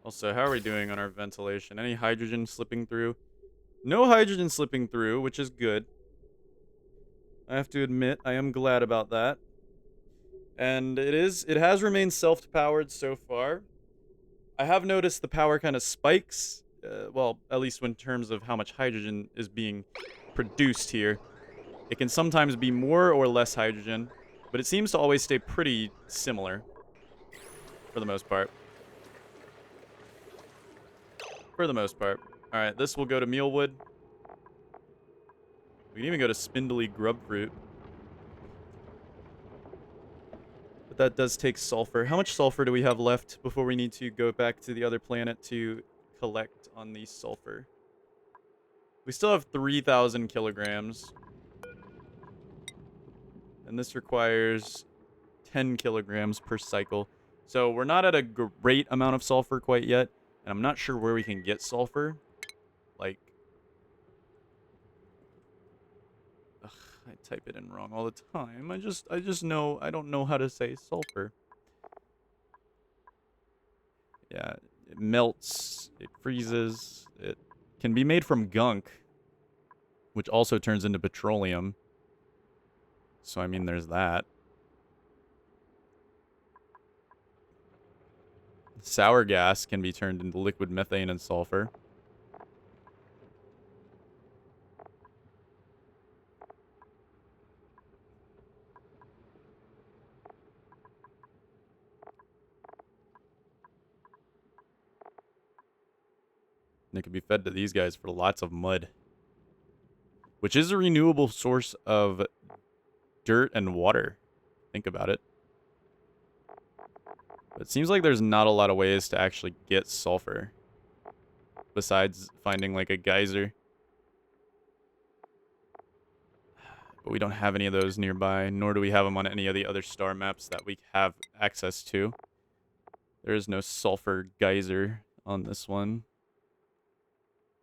Also, how are we doing on our ventilation? Any hydrogen slipping through? No hydrogen slipping through, which is good. I have to admit, I am glad about that. And it has remained self-powered so far. I have noticed the power kind of spikes. Well, at least in terms of how much hydrogen is being produced here. It can sometimes be more or less hydrogen, but it seems to always stay pretty similar for the most part. For the most part. Alright, this will go to mealwood. We can even go to spindly grubfruit. But that does take sulfur. How much sulfur do we have left before we need to go back to the other planet to collect on the sulfur? We still have 3,000 kilograms. And this requires 10 kilograms per cycle. So we're not at a great amount of sulfur quite yet. And I'm not sure where we can get sulfur. Like... Ugh, I type it in wrong all the time. I just know... I don't know how to say sulfur. Yeah, it melts. It freezes. It can be made from gunk. Which also turns into petroleum. So, I mean, there's that. Sour gas can be turned into liquid methane and sulfur. And it can be fed to these guys for lots of mud. Which is a renewable source of dirt and water. Think about it. But it seems like there's not a lot of ways to actually get sulfur. Besides finding like a geyser. But we don't have any of those nearby, nor do we have them on any of the other star maps that we have access to. There is no sulfur geyser on this one.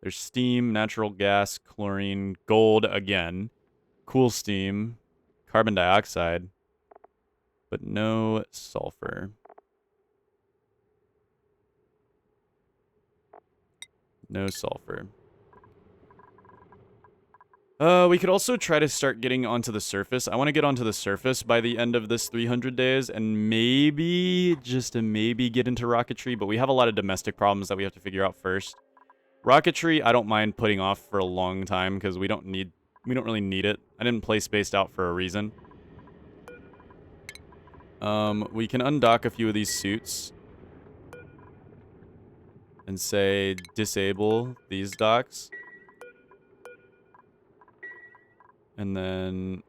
There's steam, natural gas, chlorine, gold again, cool steam, carbon dioxide, but no sulfur. No sulfur. We could also try to start getting onto the surface. I want to get onto the surface by the end of this 300 days and maybe, just to maybe get into rocketry, but we have a lot of domestic problems that we have to figure out first. Rocketry, I don't mind putting off for a long time because we don't really need it. I didn't play Spaced Out for a reason. We can undock a few of these suits. and say disable these docks. And then...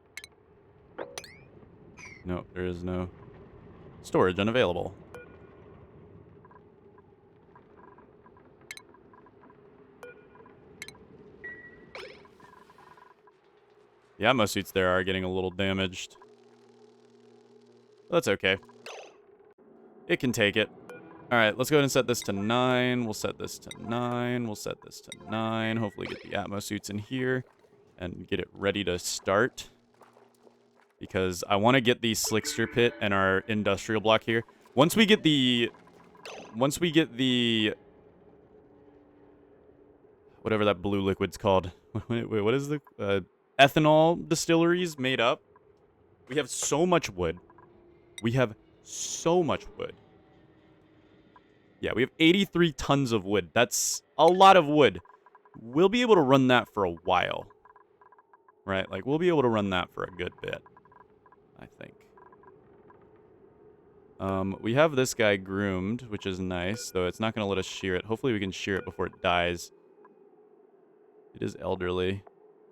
No, there is no storage unavailable. The Atmo suits there are getting a little damaged. That's okay. It can take it. Alright, let's go ahead and set this to 9. We'll set this to 9. We'll set this to 9. Hopefully get the Atmo suits in here and get it ready to start. Because I want to get the Slickster Pit and our industrial block here. Once we get the... Whatever that blue liquid's called. Wait, what is the... ethanol distilleries made up. We have so much wood. We have so much wood. Yeah, we have 83 tons of wood. That's a lot of wood. We'll be able to run that for a while. Right? Like, we'll be able to run that for a good bit. I think. We have this guy groomed, which is nice, though it's not going to let us shear it. Hopefully we can shear it before it dies. It is elderly,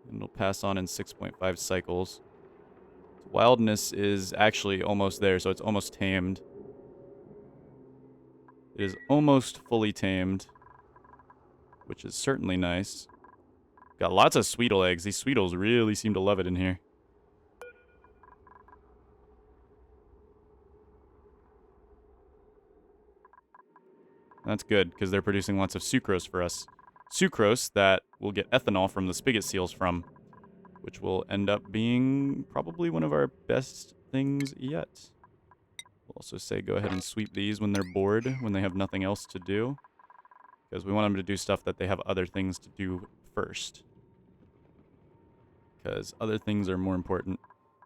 and it'll pass on in 6.5 cycles. Wildness is actually almost there, so it's almost tamed. It is almost fully tamed, which is certainly nice. Got lots of Sweetle eggs. These Sweetles really seem to love it in here. That's good, because they're producing lots of sucrose for us. Sucrose that we'll get ethanol from the spigot seals from, which will end up being probably one of our best things yet. We'll also say go ahead and sweep these when they're bored, when they have nothing else to do, because we want them to do stuff that they have other things to do first. Because other things are more important.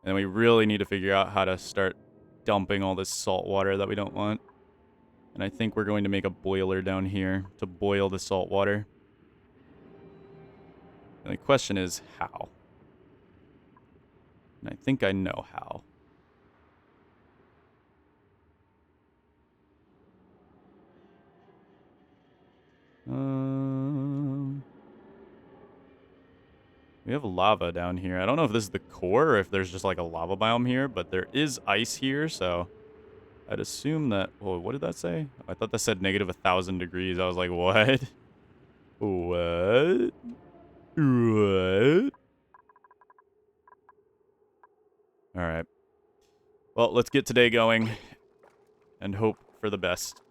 And we really need to figure out how to start dumping all this salt water that we don't want. And I think we're going to make a boiler down here to boil the salt water. And the question is how? And I think I know how. We have lava down here. I don't know if this is the core or if there's just like a lava biome here, but there is ice here, so I'd assume that... Oh, what did that say? I thought that said negative 1,000 degrees. I was like, what? What? What? Alright. Well, let's get today going and hope for the best.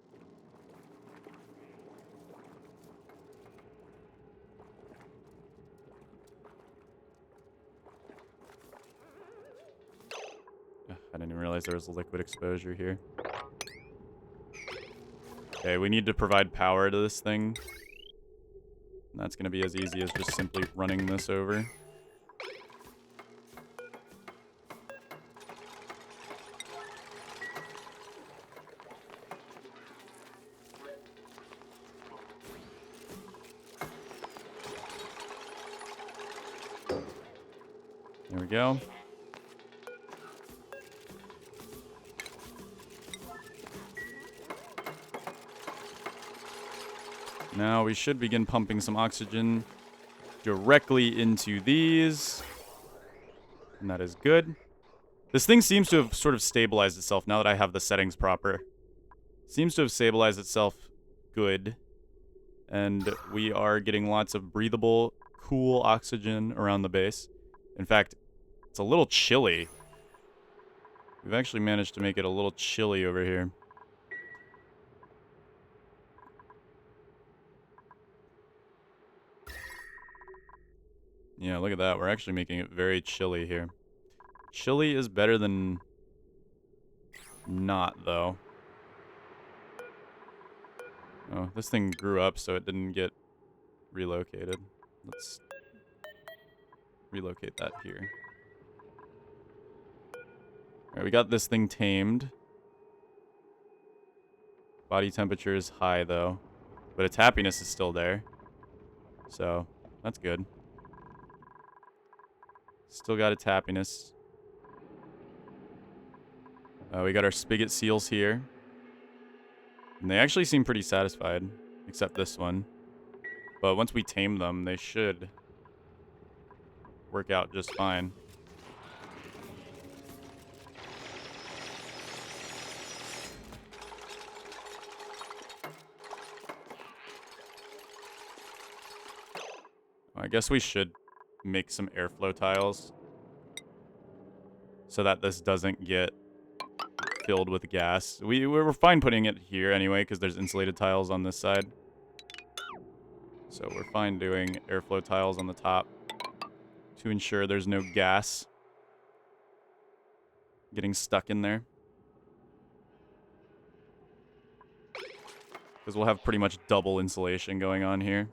I didn't even realize there was a liquid exposure here. Okay, we need to provide power to this thing. And that's going to be as easy as just simply running this over. There we go. Now we should begin pumping some oxygen directly into these. And that is good. This thing seems to have sort of stabilized itself now that I have the settings proper. Seems to have stabilized itself good. And we are getting lots of breathable, cool oxygen around the base. In fact, it's a little chilly. We've actually managed to make it a little chilly over here. Yeah, look at that. We're actually making it very chilly here. Chilly is better than not, though. Oh, this thing grew up, so it didn't get relocated. Let's relocate that here. Alright, we got this thing tamed. Body temperature is high, though. But its happiness is still there. So, that's good. Still got its happiness. We got our spigot seals here. And they actually seem pretty satisfied. except this one. But once we tame them, they should work out just fine. I guess we should make some airflow tiles so that this doesn't get filled with gas. We're fine putting it here anyway because there's insulated tiles on this side. So we're fine doing airflow tiles on the top to ensure there's no gas getting stuck in there. Because we'll have pretty much double insulation going on here.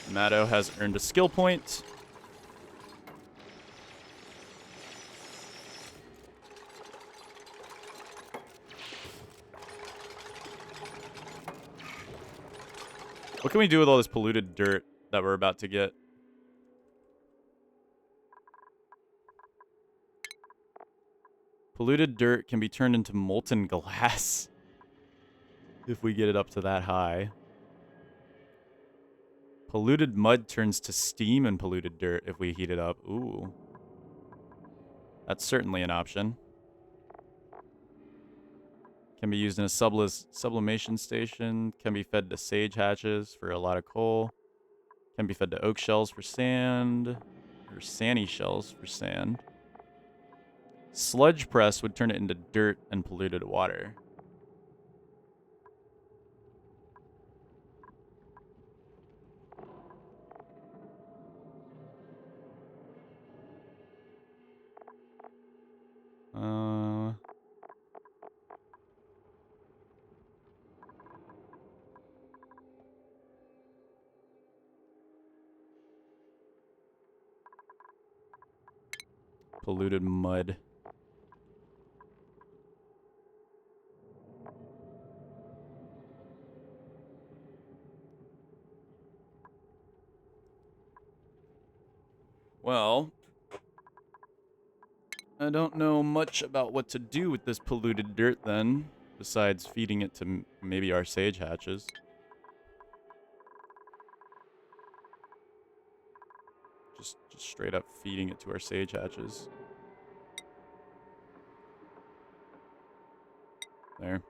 Matto has earned a skill point. What can we do with all this polluted dirt that we're about to get? Polluted dirt can be turned into molten glass if we get it up to that high. Polluted mud turns to steam in polluted dirt if we heat it up. Ooh. That's certainly an option. Can be used in a sublimation station. Can be fed to sage hatches for a lot of coal. Can be fed to oak shells for sand. Or sani shells for sand. Sludge press would turn it into dirt and polluted water. Polluted mud. Well, I don't know much about what to do with this polluted dirt then, besides feeding it to maybe our sage hatches. Just straight up feeding it to our sage hatches. There.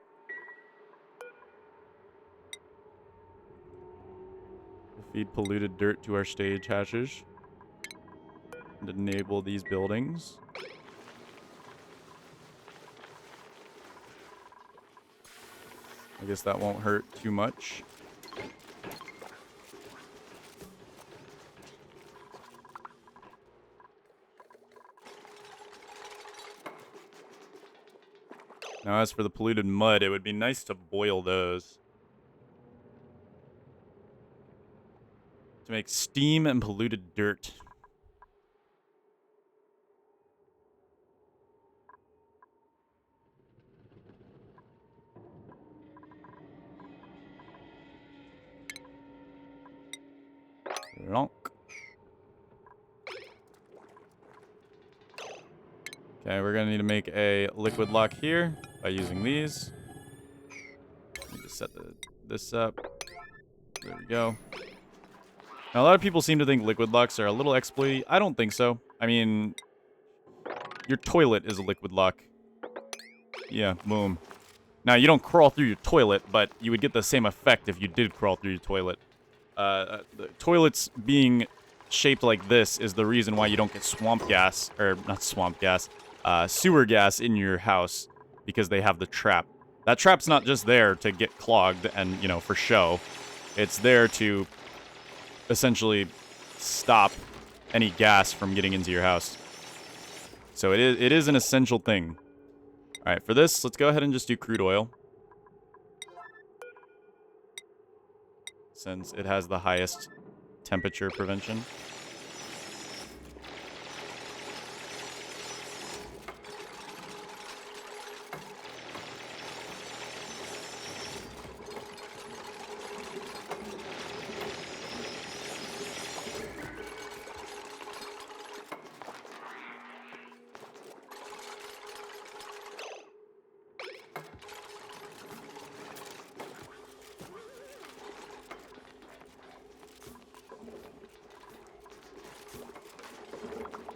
We'll feed polluted dirt to our sage hatches. And enable these buildings. I guess that won't hurt too much. Now, as for the polluted mud, it would be nice to boil those. To make steam and polluted dirt. Lonk. Okay, we're gonna need to make a liquid lock here by using these. Need to set this up. There we go. Now, a lot of people seem to think liquid locks are a little exploity. I don't think so. I mean, your toilet is a liquid lock. Yeah, boom. Now, you don't crawl through your toilet, but you would get the same effect if you did crawl through your toilet. The toilets being shaped like this is the reason why you don't get swamp gas, or not swamp gas, sewer gas in your house, because they have the trap. That trap's not just there to get clogged and, you know, for show. It's there to essentially stop any gas from getting into your house. So it is an essential thing. All right, for this, let's go ahead and just do crude oil, since it has the highest temperature prevention.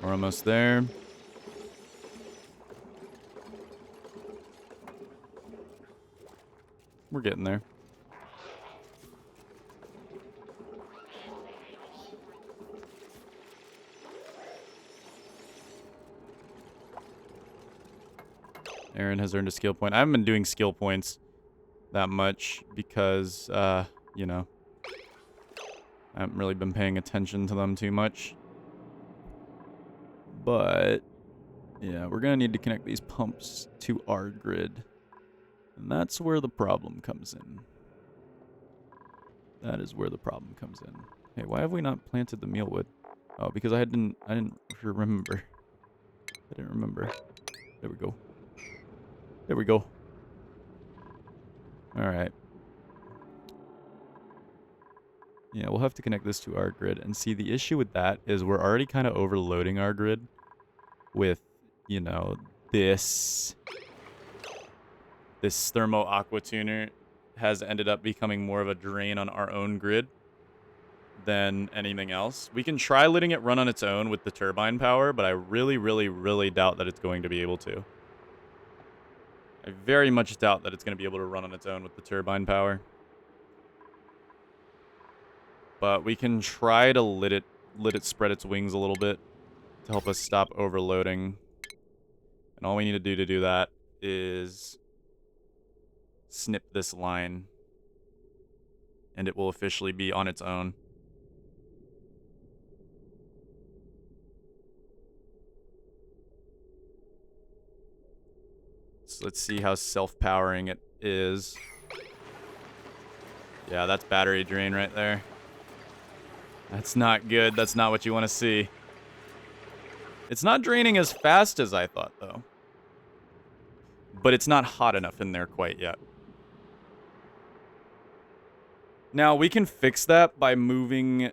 We're almost there. We're getting there. Aaron has earned a skill point. I haven't been doing skill points that much because, you know, I haven't really been paying attention to them too much. But, yeah, we're going to need to connect these pumps to our grid. And that's where the problem comes in. That is where the problem comes in. Hey, why have we not planted the mealwood? Oh, because I didn't remember. I didn't remember. There we go. There we go. Alright. Yeah, we'll have to connect this to our grid. And see, the issue with that is we're already kind of overloading our grid with, you know, this thermo aqua tuner has ended up becoming more of a drain on our own grid than anything else. We can try letting it run on its own with the turbine power, but I really, really, really doubt that it's going to be able to. I very much doubt that it's going to be able to run on its own with the turbine power. But we can try to let it spread its wings a little bit to help us stop overloading. And all we need to do that is snip this line. And it will officially be on its own. So let's see how self-powering it is. Yeah, that's battery drain right there. That's not good. That's not what you want to see. It's not draining as fast as I thought, though. But it's not hot enough in there quite yet. Now, we can fix that by moving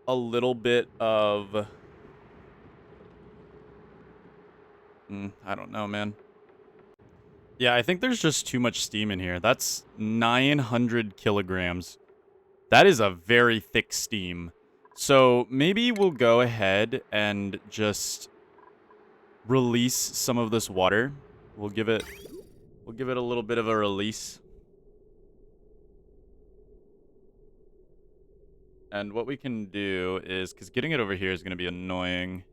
a little bit of... I don't know, man. Yeah, I think there's just too much steam in here. That's 900 kilograms. That is a very thick steam. So maybe we'll go ahead and just release some of this water. We'll give it a little bit of a release. And what we can do is, because getting it over here is going to be annoying.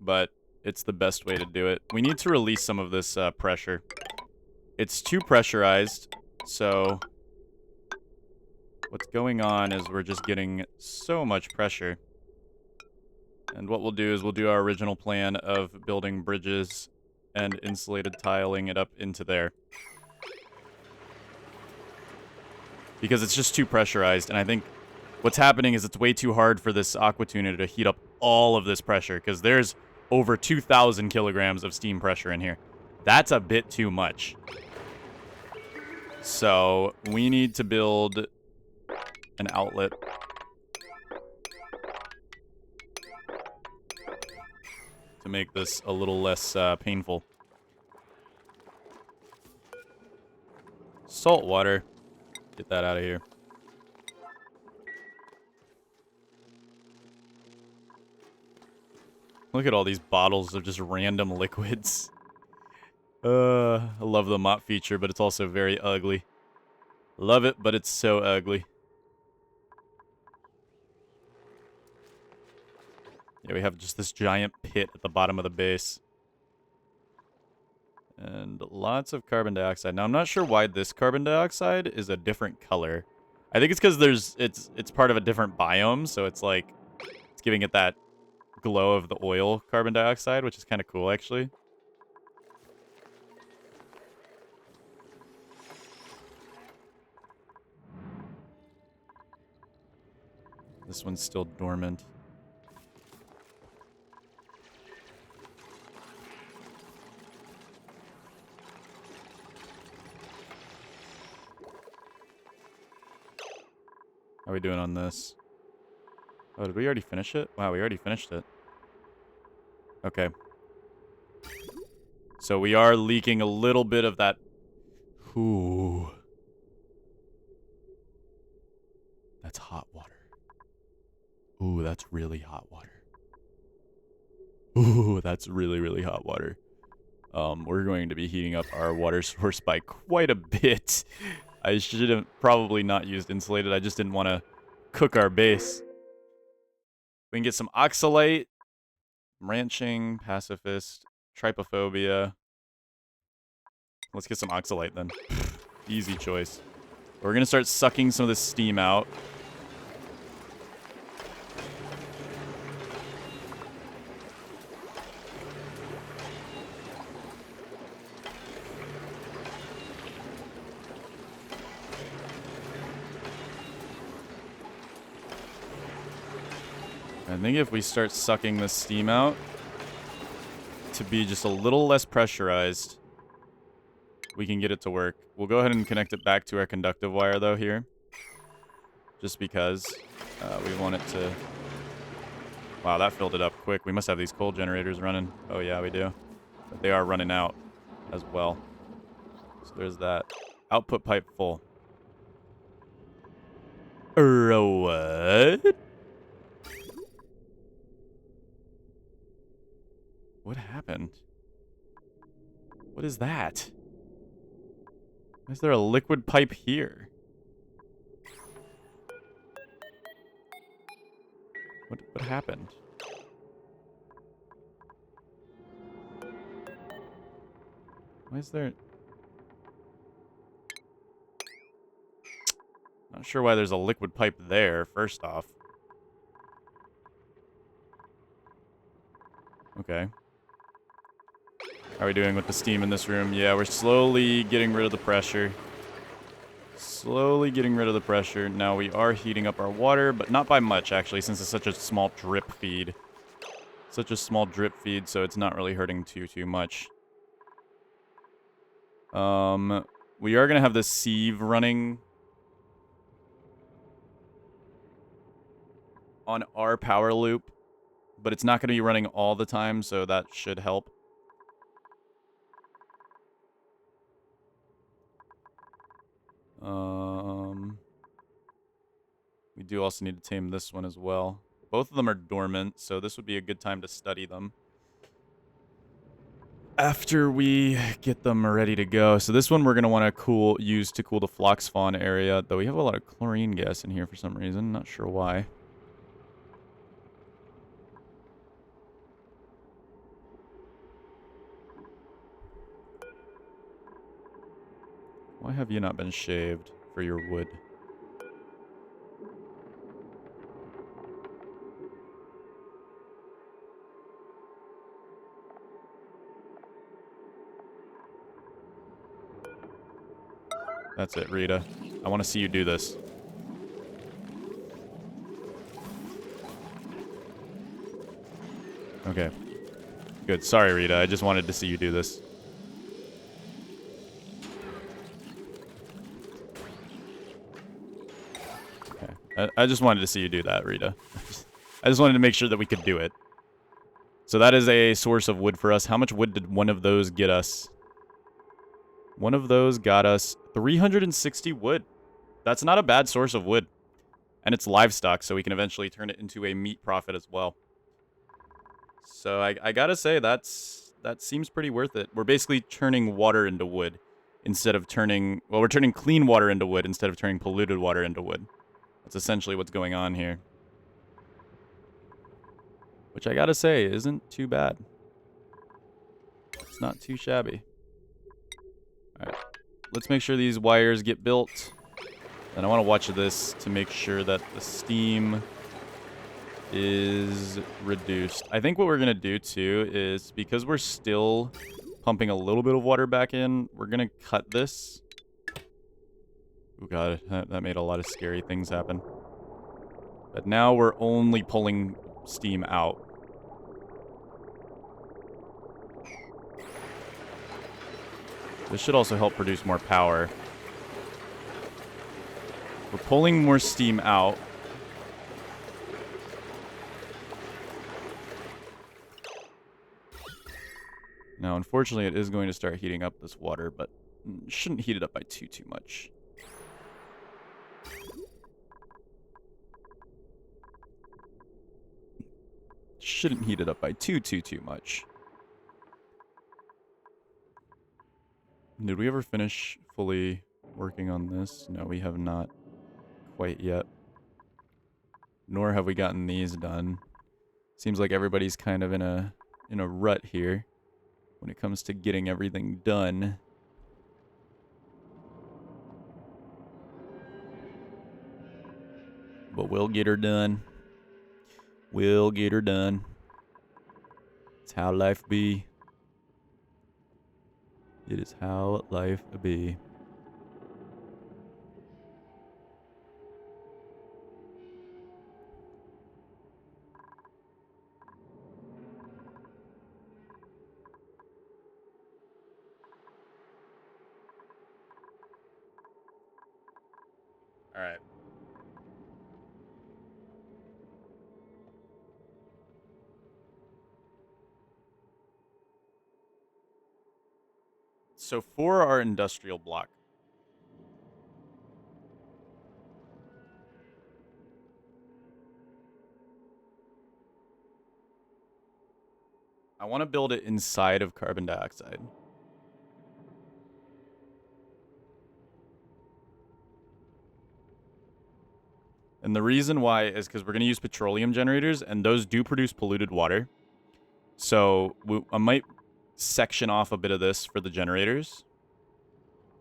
But it's the best way to do it. We need to release some of this pressure. It's too pressurized, so what's going on is we're just getting so much pressure. And what we'll do is we'll do our original plan of building bridges and insulated tiling it up into there. Because it's just too pressurized, and I think what's happening is it's way too hard for this aqua tuner to heat up all of this pressure, because there's over 2,000 kilograms of steam pressure in here. That's a bit too much. So we need to build an outlet to make this a little less painful. Salt water. Get that out of here. Look at all these bottles of just random liquids. I love the mop feature, but it's also very ugly. Love it, but it's so ugly. Yeah, we have just this giant pit at the bottom of the base. And lots of carbon dioxide. Now, I'm not sure why this carbon dioxide is a different color. I think it's because it's part of a different biome, so it's like, it's giving it that glow of the oil carbon dioxide, which is kind of cool, actually. This one's still dormant. How are we doing on this? Oh, did we already finish it? Wow, we already finished it. Okay. So we are leaking a little bit of that. Ooh. That's hot water. Ooh, that's really hot water. Ooh, that's really, really hot water. We're going to be heating up our water source by quite a bit. I should have probably not used insulated. I just didn't want to cook our base. We can get some oxalate, ranching, pacifist, trypophobia. Let's get some oxalate then. Easy choice. We're going to start sucking some of this steam out. I think if we start sucking the steam out to be just a little less pressurized, we can get it to work. We'll go ahead and connect it back to our conductive wire, though, here. Just because we want it to... Wow, that filled it up quick. We must have these coal generators running. Oh, yeah, we do. But they are running out as well. So there's that. Output pipe full. What? What happened? What is that? Why is there a liquid pipe here? What happened? Why is there... Not sure why there's a liquid pipe there, first off. Okay. How are we doing with the steam in this room? Yeah, we're slowly getting rid of the pressure. Slowly getting rid of the pressure. Now we are heating up our water, but not by much, actually, since it's such a small drip feed. Such a small drip feed, so it's not really hurting too much. We are going to have the sieve running on our power loop, but it's not going to be running all the time, so that should help. We do also need to tame this one as well. Both of them are dormant, so this would be a good time to study them after we get them ready to go. So this one we're going to want to use to cool the flock spawn area, though we have a lot of chlorine gas in here for some reason. Not sure why. Why have you not been shaved for your wood? That's it, Rita. I want to see you do this. Okay. Good. Sorry, Rita. I just wanted to see you do this. Okay. I just wanted to see you do that, Rita. I just wanted to make sure that we could do it. So that is a source of wood for us. How much wood did one of those get us? One of those got us 360 wood. That's not a bad source of wood. And it's livestock, so we can eventually turn it into a meat profit as well. So I gotta say, that seems pretty worth it. We're basically turning water into wood instead of turning... Well, we're turning clean water into wood instead of turning polluted water into wood. That's essentially what's going on here. Which I gotta say, isn't too bad. It's not too shabby. Alright, let's make sure these wires get built. And I want to watch this to make sure that the steam is reduced. I think what we're going to do, too, is because we're still pumping a little bit of water back in, we're going to cut this. Oh, God, that made a lot of scary things happen. But now we're only pulling steam out. This should also help produce more power. We're pulling more steam out. Now, unfortunately, it is going to start heating up this water, but shouldn't heat it up by too much. Shouldn't heat it up by too much. Did we ever finish fully working on this? No, we have not quite yet. Nor have we gotten these done. Seems like everybody's kind of in a rut here when it comes to getting everything done. But we'll get her done. We'll get her done. It's how life be. It is how life be. All right. So for our industrial block, I want to build it inside of carbon dioxide. And the reason why is because we're going to use petroleum generators, and those do produce polluted water. So I might section off a bit of this for the generators.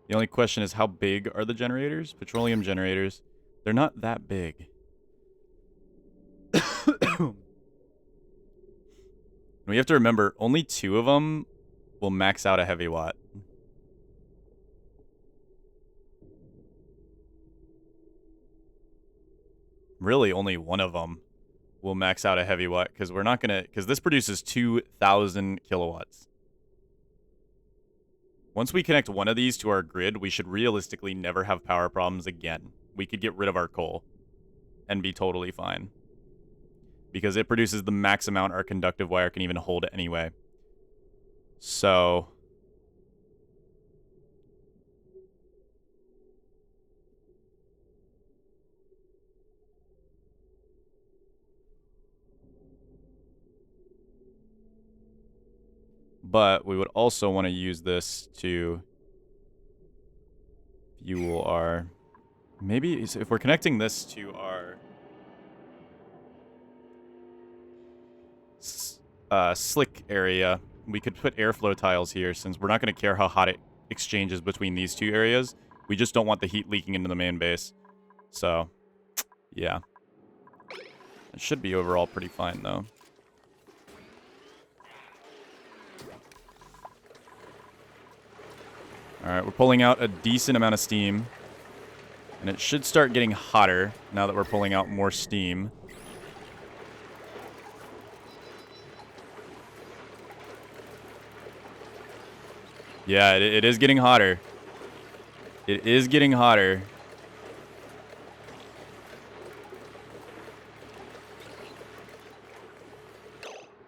The only question is, how big are the generators? Petroleum generators, they're not that big. And we have to remember, only 2 of them will max out a heavy watt. Really, only 1 of them will max out a heavy watt, because we're not gonna, because this produces 2,000 kilowatts. Once we connect one of these to our grid, we should realistically never have power problems again. We could get rid of our coal and be totally fine, because it produces the max amount our conductive wire can even hold anyway. So but we would also want to use this to fuel our... Maybe if we're connecting this to our slick area, we could put airflow tiles here, since we're not going to care how hot it exchanges between these 2 areas. We just don't want the heat leaking into the main base. So, yeah. It should be overall pretty fine, though. Alright, we're pulling out a decent amount of steam. And it should start getting hotter now that we're pulling out more steam. Yeah, it is getting hotter. It is getting hotter.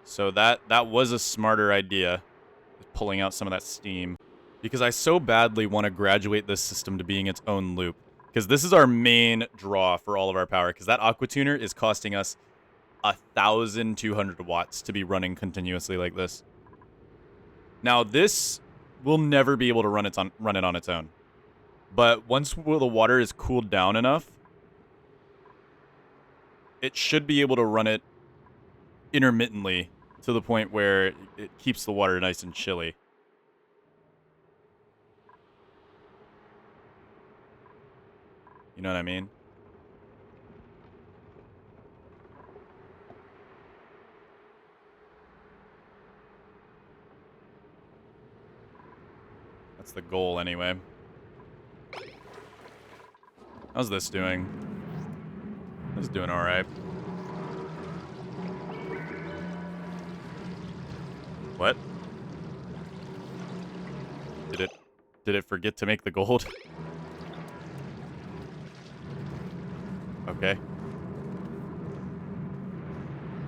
So that was a smarter idea, pulling out some of that steam. Because I so badly want to graduate this system to being its own loop. Because this is our main draw for all of our power. Because that aqua tuner is costing us 1,200 watts to be running continuously like this. Now this will never be able to run it on its own. But once the water is cooled down enough, it should be able to run it intermittently to the point where it keeps the water nice and chilly. You know what I mean? That's the goal anyway. How's this doing? This is doing alright. What? Did it forget to make the gold? Okay.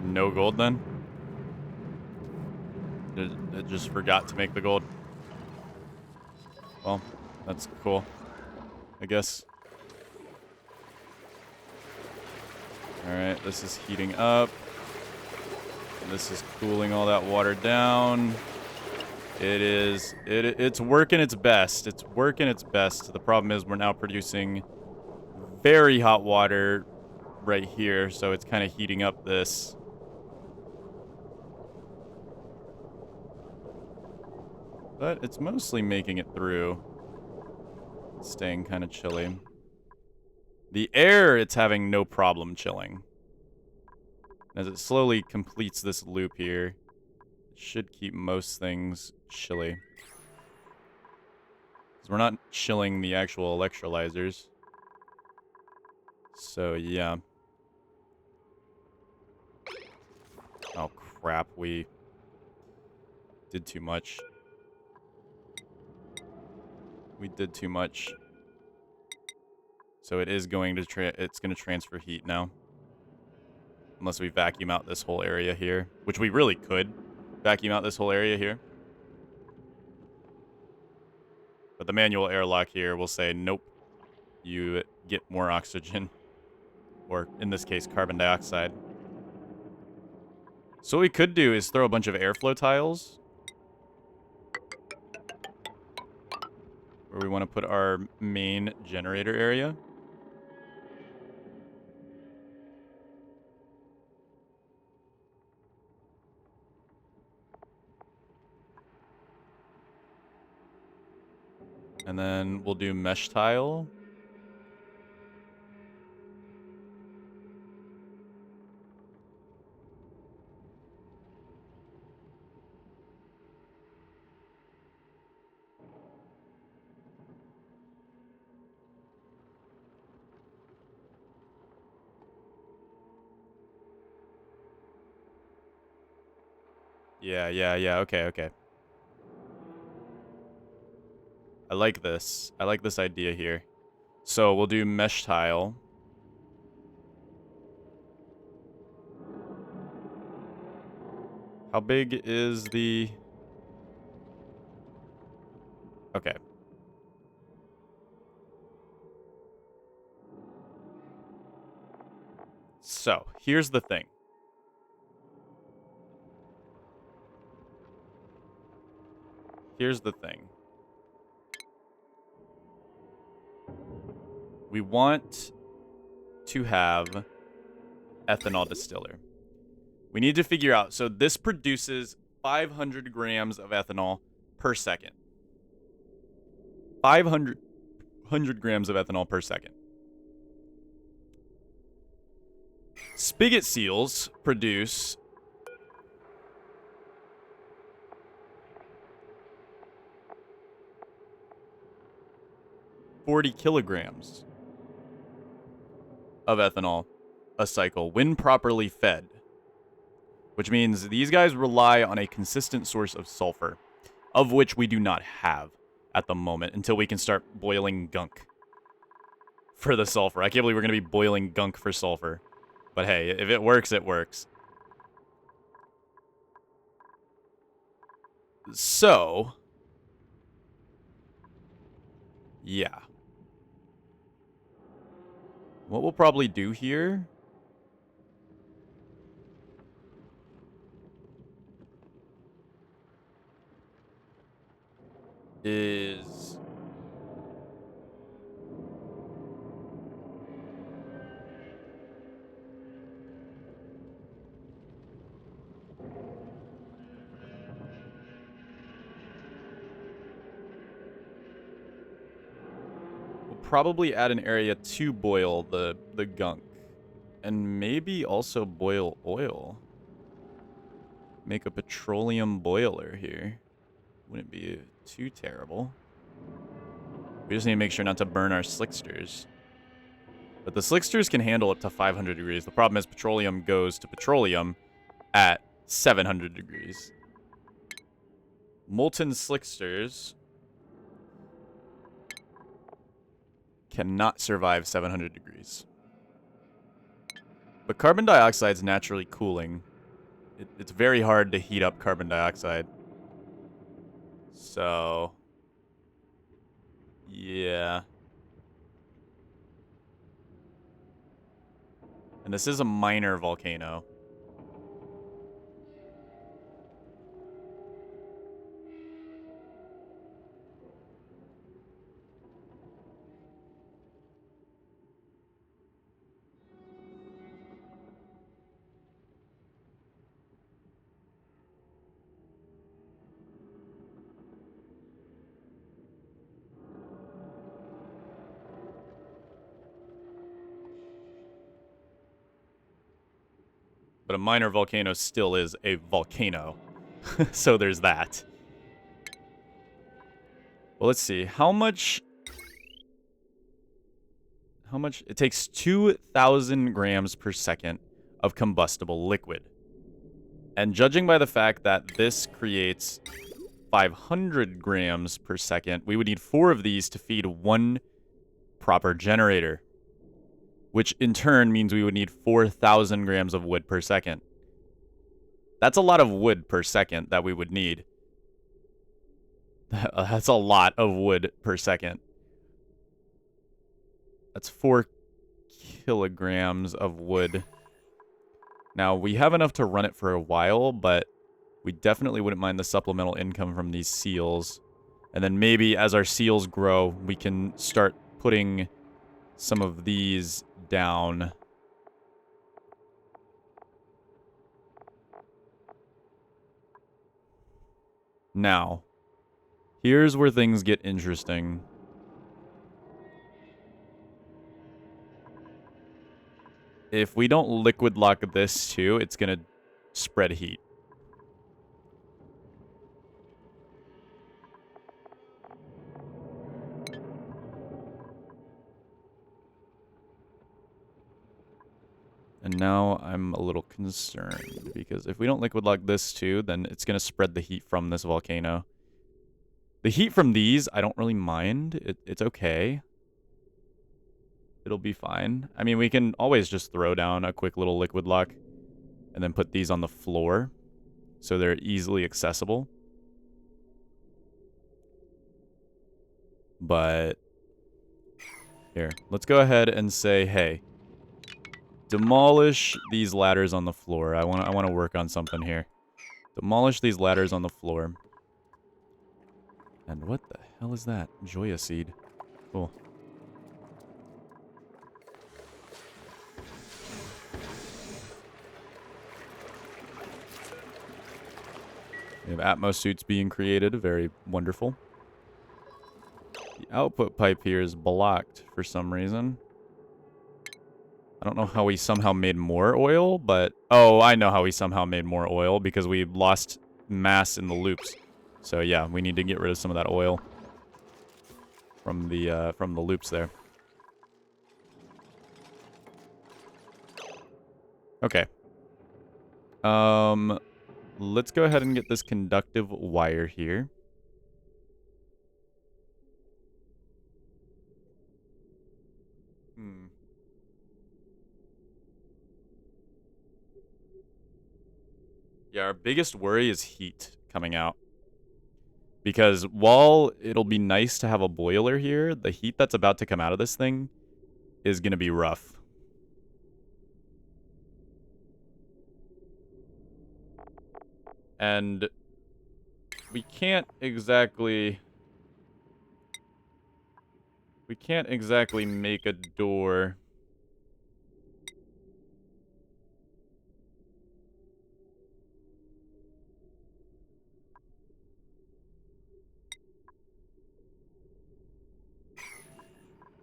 No gold then? It just forgot to make the gold. Well, that's cool, I guess. Alright, this is heating up. This is cooling all that water down. It's working its best. It's working its best. The problem is we're now producing very hot water right here, so it's kind of heating up this. But it's mostly making it through. It's staying kind of chilly. The air, it's having no problem chilling. As it slowly completes this loop here, it should keep most things chilly. Because we're not chilling the actual electrolyzers. So, yeah. Oh, crap. We did too much. We did too much. So it is going to it's going to transfer heat now. Unless we vacuum out this whole area here. Which we really could vacuum out this whole area here. But the manual airlock here will say, nope. You get more oxygen. Or, in this case, carbon dioxide. So what we could do is throw a bunch of airflow tiles. Where we want to put our main generator area. And then we'll do mesh tile. Yeah. Okay. I like this. I like this idea here. So we'll do mesh tile. How big is the... Okay. So, here's the thing. Here's the thing. We want to have ethanol distiller. We need to figure out... So this produces 500 grams of ethanol per second. 500 grams of ethanol per second. Spigot seals produce 40 kilograms of ethanol a cycle when properly fed. Which means these guys rely on a consistent source of sulfur, of which we do not have at the moment until we can start boiling gunk for the sulfur. I can't believe we're going to be boiling gunk for sulfur. But hey, if it works, it works. So, yeah. What we'll probably do here is we'll probably add an area to boil the gunk. And maybe also boil oil. Make a petroleum boiler here. Wouldn't be too terrible. We just need to make sure not to burn our slicksters. But the slicksters can handle up to 500 degrees. The problem is petroleum goes to petroleum at 700 degrees. Molten slicksters cannot survive 700 degrees. But carbon dioxide's naturally cooling. It's very hard to heat up carbon dioxide. So... yeah. And this is a minor volcano. But a minor volcano still is a volcano. So there's that. Well, let's see. How much... It takes 2,000 grams per second of combustible liquid. And judging by the fact that this creates 500 grams per second, we would need 4 of these to feed one proper generator. Which in turn means we would need 4,000 grams of wood per second. That's a lot of wood per second that we would need. That's a lot of wood per second. That's 4 kilograms of wood. Now, we have enough to run it for a while, but we definitely wouldn't mind the supplemental income from these seals. And then maybe as our seals grow, we can start putting some of these down. Now, here's where things get interesting. If we don't liquid lock this too, it's going to spread heat. And now I'm a little concerned, because if we don't liquid lock this too, then it's going to spread the heat from this volcano. The heat from these, I don't really mind. It's okay. It'll be fine. I mean, we can always just throw down a quick little liquid lock and then put these on the floor so they're easily accessible. But here, let's go ahead and say, hey, demolish these ladders on the floor. I want to work on something here. Demolish these ladders on the floor. And what the hell is that? Joya seed. Cool. We have Atmos suits being created. Very wonderful. The output pipe here is blocked for some reason. I don't know how we somehow made more oil, but... oh, I know how we somehow made more oil, because we lost mass in the loops. So yeah, we need to get rid of some of that oil from the loops there. Okay. Let's go ahead and get this conductive wire here. Yeah, our biggest worry is heat coming out. Because while it'll be nice to have a boiler here, the heat that's about to come out of this thing is going to be rough. And we can't exactly make a door.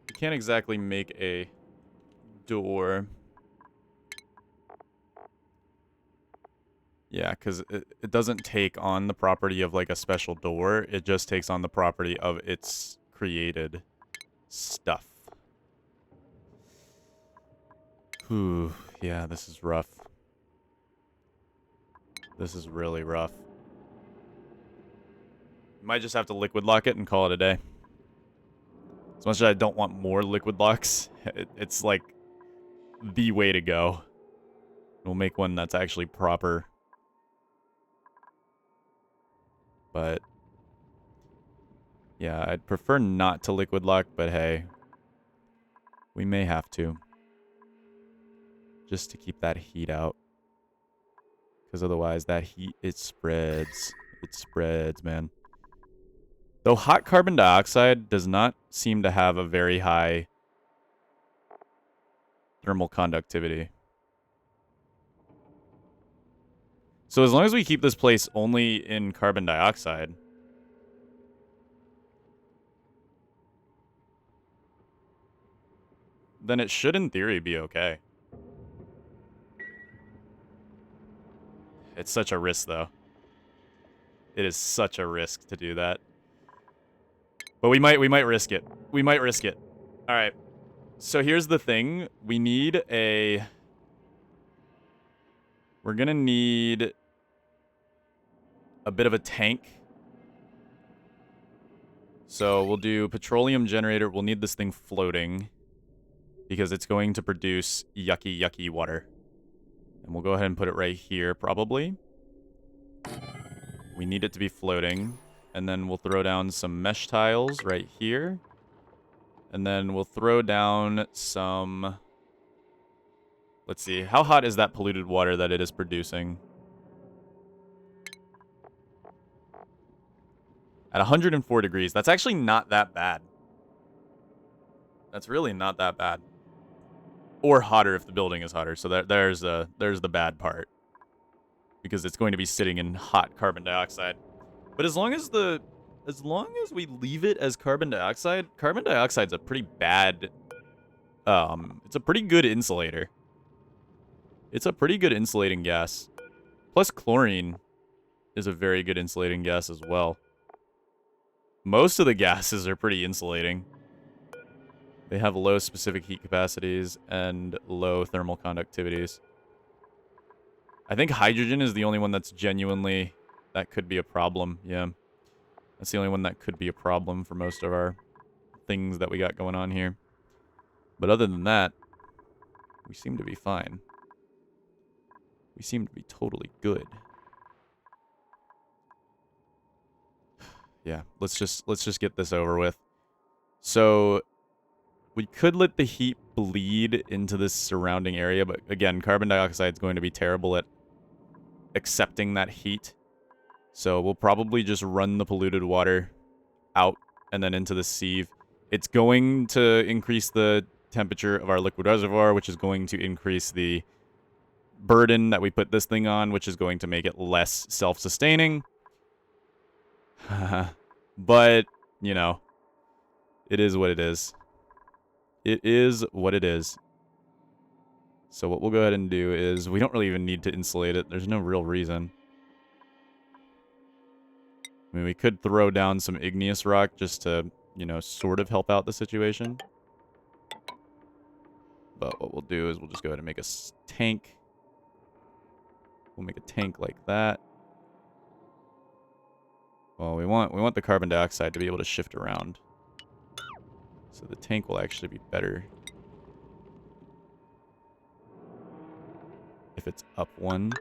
We can't exactly make a door. Yeah, because it doesn't take on the property of, like, a special door. It just takes on the property of its created stuff. Whew. Yeah, this is rough. This is really rough. Might just have to liquid lock it and call it a day. As much as I don't want more liquid locks, it's like the way to go. We'll make one that's actually proper. But yeah, I'd prefer not to liquid lock, but hey, we may have to. Just to keep that heat out. Because otherwise that heat, it spreads. It spreads, man. Though hot carbon dioxide does not seem to have a very high thermal conductivity. So as long as we keep this place only in carbon dioxide, then it should in theory be okay. It's such a risk though. It is such a risk to do that. But we might risk it. We might risk it. All right. So here's the thing. We need a... We're going to need a bit of a tank. So we'll do petroleum generator. We'll need this thing floating because it's going to produce yucky, yucky water. And we'll go ahead and put it right here, probably. We need it to be floating. And then we'll throw down some mesh tiles right here. And then we'll throw down some... Let's see. How hot is that polluted water that it is producing? At 104 degrees. That's actually not that bad. That's really not that bad. Or hotter if the building is hotter. So there's the bad part. Because it's going to be sitting in hot carbon dioxide. But as long as we leave it as carbon dioxide's a pretty bad, it's a pretty good insulator. It's a pretty good insulating gas. Plus chlorine is a very good insulating gas as well. Most of the gases are pretty insulating. They have low specific heat capacities and low thermal conductivities. I think hydrogen is the only one that's genuinely... That could be a problem, yeah. That's the only one that could be a problem for most of our things that we got going on here. But other than that, we seem to be fine. We seem to be totally good. Yeah, let's just get this over with. So we could let the heat bleed into this surrounding area, but again, carbon dioxide is going to be terrible at accepting that heat. So we'll probably just run the polluted water out and then into the sieve. It's going to increase the temperature of our liquid reservoir, which is going to increase the burden that we put this thing on, which is going to make it less self-sustaining. But, you know, it is what it is. It is what it is. So what we'll go ahead and do is, we don't really even need to insulate it. There's no real reason. I mean, we could throw down some igneous rock just to, you know, sort of help out the situation. But what we'll do is we'll just go ahead and make a tank. We'll make a tank like that. Well, we want the carbon dioxide to be able to shift around. So the tank will actually be better if it's up one,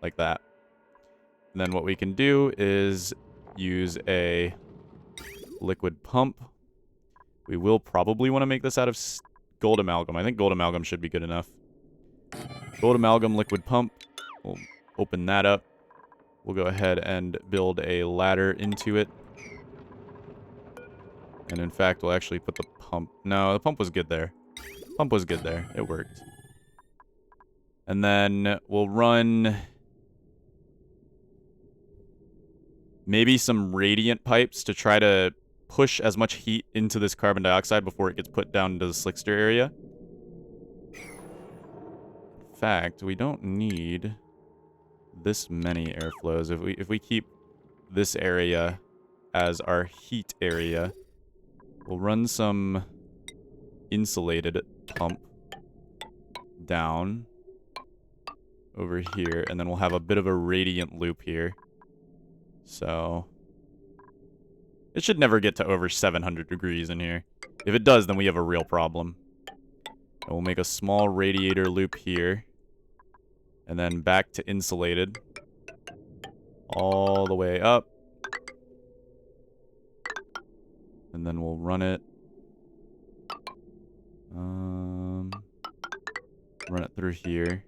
like that. And then what we can do is use a liquid pump. We will probably want to make this out of gold amalgam. I think gold amalgam should be good enough. Gold amalgam liquid pump. We'll open that up. We'll go ahead and build a ladder into it. And in fact, we'll actually put the pump... No, the pump was good there. Pump was good there. It worked. And then we'll run... maybe some radiant pipes to try to push as much heat into this carbon dioxide before it gets put down into the slickster area. In fact, we don't need this many airflows. If we keep this area as our heat area, we'll run some insulated pump down over here, and then we'll have a bit of a radiant loop here. So it should never get to over 700 degrees in here. If it does, then we have a real problem. And we'll make a small radiator loop here. And then back to insulated. All the way up. And then we'll run it. Run it through here.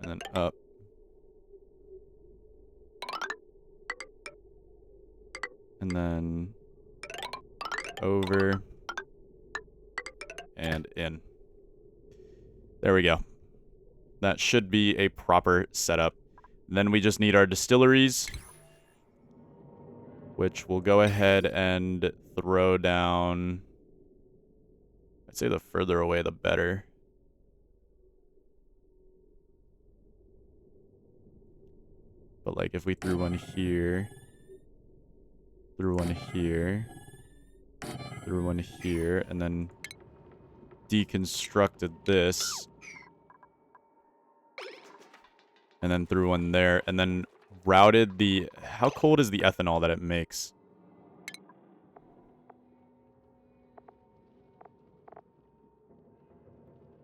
And then up. And then over. And in. There we go. That should be a proper setup. Then we just need our distilleries, which we'll go ahead and throw down. I'd say the further away, the better. But like if we threw one here, threw one here, threw one here, and then deconstructed this, and then threw one there, and then routed the... How cold is the ethanol that it makes?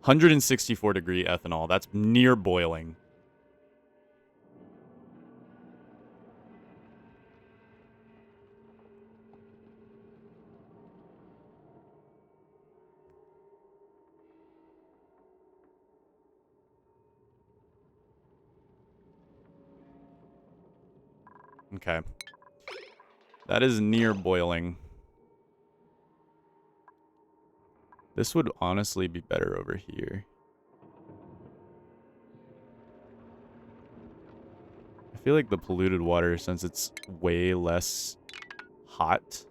(164° ethanol. That's near boiling. Okay. That is near boiling. This would honestly be better over here. I feel like the polluted water, since it's way less hot,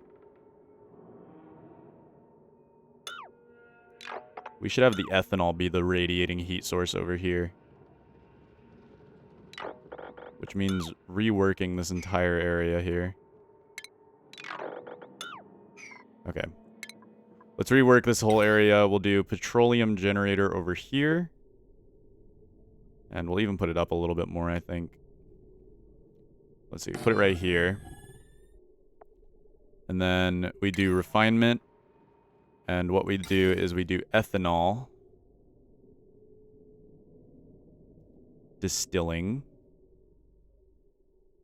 we should have the ethanol be the radiating heat source over here. Which means reworking this entire area here. Okay. Let's rework this whole area. We'll do petroleum generator over here. And we'll even put it up a little bit more, I think. Let's see, put it right here. And then we do refinement. And what we do is we do ethanol. Distilling.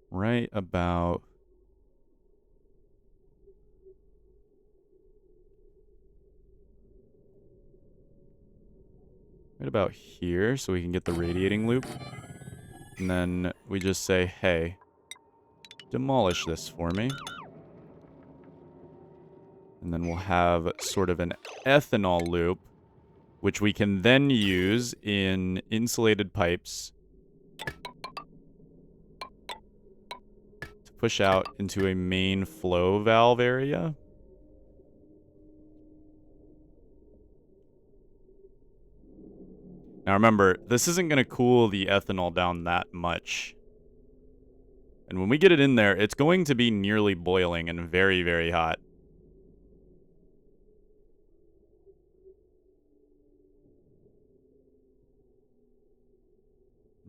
Right about... Right about here, so we can get the radiating loop. And then we just say, hey, demolish this for me. And then we'll have sort of an ethanol loop, which we can then use in insulated pipes to push out into a main flow valve area. Now remember, this isn't going to cool the ethanol down that much. And when we get it in there, it's going to be nearly boiling and very, very hot.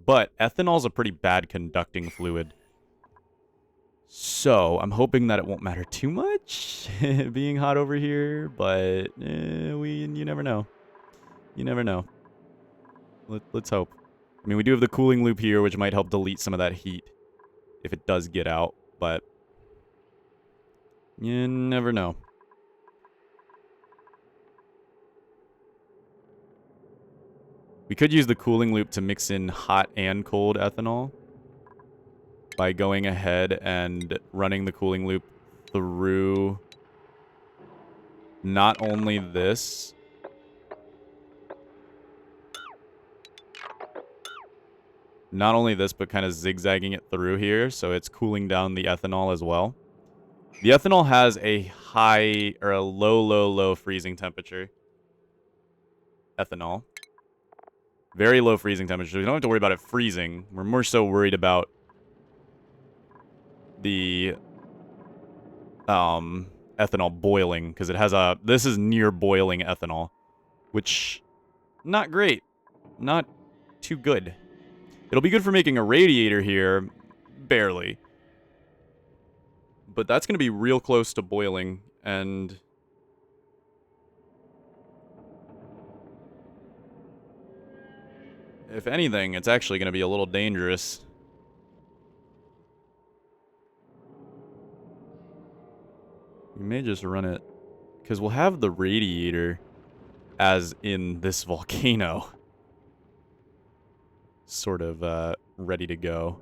But ethanol's a pretty bad conducting fluid. So, I'm hoping that it won't matter too much being hot over here, but you never know. You never know. Let's hope. I mean, we do have the cooling loop here, which might help delete some of that heat if it does get out, but you never know. We could use the cooling loop to mix in hot and cold ethanol by going ahead and running the cooling loop through not only this, but kind of zigzagging it through here, so it's cooling down the ethanol as well. The ethanol has a high, or a low freezing temperature. Ethanol. Very low freezing temperature. We don't have to worry about it freezing. We're more so worried about the ethanol boiling, because it has a... This is near boiling ethanol, which... Not great. Not too good. It'll be good for making a radiator here, barely. But that's going to be real close to boiling, and If anything, it's actually going to be a little dangerous. We may just run it, because we'll have the radiator as in this volcano sort of ready to go.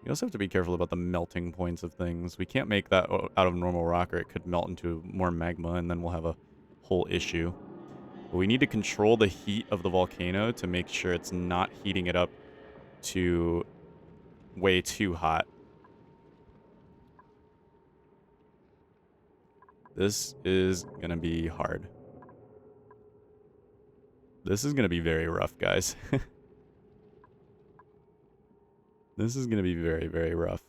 We also have to be careful about the melting points of things. We can't make that out of normal rock, or it could melt into more magma, and then we'll have a whole issue. But we need to control the heat of the volcano to make sure it's not heating it up to way too hot. This is going to be hard. This is going to be very rough, guys. This is going to be very, very rough.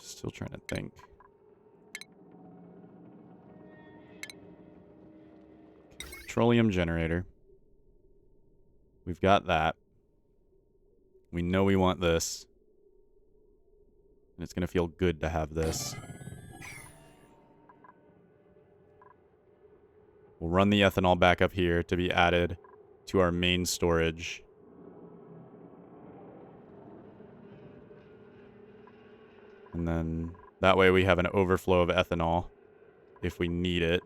Still trying to think. Petroleum generator. We've got that. We know we want this. And it's going to feel good to have this. We'll run the ethanol back up here to be added to our main storage. And then that way we have an overflow of ethanol if we need it.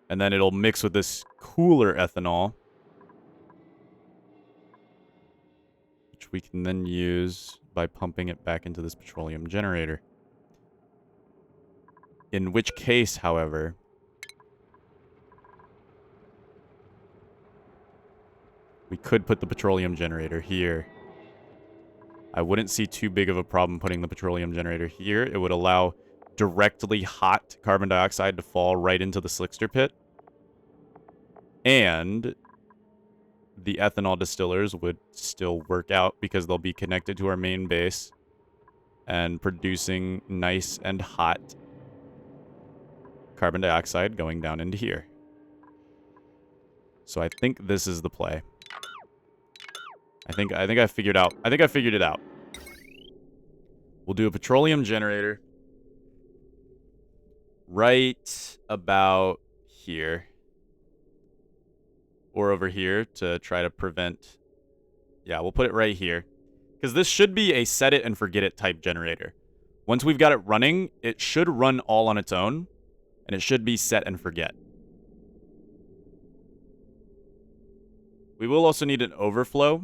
And then it'll mix with this cooler ethanol, which we can then use by pumping it back into this petroleum generator. In which case, however, we could put the petroleum generator here. I wouldn't see too big of a problem putting the petroleum generator here. It would allow directly hot carbon dioxide to fall right into the slickster pit. And the ethanol distillers would still work out because they'll be connected to our main base and producing nice and hot carbon dioxide going down into here. So I think this is the play. I think I figured it out. We'll do a petroleum generator right about here. Or over here to try to prevent... Yeah, we'll put it right here. Because this should be a set it and forget it type generator. Once we've got it running, it should run all on its own. And it should be set and forget. We will also need an overflow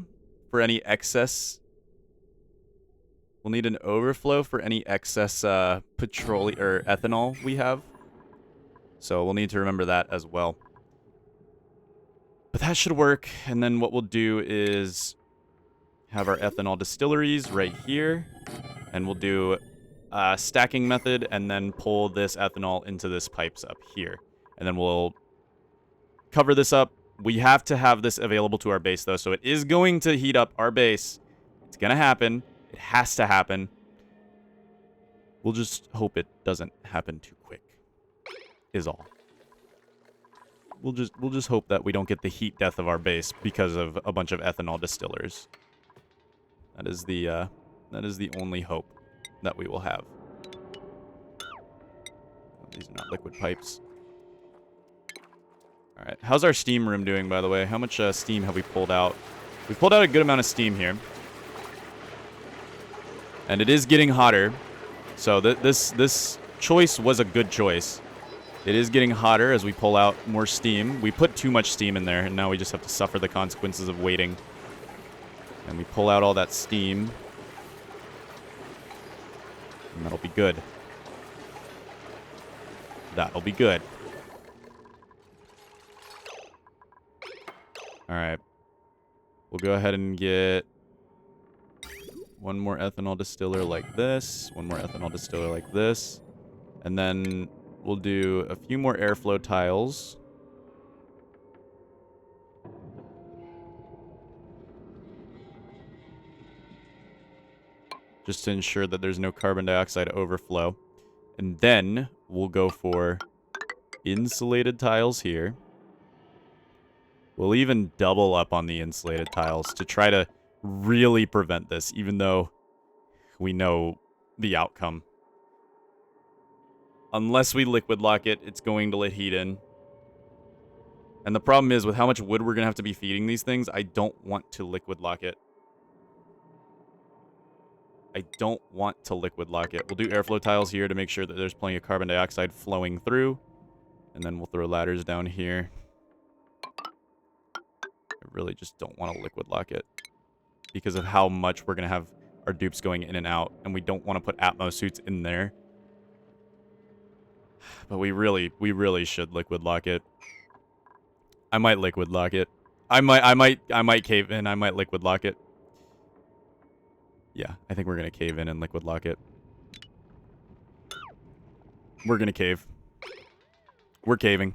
for any excess. We'll need an overflow for any excess petroleum or ethanol we have. So we'll need to remember that as well. But that should work. And then what we'll do is have our ethanol distilleries right here. And we'll do a stacking method and then pull this ethanol into this pipes up here. And then we'll cover this up. We have to have this available to our base, though. So it is going to heat up our base. It's going to happen. It has to happen. We'll just hope it doesn't happen too quick, is all. We'll just hope that we don't get the heat death of our base because of a bunch of ethanol distillers. That is the only hope that we will have. These are not liquid pipes. All right, how's our steam room doing, by the way? How much steam have we pulled out? We've pulled out a good amount of steam here. And it is getting hotter. So this choice was a good choice. It is getting hotter as we pull out more steam. We put too much steam in there, and now we just have to suffer the consequences of waiting. And we pull out all that steam. And that'll be good. That'll be good. Alright. We'll go ahead and get One more ethanol distiller like this. One more ethanol distiller like this. And then we'll do a few more airflow tiles. Just to ensure that there's no carbon dioxide overflow. And then we'll go for insulated tiles here. We'll even double up on the insulated tiles to try to really prevent this, even though we know the outcome. Unless we liquid lock it, it's going to let heat in. And the problem is, with how much wood we're going to have to be feeding these things, I don't want to liquid lock it. I don't want to liquid lock it. We'll do airflow tiles here to make sure that there's plenty of carbon dioxide flowing through. And then we'll throw ladders down here. I really just don't want to liquid lock it because of how much we're going to have our dupes going in and out. And we don't want to put Atmos suits in there. But we really should liquid lock it. I might liquid lock it. I might cave in. I might liquid lock it. Yeah, I think we're going to cave in and liquid lock it. We're going to cave. We're caving.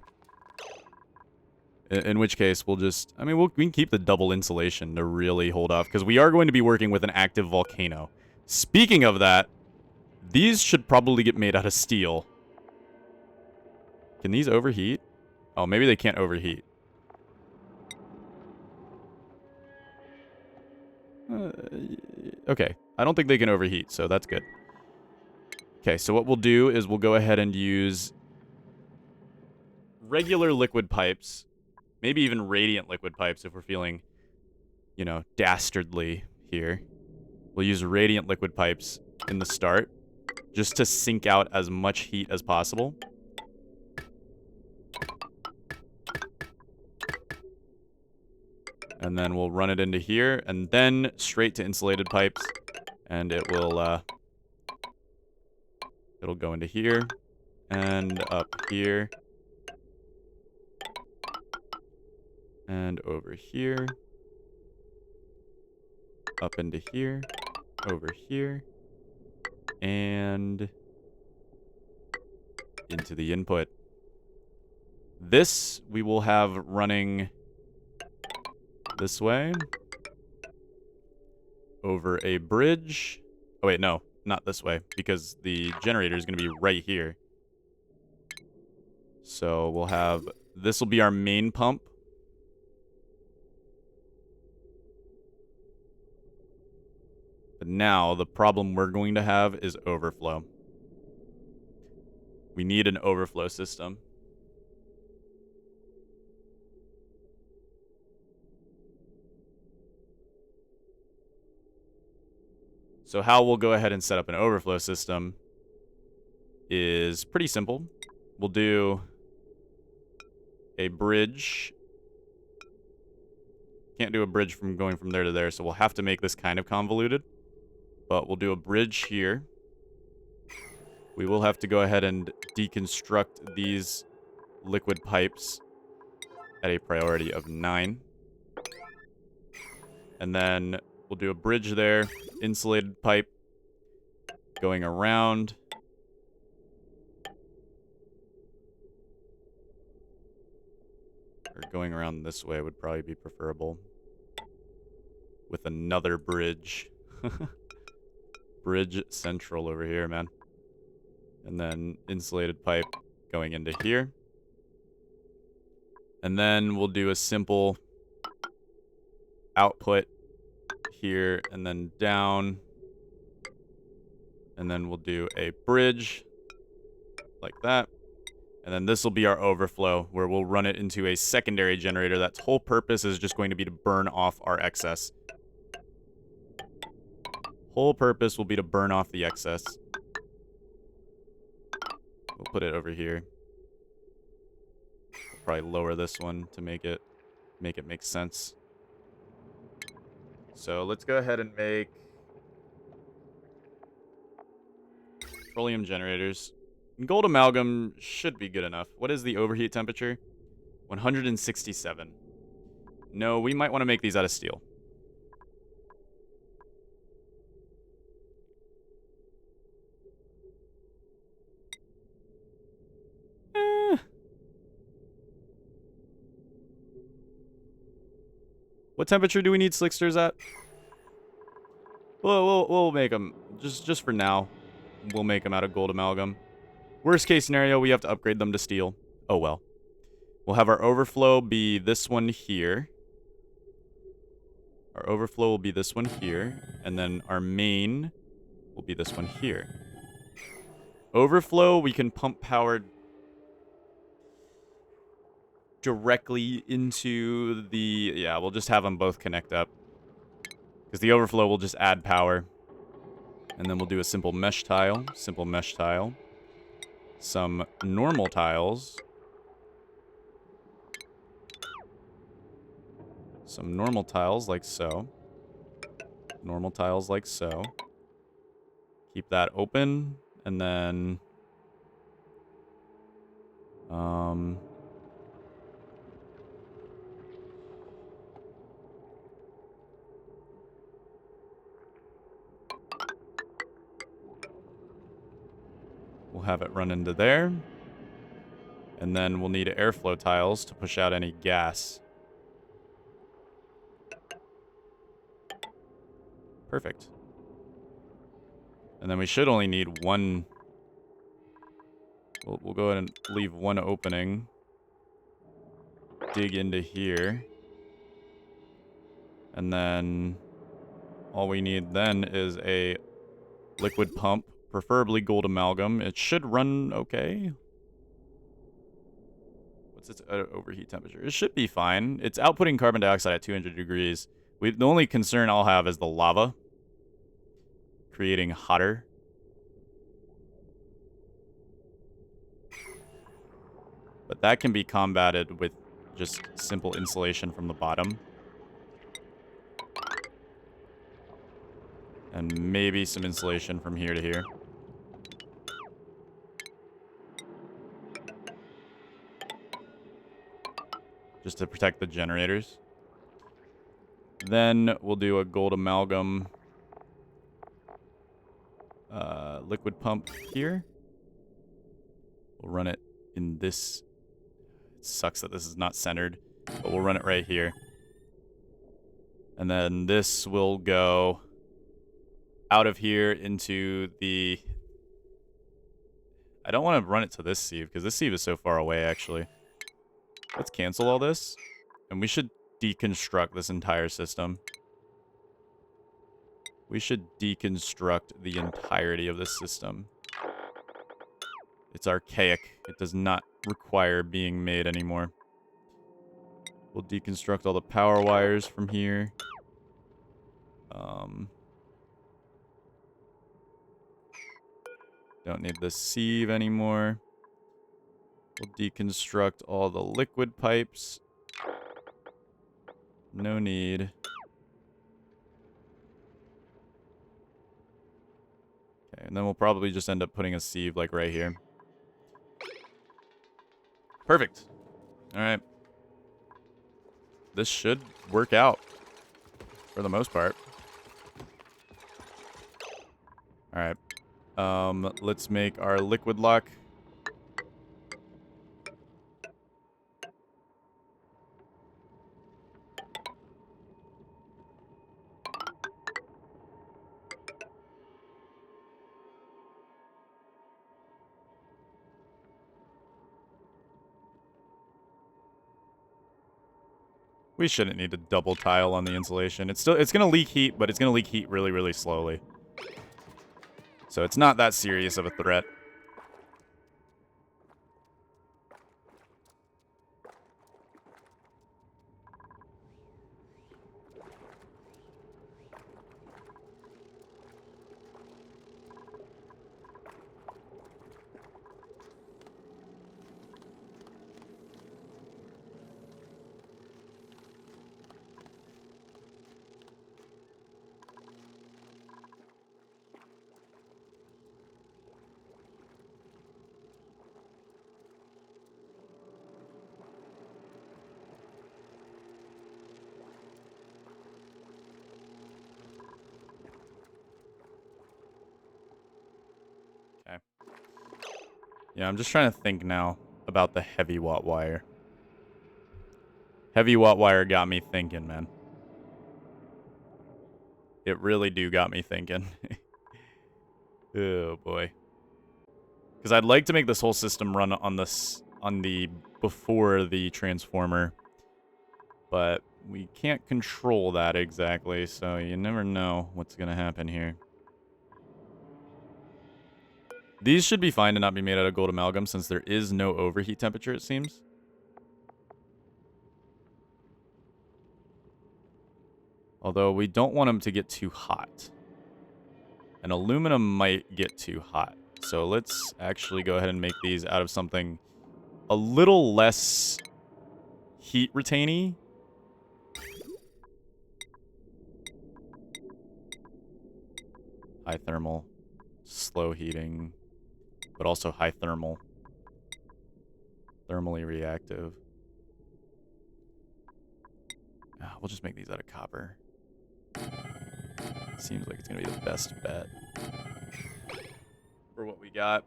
In which case, we'll just... I mean, we can keep the double insulation to really hold off, because we are going to be working with an active volcano. Speaking of that, these should probably get made out of steel. Can these overheat? Oh, maybe they can't overheat. Okay, I don't think they can overheat, so that's good. Okay, so what we'll do is we'll go ahead and use regular liquid pipes, maybe even radiant liquid pipes if we're feeling, you know, dastardly here. We'll use radiant liquid pipes in the start, just to sink out as much heat as possible. And then we'll run it into here, and then straight to insulated pipes. And it will, it'll go into here, and up here, and over here, up into here, over here, and into the input. This we will have running this way, over a bridge. Oh wait, no, not this way, because the generator is going to be right here. So we'll have, this will be our main pump. But now the problem we're going to have is overflow. We need an overflow system. So how we'll go ahead and set up an overflow system is pretty simple. We'll do a bridge. Can't do a bridge from going from there to there, so we'll have to make this kind of convoluted. But we'll do a bridge here. We will have to go ahead and deconstruct these liquid pipes at a priority of 9. And then we'll do a bridge there, insulated pipe going around. Or going around this way would probably be preferable. With another bridge. Bridge central over here, man. And then insulated pipe going into here. And then we'll do a simple output here and then down. And then we'll do a bridge like that. And then this will be our overflow, where we'll run it into a secondary generator. That's whole purpose is just going to be to burn off our excess. Whole purpose will be to burn off the excess. We'll put it over here. We'll probably lower this one to make it make sense. So let's go ahead and make petroleum generators. Gold amalgam should be good enough. What is the overheat temperature? 167. No, we might want to make these out of steel. What temperature do we need slicksters at? We'll make them just for now. We'll make them out of gold amalgam. Worst case scenario, we have to upgrade them to steel. Oh well. We'll have our overflow be this one here. Our overflow will be this one here, and then our main will be this one here. Overflow, we can pump power directly into the... Yeah, we'll just have them both connect up. Because the overflow will just add power. And then we'll do a simple mesh tile. Simple mesh tile. Some normal tiles. Some normal tiles like so. Normal tiles like so. Keep that open. And then... we'll have it run into there. And then we'll need airflow tiles to push out any gas. Perfect. And then we should only need one. We'll go ahead and leave one opening. Dig into here. And then all we need then is a liquid pump, preferably gold amalgam. It should run okay. What's its overheat temperature? It should be fine. It's outputting carbon dioxide at 200 degrees. The only concern I'll have is the lava creating hotter. But that can be combated with just simple insulation from the bottom. And maybe some insulation from here to here. Just to protect the generators. Then we'll do a gold amalgam liquid pump here. We'll run it in this. It sucks that this is not centered, but we'll run it right here. And then this will go out of here into the... I don't want to run it to this sieve, because this sieve is so far away, actually. Let's cancel all this. And we should deconstruct this entire system. We should deconstruct the entirety of this system. It's archaic. It does not require being made anymore. We'll deconstruct all the power wires from here. Don't need the sieve anymore. We'll deconstruct all the liquid pipes. No need. Okay, and then we'll probably just end up putting a sieve like right here. Perfect. All right. This should work out for the most part. All right. Let's make our liquid lock. We shouldn't need to double tile on the insulation. It's going to leak heat, but it's going to leak heat really, really slowly. So it's not that serious of a threat. Okay. Yeah, I'm just trying to think now about the heavy watt wire. Heavy watt wire got me thinking, man. It really do got me thinking. Oh, boy. Because I'd like to make this whole system run on the before the transformer. But we can't control that exactly, so you never know what's going to happen here. These should be fine to not be made out of gold amalgam since there is no overheat temperature, it seems. Although we don't want them to get too hot. And aluminum might get too hot. So let's actually go ahead and make these out of something a little less heat retaining. High thermal, slow heating, but also high thermal. Thermally reactive. We'll just make these out of copper. Seems like it's going to be the best bet for what we got.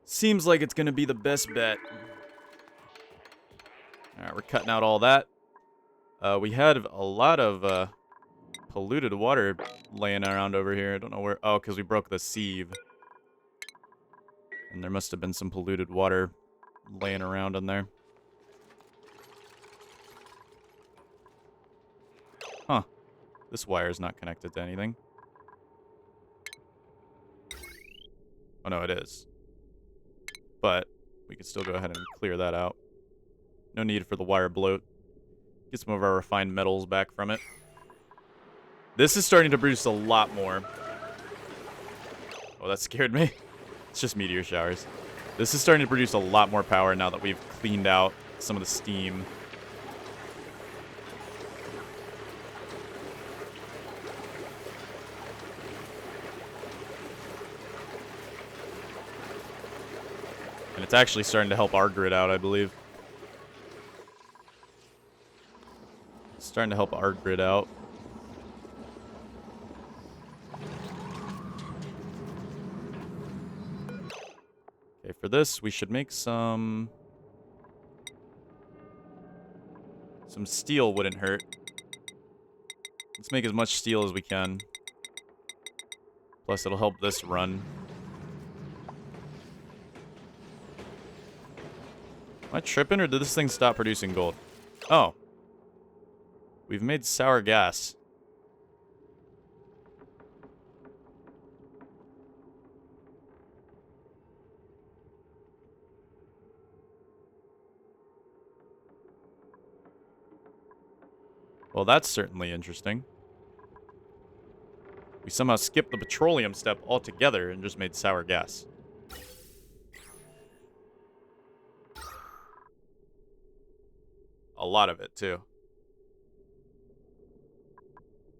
Seems like it's going to be the best bet. Alright, we're cutting out all that. We had a lot of polluted water laying around over here. I don't know where. Oh, because we broke the sieve. And there must have been some polluted water laying around in there. Huh. This wire is not connected to anything. Oh, no, it is. But we can still go ahead and clear that out. No need for the wire bloat. Get some of our refined metals back from it. This is starting to produce a lot more. Oh, that scared me. It's just meteor showers. This is starting to produce a lot more power now that we've cleaned out some of the steam. And it's actually starting to help our grid out, I believe. It's starting to help our grid out. Okay, for this, we should make some steel wouldn't hurt. Let's make as much steel as we can. Plus, it'll help this run. Am I tripping, or did this thing stop producing gold? Oh. We've made sour gas. Well, that's certainly interesting. We somehow skipped the petroleum step altogether and just made sour gas. A lot of it, too.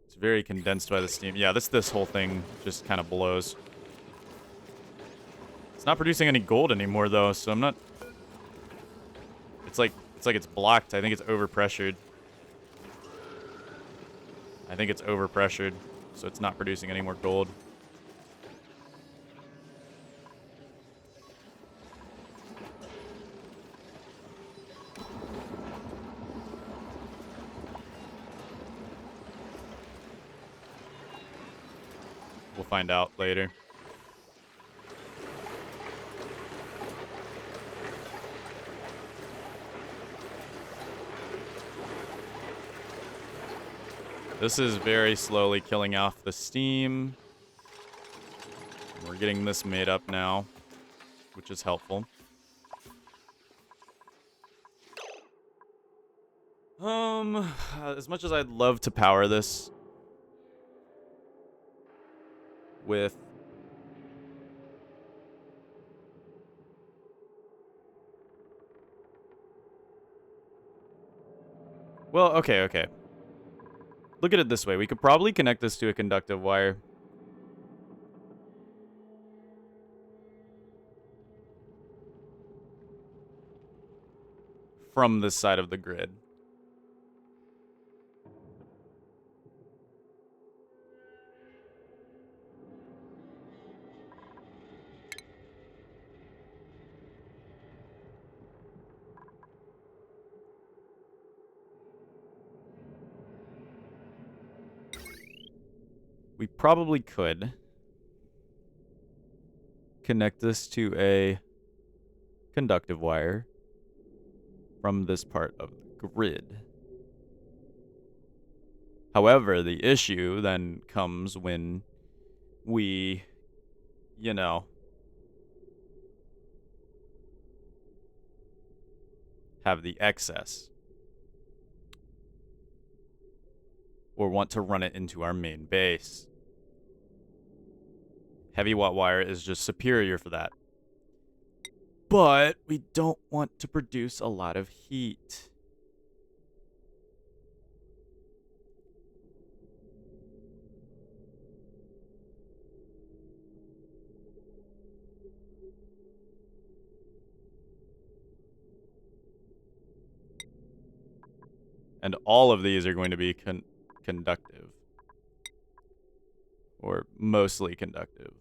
It's very condensed by the steam. Yeah, this whole thing just kind of blows. It's not producing any gold anymore, though, so I'm not... It's like it's blocked. I think it's overpressured. I think it's overpressured, so it's not producing any more gold. We'll find out later. This is very slowly killing off the steam. We're getting this made up now, which is helpful. As much as I'd love to power this with... Well, okay. Look at it this way. We could probably connect this to a conductive wire. From this side of the grid. probably could connect this to a conductive wire from this part of the grid. However, the issue then comes when we, you know, have the excess. Or want to run it into our main base. Heavy watt wire is just superior for that. But we don't want to produce a lot of heat. And all of these are going to be conductive. Or mostly conductive.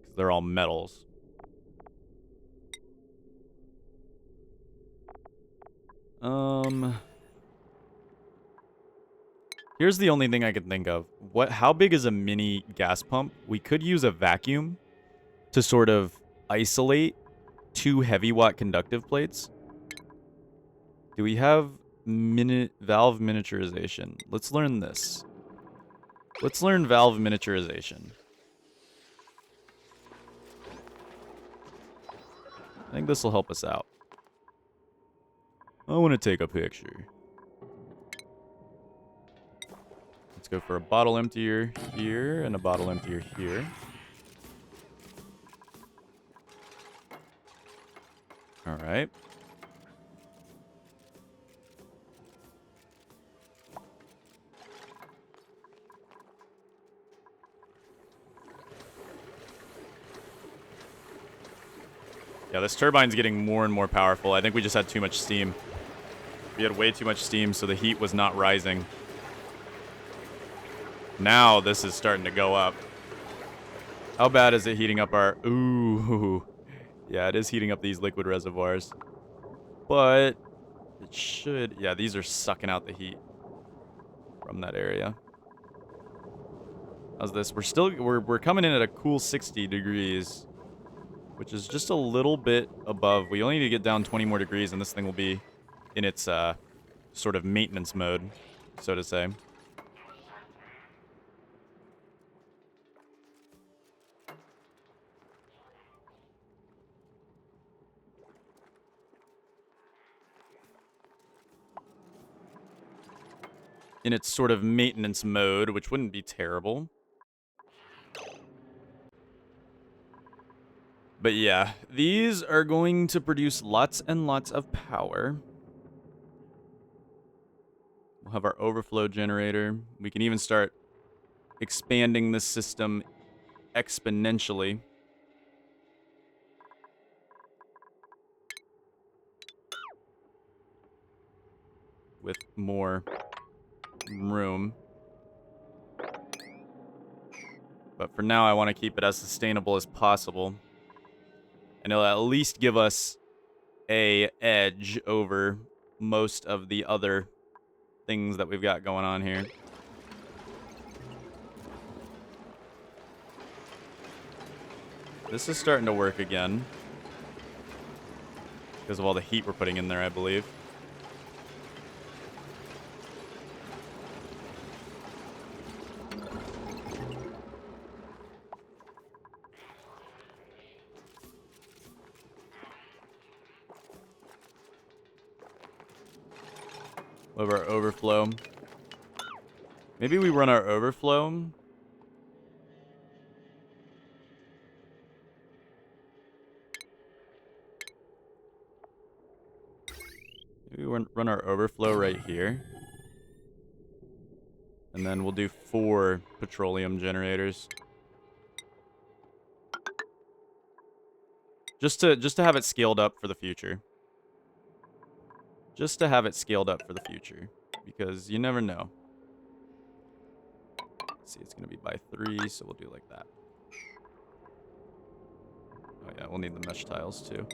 Because they're all metals. Here's the only thing I can think of. How big is a mini gas pump? We could use a vacuum to sort of isolate 2 heavy watt conductive plates. Do we have valve miniaturization? Let's learn this. Let's learn valve miniaturization. I think this will help us out. I want to take a picture. Let's go for a bottle emptier here and a bottle emptier here. All right. Yeah, this turbine's getting more and more powerful. I think we just had too much steam. We had way too much steam, so the heat was not rising. Now this is starting to go up. How bad is it heating up our... Ooh. Yeah, it is heating up these liquid reservoirs. But it should... Yeah, these are sucking out the heat from that area. How's this? We're coming in at a cool 60 degrees, which is just a little bit above. We only need to get down 20 more degrees, and this thing will be in its sort of maintenance mode, so to say. In its sort of maintenance mode, which wouldn't be terrible. But yeah, these are going to produce lots and lots of power. We'll have our overflow generator. We can even start expanding this system exponentially. With more room. But for now, I want to keep it as sustainable as possible. And it'll at least give us a edge over most of the other things that we've got going on here. This is starting to work again. Because of all the heat we're putting in there, I believe. Of our overflow. Maybe we run our overflow. Maybe we run our overflow right here. And then we'll do 4 petroleum generators. Just to have it scaled up for the future. Just to have it scaled up for the future. Because you never know. Let's see, it's going to be by 3, so we'll do like that. Oh yeah, we'll need the mesh tiles too.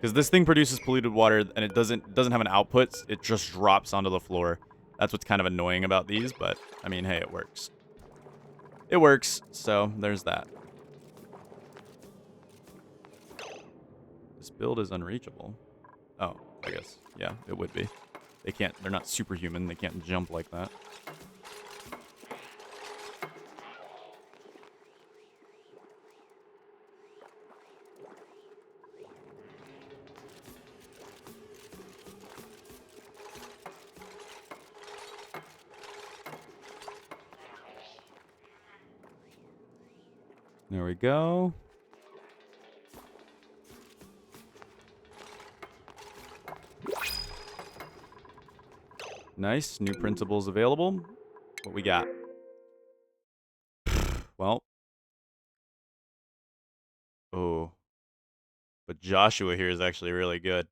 Because this thing produces polluted water, and it doesn't have an output. It just drops onto the floor. That's what's kind of annoying about these, but, I mean, hey, it works. It works, so there's that. This build is unreachable. Oh, I guess. Yeah, it would be. They're not superhuman. They can't jump like that. There we go. Nice. New principles available. What we got? Well. Oh. But Joshua here is actually really good.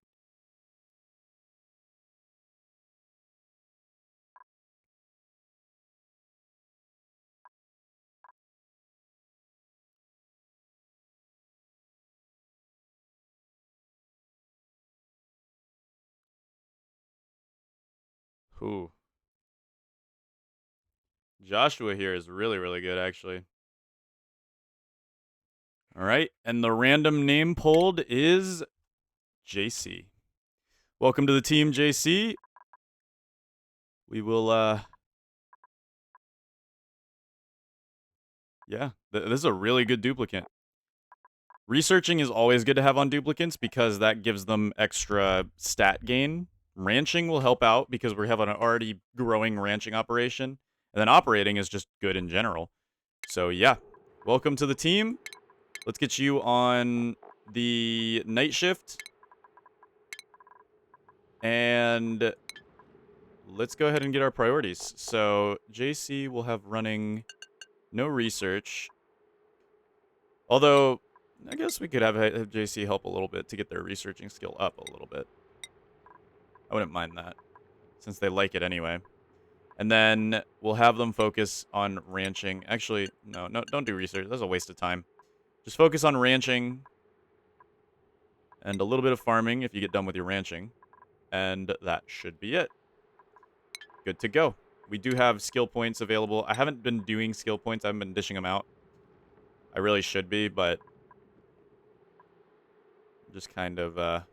Ooh. Joshua here is really, really good, actually. All right. And the random name pulled is JC. Welcome to the team, JC. We will, yeah. This is a really good duplicant. Researching is always good to have on duplicants because that gives them extra stat gain. Ranching will help out because we have an already growing ranching operation. And then operating is just good in general. So, yeah. Welcome to the team. Let's get you on the night shift. And let's go ahead and get our priorities. So, JC will have running no research. Although, I guess we could have JC help a little bit to get their researching skill up a little bit. I wouldn't mind that, since they like it anyway. And then we'll have them focus on ranching. Actually, no, don't do research. That's a waste of time. Just focus on ranching and a little bit of farming if you get done with your ranching. And that should be it. Good to go. We do have skill points available. I haven't been doing skill points. I haven't been dishing them out. I really should be, but just kind of, I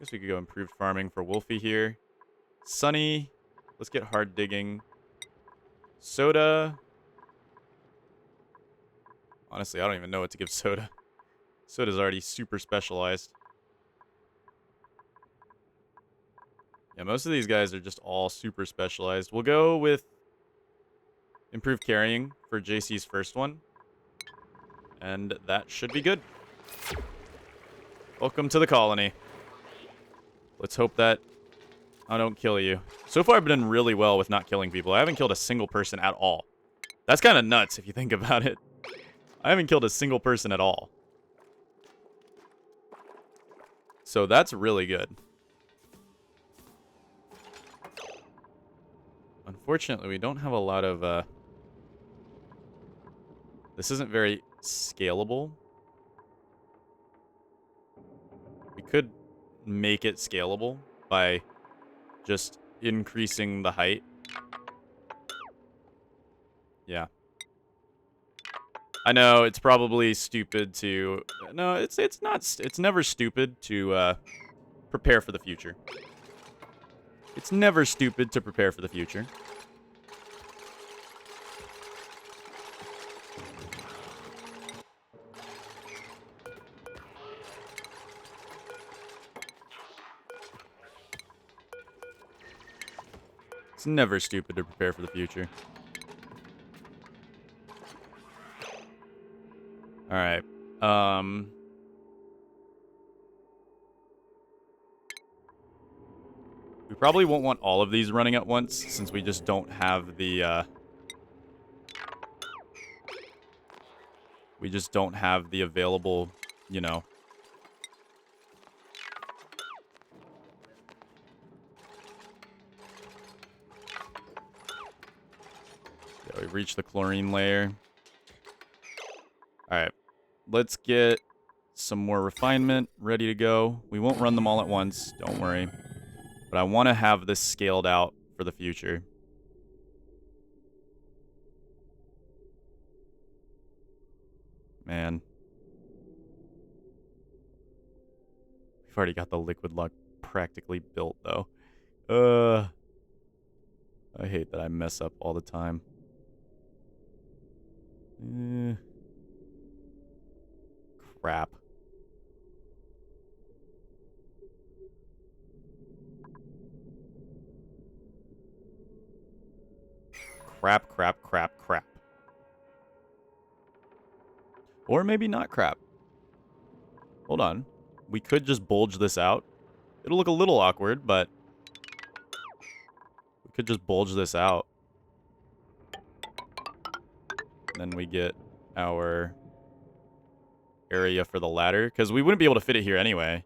guess we could go improved farming for Wolfie here. Sunny. Let's get hard digging. Soda. Honestly, I don't even know what to give Soda. Soda's already super specialized. Yeah, most of these guys are just all super specialized. We'll go with improved carrying for JC's first one. And that should be good. Welcome to the colony. Let's hope that I don't kill you. So far, I've done really well with not killing people. I haven't killed a single person at all. That's kind of nuts if you think about it. I haven't killed a single person at all. So that's really good. Unfortunately, we don't have a lot of, this isn't very scalable. We could make it scalable by just increasing the height. Yeah. I know, it's probably stupid to... No, it's not... It's never stupid to, prepare for the future. It's never stupid to prepare for the future. It's never stupid to prepare for the future. Alright. We probably won't want all of these running at once, since we just don't have the, we just don't have the available, you know... Yeah, we've reached the chlorine layer. Alright. Let's get some more refinement ready to go. We won't run them all at once, don't worry. But I want to have this scaled out for the future. Man. We've already got the liquid luck practically built, though. I hate that I mess up all the time. Crap. Crap, crap, crap, crap. Or maybe not crap. Hold on. We could just bulge this out. It'll look a little awkward, but we could just bulge this out. And then we get our area for the ladder, because we wouldn't be able to fit it here anyway.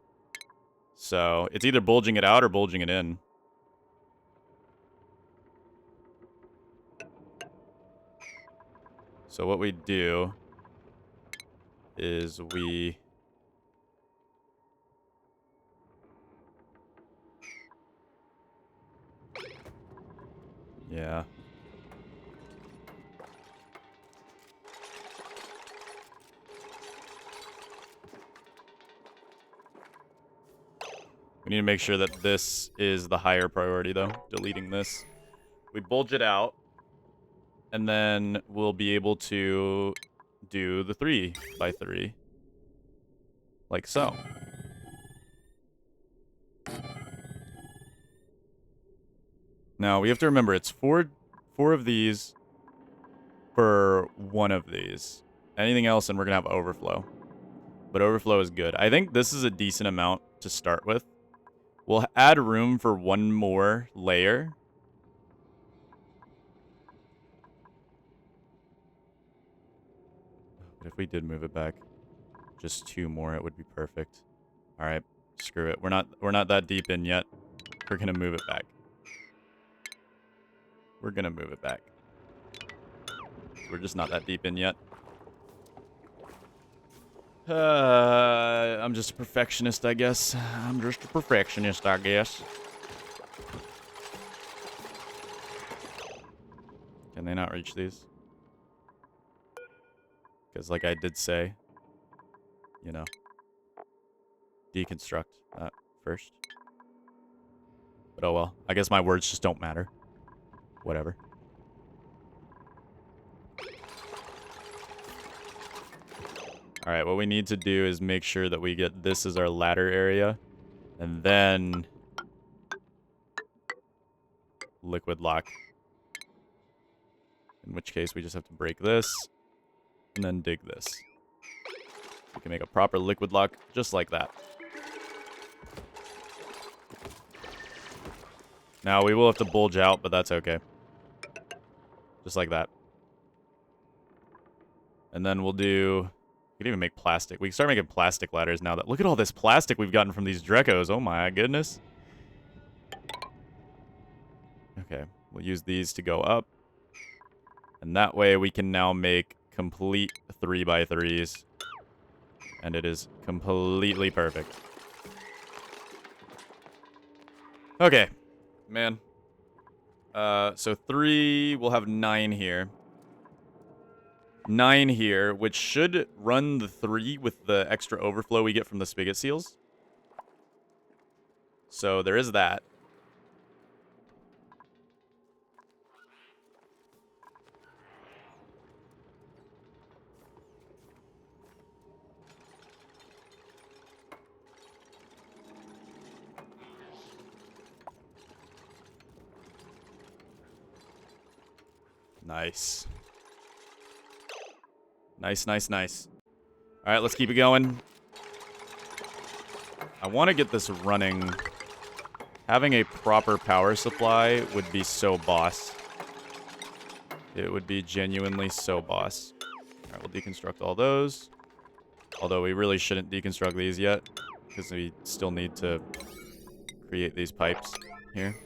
So it's either bulging it out or bulging it in. So what we do is we... Yeah. We need to make sure that this is the higher priority, though. Deleting this. We bulge it out. And then we'll be able to do the 3x3. Like so. Now, we have to remember, it's four of these for one of these. Anything else, and we're going to have overflow. But overflow is good. I think this is a decent amount to start with. We'll add room for one more layer. But if we did move it back just 2 more, it would be perfect. All right, screw it. We're not that deep in yet. We're going to move it back. We're going to move it back. We're just not that deep in yet. I'm just a perfectionist, I guess. I'm just a perfectionist, I guess. Can they not reach these? Because like I did say, you know, deconstruct that first. But oh well. I guess my words just don't matter. Whatever. Alright, what we need to do is make sure that we get this as our ladder area. And then... liquid lock. In which case we just have to break this. And then dig this. We can make a proper liquid lock just like that. Now we will have to bulge out, but that's okay. Just like that. And then we'll do... we can even make plastic. We can start making plastic ladders now. That look at all this plastic we've gotten from these Drecos. Oh my goodness. Okay, we'll use these to go up. And that way we can now make complete 3x3s. And it is completely perfect. Okay, man. So 3, we'll have 9 here. 9 here, which should run the 3 with the extra overflow we get from the spigot seals. So there is that. Nice. Nice, nice, nice. All right, let's keep it going. I want to get this running. Having a proper power supply would be so boss. It would be genuinely so boss. All right, we'll deconstruct all those. Although we really shouldn't deconstruct these yet, because we still need to create these pipes here.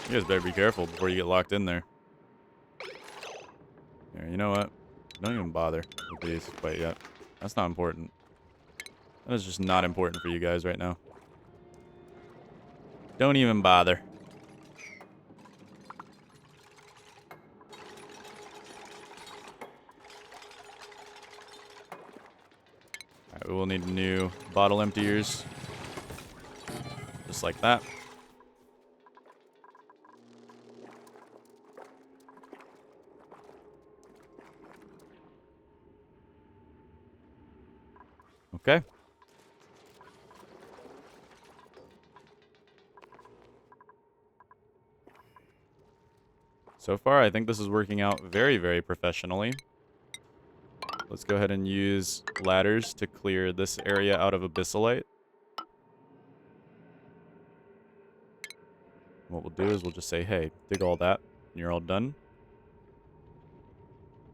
You guys better be careful before you get locked in there. Here, you know what? Don't even bother with these quite yet. That's not important. That is just not important for you guys right now. Don't even bother. Alright, we will need new bottle emptiers. Just like that. Okay. So far, I think this is working out very, very professionally. Let's go ahead and use ladders to clear this area out of abyssalite. What we'll do is we'll just say, hey, dig all that, and you're all done.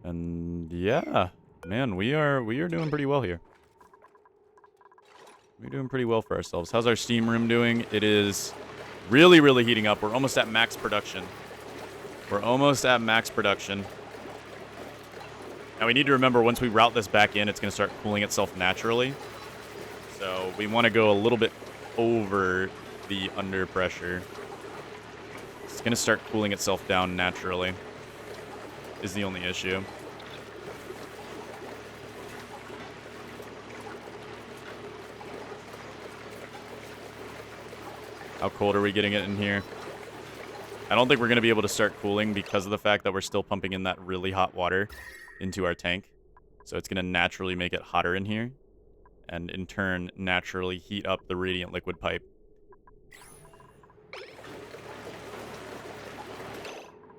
And yeah, man, we are doing pretty well here. We're doing pretty well for ourselves. How's our steam room doing? It is really, really heating up. We're almost at max production. We're almost at max production. Now we need to remember, once we route this back in, it's going to start cooling itself naturally. So we want to go a little bit over the under pressure. It's going to start cooling itself down naturally, is the only issue. How cold are we getting it in here? I don't think we're going to be able to start cooling because of the fact that we're still pumping in that really hot water into our tank. So it's going to naturally make it hotter in here, and in turn naturally heat up the radiant liquid pipe.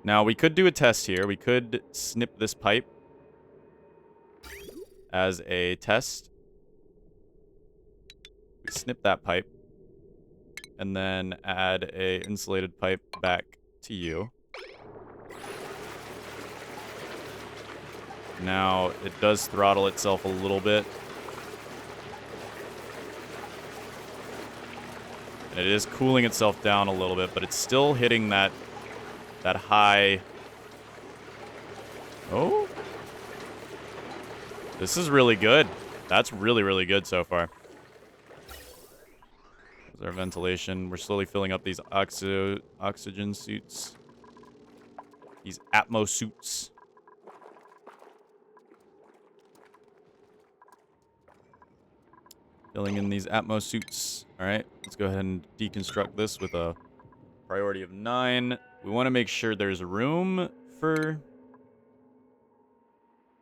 Now we could do a test here. We could snip this pipe as a test. We snip that pipe and then add a insulated pipe back to you. Now it does throttle itself a little bit. And it is cooling itself down a little bit, but it's still hitting that high. Oh. This is really good. That's really, really good so far. There's our ventilation. We're slowly filling up these oxygen suits. These Atmo suits. Filling in these Atmo suits. Alright, let's go ahead and deconstruct this with a priority of 9. We want to make sure there's room for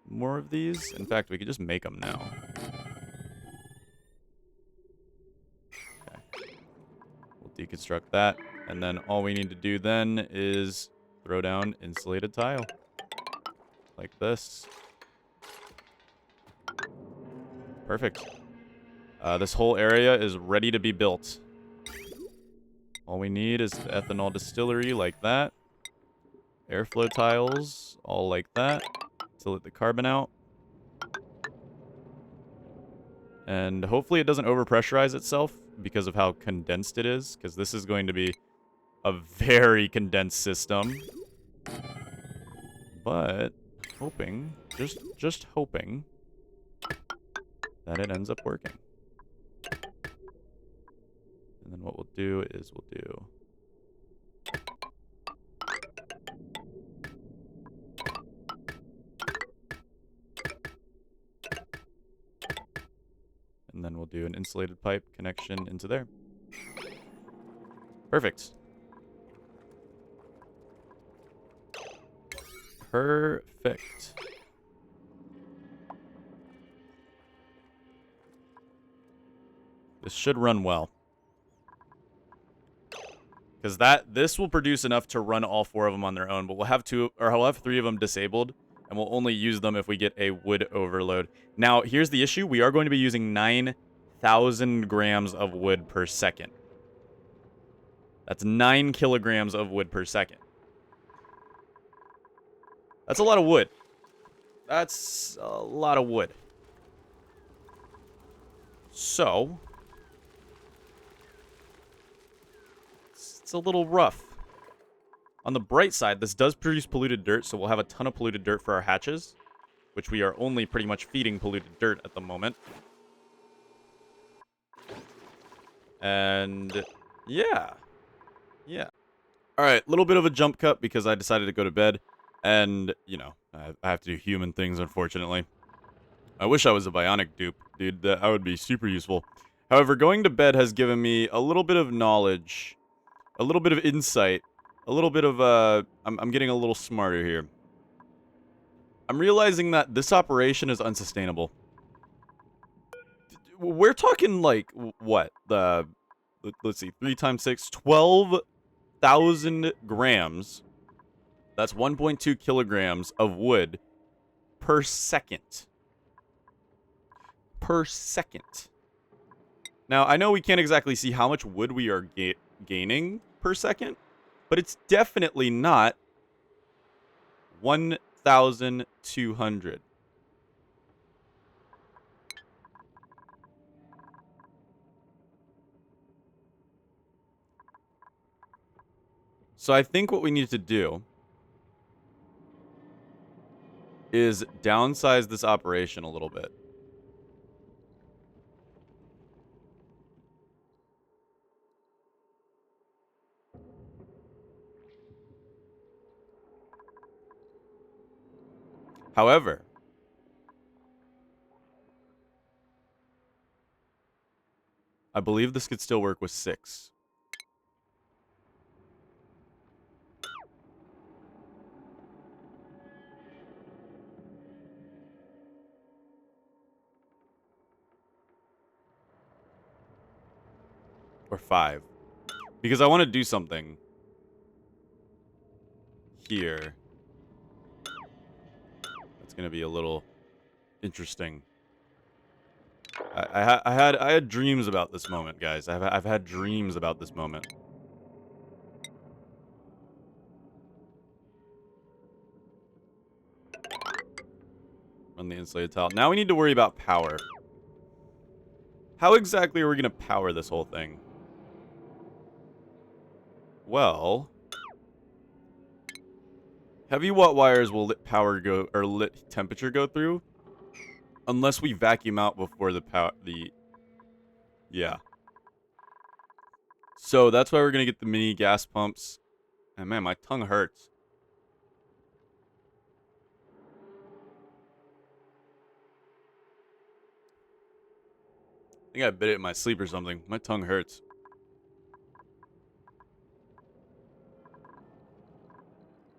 more of these. In fact, we could just make them now. Okay. We'll deconstruct that. And then all we need to do then is throw down insulated tile. Like this. Perfect. This whole area is ready to be built. All we need is the ethanol distillery like that. Airflow tiles, all like that. To let the carbon out. And hopefully it doesn't overpressurize itself because of how condensed it is. Because this is going to be a very condensed system. But hoping, just hoping that it ends up working. And then what we'll do is we'll do and then we'll do an insulated pipe connection into there. Perfect. Perfect. This should run well. Because this will produce enough to run all 4 of them on their own, but we'll have 3 of them disabled, and we'll only use them if we get a wood overload. Now, here's the issue. We are going to be using 9,000 grams of wood per second. That's 9 kilograms of wood per second. That's a lot of wood. That's a lot of wood. So it's a little rough. On the bright side, this does produce polluted dirt, so we'll have a ton of polluted dirt for our hatches, which we are only pretty much feeding polluted dirt at the moment. And yeah. Yeah. All right, little bit of a jump cut because I decided to go to bed. And, you know, I have to do human things, unfortunately. I wish I was a bionic dupe, dude. That would be super useful. However, going to bed has given me a little bit of knowledge, a little bit of insight, a little bit of, I'm getting a little smarter here. I'm realizing that this operation is unsustainable. We're talking, like, what? Let's see, 3 times 6, 12,000 grams. That's 1.2 kilograms of wood per second. Per second. Now, I know we can't exactly see how much wood we are gaining per second, but it's definitely not 1,200. So I think what we need to do is downsize this operation a little bit. However, I believe this could still work with 6. Or 5. Because I want to do something here. That's going to be a little interesting. I had dreams about this moment, guys. I've had dreams about this moment. Run the insulated tile. Now we need to worry about power. How exactly are we going to power this whole thing? Well, heavy watt wires will let power go, or let temperature go through, unless we vacuum out before yeah. So that's why we're gonna get the mini gas pumps. And man, my tongue hurts. I think I bit it in my sleep or something. My tongue hurts.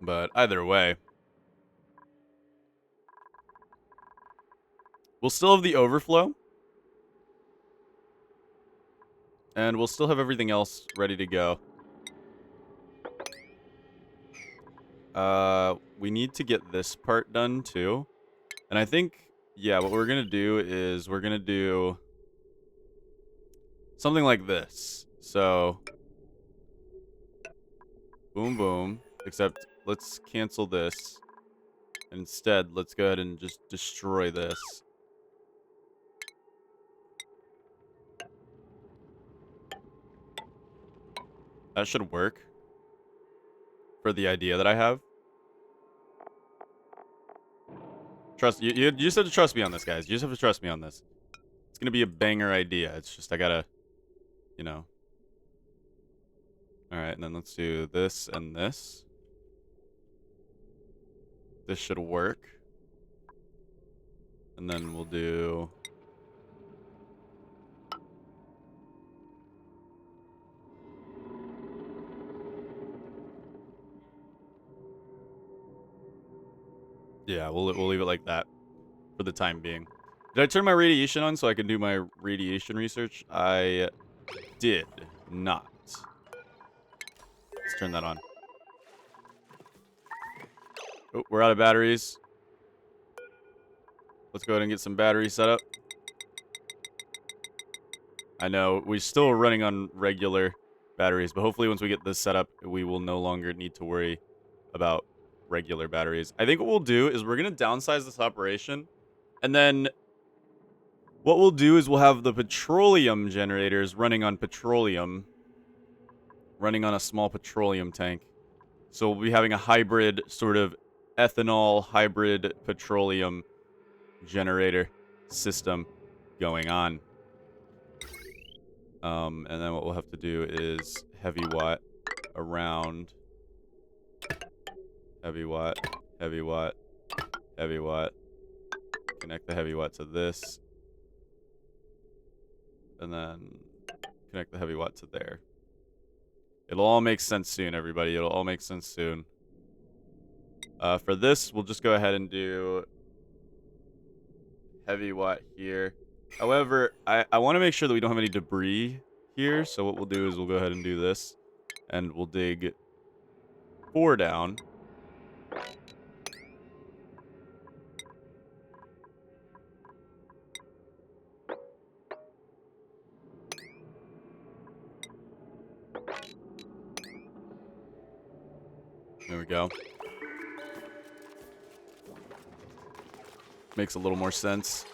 But either way, we'll still have the overflow. And we'll still have everything else ready to go. We need to get this part done too. And I think, yeah, what we're gonna do is we're gonna do something like this. So, boom, boom. Except, let's cancel this. Instead, let's go ahead and just destroy this. That should work for the idea that I have. Trust you just have to trust me on this, guys. You just have to trust me on this. It's gonna be a banger idea. It's just I gotta, you know. All right, and then let's do this and this. This should work. And then we'll do. Yeah, we'll leave it like that for the time being. Did I turn my radiation on so I can do my radiation research? I did not. Let's turn that on. Oh, we're out of batteries. Let's go ahead and get some batteries set up. I know, we're still running on regular batteries, but hopefully once we get this set up, we will no longer need to worry about regular batteries. I think what we'll do is we're going to downsize this operation, and then what we'll do is we'll have the petroleum generators running on petroleum, running on a small petroleum tank. So we'll be having a hybrid sort of ethanol hybrid petroleum generator system going on. And then what we'll have to do is heavy watt around heavy watt, heavy watt, heavy watt. Connect the heavy watt to this. And then connect the heavy watt to there. It'll all make sense soon, everybody. It'll all make sense soon. For this, we'll just go ahead and do heavy watt here. However, I want to make sure that we don't have any debris here. So what we'll do is we'll go ahead and do this. And we'll dig 4 down. There we go. Makes a little more sense.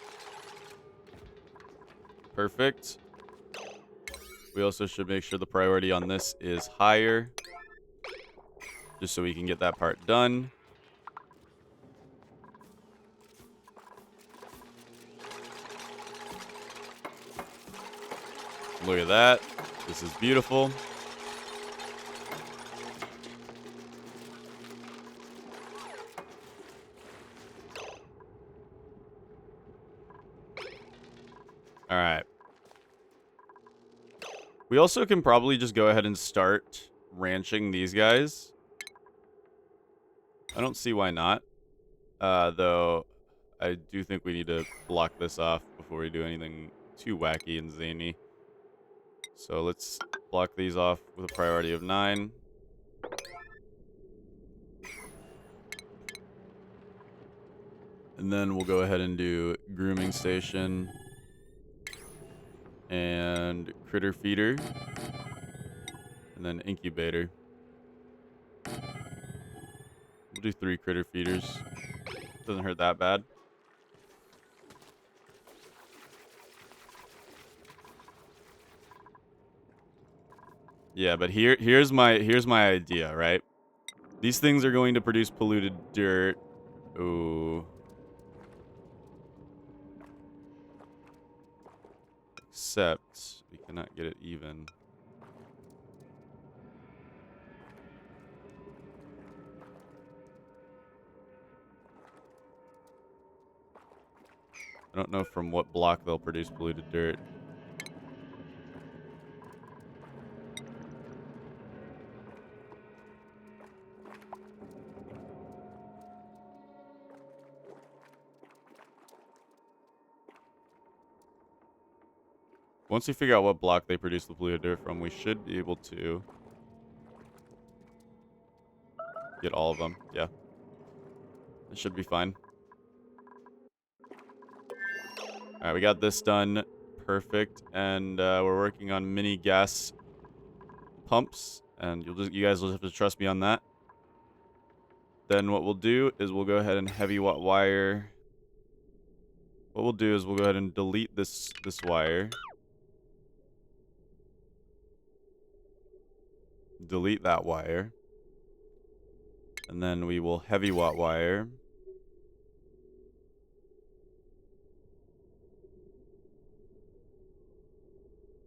Perfect. We also should make sure the priority on this is higher. Just so we can get that part done. Look at that. This is beautiful. All right. We also can probably just go ahead and start ranching these guys. I don't see why not. Though, I do think we need to block this off before we do anything too wacky and zany. So let's block these off with a priority of 9. And then we'll go ahead and do grooming station and critter feeder and then incubator. We'll do 3 critter feeders. Doesn't hurt that bad. Yeah, but here's my idea, right? These things are going to produce polluted dirt. Ooh. Except we cannot get it even. I don't know from what block they'll produce polluted dirt. Once we figure out what block they produce the polluted dirt from, we should be able to get all of them. Yeah. It should be fine. Alright, we got this done. Perfect. And we're working on mini gas pumps. And you guys will have to trust me on that. Then what we'll do is we'll go ahead and heavy watt wire. What we'll do is we'll go ahead and delete this wire. Delete that wire. And then we will heavy watt wire.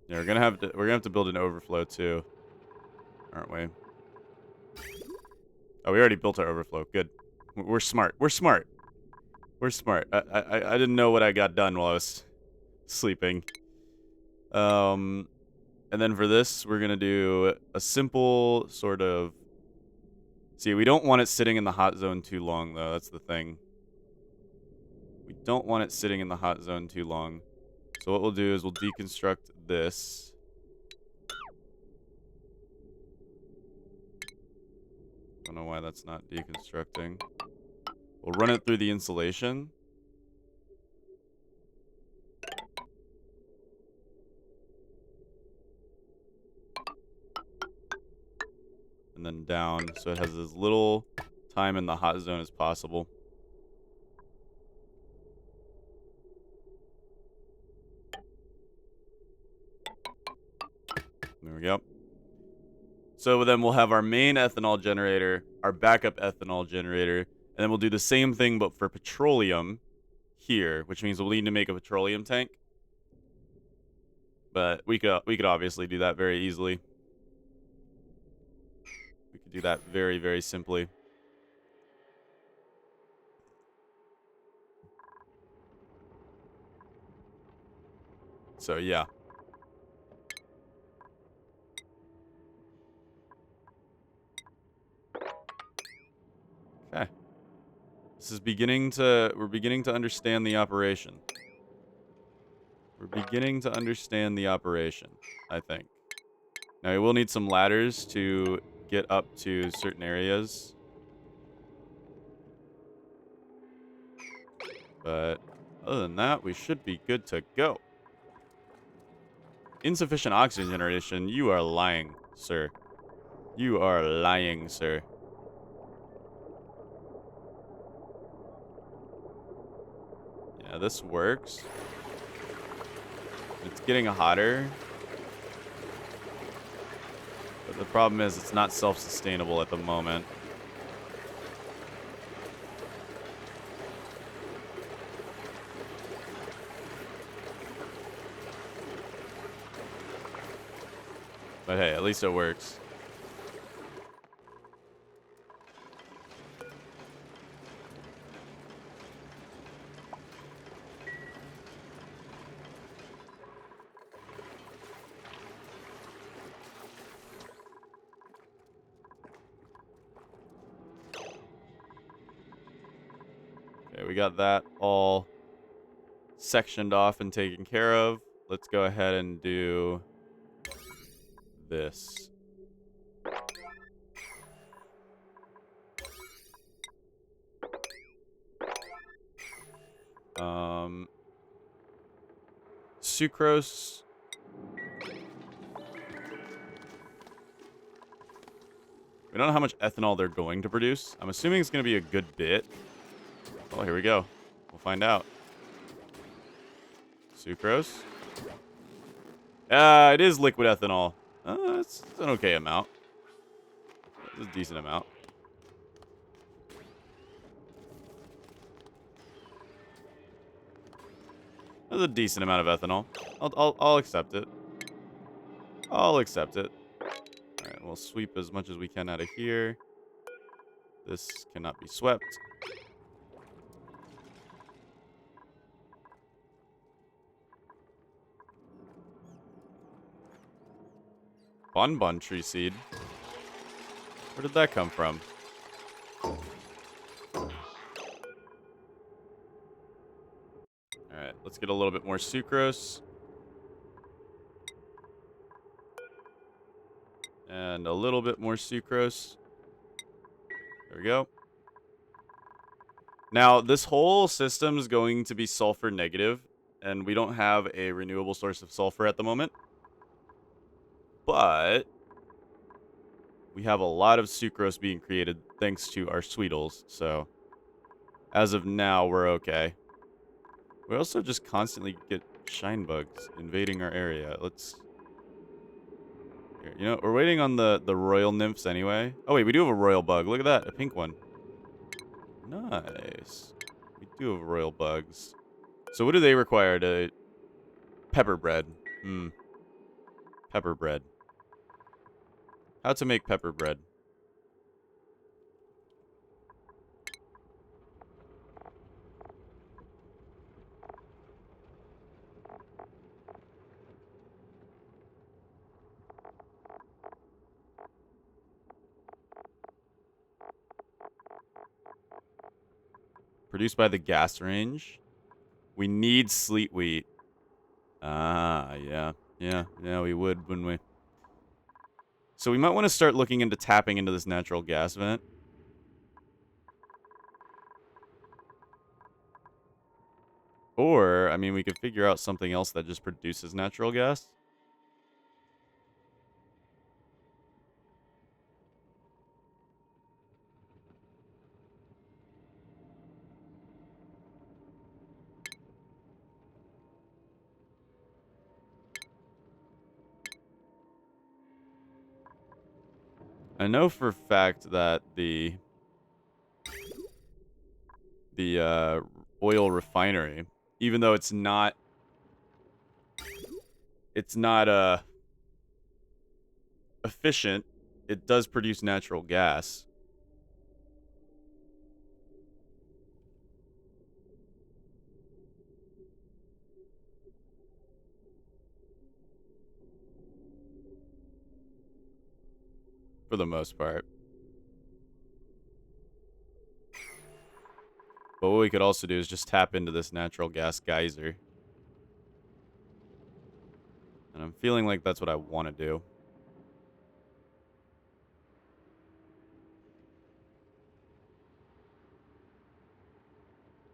Yeah, we're gonna have to build an overflow too, aren't we? Oh, we already built our overflow. Good. We're smart. We're smart. We're smart. I didn't know what I got done while I was sleeping. And then for this, we're gonna do a simple sort of. See, we don't want it sitting in the hot zone too long, though. That's the thing. We don't want it sitting in the hot zone too long. So what we'll do is we'll deconstruct this. Don't know why that's not deconstructing. We'll run it through the insulation. And then down, so it has as little time in the hot zone as possible. There we go. So then we'll have our main ethanol generator, our backup ethanol generator, and then we'll do the same thing but for petroleum here, which means we'll need to make a petroleum tank. But we could obviously do that very easily. We could do that very, very simply. So yeah. Okay. We're beginning to understand the operation. We're beginning to understand the operation, I think. Now we will need some ladders to get up to certain areas. But other than that, we should be good to go. Insufficient oxygen generation? You are lying, sir. You are lying, sir. Yeah, this works. It's getting hotter. But the problem is it's not self-sustainable at the moment. But hey, at least it works. Okay, we got that all sectioned off and taken care of. Let's go ahead and do this. Sucrose. We don't know how much ethanol they're going to produce. I'm assuming it's going to be a good bit. Oh, here we go. We'll find out. Sucrose. It is liquid ethanol. It's an okay amount. It's a decent amount. That's a decent amount of ethanol. I'll accept it. I'll accept it. All right, we'll sweep as much as we can out of here. This cannot be swept. Bonbon tree seed. Where did that come from? Alright, let's get a little bit more sucrose. And a little bit more sucrose. There we go. Now, this whole system is going to be sulfur negative, and we don't have a renewable source of sulfur at the moment. But we have a lot of sucrose being created thanks to our sweetles, so as of now, we're okay. We also just constantly get shine bugs invading our area. Let's... Here, you know, we're waiting on the royal nymphs anyway. Oh, wait, we do have a royal bug. Look at that, a pink one. Nice. We do have royal bugs. So what do they require to... Pepper bread. Pepper bread. How to make pepper bread. Produced by the gas range. We need sleet wheat. Ah, yeah. Yeah, we would, wouldn't we? So we might want to start looking into tapping into this natural gas vent. Or, I mean, we could figure out something else that just produces natural gas. I know for a fact that the oil refinery, even though it's not efficient, it does produce natural gas. For the most part. But what we could also do is just tap into this natural gas geyser. And I'm feeling like that's what I want to do.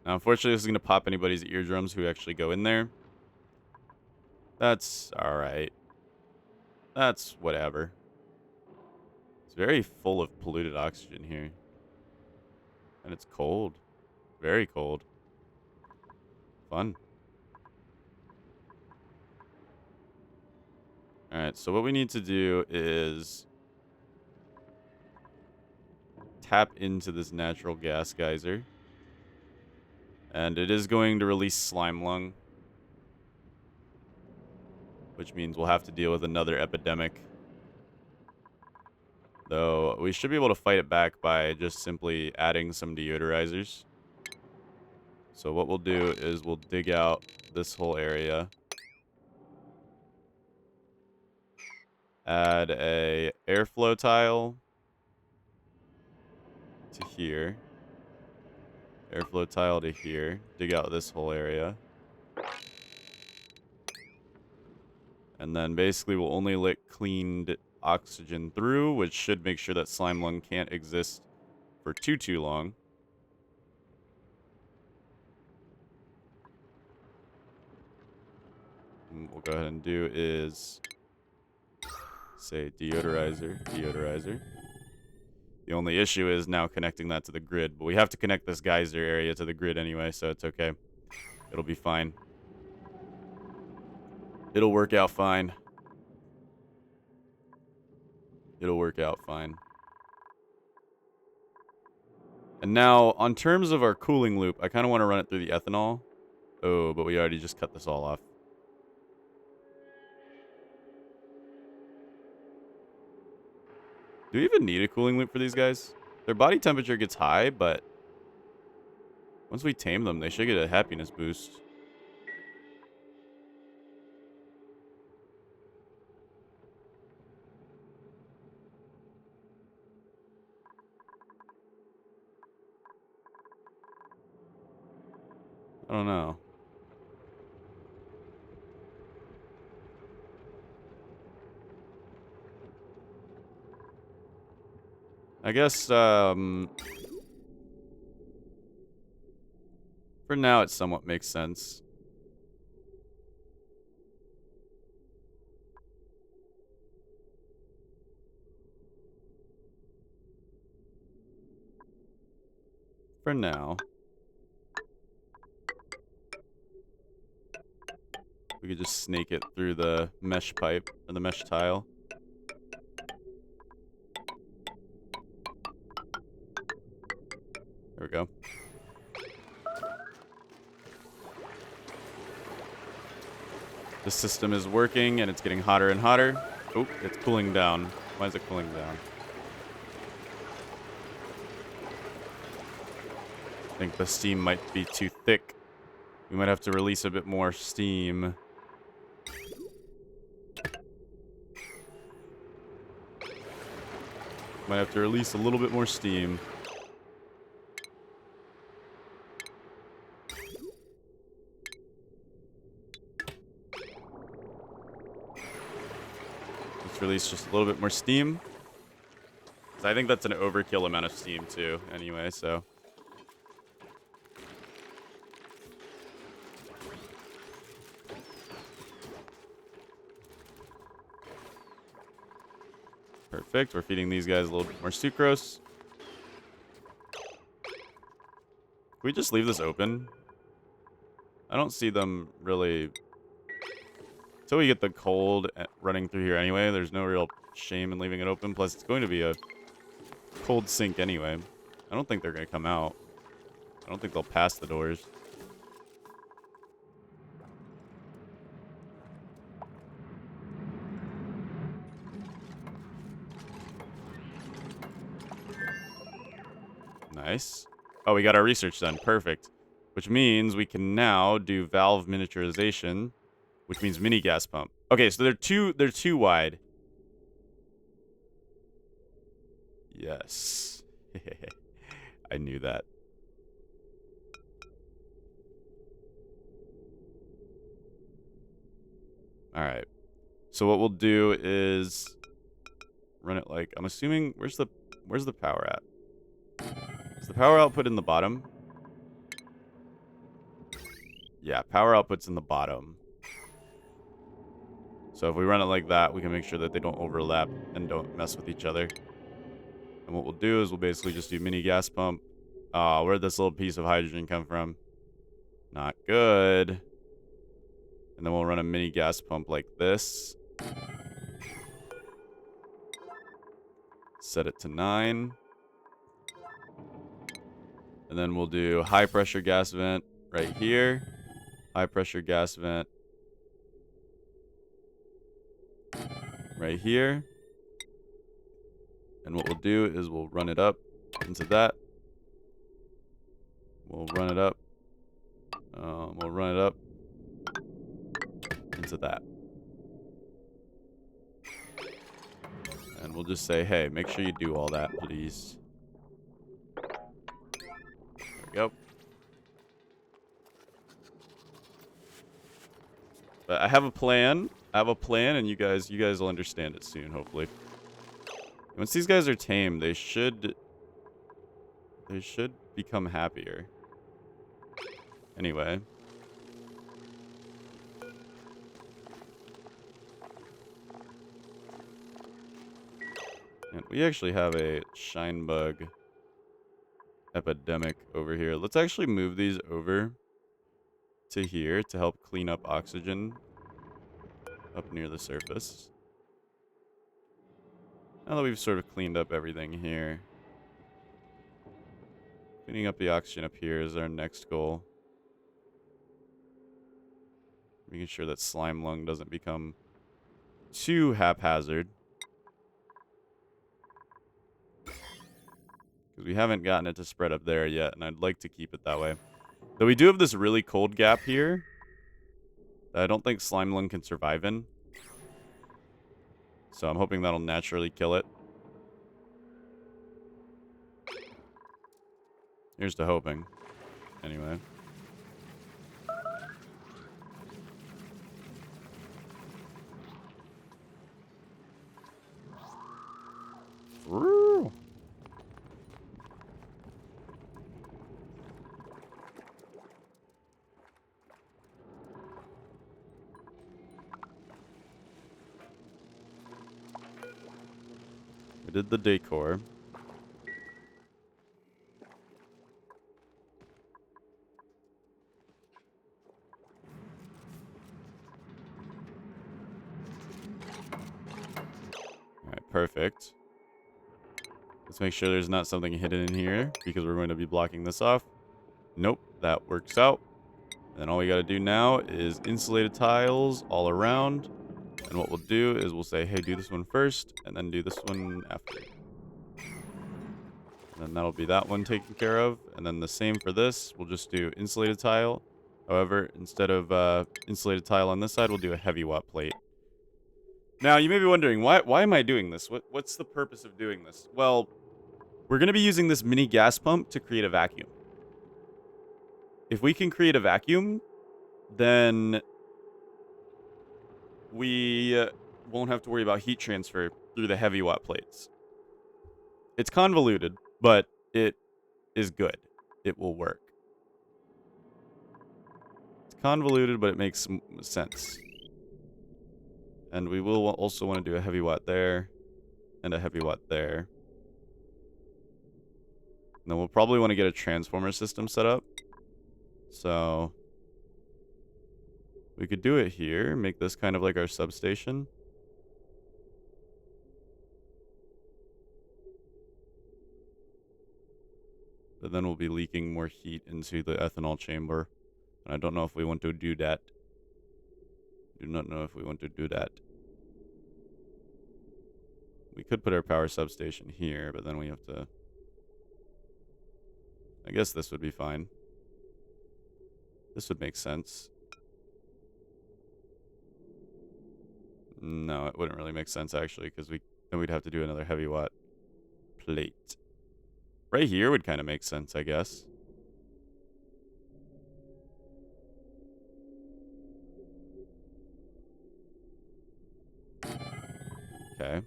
Now, unfortunately, this is going to pop anybody's eardrums who actually go in there. That's alright. That's whatever. It's very full of polluted oxygen here. And it's cold. Very cold. Fun. Alright, so what we need to do is tap into this natural gas geyser. And it is going to release slime lung. Which means we'll have to deal with another epidemic. Though, we should be able to fight it back by just simply adding some deodorizers. So what we'll do is we'll dig out this whole area. Add a airflow tile to here. Airflow tile to here. Dig out this whole area. And then basically we'll only let cleaned oxygen through, which should make sure that slime lung can't exist for too long. And what we'll go ahead and do is say deodorizer. The only issue is now connecting that to the grid, but we have to connect this geyser area to the grid anyway, so it's okay. It'll be fine. It'll work out fine. It'll work out fine. And now, on terms of our cooling loop, I kind of want to run it through the ethanol. Oh, but we already just cut this all off. Do we even need a cooling loop for these guys? Their body temperature gets high, but once we tame them, they should get a happiness boost. I don't know. I guess, for now, it somewhat makes sense. For now. We could just snake it through the mesh pipe, or the mesh tile. There we go. The system is working, and it's getting hotter and hotter. Oh, it's cooling down. Why is it cooling down? I think the steam might be too thick. We might have to release a bit more steam. Might have to release a little bit more steam. Let's release just a little bit more steam. So I think that's an overkill amount of steam too, anyway, so. Perfect. We're feeding these guys a little bit more sucrose. Can we just leave this open? I don't see them really... Until we get the cold running through here anyway, there's no real shame in leaving it open. Plus, it's going to be a cold sink anyway. I don't think they're going to come out. I don't think they'll pass the doors. Nice. Oh, we got our research done. Perfect. Which means we can now do valve miniaturization, which means mini gas pump. Okay, so they're too wide. Yes. I knew that. All right. So what we'll do is run it like, I'm assuming, where's the power at? Is the power output in the bottom? Yeah, power output's in the bottom. So if we run it like that, we can make sure that they don't overlap and don't mess with each other. And what we'll do is we'll basically just do mini gas pump. Where'd this little piece of hydrogen come from? Not good. And then we'll run a mini gas pump like this. Set it to 9. And then we'll do high pressure gas vent right here. High pressure gas vent right here. And what we'll do is we'll run it up into that. We'll run it up. We'll run it up into that. And we'll just say, hey, make sure you do all that, please. There we go. But I have a plan. And you guys will understand it soon, hopefully. Once these guys are tamed, they should become happier. Anyway. And we actually have a shine bug epidemic over here. Let's actually move these over to here to help clean up oxygen up near the surface. Now that we've sort of cleaned up everything here, cleaning up the oxygen up here is our next goal. Making sure that slime lung doesn't become too haphazard. Because we haven't gotten it to spread up there yet, and I'd like to keep it that way. Though we do have this really cold gap here that I don't think slime lung can survive in. So I'm hoping that'll naturally kill it. Here's to hoping. Anyway. Woo. We did the decor. Alright, perfect. Let's make sure there's not something hidden in here, because we're going to be blocking this off. Nope, that works out. And then all we got to do now is insulated tiles all around. And what we'll do is we'll say, hey, do this one first, and then do this one after. And then that'll be that one taken care of. And then the same for this. We'll just do insulated tile. However, instead of insulated tile on this side, we'll do a heavy watt plate. Now, you may be wondering, why am I doing this? What's the purpose of doing this? Well, we're going to be using this mini gas pump to create a vacuum. If we can create a vacuum, then we won't have to worry about heat transfer through the heavy watt plates. It's convoluted, but it is good. It will work. It's convoluted, but it makes sense. And we will also want to do a heavy watt there and a heavy watt there. And then we'll probably want to get a transformer system set up. So we could do it here, make this kind of like our substation. But then we'll be leaking more heat into the ethanol chamber. And I don't know if we want to do that. Do not know if we want to do that. We could put our power substation here, but then we have to... I guess this would be fine. This would make sense. No, it wouldn't really make sense, actually, because then we'd have to do another heavy watt plate. Right here would kind of make sense, I guess. Okay. And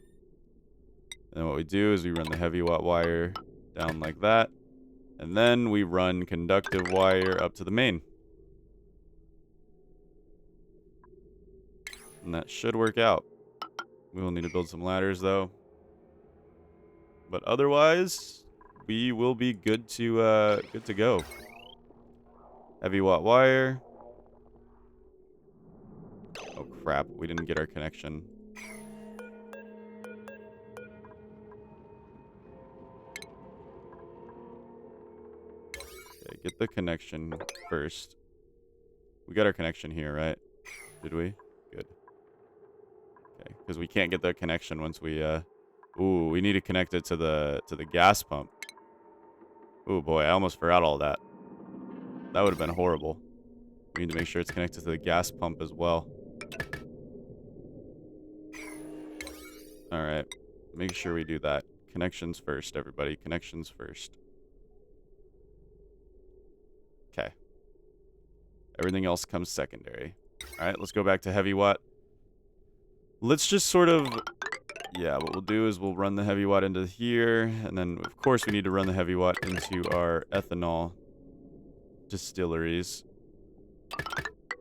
then what we do is we run the heavy watt wire down like that. And then we run conductive wire up to the main. And that should work out. We will need to build some ladders, though. But otherwise, we will be good to go. Heavy watt wire. Oh crap! We didn't get our connection. Okay, get the connection first. We got our connection here, right? Did we? Good. Okay, because we can't get the connection once we ooh, we need to connect it to the gas pump. Oh boy, I almost forgot all that. That would have been horrible. We need to make sure it's connected to the gas pump as well. Alright. Make sure we do that. Connections first, everybody. Connections first. Okay. Everything else comes secondary. Alright, let's go back to heavy watt. Let's just sort of... Yeah, what we'll do is we'll run the heavy watt into here. And then, of course, we need to run the heavy watt into our ethanol distilleries.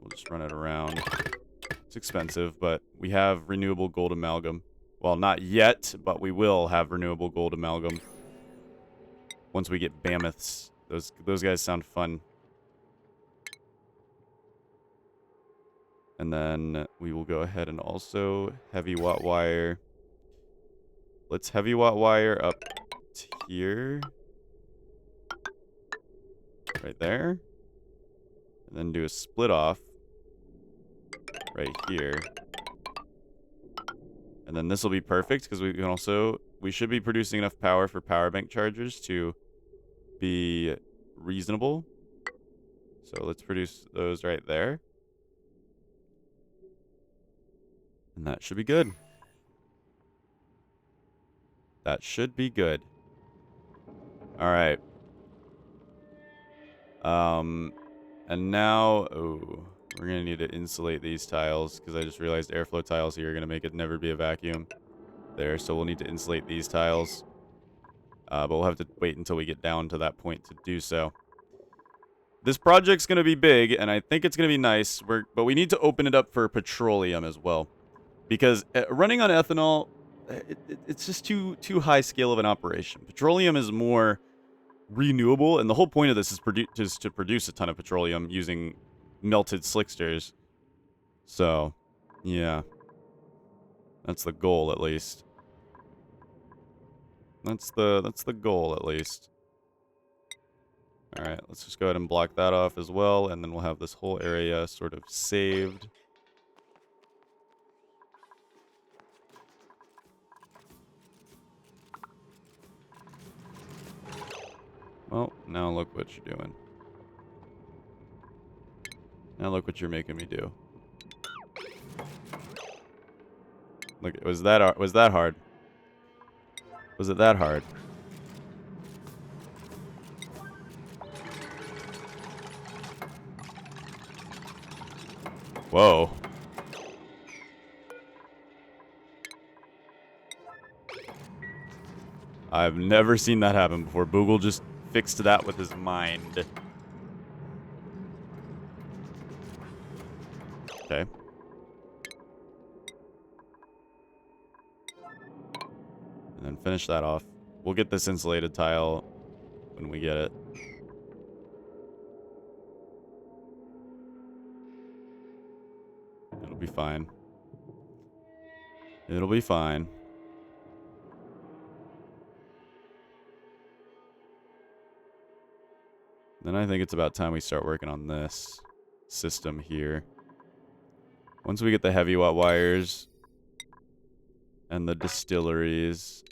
We'll just run it around. It's expensive, but we have renewable gold amalgam. Well, not yet, but we will have renewable gold amalgam once we get mammoths. Those guys sound fun. And then we will go ahead and also heavy watt wire. Let's heavy watt wire up to here. Right there. And then do a split off right here. And then this will be perfect because we can also... We should be producing enough power for power bank chargers to be reasonable. So let's produce those right there. And that should be good. That should be good. Alright. And now... Oh, we're going to need to insulate these tiles because I just realized airflow tiles here are going to make it never be a vacuum. There, so we'll need to insulate these tiles. But we'll have to wait until we get down to that point to do so. This project's going to be big, and I think it's going to be nice. But we need to open it up for petroleum as well. Because running on ethanol, it's just too high scale of an operation. Petroleum is more renewable, and the whole point of this is to produce a ton of petroleum using melted slicksters. So, yeah. That's the goal, at least. That's the goal, at least. Alright, let's just go ahead and block that off as well, and then we'll have this whole area sort of saved. Well, now look what you're doing. Now look what you're making me do. Look, was that hard? Was it that hard? Whoa. I've never seen that happen before. Boogle just fixed that with his mind. Okay. And then finish that off. We'll get this insulated tile when we get it. It'll be fine. It'll be fine. Then I think it's about time we start working on this system here. Once we get the heavy watt wires and the distilleries.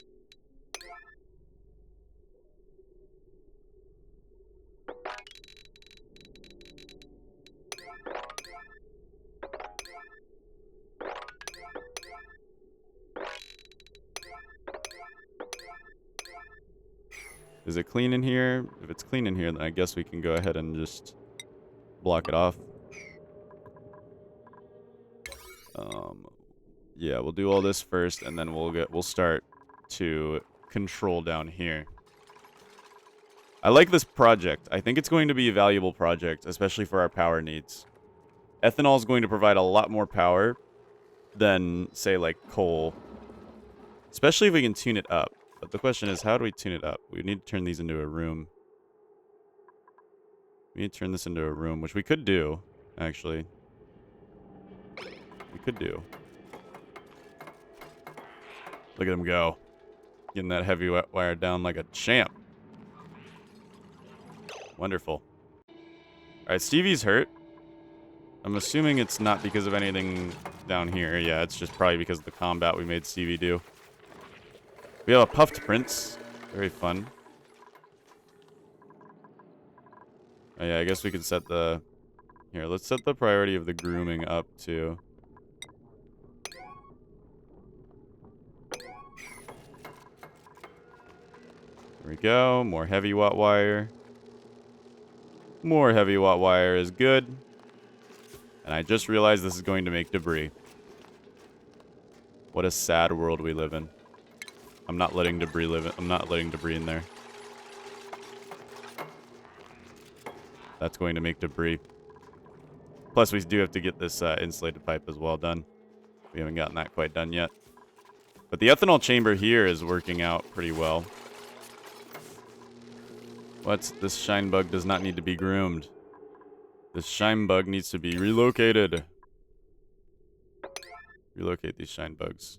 Is it clean in here? If it's clean in here, then I guess we can go ahead and just block it off. Yeah, we'll do all this first, and then we'll start to control down here. I like this project. I think it's going to be a valuable project, especially for our power needs. Ethanol is going to provide a lot more power than, say, like coal. Especially if we can tune it up. But the question is, how do we tune it up? We need to turn these into a room. We need to turn this into a room, which we could do, actually. We could do. Look at him go. Getting that heavy wire down like a champ. Wonderful. Alright, Stevie's hurt. I'm assuming it's not because of anything down here. Yeah, it's just probably because of the combat we made Stevie do. We have a puffed prince. Very fun. Oh yeah, I guess we could set the... Here, let's set the priority of the grooming up too. There we go. More heavy watt wire. More heavy watt wire is good. And I just realized this is going to make debris. What a sad world we live in. I'm not letting debris I'm not letting debris in there. That's going to make debris. Plus, we do have to get this insulated pipe as well done. We haven't gotten that quite done yet. But the ethanol chamber here is working out pretty well. What? This shine bug does not need to be groomed. This shine bug needs to be relocated. Relocate these shine bugs.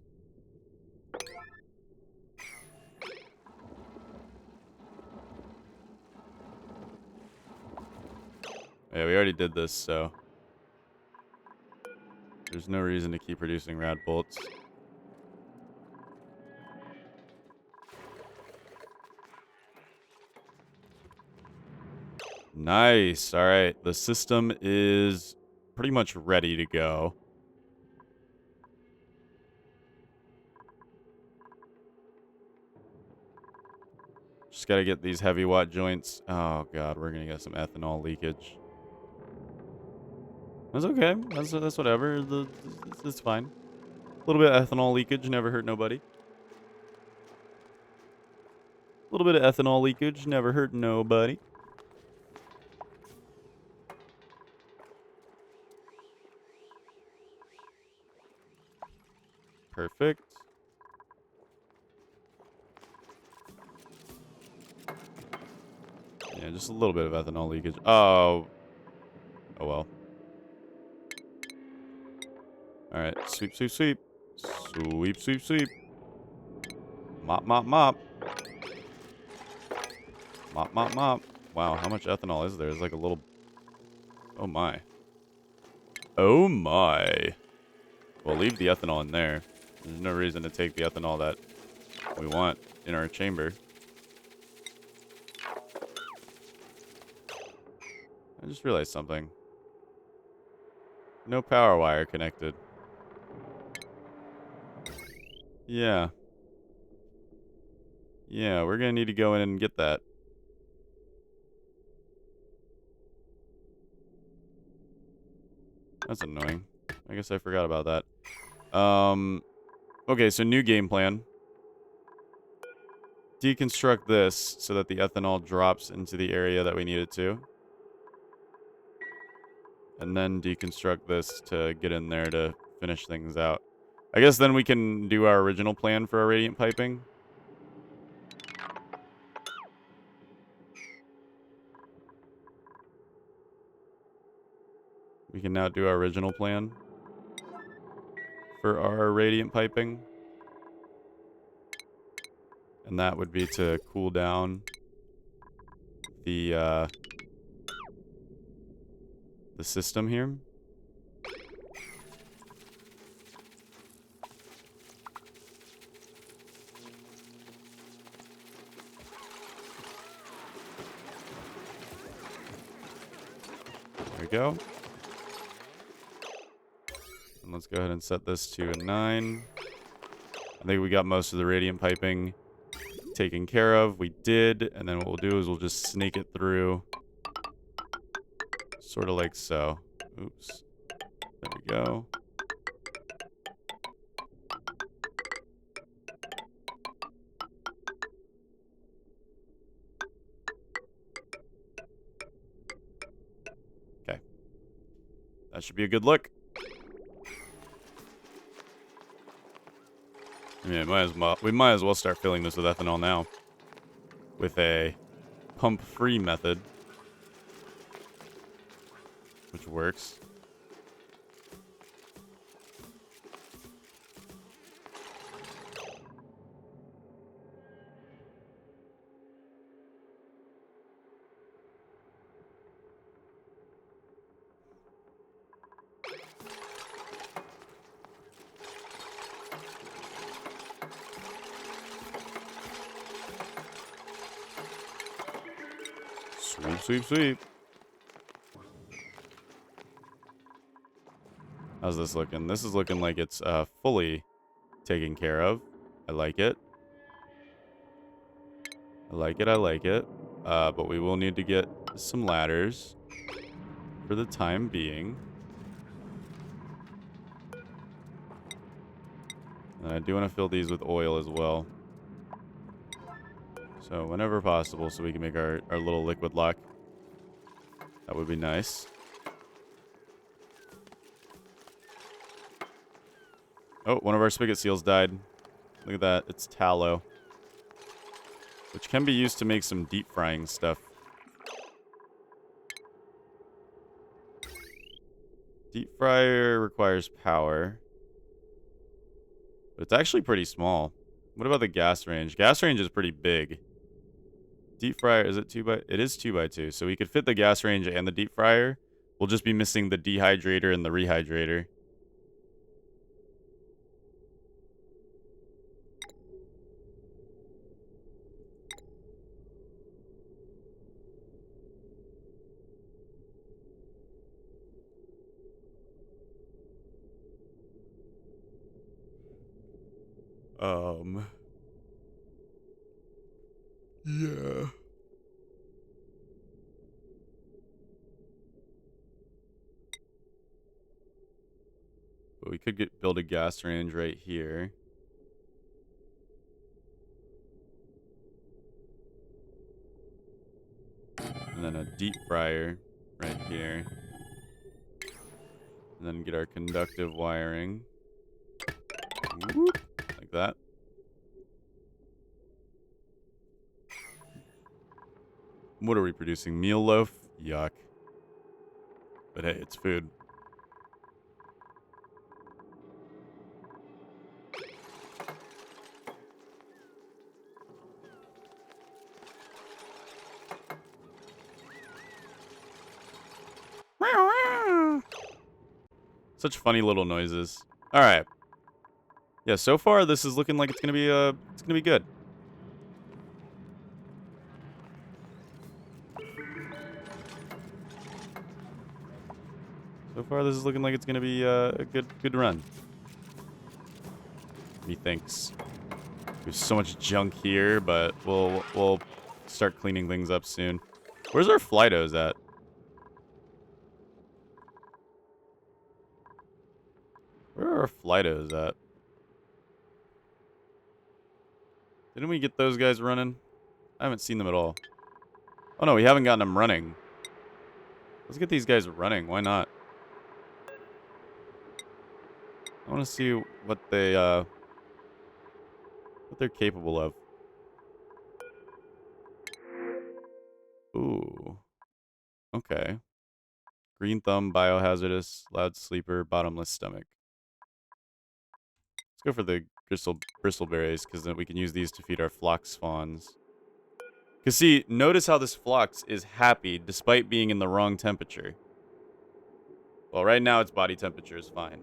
Yeah, we already did this, so there's no reason to keep producing rad bolts. Nice. All right. The system is pretty much ready to go. Just got to get these heavy watt joints. Oh, God. We're going to get some ethanol leakage. That's okay. That's whatever. It's fine. A little bit of ethanol leakage never hurt nobody. A little bit of ethanol leakage never hurt nobody. Perfect. Yeah, just a little bit of ethanol leakage. Oh. Oh, well. Alright, sweep, sweep, sweep. Sweep, sweep, sweep. Mop, mop, mop. Mop, mop, mop. Wow, how much ethanol is there? It's like a little... Oh, my. Oh, my. We'll leave the ethanol in there. There's no reason to take the ethanol that we want in our chamber. I just realized something. No power wire connected. Yeah. Yeah, we're gonna need to go in and get that. That's annoying. I guess I forgot about that. Okay, so new game plan. Deconstruct this so that the ethanol drops into the area that we need it to. And then deconstruct this to get in there to finish things out. I guess then we can do our original plan for our radiant piping. We can now do our original plan for our radiant piping. And that would be to cool down the the system here. There we go. And let's go ahead and set this to a 9. I think we got most of the radiant piping taken care of. We did. And then what we'll do is we'll just snake it through. Sort of like so. Oops. There we go. Okay. That should be a good look. I mean, we might as well start filling this with ethanol now. With a pump-free method. Which works. Sweep, sweep, sweep. How's this looking? This is looking like it's fully taken care of. I like it. I like it, I like it. But we will need to get some ladders for the time being. And I do want to fill these with oil as well. So whenever possible, so we can make our little liquid lock. That would be nice. Oh, one of our spigot seals died. Look at that. It's tallow. Which can be used to make some deep frying stuff. Deep fryer requires power. But it's actually pretty small. What about the gas range? Gas range is pretty big. Deep fryer, is it 2x? It is 2x2. So we could fit the gas range and the deep fryer. We'll just be missing the dehydrator and the rehydrator. Yeah. But we could build a gas range right here. And then a deep fryer right here. And then get our conductive wiring. Whoop, like that. What are we producing? Meal loaf? Yuck. But hey, it's food. Such funny little noises. All right. Yeah, so far this is looking like it's gonna be good. So far this is looking like it's gonna be a good run. Methinks. There's so much junk here, but we'll start cleaning things up soon. Where's our Flytos at? Where are our Flytos at? Didn't we get those guys running? I haven't seen them at all. Oh no, we haven't gotten them running. Let's get these guys running. Why not? I want to see what they're capable of. Ooh. Okay. Green thumb, biohazardous, loud sleeper, bottomless stomach. Let's go for the bristleberries, because then we can use these to feed our phlox fawns. Because see, notice how this phlox is happy despite being in the wrong temperature. Well, right now its body temperature is fine.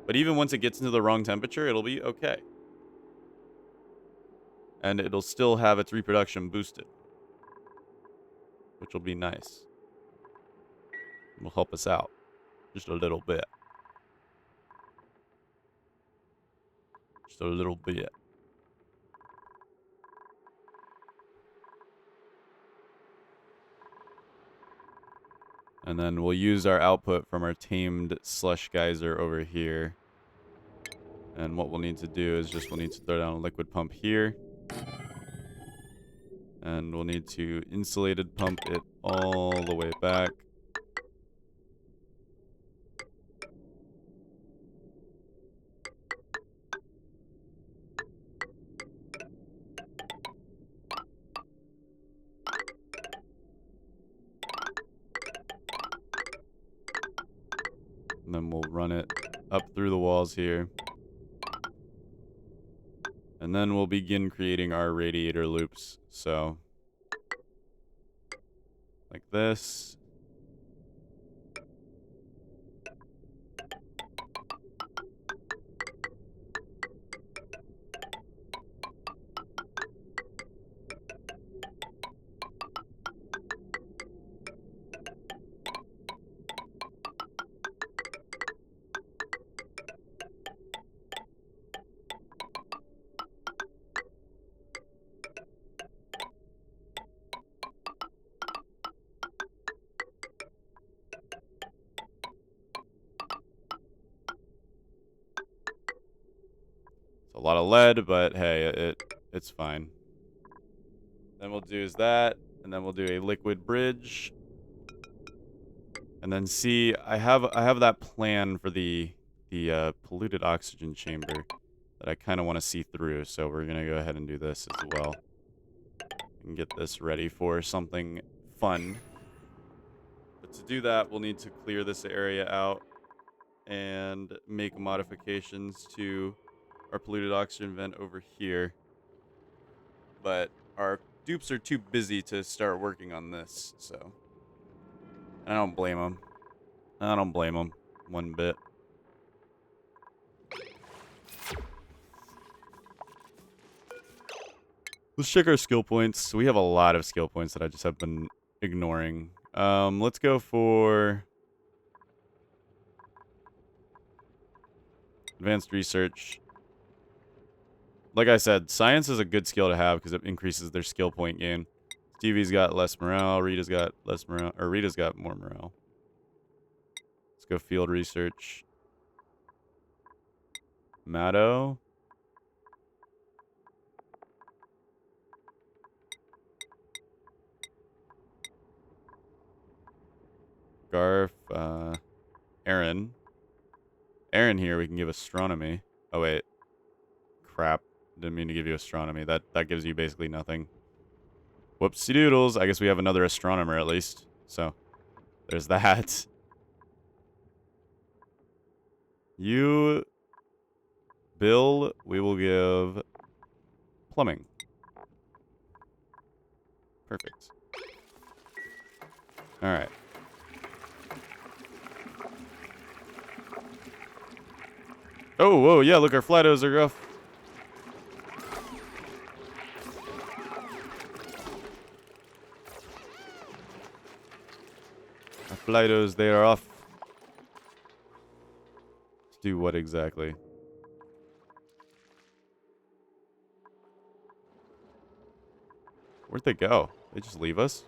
But even once it gets into the wrong temperature, it'll be okay. And it'll still have its reproduction boosted, which will be nice. It will help us out just a little bit. Just a little bit. And then we'll use our output from our tamed slush geyser over here. And what we'll need to do is we'll need to throw down a liquid pump here. And we'll need to insulated pump it all the way back. And then we'll run it up through the walls here. And then we'll begin creating our radiator loops. So, like this. A lot of lead, but hey, it's fine. Then we'll do is that, and then we'll do a liquid bridge. And then see, I have that plan for the polluted oxygen chamber that I kind of want to see through, so we're going to go ahead and do this as well. And get this ready for something fun. But to do that, we'll need to clear this area out and make modifications to our polluted oxygen vent over here. But our dupes are too busy to start working on this, so I don't blame them. I don't blame them one bit. Let's check our skill points. We have a lot of skill points that I just have been ignoring. Let's go for advanced research. Like I said, science is a good skill to have because it increases their skill point gain. Stevie's got less morale. Rita's got less morale. Or Rita's got more morale. Let's go field research. Matto. Garf. Aaron. Aaron here, we can give astronomy. Oh, wait. Crap. Didn't mean to give you astronomy. That gives you basically nothing. Whoopsie doodles. I guess we have another astronomer at least. So, there's that. You, Bill, we will give plumbing. Perfect. Alright. Oh, whoa, yeah, look, our flatos are rough. Our flatos, they are off. To do what exactly? Where'd they go? They just leave us?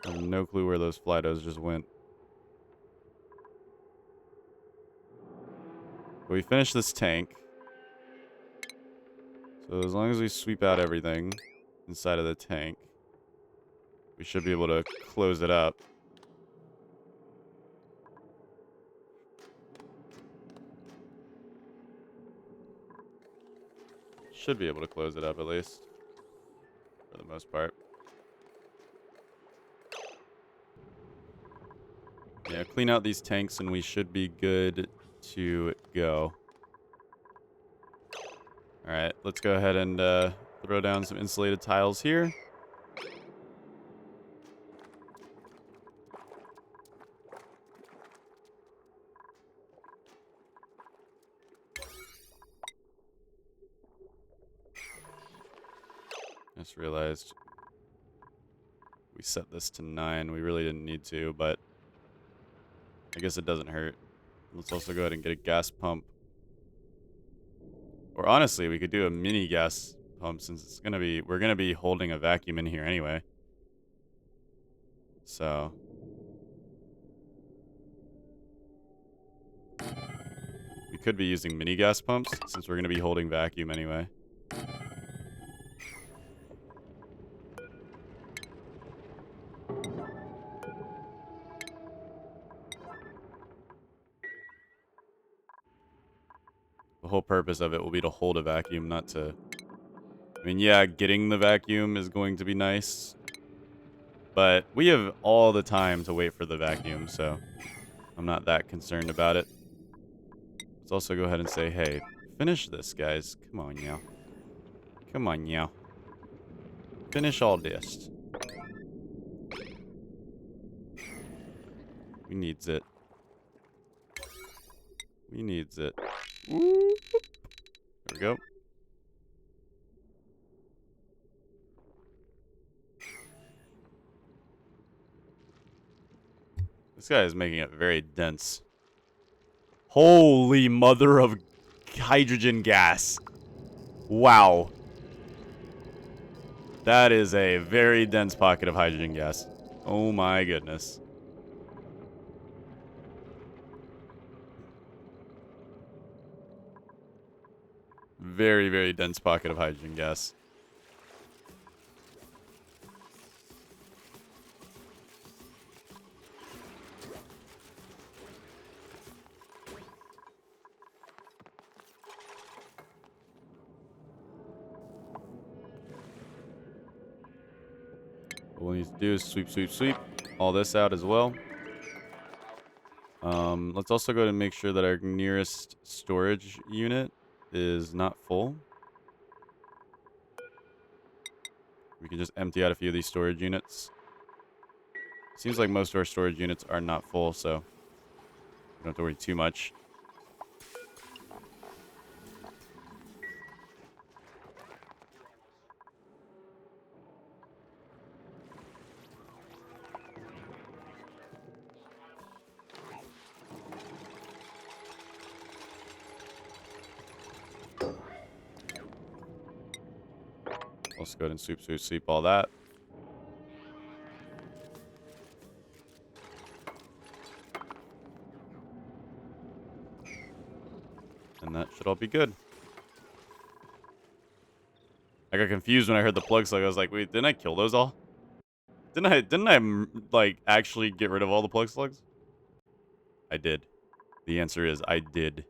I have no clue where those flatos just went. But we finished this tank. So as long as we sweep out everything inside of the tank, we should be able to close it up. Should be able to close it up at least. For the most part. Yeah, clean out these tanks and we should be good to go. Alright, let's go ahead and throw down some insulated tiles here. I just realized we set this to 9. We really didn't need to, but I guess it doesn't hurt. Let's also go ahead and get a gas pump. Or honestly, we could do a mini gas pump since it's gonna be we're gonna be holding a vacuum in here anyway. So we could be using mini gas pumps since we're gonna be holding vacuum anyway. The whole purpose of it will be to hold a vacuum, not to... I mean, yeah, getting the vacuum is going to be nice. But we have all the time to wait for the vacuum, so I'm not that concerned about it. Let's also go ahead and say, hey, finish this, guys. Come on, now. Come on, now. Finish all this. We needs it. We needs it. Whoop. There we go. This guy is making it very dense. Holy mother of hydrogen gas. Wow. That is a very dense pocket of hydrogen gas. Oh my goodness. Very, very dense pocket of hydrogen gas. What we'll need to do is sweep, sweep, sweep all this out as well. Let's also go ahead and make sure that our nearest storage unit is not full. We can just empty out a few of these storage units. Seems like most of our storage units are not full, so we don't have to worry too much. Let's go ahead and sweep, sweep, sweep all that. And that should all be good. I got confused when I heard the plug slug. I was like, wait, didn't I kill those all? Didn't I like actually get rid of all the plug slugs? I did. The answer is I did.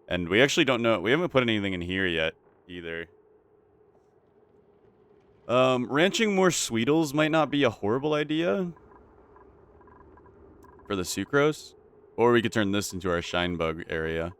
And we actually don't know. We haven't put anything in here yet either. Ranching more Sweetles might not be a horrible idea for the sucrose. Or we could turn this into our shine bug area.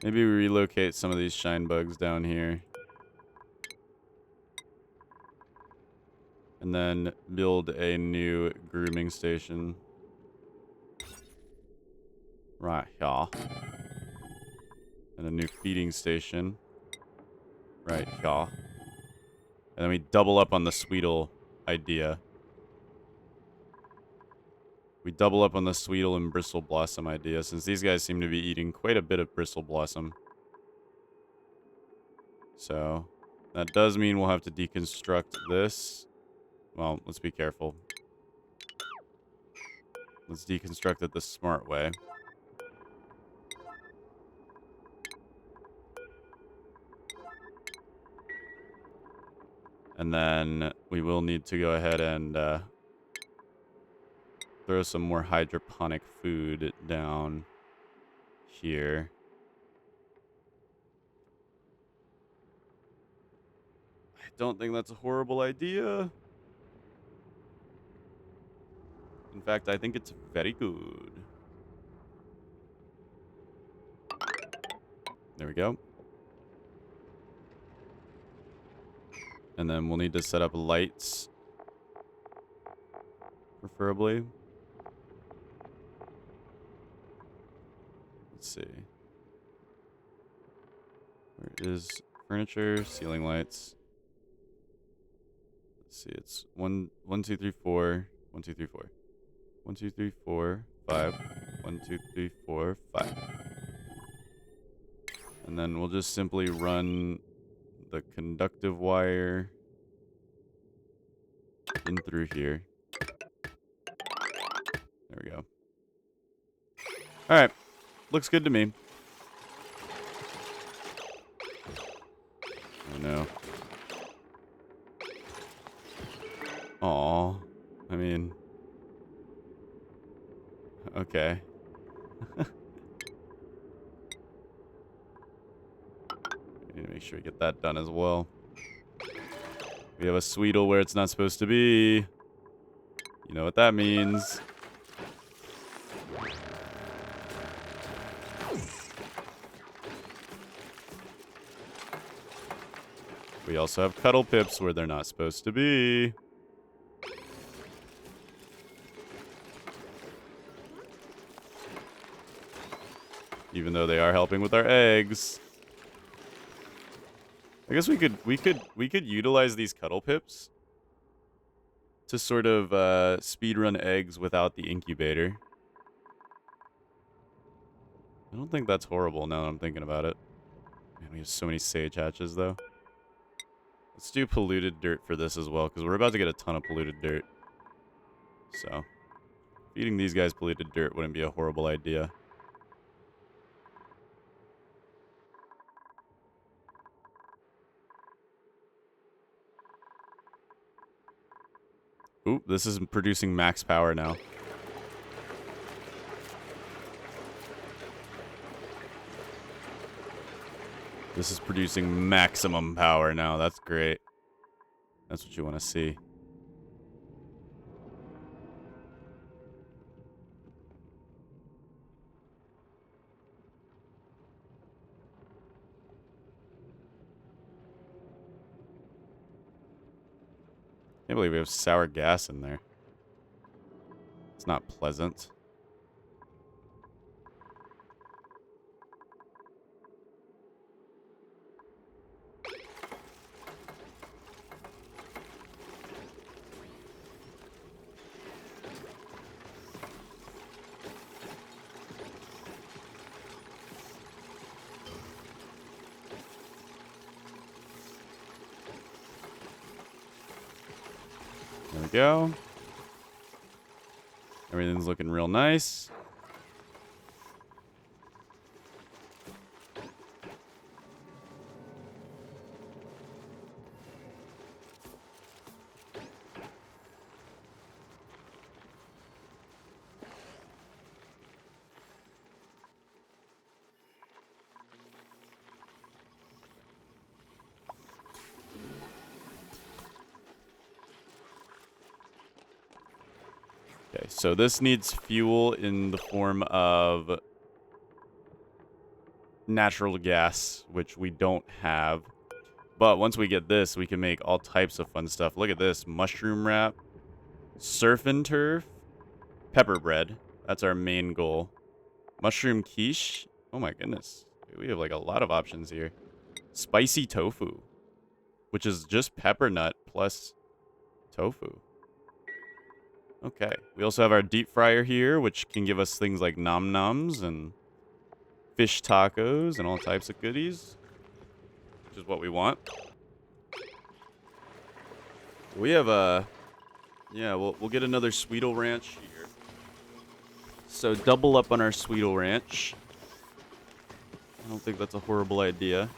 Maybe we relocate some of these shine bugs down here. And then build a new grooming station. Right here. And a new feeding station. Right here. And then we double up on the Sweetle idea. We double up on the Sweetle and Bristle Blossom idea, since these guys seem to be eating quite a bit of Bristle Blossom. So, that does mean we'll have to deconstruct this. Well, let's be careful. Let's deconstruct it the smart way. And then we will need to go ahead and throw some more hydroponic food down here. don't think that's a horrible idea. In fact, I think it's very good. There we go. And then we'll need to set up lights, preferably. Let's see. Where is furniture, ceiling lights? Let's see. It's 1, 2, 3, 4. 1, 2, 3, 4. 1, 2, 3, 4, 5. 1, 2, 3, 4, 5. And then we'll just simply run the conductive wire in through here. There we go. Alright. Looks good to me. Oh no. Aw. I mean... Okay. We need to make sure we get that done as well. We have a Sweetle where it's not supposed to be. You know what that means. We also have Cuddle Pips where they're not supposed to be. Even though they are helping with our eggs. I guess we could utilize these Cuddle Pips to sort of speedrun eggs without the incubator. I don't think that's horrible now that I'm thinking about it. Man, we have so many sage hatches though. Let's do polluted dirt for this as well, because we're about to get a ton of polluted dirt. So, feeding these guys polluted dirt wouldn't be a horrible idea. Oop, this is producing max power now. This is producing maximum power now. That's great. That's what you want to see. Can't believe we have sour gas in there. It's not pleasant. There we go. Everything's looking real nice. Okay, so this needs fuel in the form of natural gas, which we don't have. But once we get this, we can make all types of fun stuff. Look at this. Mushroom wrap, surf and turf, pepper bread. That's our main goal. Mushroom quiche. Oh my goodness. We have like a lot of options here. Spicy tofu, which is just pepper nut plus tofu. Okay. We also have our deep fryer here, which can give us things like nom noms and fish tacos and all types of goodies, which is what we want. We have a... Yeah, we'll get another Sweetle Ranch here. So double up on our Sweetle Ranch. I don't think that's a horrible idea.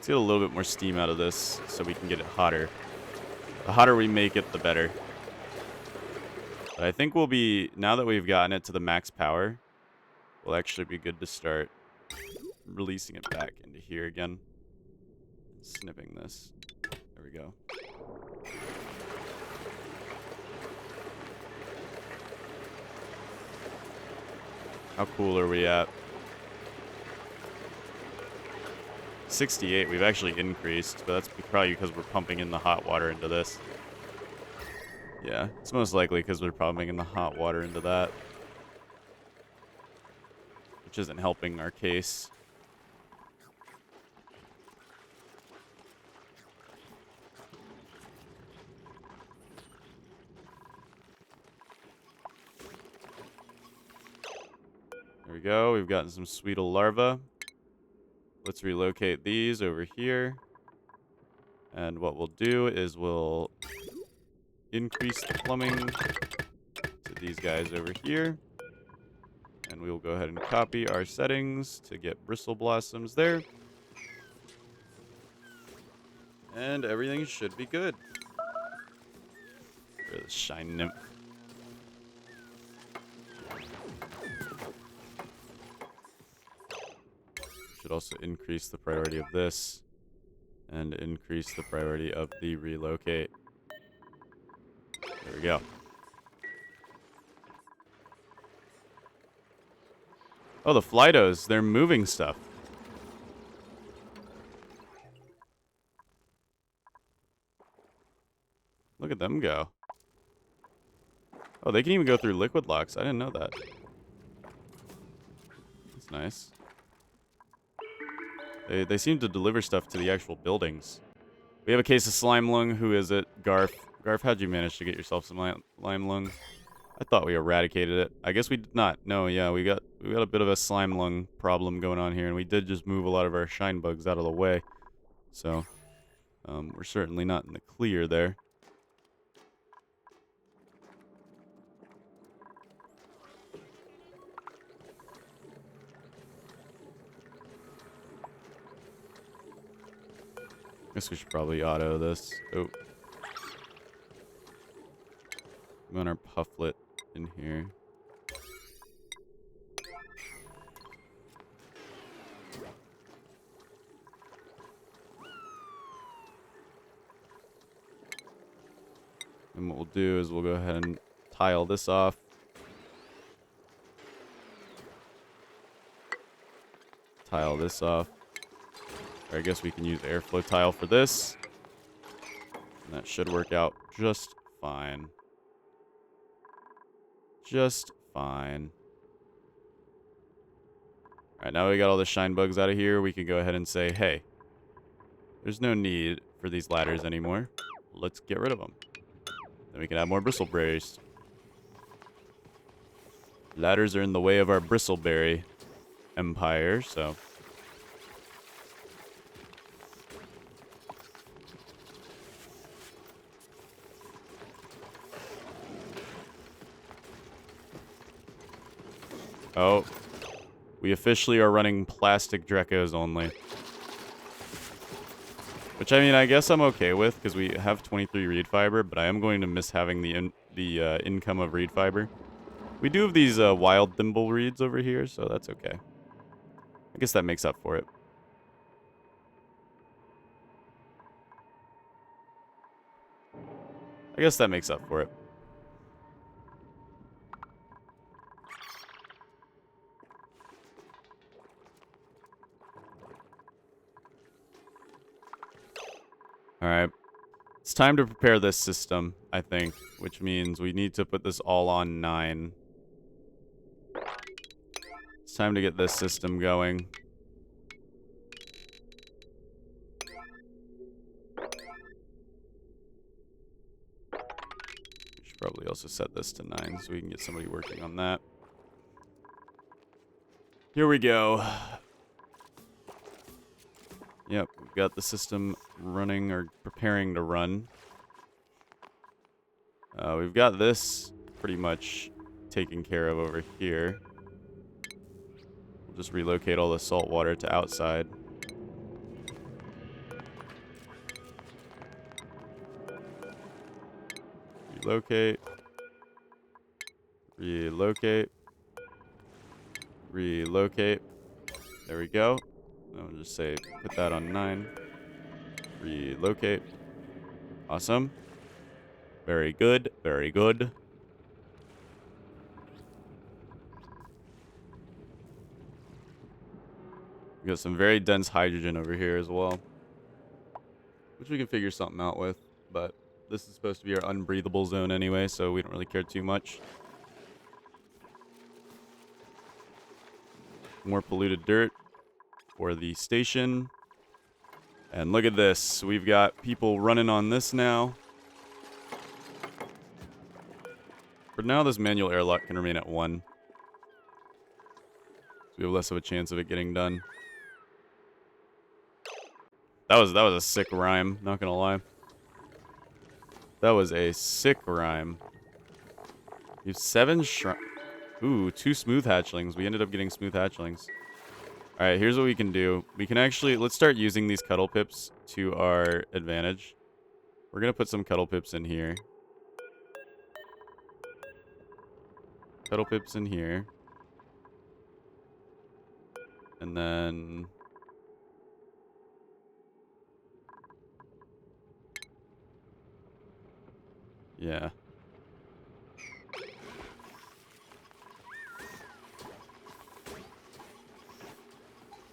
Let's get a little bit more steam out of this so we can get it hotter. The hotter we make it, the better. But I think we'll be, now that we've gotten it to the max power, we'll actually be good to start releasing it back into here again. Snipping this. There we go. How cool are we at? 68, we've actually increased, but that's probably because we're pumping in the hot water into this. Yeah, it's most likely because we're pumping in the hot water into that. Which isn't helping our case. There we go, we've gotten some Sweetle larvae. Let's relocate these over here. And what we'll do is we'll increase the plumbing to these guys over here. And we will go ahead and copy our settings to get bristle blossoms there. And everything should be good. For the shine nymph. Should also increase the priority of this. And increase the priority of the relocate. There we go. Oh, the Flytos, they're moving stuff. Look at them go. Oh, they can even go through liquid locks. I didn't know that. That's nice. They seem to deliver stuff to the actual buildings. We have a case of slime lung. Who is it? Garf. Garf, how'd you manage to get yourself some slime lung? I thought we eradicated it. I guess we did not. No, yeah, we got a bit of a slime lung problem going on here, and we did just move a lot of our shine bugs out of the way. So, we're certainly not in the clear there. Guess we should probably auto this. Oh. We want our pufflet in here. And what we'll do is we'll go ahead and tile this off. Tile this off. Or I guess we can use airflow tile for this. And that should work out just fine. Just fine. Alright, now we got all the shine bugs out of here. We can go ahead and say, hey, there's no need for these ladders anymore. Let's get rid of them. Then we can add more bristleberries. Ladders are in the way of our bristleberry empire, so... Oh, we officially are running plastic Drecos only. Which, I mean, I guess I'm okay with, because we have 23 reed fiber, but I am going to miss having the income of reed fiber. We do have these wild thimble reeds over here, so that's okay. I guess that makes up for it. I guess that makes up for it. Alright. It's time to prepare this system, I think, which means we need to put this all on 9. It's time to get this system going. We should probably also set this to 9 so we can get somebody working on that. Here we go. Yep, we've got the system running or preparing to run. We've got this pretty much taken care of over here. We'll just relocate all the salt water to outside. relocate, relocate, relocate. There we go. I'll just say put that on 9. Relocate. Awesome. Very good. Very good. We got some very dense hydrogen over here as well, which we can figure something out with, but this is supposed to be our unbreathable zone anyway, so we don't really care too much. More polluted dirt for the station. And look at this. We've got people running on this now. For now, this manual airlock can remain at 1. So we have less of a chance of it getting done. That was a sick rhyme, not gonna lie. That was a sick rhyme. You have 7 Ooh, 2 smooth hatchlings. We ended up getting smooth hatchlings. Alright, here's what we can do. We can actually... Let's start using these cuddle pips to our advantage. We're gonna put some cuddle pips in here. Cuddle pips in here. And then... Yeah.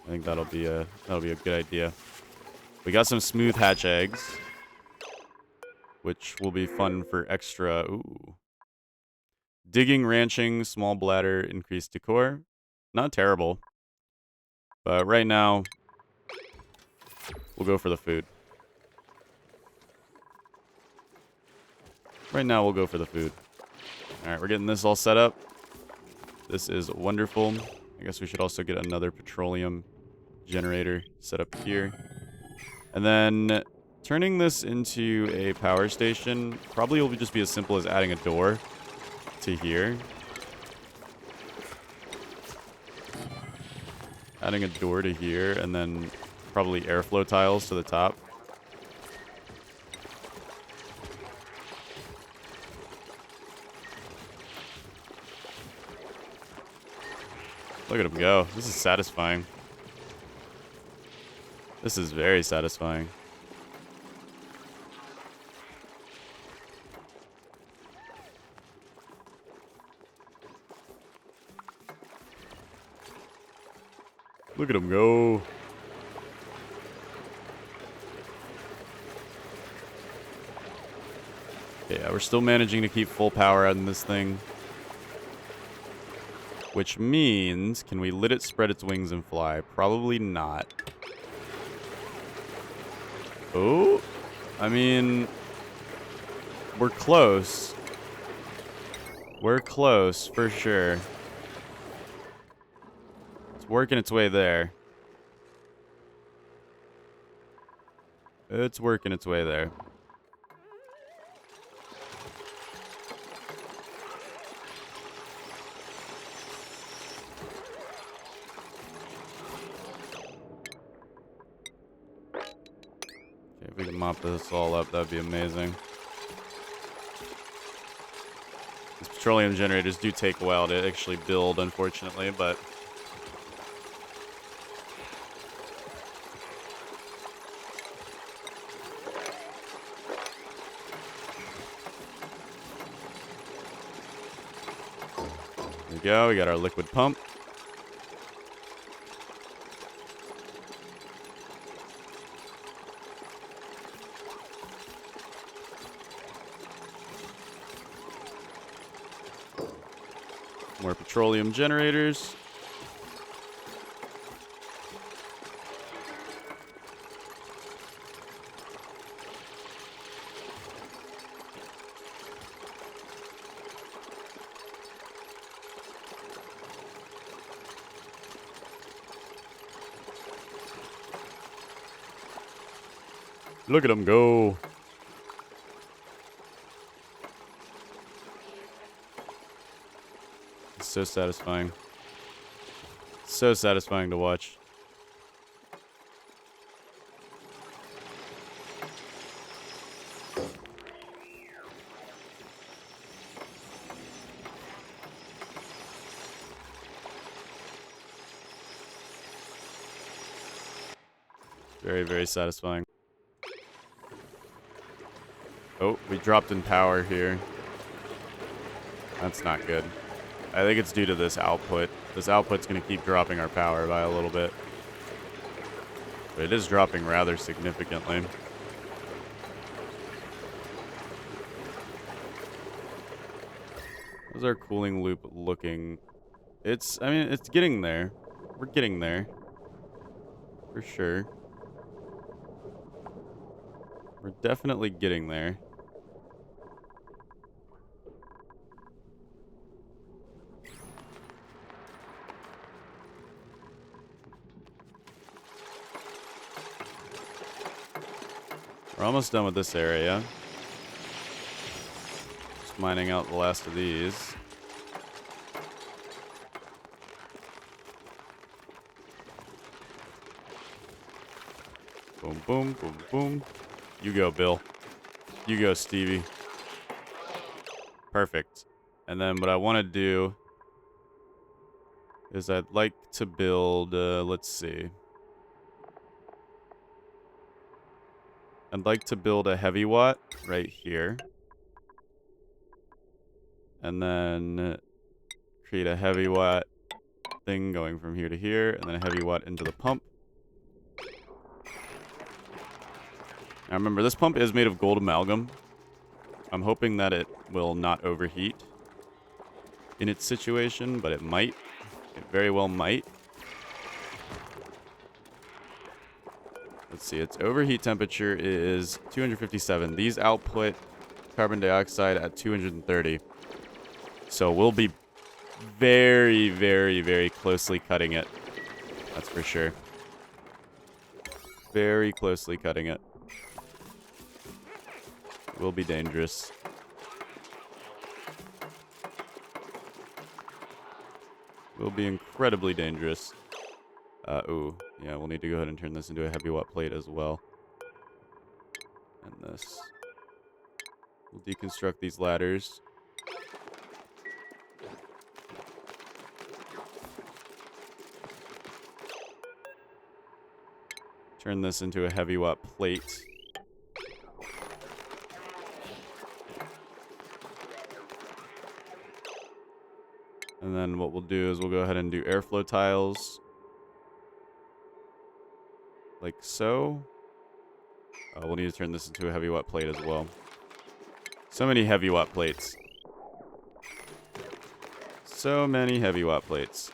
I think that'll be a good idea. We got some smooth hatch eggs, which will be fun for extra. Ooh. Digging, ranching, small bladder, increased decor. Not terrible. But right now, we'll go for the food. Right now, we'll go for the food. Alright, we're getting this all set up. This is wonderful. I guess we should also get another petroleum generator set up here. And then turning this into a power station probably will just be as simple as adding a door to here. Adding a door to here, and then probably airflow tiles to the top. Look at him go. This is satisfying. This is very satisfying. Look at him go. Okay, yeah, we're still managing to keep full power on this thing. Which means, can we let it spread its wings and fly? Probably not. Oh, I mean, we're close. We're close, for sure. It's working its way there. It's working its way there. If we can mop this all up, that'd be amazing. These petroleum generators do take a while to actually build, unfortunately, but... There we go, we got our liquid pump. More petroleum generators. Look at them go. So satisfying. So satisfying to watch. Very, very satisfying. Oh, we dropped in power here. That's not good. I think it's due to this output. This output's going to keep dropping our power by a little bit. But it is dropping rather significantly. How's our cooling loop looking? I mean, it's getting there. We're getting there. For sure. We're definitely getting there. We're almost done with this area. Just mining out the last of these. Boom, boom, boom, boom. You go, Bill. You go, Stevie. Perfect. And then what I want to do is I'd like to build, let's see. I'd like to build a heavy watt right here. And then create a heavy watt thing going from here to here, and then a heavy watt into the pump. Now remember, this pump is made of gold amalgam. I'm hoping that it will not overheat in its situation, but it might. It very well might. Let's see, its overheat temperature is 257. These output carbon dioxide at 230. So we'll be very, very, very closely cutting it. That's for sure. Very closely cutting it. Will be dangerous. Will be incredibly dangerous. Ooh. Yeah, we'll need to go ahead and turn this into a heavy watt plate as well. And this. We'll deconstruct these ladders. Turn this into a heavy watt plate. And then what we'll do is we'll go ahead and do airflow tiles. Like so. We'll need to turn this into a heavy watt plate as well. So many heavy watt plates. So many heavy watt plates.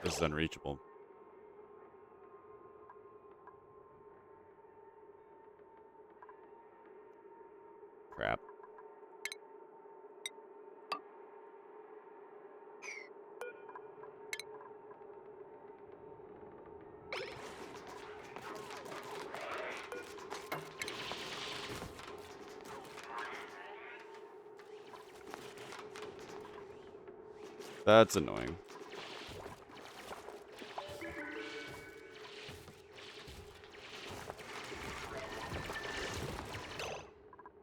This is unreachable. Crap. That's annoying.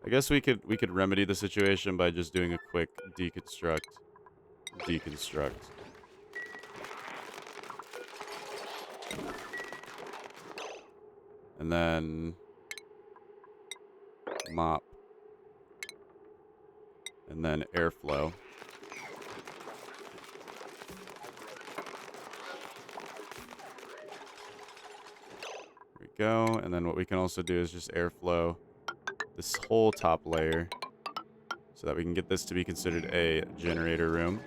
I guess we could remedy the situation by just doing a quick deconstruct. And then mop. And then airflow. There we go. And then what we can also do is just airflow this whole top layer so that we can get this to be considered a generator room.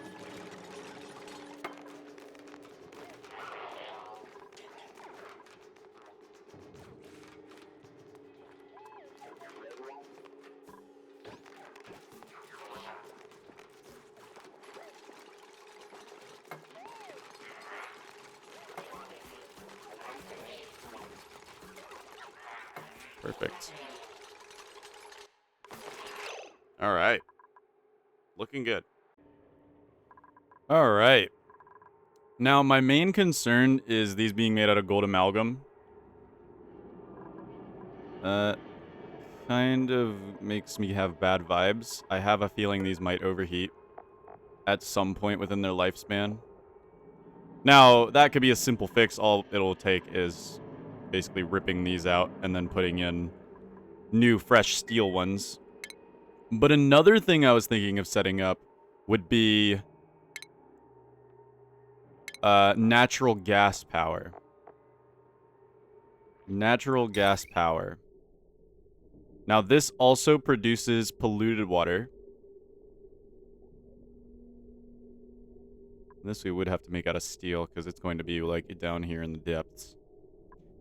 Perfect. All right. Looking good. All right. Now, my main concern is these being made out of gold amalgam. Kind of makes me have bad vibes. I have a feeling these might overheat at some point within their lifespan. Now, that could be a simple fix. All it'll take is basically ripping these out and then putting in new, fresh steel ones. But another thing I was thinking of setting up would be natural gas power. Natural gas power. Now, this also produces polluted water. This we would have to make out of steel because it's going to be like down here in the depths.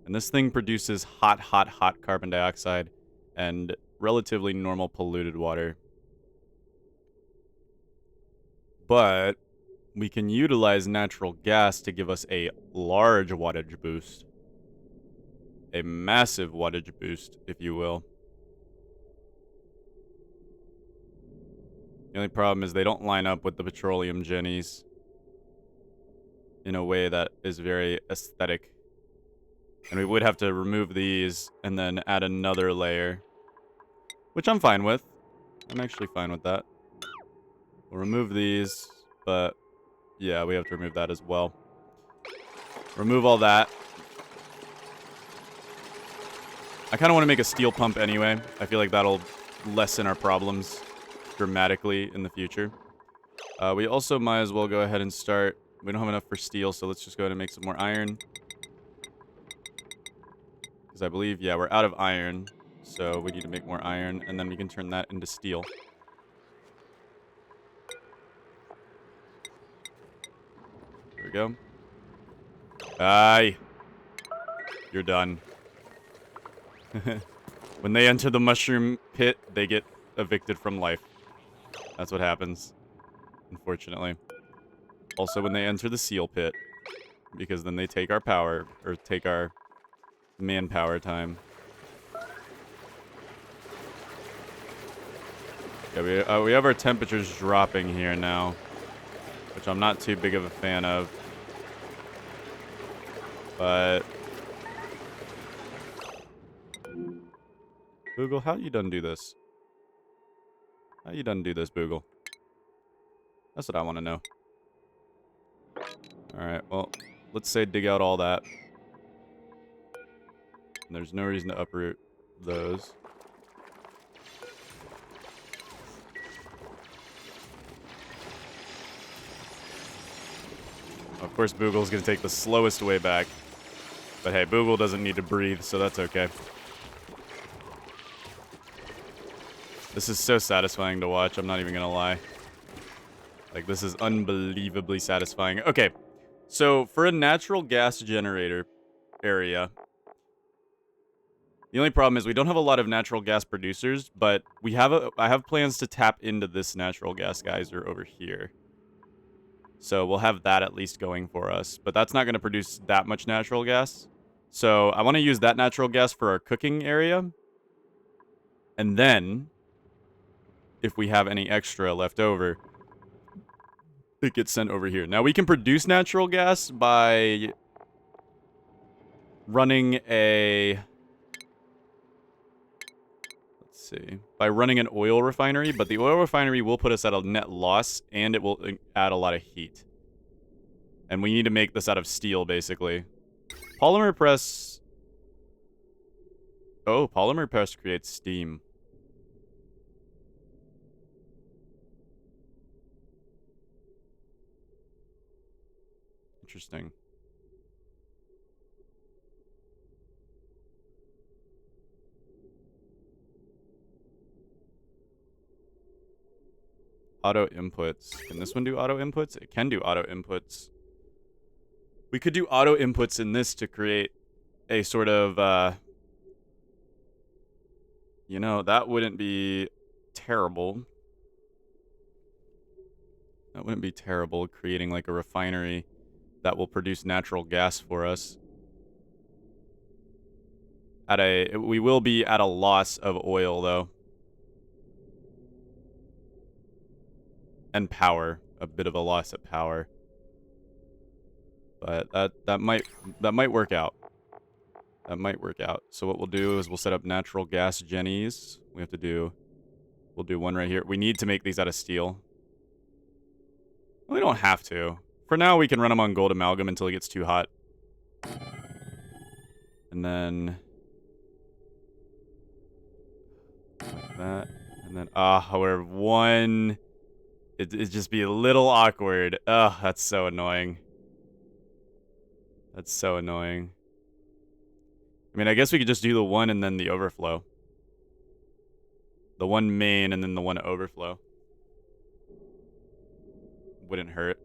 And this thing produces hot, hot, hot carbon dioxide and relatively normal polluted water. But we can utilize natural gas to give us a large wattage boost. A massive wattage boost, if you will. The only problem is they don't line up with the petroleum jennies in a way that is very aesthetic. And we would have to remove these and then add another layer, which I'm fine with. I'm actually fine with that. We'll remove these, but yeah, we have to remove that as well. Remove all that. I kind of want to make a steel pump anyway. I feel like that'll lessen our problems dramatically in the future. We also might as well go ahead and start. We don't have enough for steel, so let's just go ahead and make some more iron. Because I believe, yeah, we're out of iron. So we need to make more iron, and then we can turn that into steel. There we go. Aye. You're done. When they enter the mushroom pit, they get evicted from life. That's what happens, unfortunately. Also, when they enter the seal pit, because then they take our power, or take our manpower time. Yeah, we have our temperatures dropping here now, which I'm not too big of a fan of. But Boogle, how you done do this? How you done do this, Boogle? That's what I want to know. Alright, well, let's say dig out all that. And there's no reason to uproot those. Of course, Boogle's going to take the slowest way back. But hey, Boogle doesn't need to breathe, so that's okay. This is so satisfying to watch, I'm not even going to lie. Like, this is unbelievably satisfying. Okay, so for a natural gas generator area, the only problem is we don't have a lot of natural gas producers, but I have plans to tap into this natural gas geyser over here. So we'll have that at least going for us. But that's not going to produce that much natural gas. So I want to use that natural gas for our cooking area. And then, if we have any extra left over, it gets sent over here. Now, we can produce natural gas by running a... Let's see. By running an oil refinery, but the oil refinery will put us at a net loss, and it will add a lot of heat. And we need to make this out of steel, basically. Polymer press... Oh, polymer press creates steam. Interesting. Auto inputs. Can this one do auto inputs? It can do auto inputs. We could do auto inputs in this to create a sort of, you know, that wouldn't be terrible. That wouldn't be terrible, creating like a refinery that will produce natural gas for us. We will be at a loss of oil, though. And power. A bit of a loss of power. But that might work out. That might work out. So what we'll do is we'll set up natural gas jennies. We'll do one right here. We need to make these out of steel. We don't have to. For now, we can run them on gold amalgam until it gets too hot. And then... like that. And then, however, one... It'd just be a little awkward. Ugh, that's so annoying. That's so annoying. I mean, I guess we could just do the one and then the overflow. The one main and then the one overflow. Wouldn't hurt.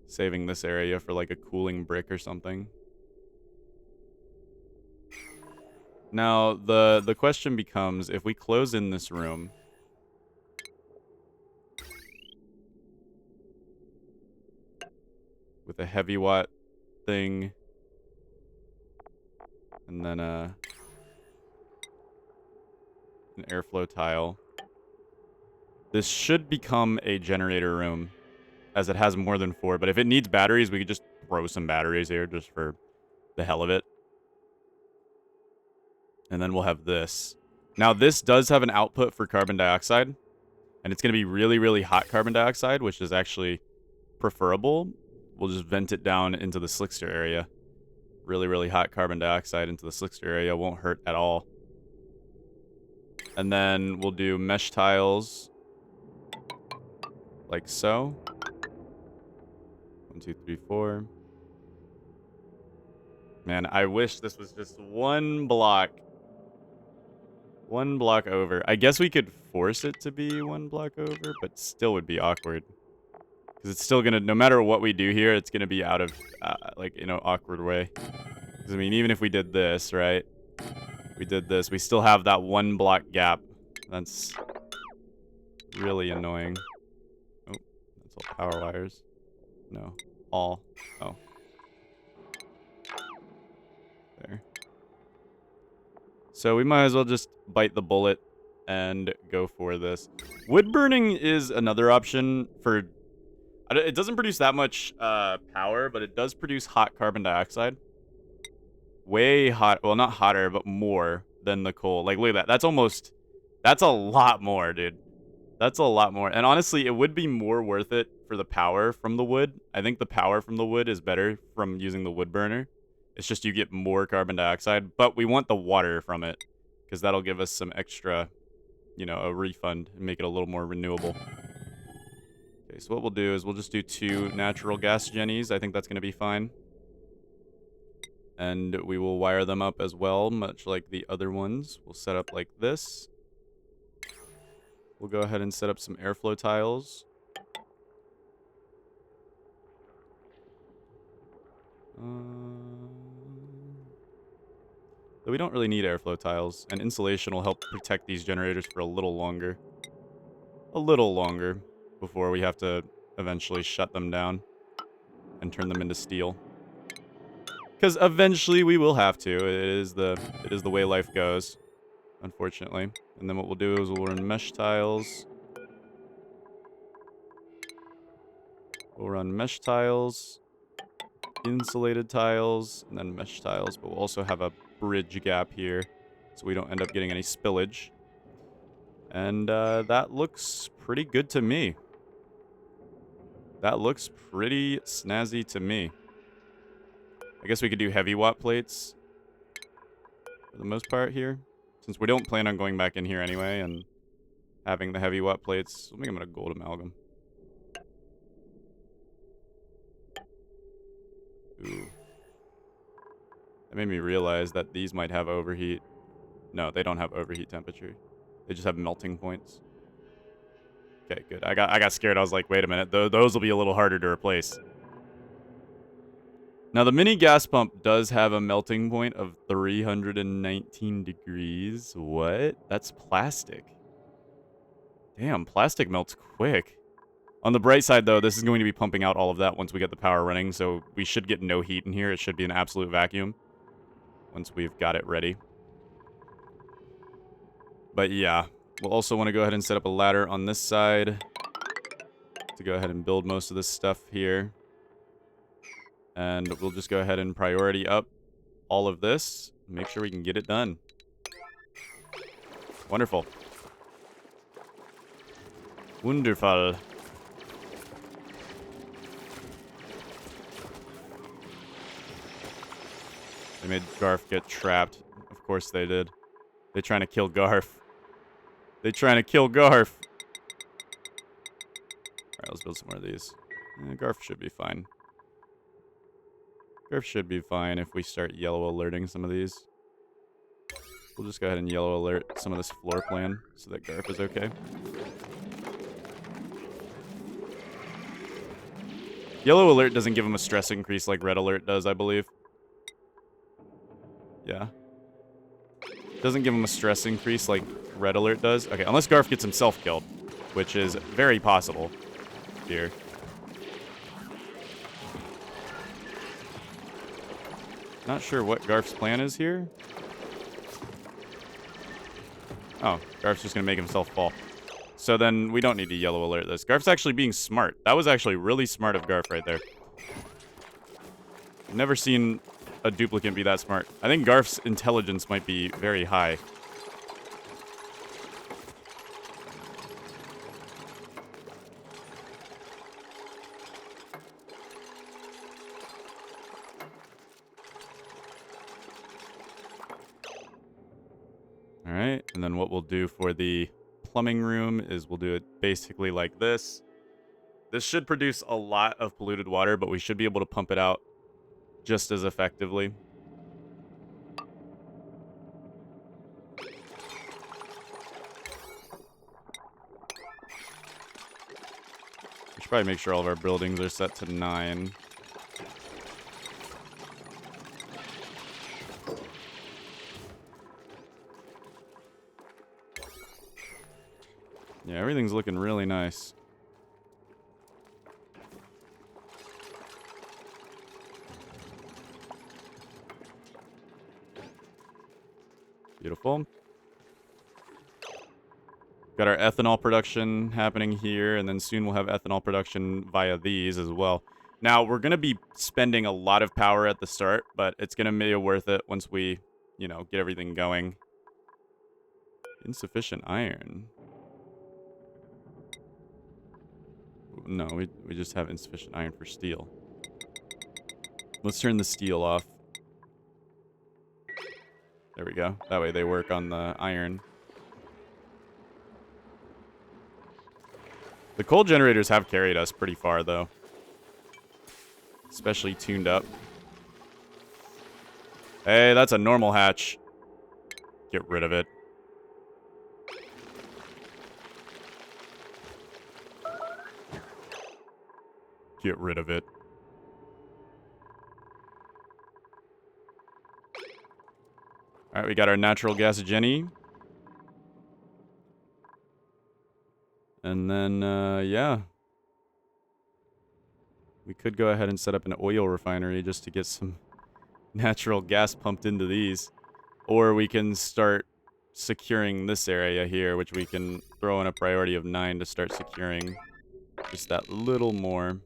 Saving this area for like a cooling brick or something. Now, the question becomes, if we close in this room... with a heavy watt thing... and then an airflow tile... this should become a generator room, as it has more than 4. But if it needs batteries, we could just throw some batteries here just for the hell of it. And then we'll have this. Now, this does have an output for carbon dioxide. And it's going to be really, really hot carbon dioxide, which is actually preferable. We'll just vent it down into the slickster area. Really, really hot carbon dioxide into the slickster area. Won't hurt at all. And then we'll do mesh tiles. Like so. 1, 2, 3, 4. Man, I wish this was just one block. One block over. I guess we could force it to be one block over, but still would be awkward. Because it's still gonna, no matter what we do here, it's gonna be out of, like, you know, awkward way. Because, I mean, even if we did this, right? We did this, we still have that one block gap. That's really annoying. Oh, that's all power wires. No, all. Oh. There. So we might as well just bite the bullet and go for this. Wood burning is another option for... It doesn't produce that much power, but it does produce hot carbon dioxide. Way hot. Well, not hotter, but more than the coal. Like, look at that. That's almost... That's a lot more, dude. That's a lot more. And honestly, it would be more worth it for the power from the wood. I think the power from the wood is better from using the wood burner. It's just you get more carbon dioxide, but we want the water from it because that'll give us some extra, you know, a refund and make it a little more renewable. Okay, so what we'll do is we'll just do 2 natural gas jennies. I think that's going to be fine. And we will wire them up as well, much like the other ones. We'll set up like this. We'll go ahead and set up some airflow tiles. Though we don't really need airflow tiles, and insulation will help protect these generators for a little longer. A little longer before we have to eventually shut them down and turn them into steel. Because eventually we will have to. It is the way life goes, unfortunately. And then what we'll do is we'll run mesh tiles. We'll run mesh tiles, insulated tiles, and then mesh tiles. But we'll also have a bridge gap here so we don't end up getting any spillage. And that looks pretty good to me. That looks pretty snazzy to me. I guess we could do heavy watt plates for the most part here. Since we don't plan on going back in here anyway and having the heavy watt plates, I think I'm going to gold amalgam. Ooh. That made me realize that these might have overheat. No, they don't have overheat temperature. They just have melting points. Okay, good. I got scared. I was like, wait a minute. Those will be a little harder to replace. Now, the mini gas pump does have a melting point of 319 degrees. What? That's plastic. Damn, plastic melts quick. On the bright side, though, this is going to be pumping out all of that once we get the power running, so we should get no heat in here. It should be an absolute vacuum once we've got it ready. But yeah, we'll also want to go ahead and set up a ladder on this side to go ahead and build most of this stuff here. And we'll just go ahead and priority up all of this. Make sure we can get it done. Wonderful. Wonderful. They made Garf get trapped. Of course they did. They're trying to kill Garf. They're trying to kill Garf. Alright, let's build some more of these. Garf should be fine. Garf should be fine if we start yellow alerting some of these. We'll just go ahead and yellow alert some of this floor plan so that Garf is okay. Yellow alert doesn't give him a stress increase like red alert does, I believe. Yeah. Doesn't give him a stress increase like red alert does. Okay, unless Garf gets himself killed, which is very possible here. Not sure what Garf's plan is here. Oh, Garf's just going to make himself fall. So then we don't need to yellow alert this. Garf's actually being smart. That was actually really smart of Garf right there. I've never seen a duplicate be that smart. I think Garf's intelligence might be very high. Alright, and then what we'll do for the plumbing room is we'll do it basically like this. This should produce a lot of polluted water, but we should be able to pump it out just as effectively. We should probably make sure all of our buildings are set to 9. Yeah, everything's looking really nice. Beautiful. Got our ethanol production happening here, and then soon we'll have ethanol production via these as well. Now, we're going to be spending a lot of power at the start, but it's going to be worth it once we, you know, get everything going. Insufficient iron. No, we just have insufficient iron for steel. Let's turn the steel off. There we go. That way they work on the iron. The coal generators have carried us pretty far, though. Especially tuned up. Hey, that's a normal hatch. Get rid of it. Get rid of it. Alright, we got our natural gas Jenny. And then, yeah. We could go ahead and set up an oil refinery just to get some natural gas pumped into these. Or we can start securing this area here, which we can throw in a priority of 9 to start securing just that little more.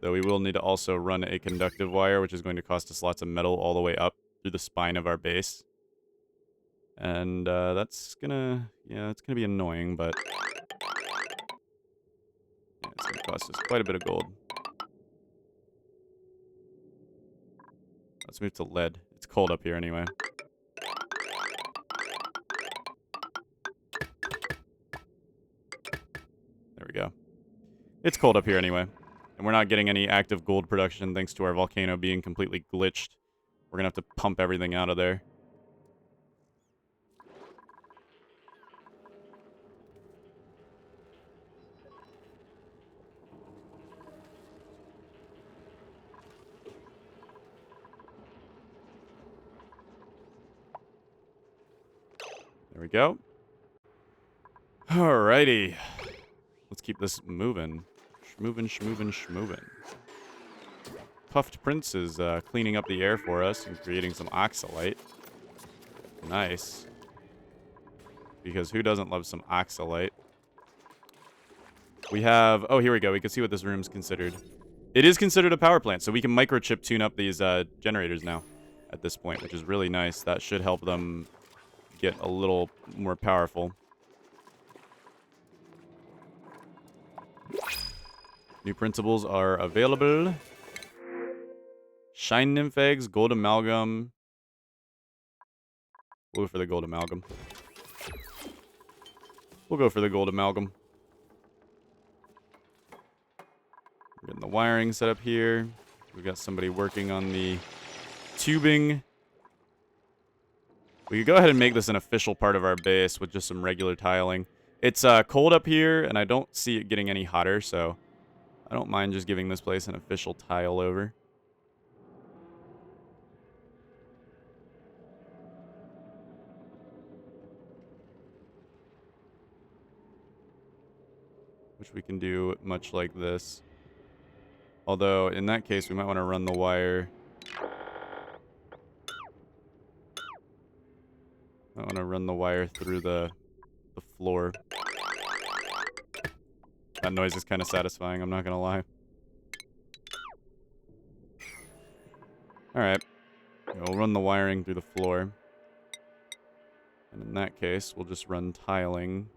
Though we will need to also run a conductive wire, which is going to cost us lots of metal all the way up through the spine of our base. And that's gonna, yeah, it's gonna be annoying, but yeah, it's gonna cost us quite a bit of gold. Let's move to lead. It's cold up here anyway. There we go. It's cold up here anyway. And we're not getting any active gold production thanks to our volcano being completely glitched. We're gonna have to pump everything out of there. There we go. Alrighty. Let's keep this moving. Schmovin'. Puffed Prince is cleaning up the air for us and creating some oxalite. Nice. Because who doesn't love some oxalite? We have... Oh, here we go. We can see what this room's considered. It is considered a power plant, so we can microchip tune up these generators now at this point, which is really nice. That should help them get a little more powerful. New principles are available. Shine Nymph Eggs, Gold Amalgam. We'll go for the Gold Amalgam. We'll go for the Gold Amalgam. Getting the wiring set up here. We've got somebody working on the tubing. We could go ahead and make this an official part of our base with just some regular tiling. It's cold up here, and I don't see it getting any hotter, so I don't mind just giving this place an official tile over. Which we can do much like this. Although, in that case, we might want to run the wire. I want to run the wire through the floor. That noise is kind of satisfying, I'm not going to lie. Alright. We'll run the wiring through the floor. And in that case, we'll just run tiling.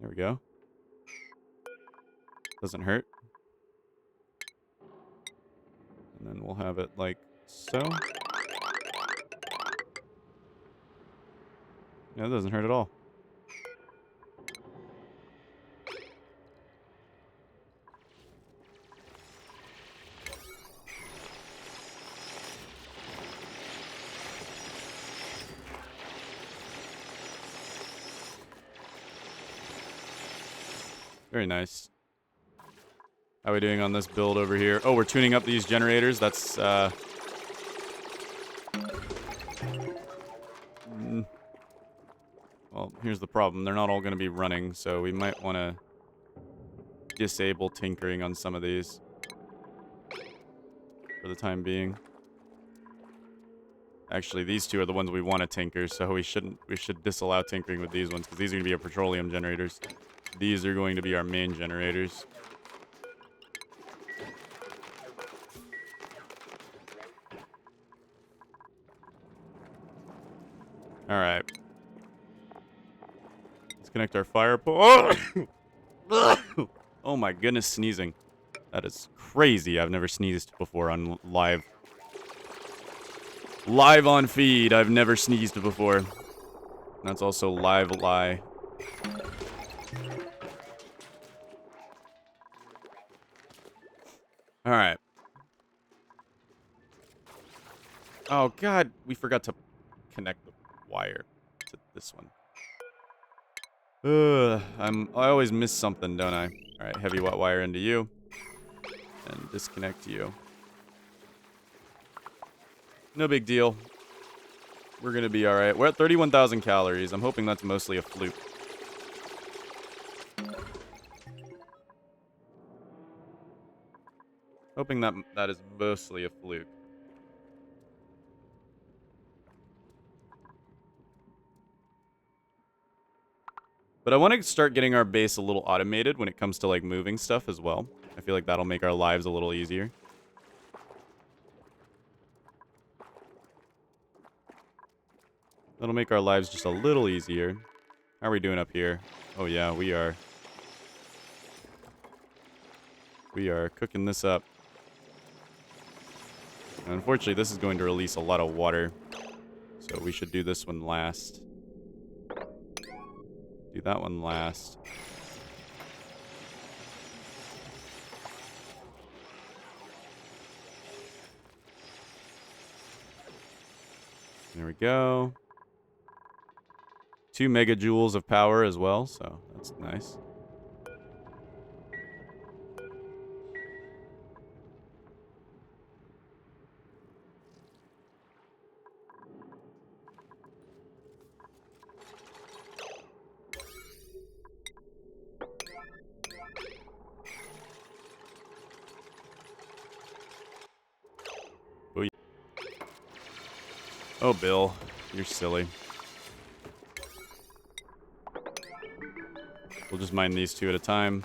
There we go. Doesn't hurt. And then we'll have it like so. No, it doesn't hurt at all. Very nice. How are we doing on this build over here? Oh, we're tuning up these generators. That's, well, here's the problem. They're not all going to be running, so we might want to disable tinkering on some of these for the time being. Actually, these two are the ones we want to tinker, so we should disallow tinkering with these ones, because these are going to be our petroleum generators. These are going to be our main generators. Alright. Let's connect our fire pole. Oh my goodness, sneezing. That is crazy. I've never sneezed before on live. Live on feed. I've never sneezed before. That's also live lie. Alright. Oh god, we forgot to connect the wire to this one. I always miss something, don't I? Alright, heavy wet wire into you. And disconnect you. No big deal. We're gonna be alright. We're at 31,000 calories. I'm hoping that's mostly a fluke. Hoping that is mostly a fluke. But I want to start getting our base a little automated when it comes to, like, moving stuff as well. I feel like that'll make our lives a little easier. That'll make our lives just a little easier. How are we doing up here? Oh yeah, we are. We are cooking this up. And unfortunately, this is going to release a lot of water. So we should do this one last. Do that one last. There we go. 2 megajoules of power as well, so that's nice. Oh, Bill. You're silly. We'll just mine these two at a time.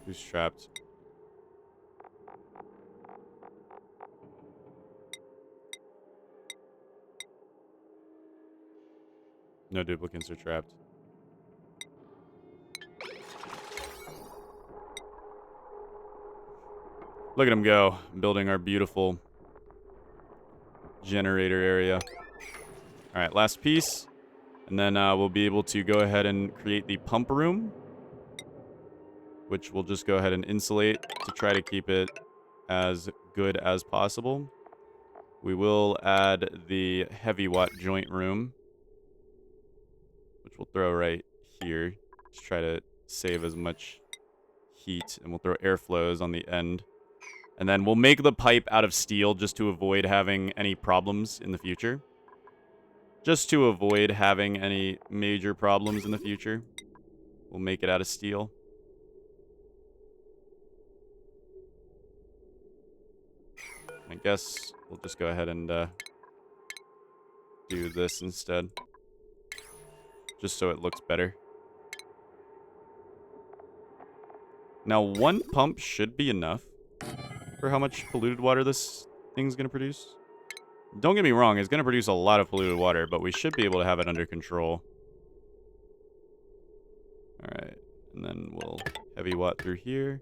Who's trapped? No duplicates are trapped. Look at him go, building our beautiful generator area. Alright, last piece. And then we'll be able to go ahead and create the pump room, which we'll just go ahead and insulate to try to keep it as good as possible. We will add the heavy watt joint room, which we'll throw right here. Just try to save as much heat, and we'll throw airflows on the end. And then we'll make the pipe out of steel just to avoid having any problems in the future. Just to avoid having any major problems in the future, we'll make it out of steel. I guess we'll just go ahead and do this instead. Just so it looks better. Now, one pump should be enough for how much polluted water this thing's going to produce. Don't get me wrong, it's going to produce a lot of polluted water, but we should be able to have it under control. Alright, and then we'll heavy watt through here,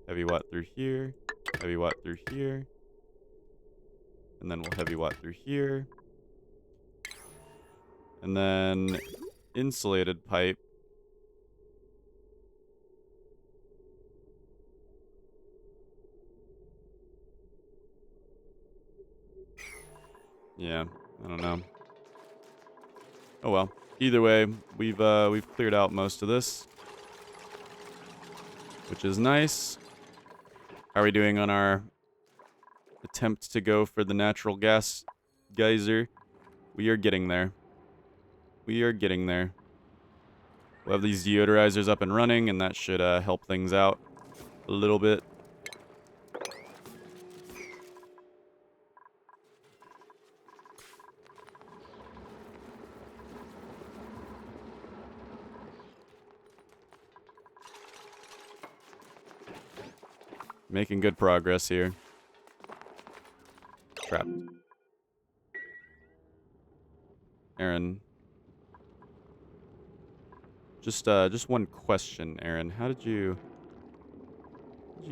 heavy watt through here, heavy watt through here, and then we'll heavy watt through here. And then insulated pipe. Yeah, I don't know. Oh well. Either way, we've cleared out most of this, which is nice. How are we doing on our attempt to go for the natural gas geyser? We are getting there. We are getting there. We'll have these deodorizers up and running, and that should help things out a little bit. Making good progress here. Trapped. Aaron. Just one question, Aaron. How did you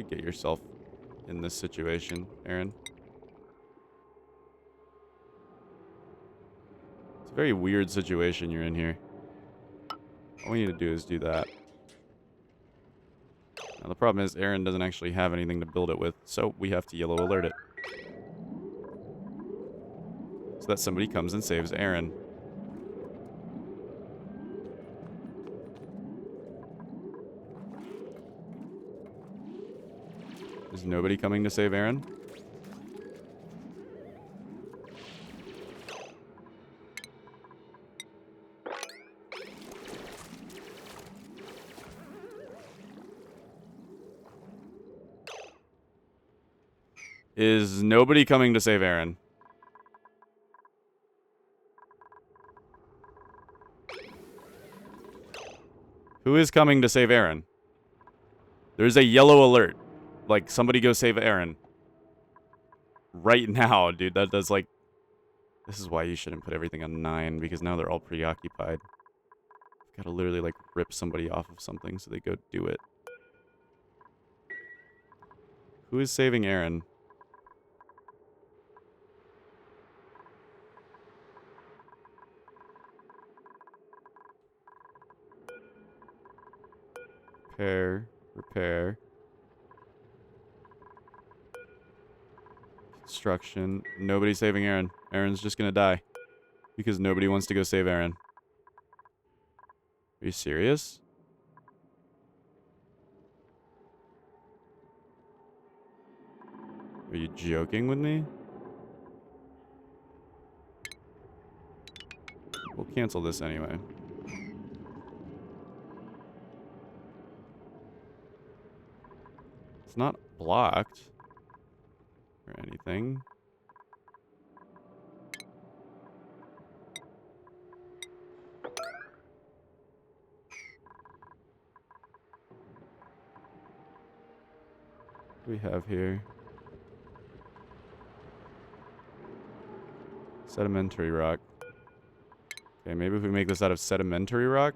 get yourself in this situation, Aaron? It's a very weird situation you're in here. All we need to do is do that. Now, the problem is Aaron doesn't actually have anything to build it with, so we have to yellow alert it. So that somebody comes and saves Aaron. Is nobody coming to save Aaron? Is nobody coming to save Aaron? Who is coming to save Aaron? There's a yellow alert. Like, somebody go save Aaron. Right now, dude. That's like... This is why you shouldn't put everything on 9, because now they're all preoccupied. You've got to literally, like, rip somebody off of something so they go do it. Who is saving Aaron? Repair. Construction. Nobody's saving Aaron. Aaron's just gonna die. Because nobody wants to go save Aaron. Are you serious? Are you joking with me? We'll cancel this anyway. It's not blocked. anything. What do we have here? Sedimentary rock. Okay, maybe if we make this out of sedimentary rock?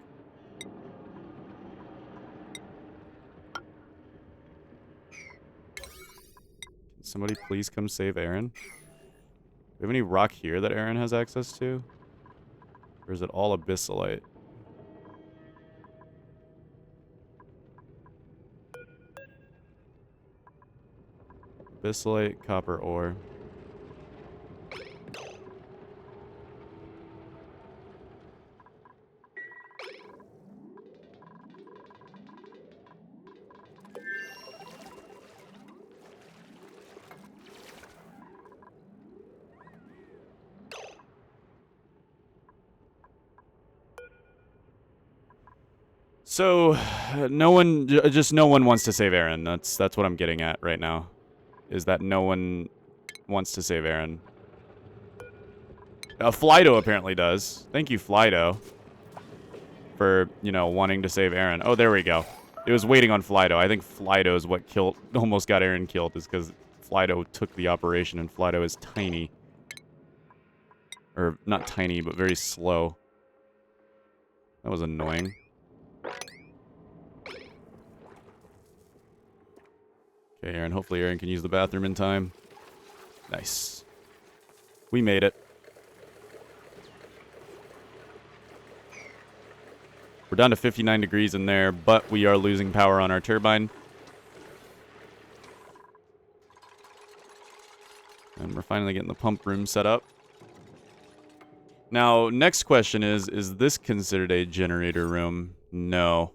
Can somebody please come save Aaron? Do we have any rock here that Aaron has access to? Or is it all abyssalite? Abyssalite, copper ore. So, no one, just no one wants to save Aaron. That's what I'm getting at right now. Is that no one wants to save Aaron. Flydo apparently does. Thank you, Flydo. For, you know, wanting to save Aaron. Oh, there we go. It was waiting on Flydo. I think Flydo is what almost got Aaron killed, is because Flydo took the operation, and Flydo is tiny. Or, not tiny, but very slow. That was annoying. Okay, Aaron. Hopefully Aaron can use the bathroom in time. Nice. We made it. We're down to 59 degrees in there, but we are losing power on our turbine. And we're finally getting the pump room set up. Now, next question is this considered a generator room? No.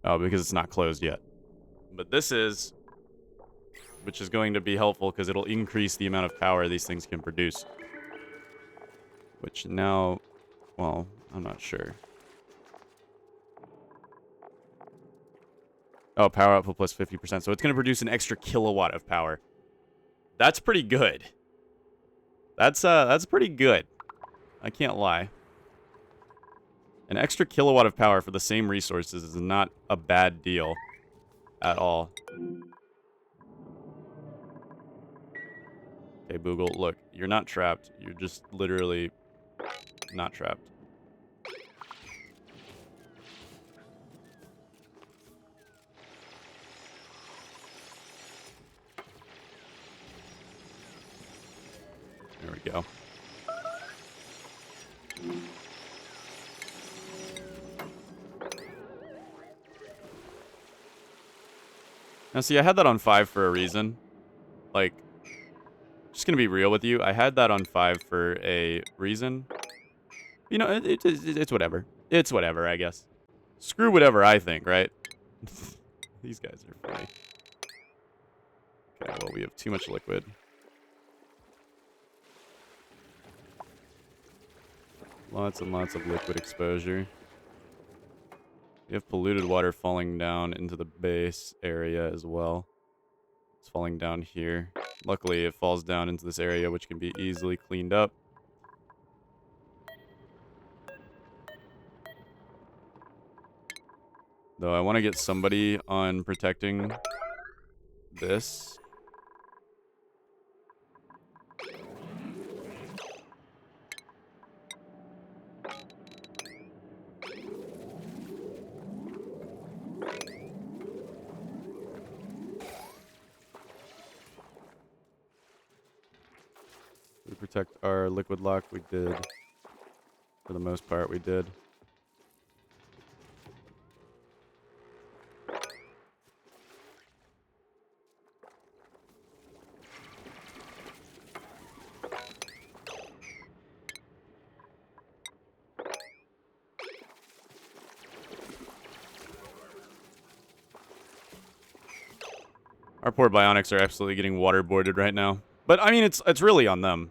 Oh, because it's not closed yet. But this is, which is going to be helpful because it'll increase the amount of power these things can produce. Which now, well, I'm not sure. Oh, power output plus 50%. So it's going to produce an extra kilowatt of power. That's pretty good. That's pretty good. I can't lie. An extra kilowatt of power for the same resources is not a bad deal. At all. Okay, Boogle, look, you're not trapped. You're just literally not trapped. There we go. Now, see, I had that on 5 for a reason. Like, just gonna be real with you. I had that on 5 for a reason. You know, it's whatever. It's whatever, I guess. Screw whatever I think, right? These guys are funny. Okay, well, we have too much liquid. Lots and lots of liquid exposure. We have polluted water falling down into the base area as well. It's falling down here. Luckily, it falls down into this area, which can be easily cleaned up. Though I want to get somebody on protecting this. We protect our liquid lock. We did. For the most part, we did. Our poor bionics are absolutely getting waterboarded right now. But, I mean, it's really on them.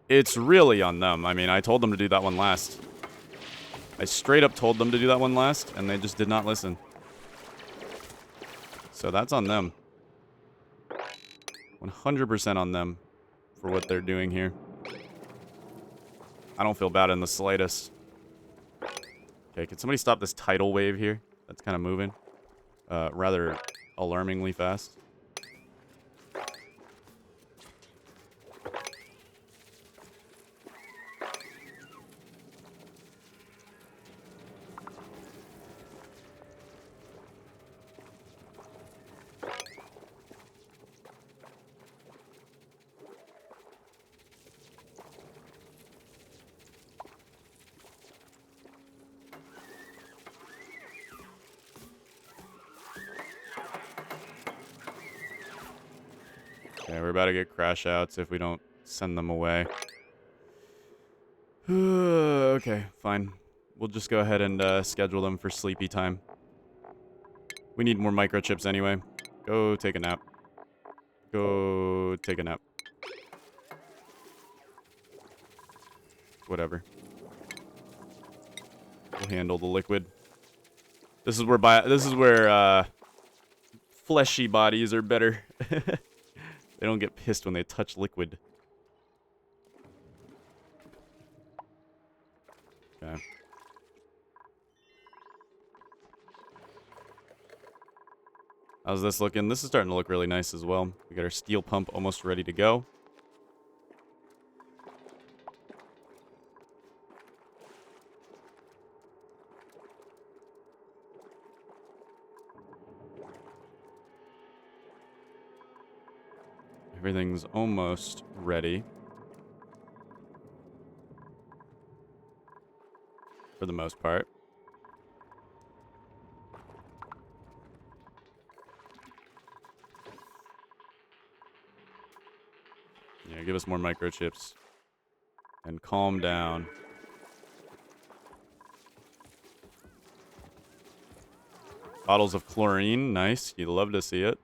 It's really on them. I mean, I told them to do that one last. I straight up told them to do that one last, and they just did not listen. So that's on them. 100% on them for what they're doing here. I don't feel bad in the slightest. Okay, can somebody stop this tidal wave here? That's kind of moving. Rather alarmingly fast. Okay, we're about to get crash outs if we don't send them away. Okay, fine. We'll just go ahead and schedule them for sleepy time. We need more microchips anyway. Go take a nap. Go take a nap. Whatever. We'll handle the liquid. This is where fleshy bodies are better. They don't get pissed when they touch liquid. Okay. How's this looking? This is starting to look really nice as well. We got our steel pump almost ready to go. Everything's almost ready. For the most part. Yeah, give us more microchips. And calm down. Bottles of chlorine. Nice. You'd love to see it.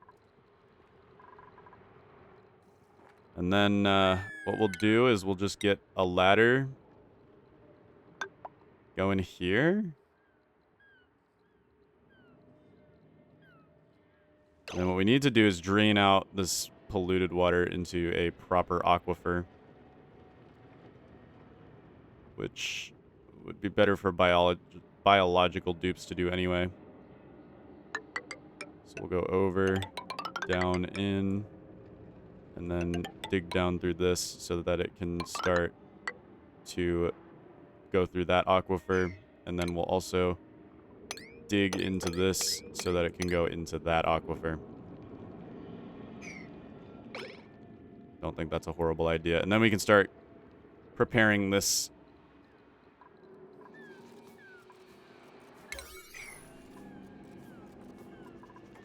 And then what we'll do is we'll just get a ladder. Go in here. And then what we need to do is drain out this polluted water into a proper aquifer. Which would be better for biological dupes to do anyway. So we'll go over, down, in, and then dig down through this so that it can start to go through that aquifer. And then we'll also dig into this so that it can go into that aquifer. Don't think that's a horrible idea. And then we can start preparing this.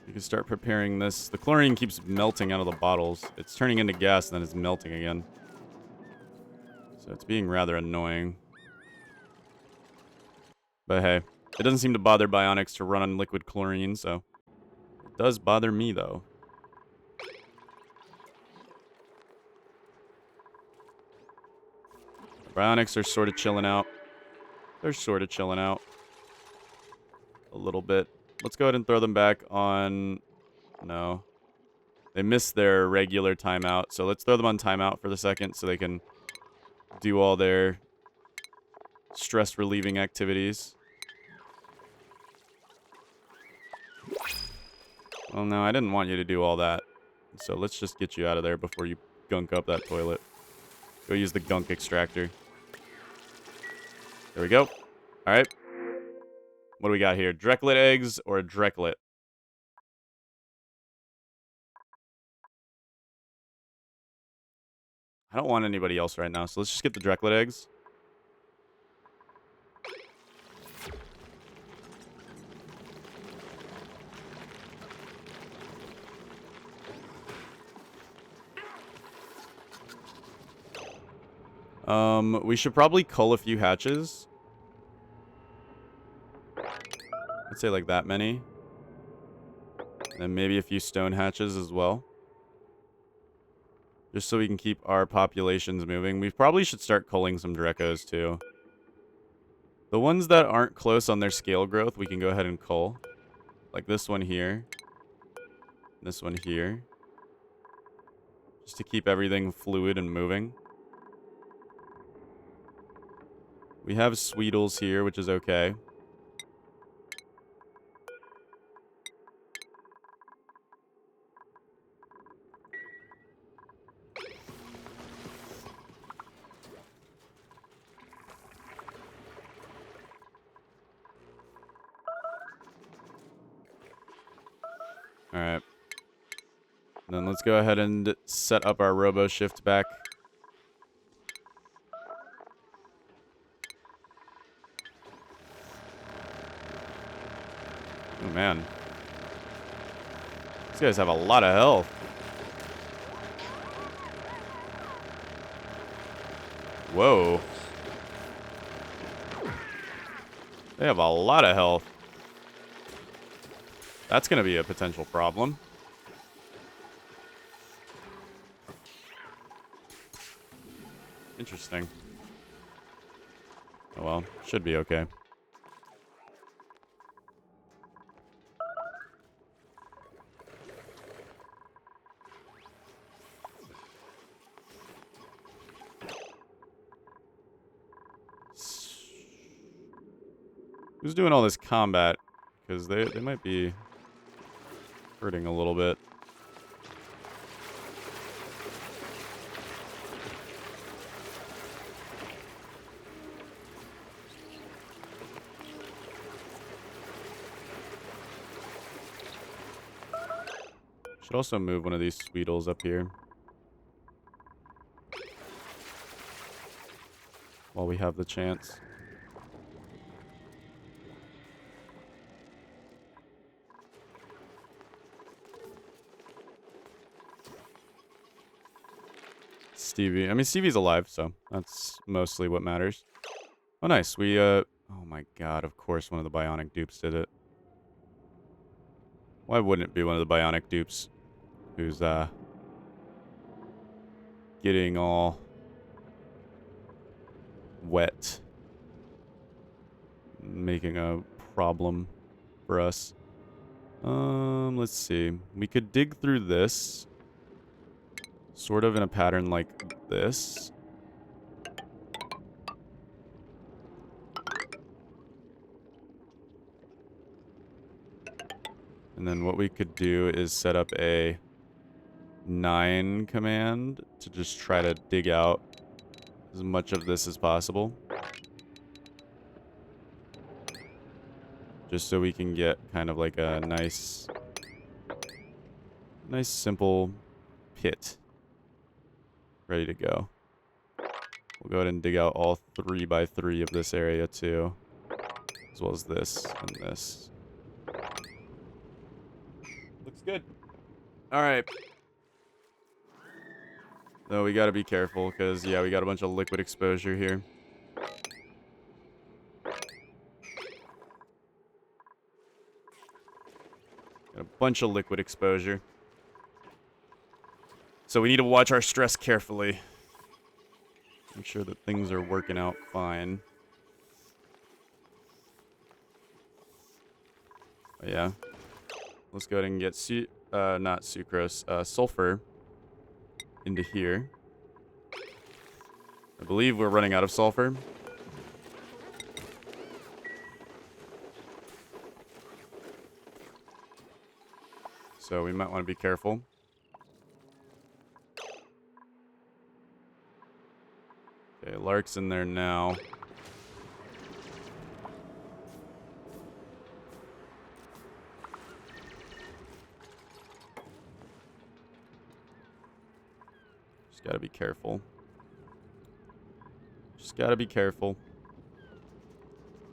You can start preparing this. The chlorine keeps melting out of the bottles. It's turning into gas and then it's melting again. So it's being rather annoying. But hey, it doesn't seem to bother Bionics to run on liquid chlorine, so it does bother me though. Bionics are sort of chilling out. They're sort of chilling out. A little bit. Let's go ahead and throw them back on... No. They missed their regular timeout, so let's throw them on timeout for the second so they can do all their stress-relieving activities. Well, no, I didn't want you to do all that. So let's just get you out of there before you gunk up that toilet. Go use the gunk extractor. There we go. All right. What do we got here? Drecklet eggs or a Drecklet? I don't want anybody else right now, so let's just get the Drecklet eggs. We should probably cull a few hatches. I'd say like that many. And maybe a few stone hatches as well. Just so we can keep our populations moving. We probably should start culling some Drekos too. The ones that aren't close on their scale growth, we can go ahead and cull. Like this one here. This one here. Just to keep everything fluid and moving. We have Sweetles here, which is okay. Alright. Then let's go ahead and set up our robo shift back. Oh, man. These guys have a lot of health. Whoa. They have a lot of health. That's going to be a potential problem. Interesting. Oh well, should be okay. Who's doing all this combat? Because they might be hurting a little bit. Should also move one of these Sweetles up here. While we have the chance. Stevie. I mean, Stevie's alive, so that's mostly what matters. Oh, nice. We, oh my god, of course one of the bionic dupes did it. Why wouldn't it be one of the bionic dupes who's, getting all wet? Making a problem for us. Let's see. We could dig through this. Sort of in a pattern like this. And then what we could do is set up a 9 command to just try to dig out as much of this as possible. Just so we can get kind of like a nice simple pit ready to go. We'll go ahead and dig out all 3 by 3 of this area too, as well as this and this. Looks good. All right. Though we gotta be careful because, yeah, we got a bunch of liquid exposure here. Got a bunch of liquid exposure. So we need to watch our stress carefully. Make sure that things are working out fine. But yeah. Let's go ahead and get not sucrose, sulfur into here. I believe we're running out of sulfur. So we might want to be careful. Okay, Lark's in there now. Just gotta be careful. Just gotta be careful.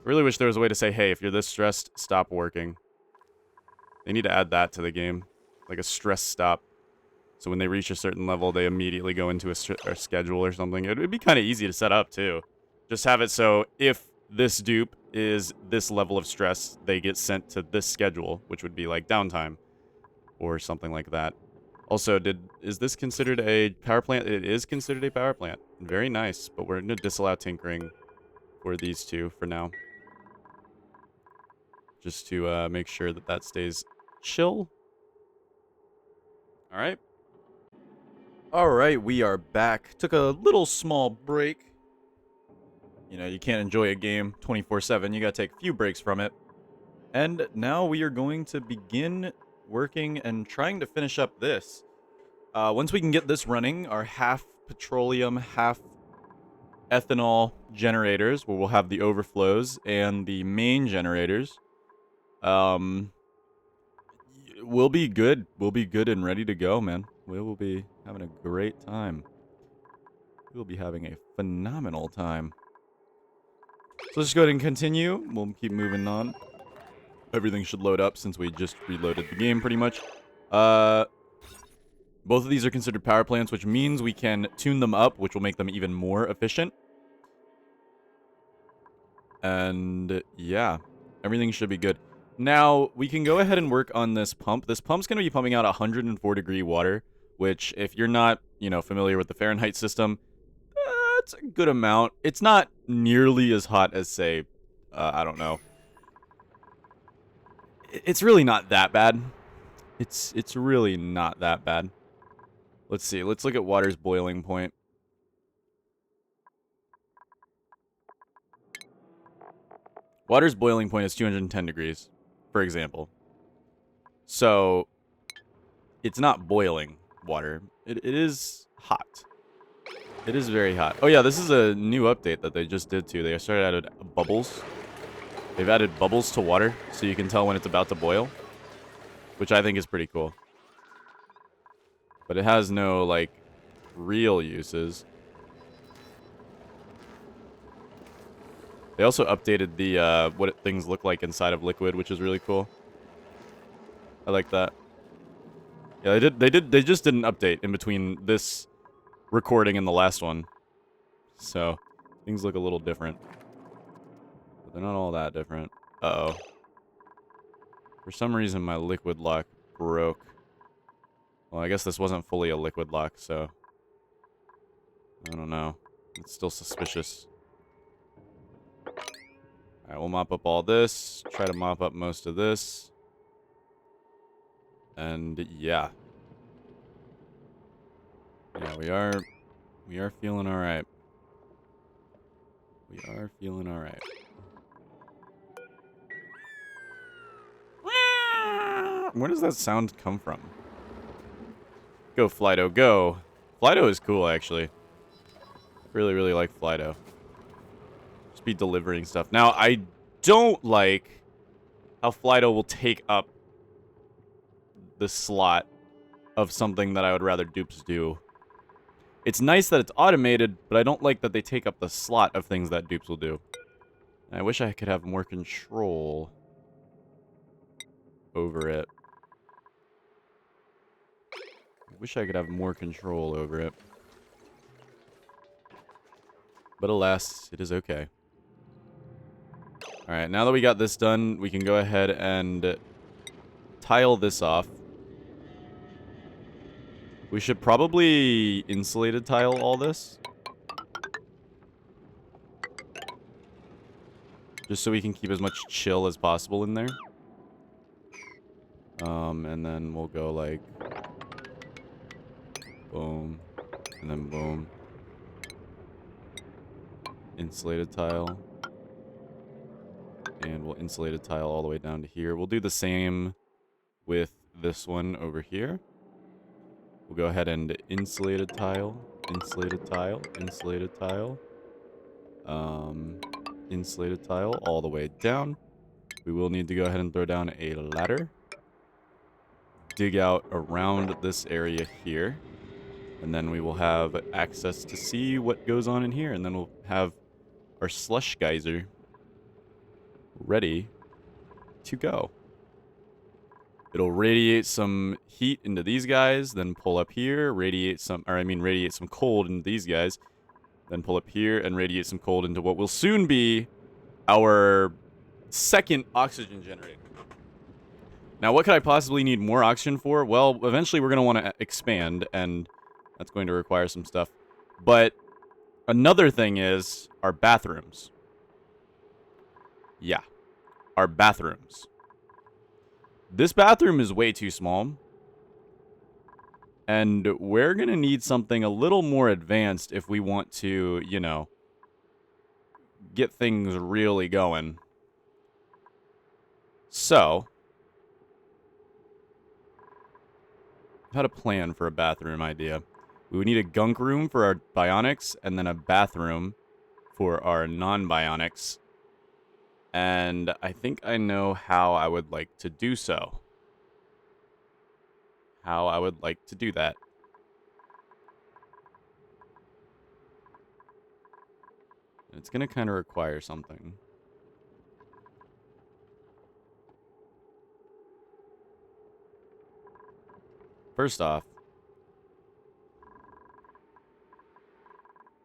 Really wish there was a way to say, hey, if you're this stressed, stop working. They need to add that to the game. Like a stress stop. So when they reach a certain level, they immediately go into a schedule or something. It would be kind of easy to set up, too. Just have it so if this dupe is this level of stress, they get sent to this schedule, which would be like downtime or something like that. Also, is this considered a power plant? It is considered a power plant. Very nice, but we're going to disallow tinkering for these two for now. Just to make sure that that stays chill. All right. Alright, we are back. Took a little small break. You know, you can't enjoy a game 24/7. You gotta take a few breaks from it. And now we are going to begin working and trying to finish up this. Once we can get this running, our half petroleum, half ethanol generators, where we'll have the overflows, and the main generators, we'll be good. We'll be good and ready to go, man. We will be having a great time. We'll be having a phenomenal time. So let's just go ahead and continue. We'll keep moving on. Everything should load up since we just reloaded the game pretty much. Both of these are considered power plants, which means we can tune them up, which will make them even more efficient. And yeah, everything should be good. Now, we can go ahead and work on this pump. This pump's going to be pumping out 104-degree water, which, if you're not, familiar with the Fahrenheit system, it's a good amount. It's not nearly as hot as, say, I don't know. It's really not that bad. It's really not that bad. Let's see. Let's look at water's boiling point. Water's boiling point is 210 degrees, for example. So, it's not boiling water. It is hot. It is very hot. Oh yeah, this is a new update that they just did too. They started added bubbles. They've added bubbles to water, so you can tell when it's about to boil, which I think is pretty cool. But it has no, like, real uses. They also updated the, what things look like inside of liquid, which is really cool. I like that. Yeah, they just did an update in between this recording and the last one. So, things look a little different. But they're not all that different. Uh-oh. For some reason, my liquid lock broke. Well, I guess this wasn't fully a liquid lock, so... I don't know. It's still suspicious. Alright, we'll mop up all this. Try to mop up most of this. And, yeah. Yeah, we are feeling alright. We are feeling alright. Where does that sound come from? Go, Flydo, go. Flydo is cool, actually. Really, really like Flydo. Just be delivering stuff. Now, I don't like how Flydo will take up the slot of something that I would rather dupes do. It's nice that it's automated, but I don't like that they take up the slot of things that dupes will do. And I wish I could have more control over it. I wish I could have more control over it. But alas, it is okay. Alright, now that we got this done, we can go ahead and tile this off. We should probably insulated tile all this. Just so we can keep as much chill as possible in there. And then we'll go like... boom. And then boom. Insulated tile. And we'll insulated tile all the way down to here. We'll do the same with this one over here. We'll go ahead and insulated tile, insulated tile, insulated tile. Insulated tile all the way down. We will need to go ahead and throw down a ladder. Dig out around this area here. And then we will have access to see what goes on in here. And then we'll have our slush geyser ready to go. It'll radiate some heat into these guys, then pull up here, radiate some cold into these guys, then pull up here and radiate some cold into what will soon be our second oxygen generator. Now, what could I possibly need more oxygen for? Well, eventually we're going to want to expand, and that's going to require some stuff. But another thing is our bathrooms. Yeah, our bathrooms. This bathroom is way too small. And we're going to need something a little more advanced if we want to, you know, get things really going. So, I've had a plan for a bathroom idea. We would need a gunk room for our bionics, and then a bathroom for our non-bionics. And I think I know how I would like to do so. How I would like to do that. It's going to kind of require something. First off,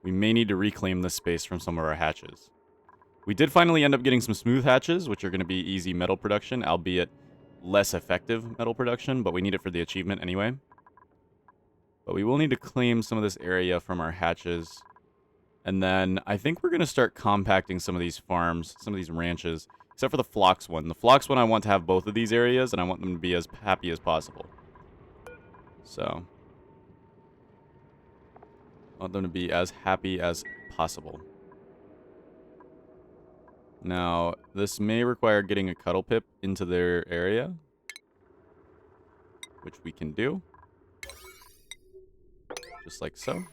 we may need to reclaim this space from some of our hatches. We did finally end up getting some smooth hatches, which are going to be easy metal production, albeit less effective metal production, but we need it for the achievement anyway. But we will need to claim some of this area from our hatches. And then I think we're going to start compacting some of these farms, some of these ranches, except for the Phlox one. The Phlox one, I want to have both of these areas, and I want them to be as happy as possible. So, I want them to be as happy as possible. Now, this may require getting a cuddle pip into their area, which we can do. Just like so.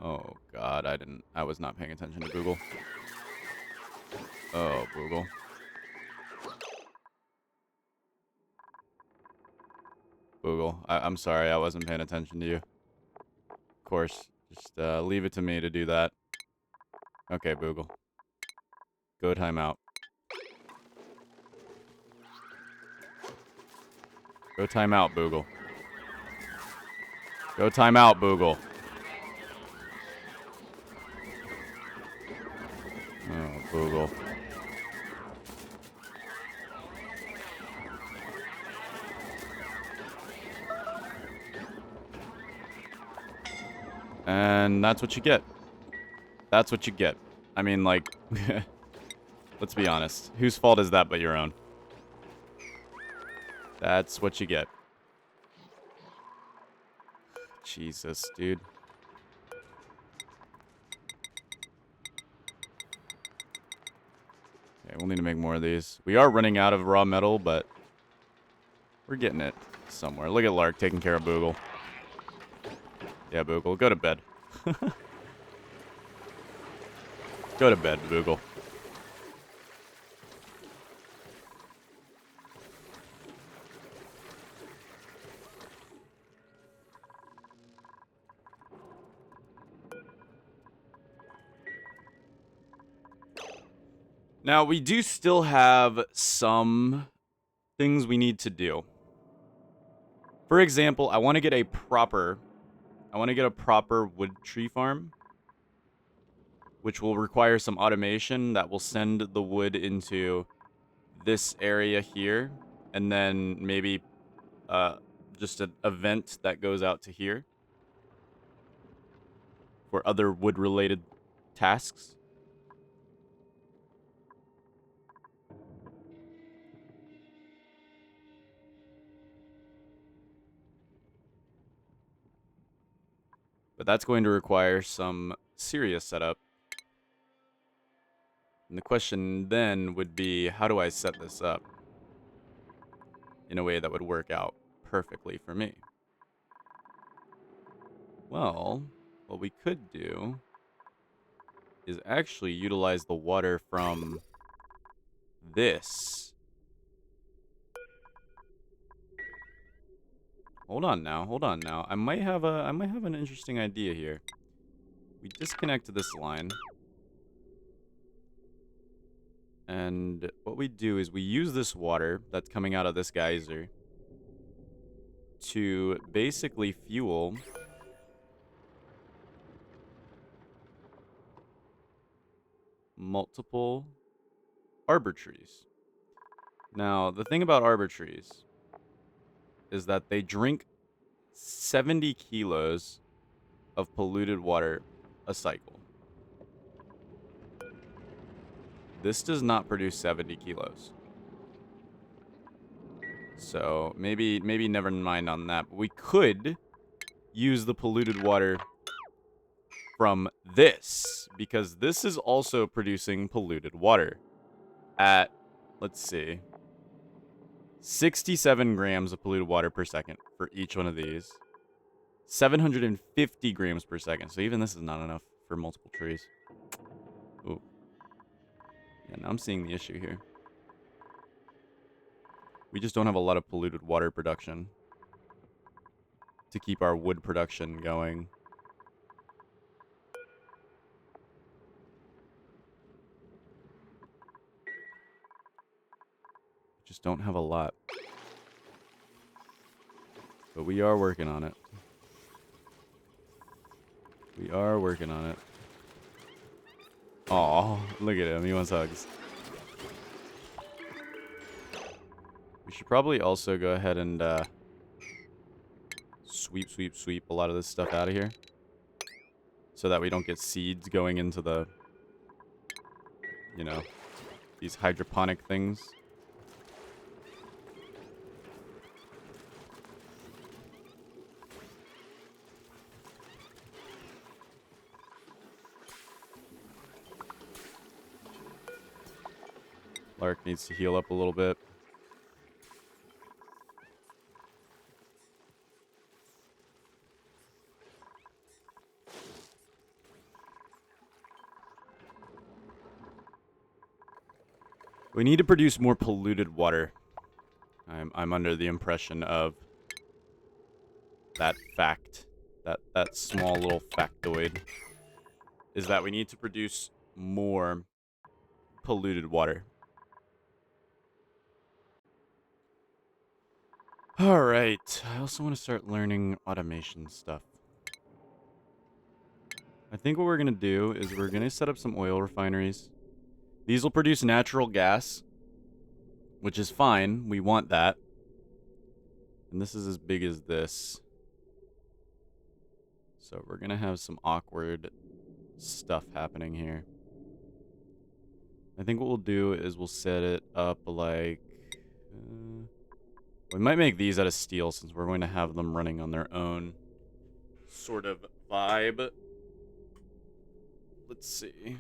Oh, God, I was not paying attention to Google. Oh, Google. Google, I'm sorry, I wasn't paying attention to you. Of course, just leave it to me to do that. Okay, Google. Go timeout. Go timeout, Boogle. Go timeout, Boogle. Oh, Boogle. And that's what you get. That's what you get. I mean, like, let's be honest. Whose fault is that but your own? That's what you get. Jesus, dude. Okay, we'll need to make more of these. We are running out of raw metal, but we're getting it somewhere. Look at Lark taking care of Boogle. Yeah, Boogle, go to bed. Go to bed, Boogle. Now, we do still have some things we need to do. For example, I want to get a proper wood tree farm, which will require some automation that will send the wood into this area here, and then maybe just a vent that goes out to here for other wood-related tasks. But that's going to require some serious setup. And the question then would be, how do I set this up in a way that would work out perfectly for me? Well, what we could do is actually utilize the water from this. Hold on now. I might have an interesting idea here. We disconnect this line. And what we do is we use this water that's coming out of this geyser to basically fuel multiple arbor trees. Now, the thing about arbor trees is that they drink 70 kilos of polluted water a cycle. This does not produce 70 kilos. So maybe never mind on that. But we could use the polluted water from this, because this is also producing polluted water at, let's see, 67 grams of polluted water per second for each one of these. 750 grams per second. So even this is not enough for multiple trees. Ooh. Yeah, now I'm seeing the issue here. We just don't have a lot of polluted water production to keep our wood production going. Just don't have a lot. But we are working on it. We are working on it. Aw, look at him. He wants hugs. We should probably also go ahead and sweep a lot of this stuff out of here. So that we don't get seeds going into the, you know, these hydroponic things. Lark needs to heal up a little bit. We need to produce more polluted water. I'm under the impression of that fact. That small little factoid is that we need to produce more polluted water. Alright, I also want to start learning automation stuff. I think what we're going to do is we're going to set up some oil refineries. These will produce natural gas, which is fine. We want that. And this is as big as this. So we're going to have some awkward stuff happening here. I think what we'll do is we'll set it up like... we might make these out of steel since we're going to have them running on their own sort of vibe. Let's see.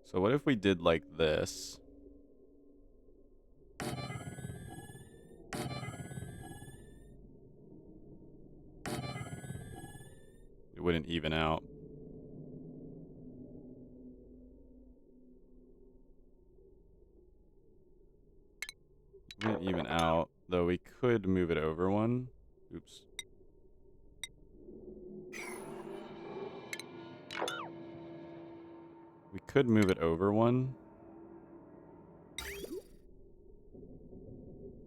So what if we did like this? It wouldn't even out. It wouldn't even out, though we could move it over one. Oops. We could move it over one.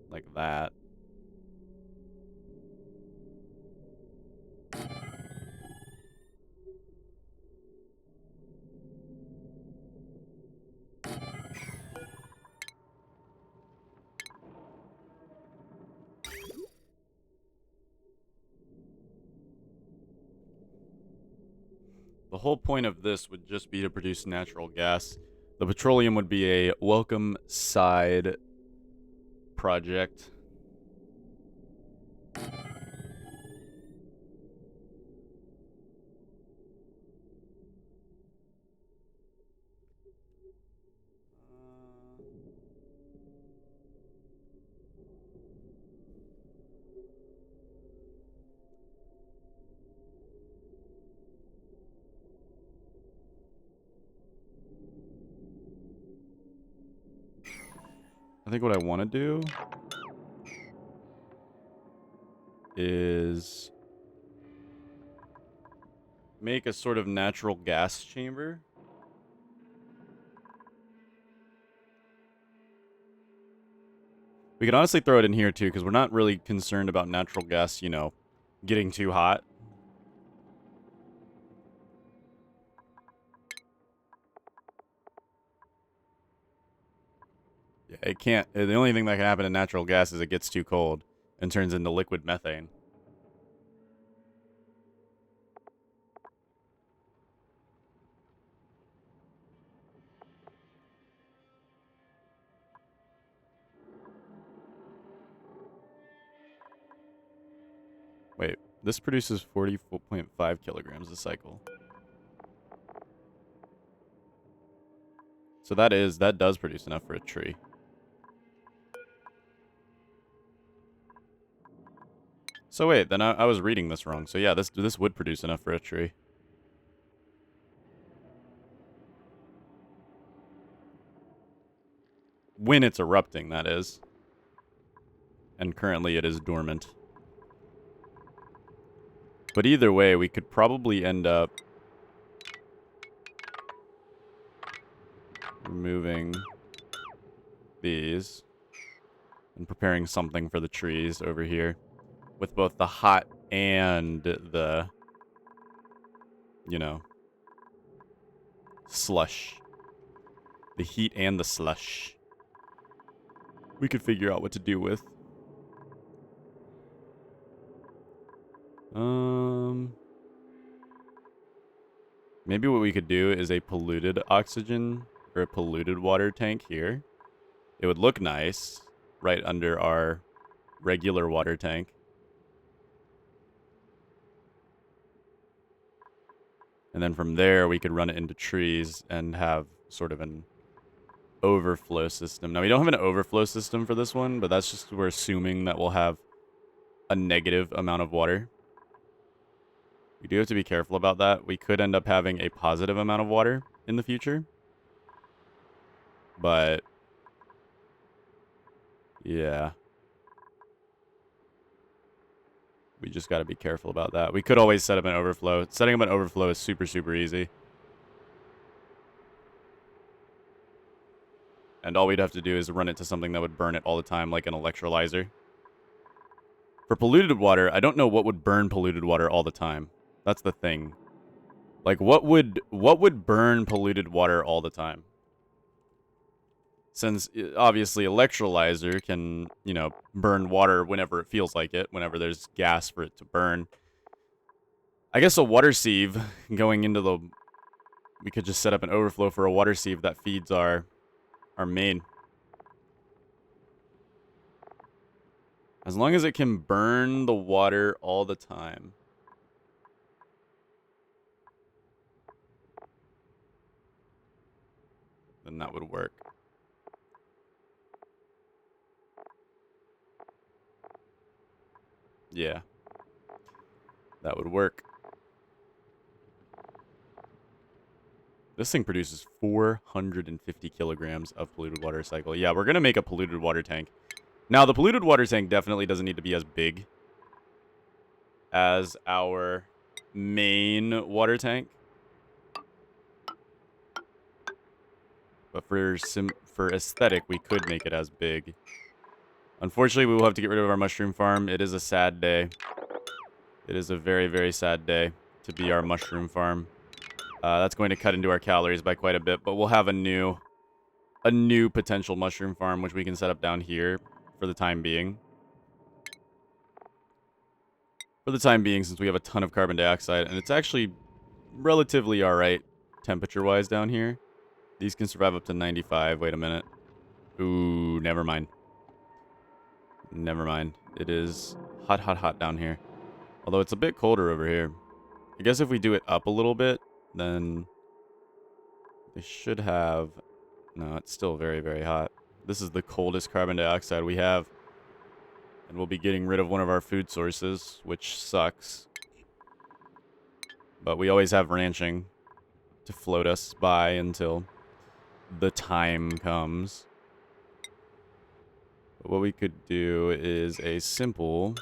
Like that. The whole point of this would just be to produce natural gas. The petroleum would be a welcome side project. I think what I want to do is make a sort of natural gas chamber. We could honestly throw it in here too, because we're not really concerned about natural gas, you know, getting too hot. it can't. The only thing that can happen in natural gas is it gets too cold and turns into liquid methane. Wait, this produces 40.5 kilograms a cycle. So that does produce enough for a tree. So wait, then I was reading this wrong. So yeah, this would produce enough for a tree. When it's erupting, that is. And currently it is dormant. But either way, we could probably end up removing these and preparing something for the trees over here with both the hot and the, you know, slush. The heat and the slush. We could figure out what to do with. Maybe what we could do is a polluted oxygen or a polluted water tank here. It would look nice right under our regular water tank. And then from there, we could run it into trees and have sort of an overflow system. Now, we don't have an overflow system for this one, but that's just, we're assuming that we'll have a negative amount of water. We do have to be careful about that. We could end up having a positive amount of water in the future. But, yeah. We just got to be careful about that. We could always set up an overflow. Setting up an overflow is super, super easy. And all we'd have to do is run it to something that would burn it all the time, like an electrolyzer. For polluted water, I don't know what would burn polluted water all the time. That's the thing. Like, what would burn polluted water all the time? Since, obviously, electrolyzer can, you know, burn water whenever it feels like it, whenever there's gas for it to burn. I guess a water sieve going into the... We could just set up an overflow for a water sieve that feeds our main. As long as it can burn the water all the time. Then that would work. Yeah. That would work. This thing produces 450 kilograms of polluted water cycle. Yeah, we're going to make a polluted water tank. Now, the polluted water tank definitely doesn't need to be as big as our main water tank. But for aesthetic, we could make it as big. Unfortunately, we will have to get rid of our mushroom farm. It is a sad day. It is a very, very sad day to be our mushroom farm. That's going to cut into our calories by quite a bit, but we'll have a new potential mushroom farm, which we can set up down here for the time being. For the time being, since we have a ton of carbon dioxide, and it's actually relatively alright temperature-wise down here. These can survive up to 95. Wait a minute. Ooh, never mind. Never mind. It is hot, hot, hot down here. Although it's a bit colder over here. I guess if we do it up a little bit, then they should have... No, it's still very, very hot. This is the coldest carbon dioxide we have. And we'll be getting rid of one of our food sources, which sucks. But we always have ranching to float us by until the time comes. But what we could do is a simple...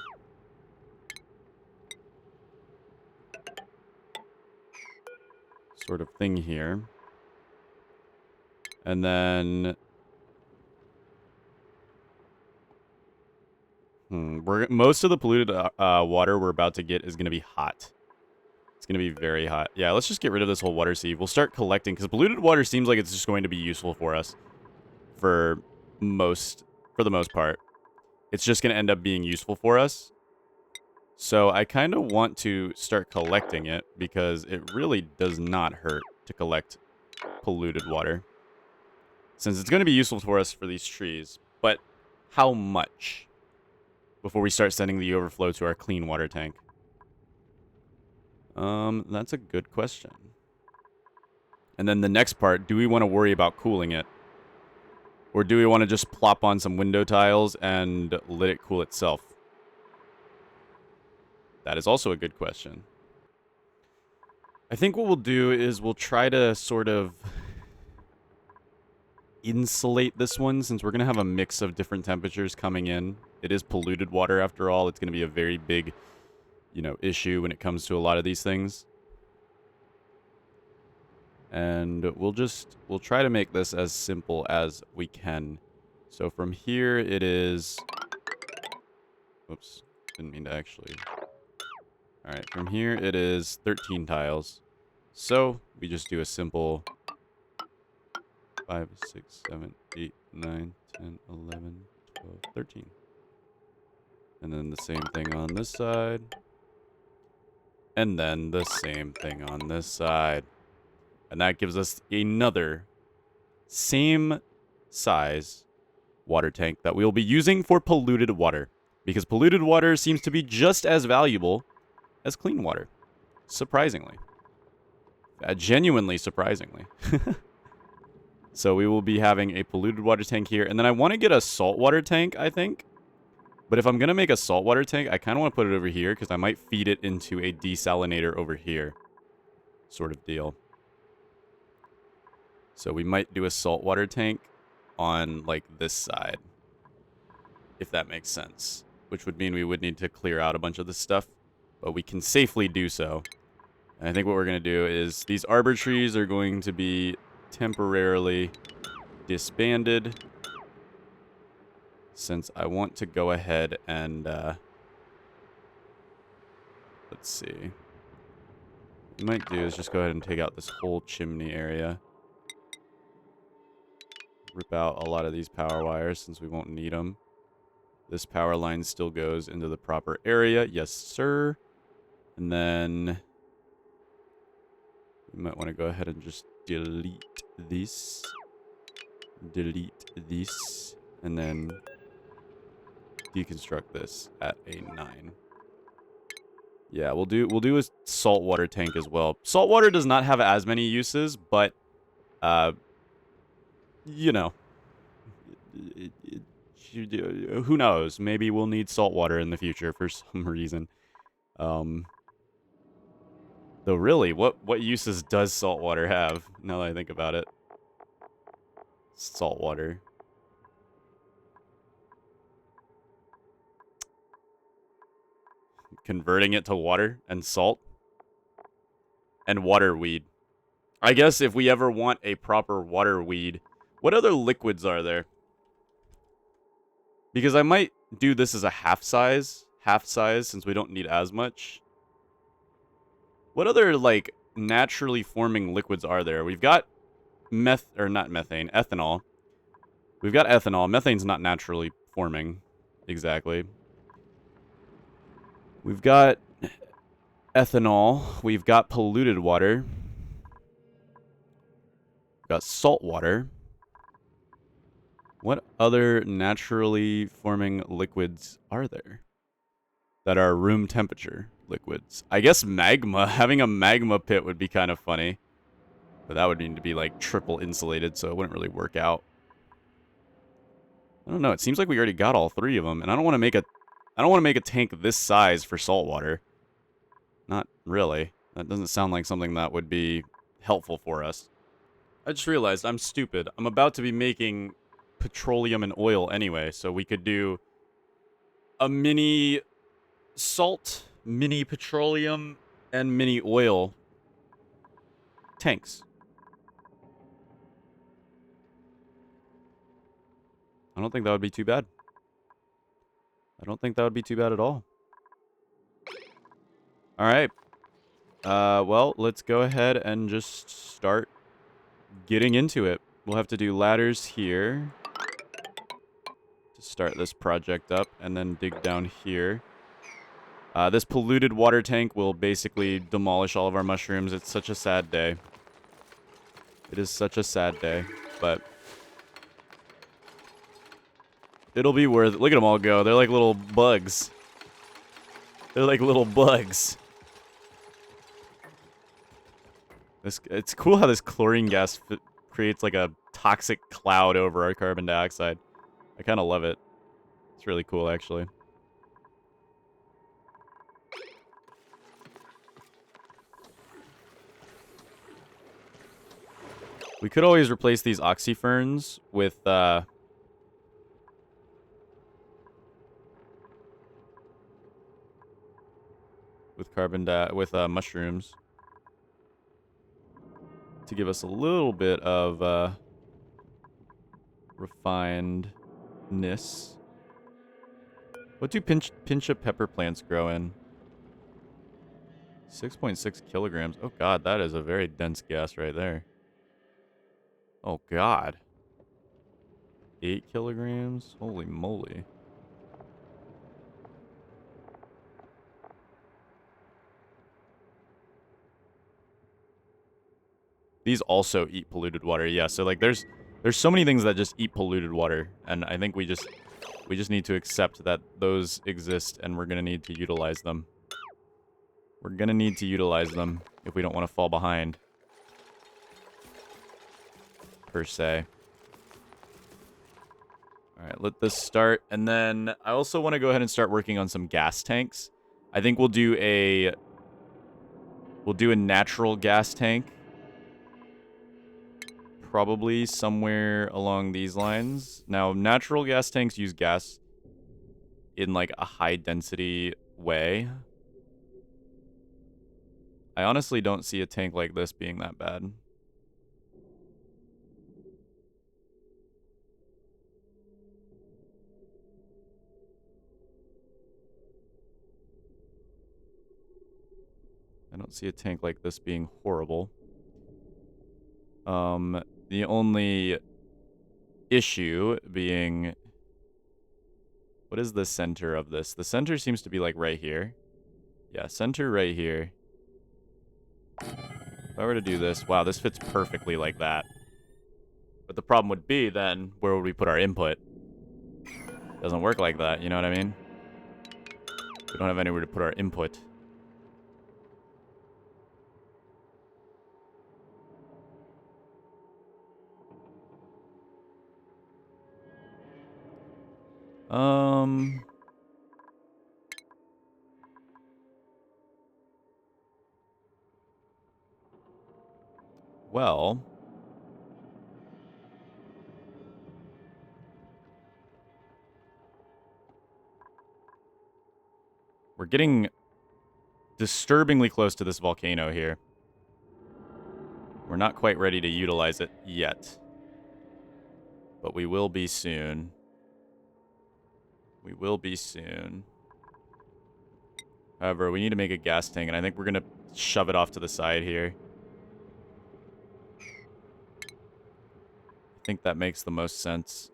sort of thing here. And then... most of the polluted water we're about to get is going to be hot. It's going to be very hot. Yeah, let's just get rid of this whole water sieve. We'll start collecting, because polluted water seems like it's just going to be useful for us. For for the most part. It's just going to end up being useful for us. So I kind of want to start collecting it because it really does not hurt to collect polluted water. Since it's going to be useful for us for these trees. But how much before we start sending the overflow to our clean water tank? That's a good question. And then the next part, do we want to worry about cooling it? Or do we want to just plop on some window tiles and let it cool itself? That is also a good question. I think what we'll do is we'll try to sort of insulate this one since we're going to have a mix of different temperatures coming in. It is polluted water after all. It's going to be a very big, issue when it comes to a lot of these things. And we'll try to make this as simple as we can. So from here it is... Oops, didn't mean to actually... Alright, from here it is 13 tiles. So we just do a simple 5, 6, 7, 8, 9, 10, 11, 12, 13. And then the same thing on this side. And then the same thing on this side. And that gives us another same size water tank that we'll be using for polluted water. Because polluted water seems to be just as valuable as clean water. Surprisingly. Genuinely surprisingly. So we will be having a polluted water tank here. And then I want to get a saltwater tank, I think. But if I'm going to make a saltwater tank, I kind of want to put it over here because I might feed it into a desalinator over here. Sort of deal. So we might do a saltwater tank on, like, this side. If that makes sense. Which would mean we would need to clear out a bunch of this stuff. But we can safely do so. And I think what we're going to do is these arbor trees are going to be temporarily disbanded. Since I want to go ahead and, let's see. What we might do is just go ahead and take out this whole chimney area. Rip out a lot of these power wires since we won't need them. This power line still goes into the proper area. Yes, sir. And then we might want to go ahead and just delete this. Delete this. And then deconstruct this at a 9. Yeah, we'll do a saltwater tank as well. Saltwater does not have as many uses, but who knows? Maybe we'll need saltwater in the future for some reason. Though really, what uses does saltwater have? Now that I think about it, saltwater. Converting it to water and salt. And water weed. I guess if we ever want a proper water weed, what other liquids are there? Because I might do this as a half size since we don't need as much. What other, like, naturally forming liquids are there? We've got ethanol. We've got ethanol. Methane's not naturally forming, exactly. We've got ethanol. We've got polluted water. We've got salt water. What other naturally forming liquids are there that are room temperature liquids? I guess magma. Having a magma pit would be kind of funny. But that would need to be, like, triple insulated, so it wouldn't really work out. I don't know. It seems like we already got all 3 of them, and I don't want to make a tank this size for salt water. Not really. That doesn't sound like something that would be helpful for us. I just realized I'm stupid. I'm about to be making petroleum and oil anyway, so we could do a mini salt, mini petroleum, and mini oil tanks. I don't think that would be too bad. I don't think that would be too bad at all. Alright. Well, let's go ahead and just start getting into it. We'll have to do ladders here. to start this project up, and then dig down here. This polluted water tank will basically demolish all of our mushrooms. It's such a sad day. It is such a sad day, but it'll be worth it. Look at them all go. They're like little bugs. They're like little bugs. It's cool how this chlorine gas creates like a toxic cloud over our carbon dioxide. I kind of love it. It's really cool, actually. We could always replace these oxyferns with mushrooms to give us a little bit of refinedness. What do pinch of pepper plants grow in? 6.6 kilograms. Oh god, that is a very dense gas right there. Oh god. 8 kilograms? Holy moly. These also eat polluted water. Yeah, so like there's so many things that just eat polluted water, and I think we just need to accept that those exist, and we're going to need to utilize them. We're going to need to utilize them if we don't want to fall behind, per se. All right, let this start, and then I also want to go ahead and start working on some gas tanks. I think we'll do a natural gas tank. Probably somewhere along these lines. Now, natural gas tanks use gas in like a high density way. I honestly don't see a tank like this being that bad. I don't see a tank like this being horrible. The only issue being... What is the center of this? The center seems to be like right here. Yeah, center right here. If I were to do this... Wow, this fits perfectly like that. But the problem would be then, where would we put our input? It doesn't work like that, you know what I mean? We don't have anywhere to put our input. Well... We're getting disturbingly close to this volcano here. We're not quite ready to utilize it yet. But we will be soon. We will be soon. However, we need to make a gas tank, and I think we're going to shove it off to the side here. I think that makes the most sense.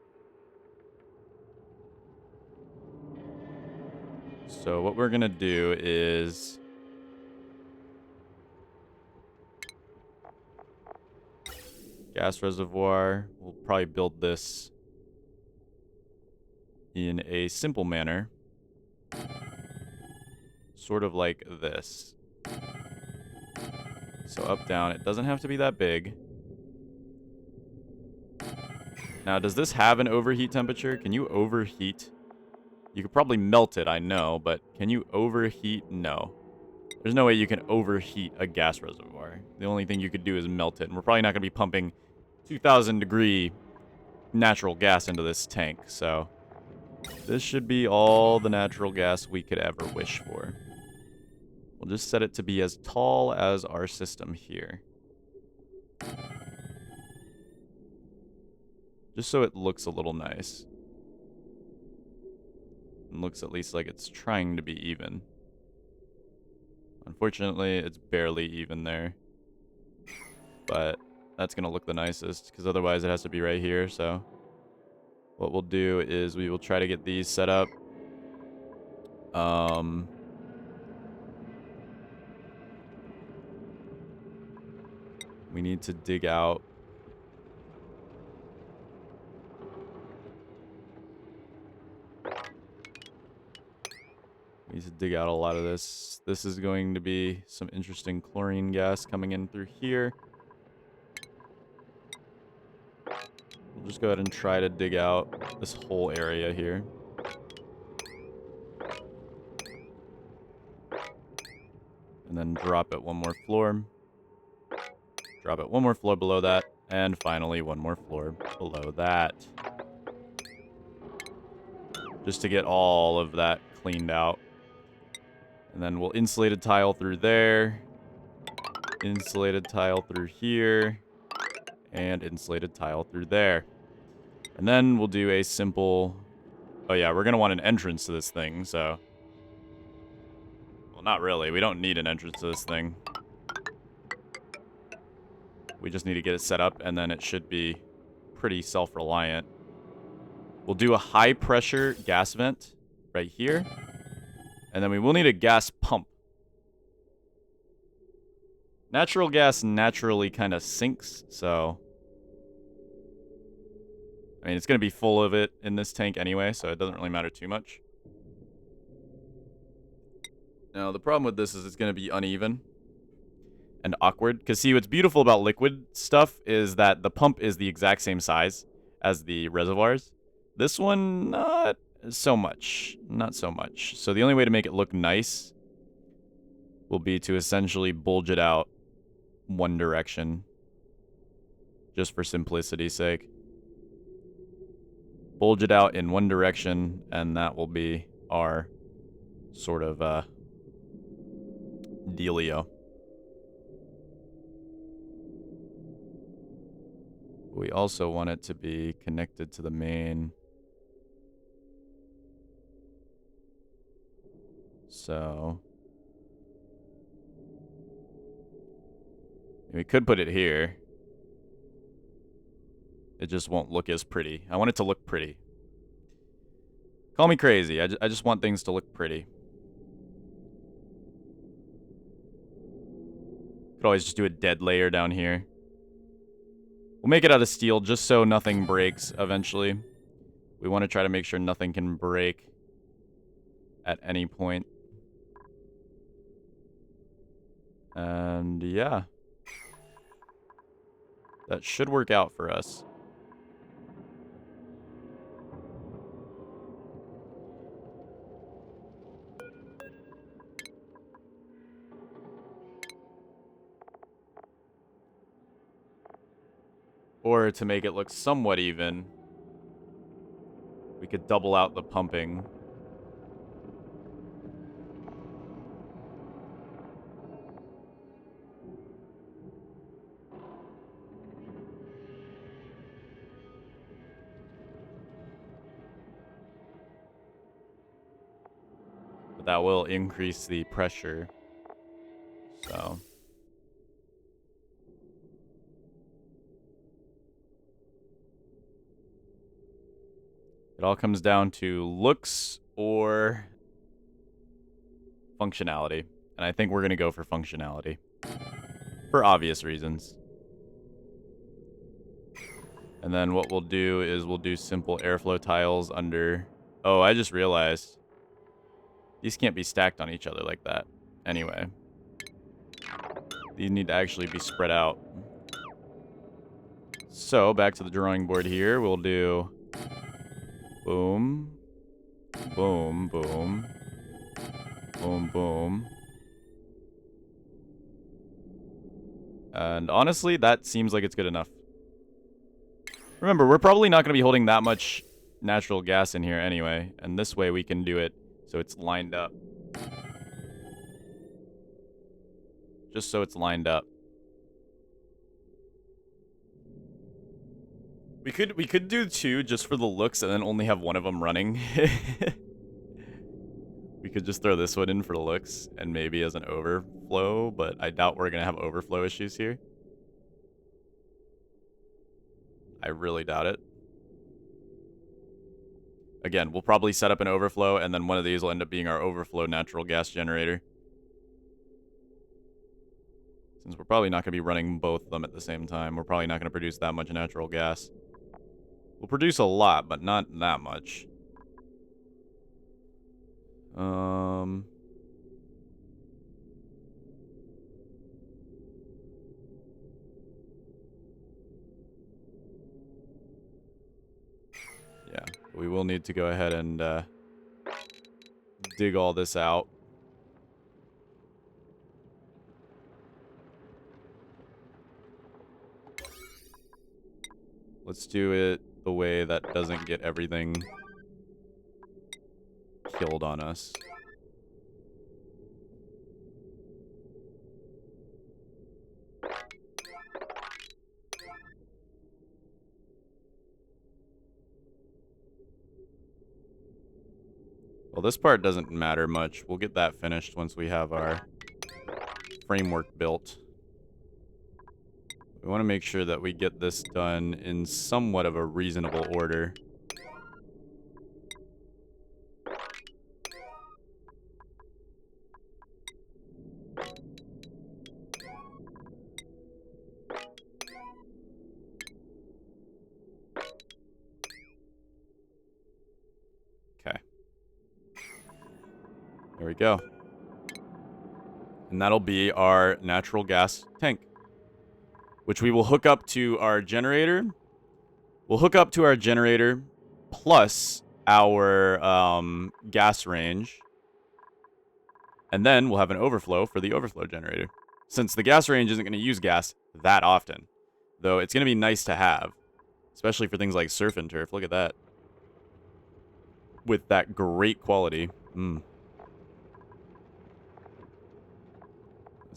So what we're going to do is... Gas reservoir. We'll probably build this in a simple manner. Sort of like this. So up, down. It doesn't have to be that big. Now, does this have an overheat temperature? Can you overheat? You could probably melt it, I know, but can you overheat? No. There's no way you can overheat a gas reservoir. The only thing you could do is melt it, and we're probably not going to be pumping 2,000 degree natural gas into this tank, so this should be all the natural gas we could ever wish for. We'll just set it to be as tall as our system here. Just so it looks a little nice. And looks at least like it's trying to be even. Unfortunately, it's barely even there. But that's going to look the nicest, because otherwise it has to be right here, so... What we'll do is we will try to get these set up. We need to dig out. We need to dig out a lot of this. This is going to be some interesting chlorine gas coming in through here. We'll just go ahead and try to dig out this whole area here. And then drop it one more floor. Drop it one more floor below that. And finally, one more floor below that. Just to get all of that cleaned out. And then we'll insulated tile through there. Insulated tile through here. And insulated tile through there. And then we'll do a simple... Oh yeah, we're going to want an entrance to this thing, so... Well, not really. We don't need an entrance to this thing. We just need to get it set up, and then it should be pretty self-reliant. We'll do a high-pressure gas vent right here. And then we will need a gas pump. Natural gas naturally kind of sinks, so... I mean, it's going to be full of it in this tank anyway, so it doesn't really matter too much. Now, the problem with this is it's going to be uneven and awkward. Because, see, what's beautiful about liquid stuff is that the pump is the exact same size as the reservoirs. This one, not so much. Not so much. So the only way to make it look nice will be to essentially bulge it out one direction. Just for simplicity's sake. Bulge it out in one direction, and that will be our sort of dealio. We also want it to be connected to the main. So we could put it here. It just won't look as pretty. I want it to look pretty. Call me crazy. I just want things to look pretty. Could always just do a dead layer down here. We'll make it out of steel just so nothing breaks eventually. We want to try to make sure nothing can break at any point. And yeah. That should work out for us. Or to make it look somewhat even, we could double out the pumping. But that will increase the pressure. So... it all comes down to looks or functionality. And I think we're going to go for functionality. For obvious reasons. And then what we'll do is we'll do simple airflow tiles under... Oh, I just realized. These can't be stacked on each other like that. Anyway. These need to actually be spread out. So, back to the drawing board here. We'll do... boom. Boom, boom. Boom, boom. And honestly, that seems like it's good enough. Remember, we're probably not going to be holding that much natural gas in here anyway. And this way we can do it so it's lined up. Just so it's lined up. We could do two just for the looks and then only have one of them running. We could just throw this one in for the looks and maybe as an overflow, but I doubt we're going to have overflow issues here. I really doubt it. Again, we'll probably set up an overflow, and then one of these will end up being our overflow natural gas generator. Since we're probably not going to be running both of them at the same time, we're probably not going to produce that much natural gas. We'll produce a lot, but not that much. Yeah, we will need to go ahead and dig all this out. Let's do it the way that doesn't get everything killed on us. Well, this part doesn't matter much. We'll get that finished once we have our framework built. We want to make sure that we get this done in somewhat of a reasonable order. Okay. There we go. And that'll be our natural gas tank, which we will hook up to our generator. We'll hook up to our generator plus our gas range. And then we'll have an overflow for the overflow generator. Since the gas range isn't going to use gas that often, though it's going to be nice to have, especially for things like surf and turf. Look at that. With that great quality. It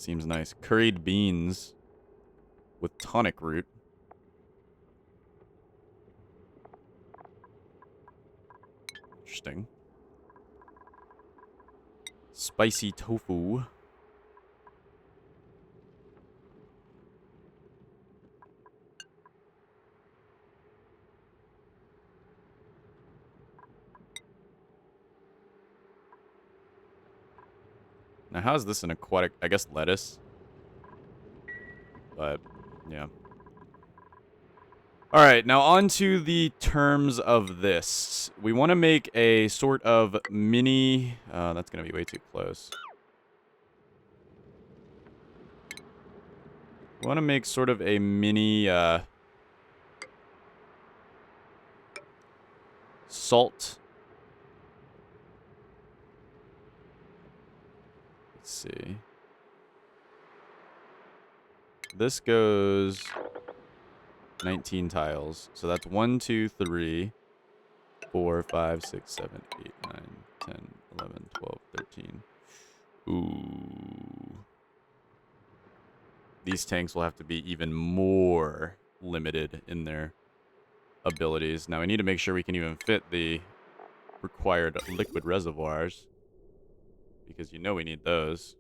seems nice. Curried beans with tonic root. Interesting. Spicy tofu. Now, how is this an aquatic? I guess lettuce. But, yeah. Alright, now on to the terms of this. We want to make a sort of mini... that's going to be way too close. We want to make sort of a mini... salt. Let's see. This goes 19 tiles. So that's 1, 2, 3, 4, 5, 6, 7, 8, 9, 10, 11, 12, 13. Ooh. These tanks will have to be even more limited in their abilities. Now we need to make sure we can even fit the required liquid reservoirs, because you know we need those.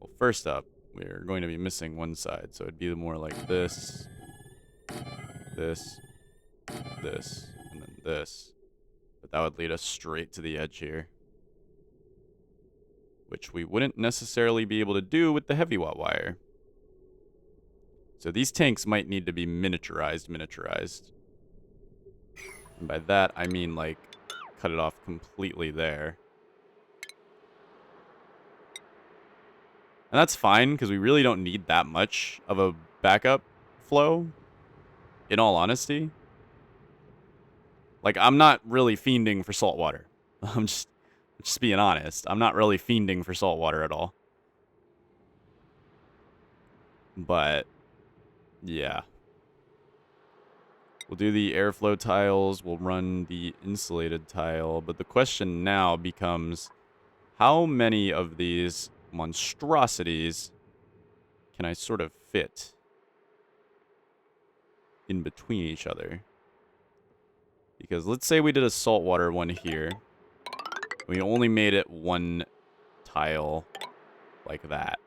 Well, first up, we're going to be missing one side, so it'd be more like this, this, this, and then this. But that would lead us straight to the edge here, which we wouldn't necessarily be able to do with the heavy watt wire. So these tanks might need to be miniaturized. And by that, I mean, like, cut it off completely there. And that's fine, because we really don't need that much of a backup flow, in all honesty. Like, I'm not really fiending for salt water. I'm just being honest. I'm not really fiending for salt water at all. But, yeah. We'll do the airflow tiles. We'll run the insulated tile. But the question now becomes, how many of these monstrosities can I sort of fit in between each other? Because let's say we did a saltwater one here. We only made it one tile like that.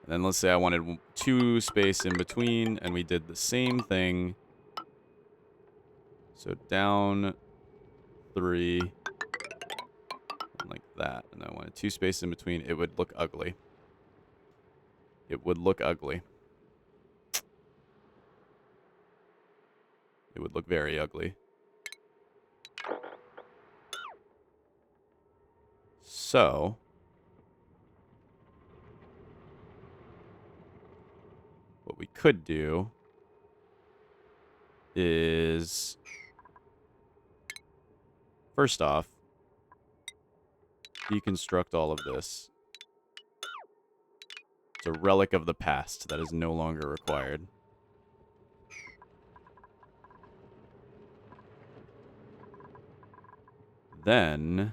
And then let's say I wanted 2 space in between, and we did the same thing So down 3, and like that. And I wanted 2 spaces in between. It would look ugly. It would look ugly. It would look very ugly. So what we could do is, first off, deconstruct all of this. It's a relic of the past that is no longer required. Then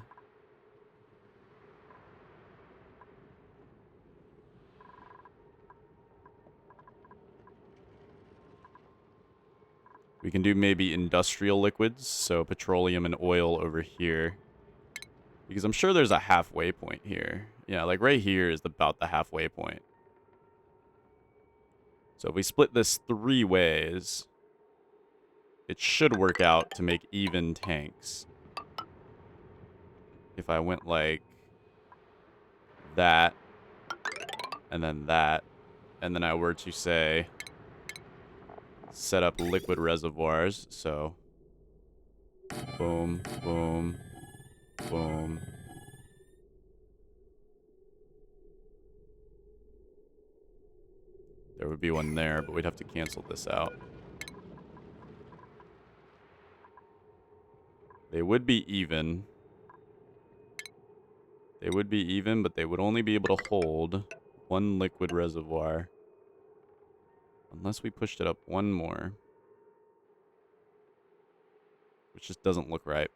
we can do maybe industrial liquids, so petroleum and oil over here. Because I'm sure there's a halfway point here. Yeah, like right here is about the halfway point. So if we split this 3 ways, it should work out to make even tanks. If I went like that, and then I were to say, set up liquid reservoirs, so boom, boom, boom. There would be one there, but we'd have to cancel this out. They would be even. They would be even, but they would only be able to hold 1 liquid reservoir. Unless we pushed it up 1 more. Which just doesn't look right.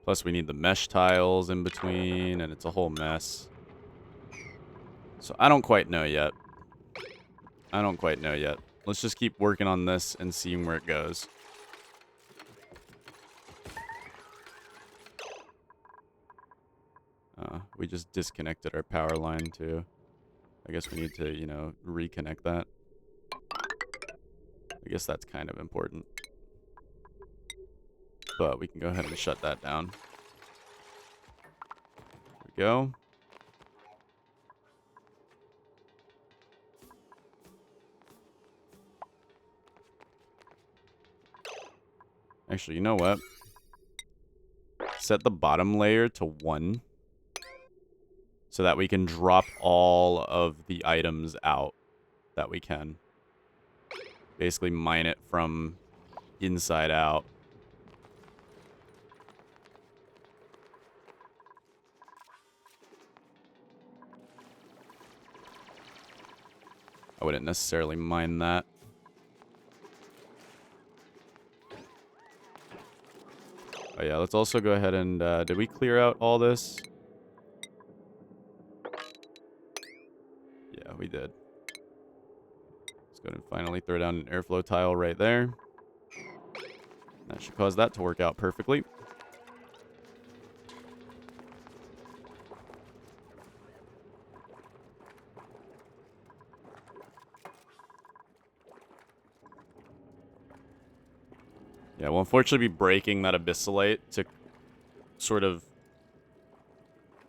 Plus we need the mesh tiles in between, and it's a whole mess. So I don't quite know yet. I don't quite know yet. Let's just keep working on this and seeing where it goes. We just disconnected our power line too. I guess we need to, you know, reconnect that. I guess that's kind of important. But we can go ahead and shut that down. There we go. Actually, you know what? Set the bottom layer to 1. So that we can drop all of the items out that we can. Basically mine it from inside out. I wouldn't necessarily mine that. Oh yeah, let's also go ahead and, did we clear out all this? Yeah, we did. Let's go ahead and finally throw down an airflow tile right there. That should cause that to work out perfectly. Yeah, we'll unfortunately be breaking that abyssalite to sort of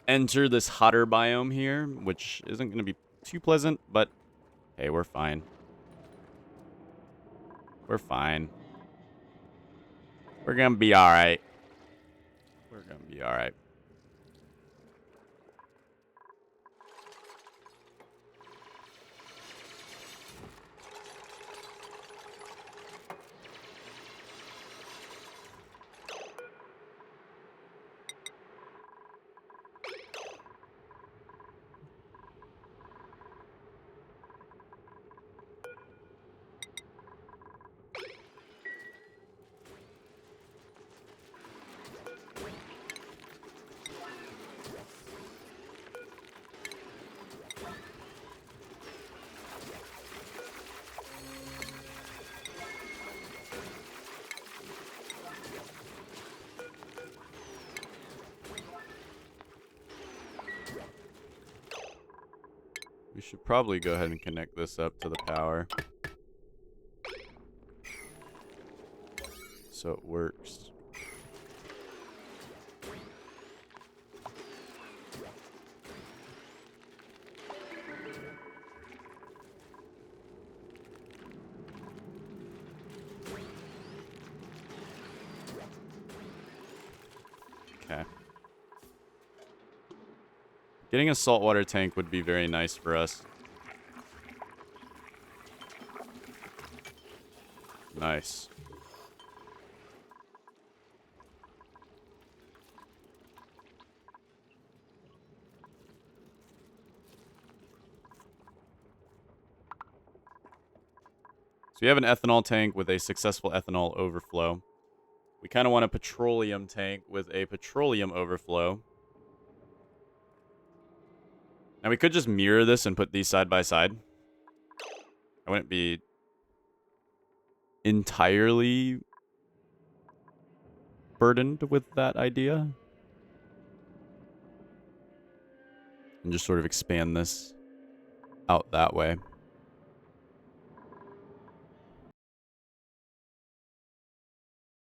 enter this hotter biome here, which isn't going to be too pleasant, but hey, we're fine. We're fine. We're going to be alright. We're going to be alright. We should probably go ahead and connect this up to the power. So it works. Okay. Getting a saltwater tank would be very nice for us. Nice. So we have an ethanol tank with a successful ethanol overflow. We kind of want a petroleum tank with a petroleum overflow. Now we could just mirror this and put these side by side. I wouldn't be entirely burdened with that idea. And just sort of expand this out that way.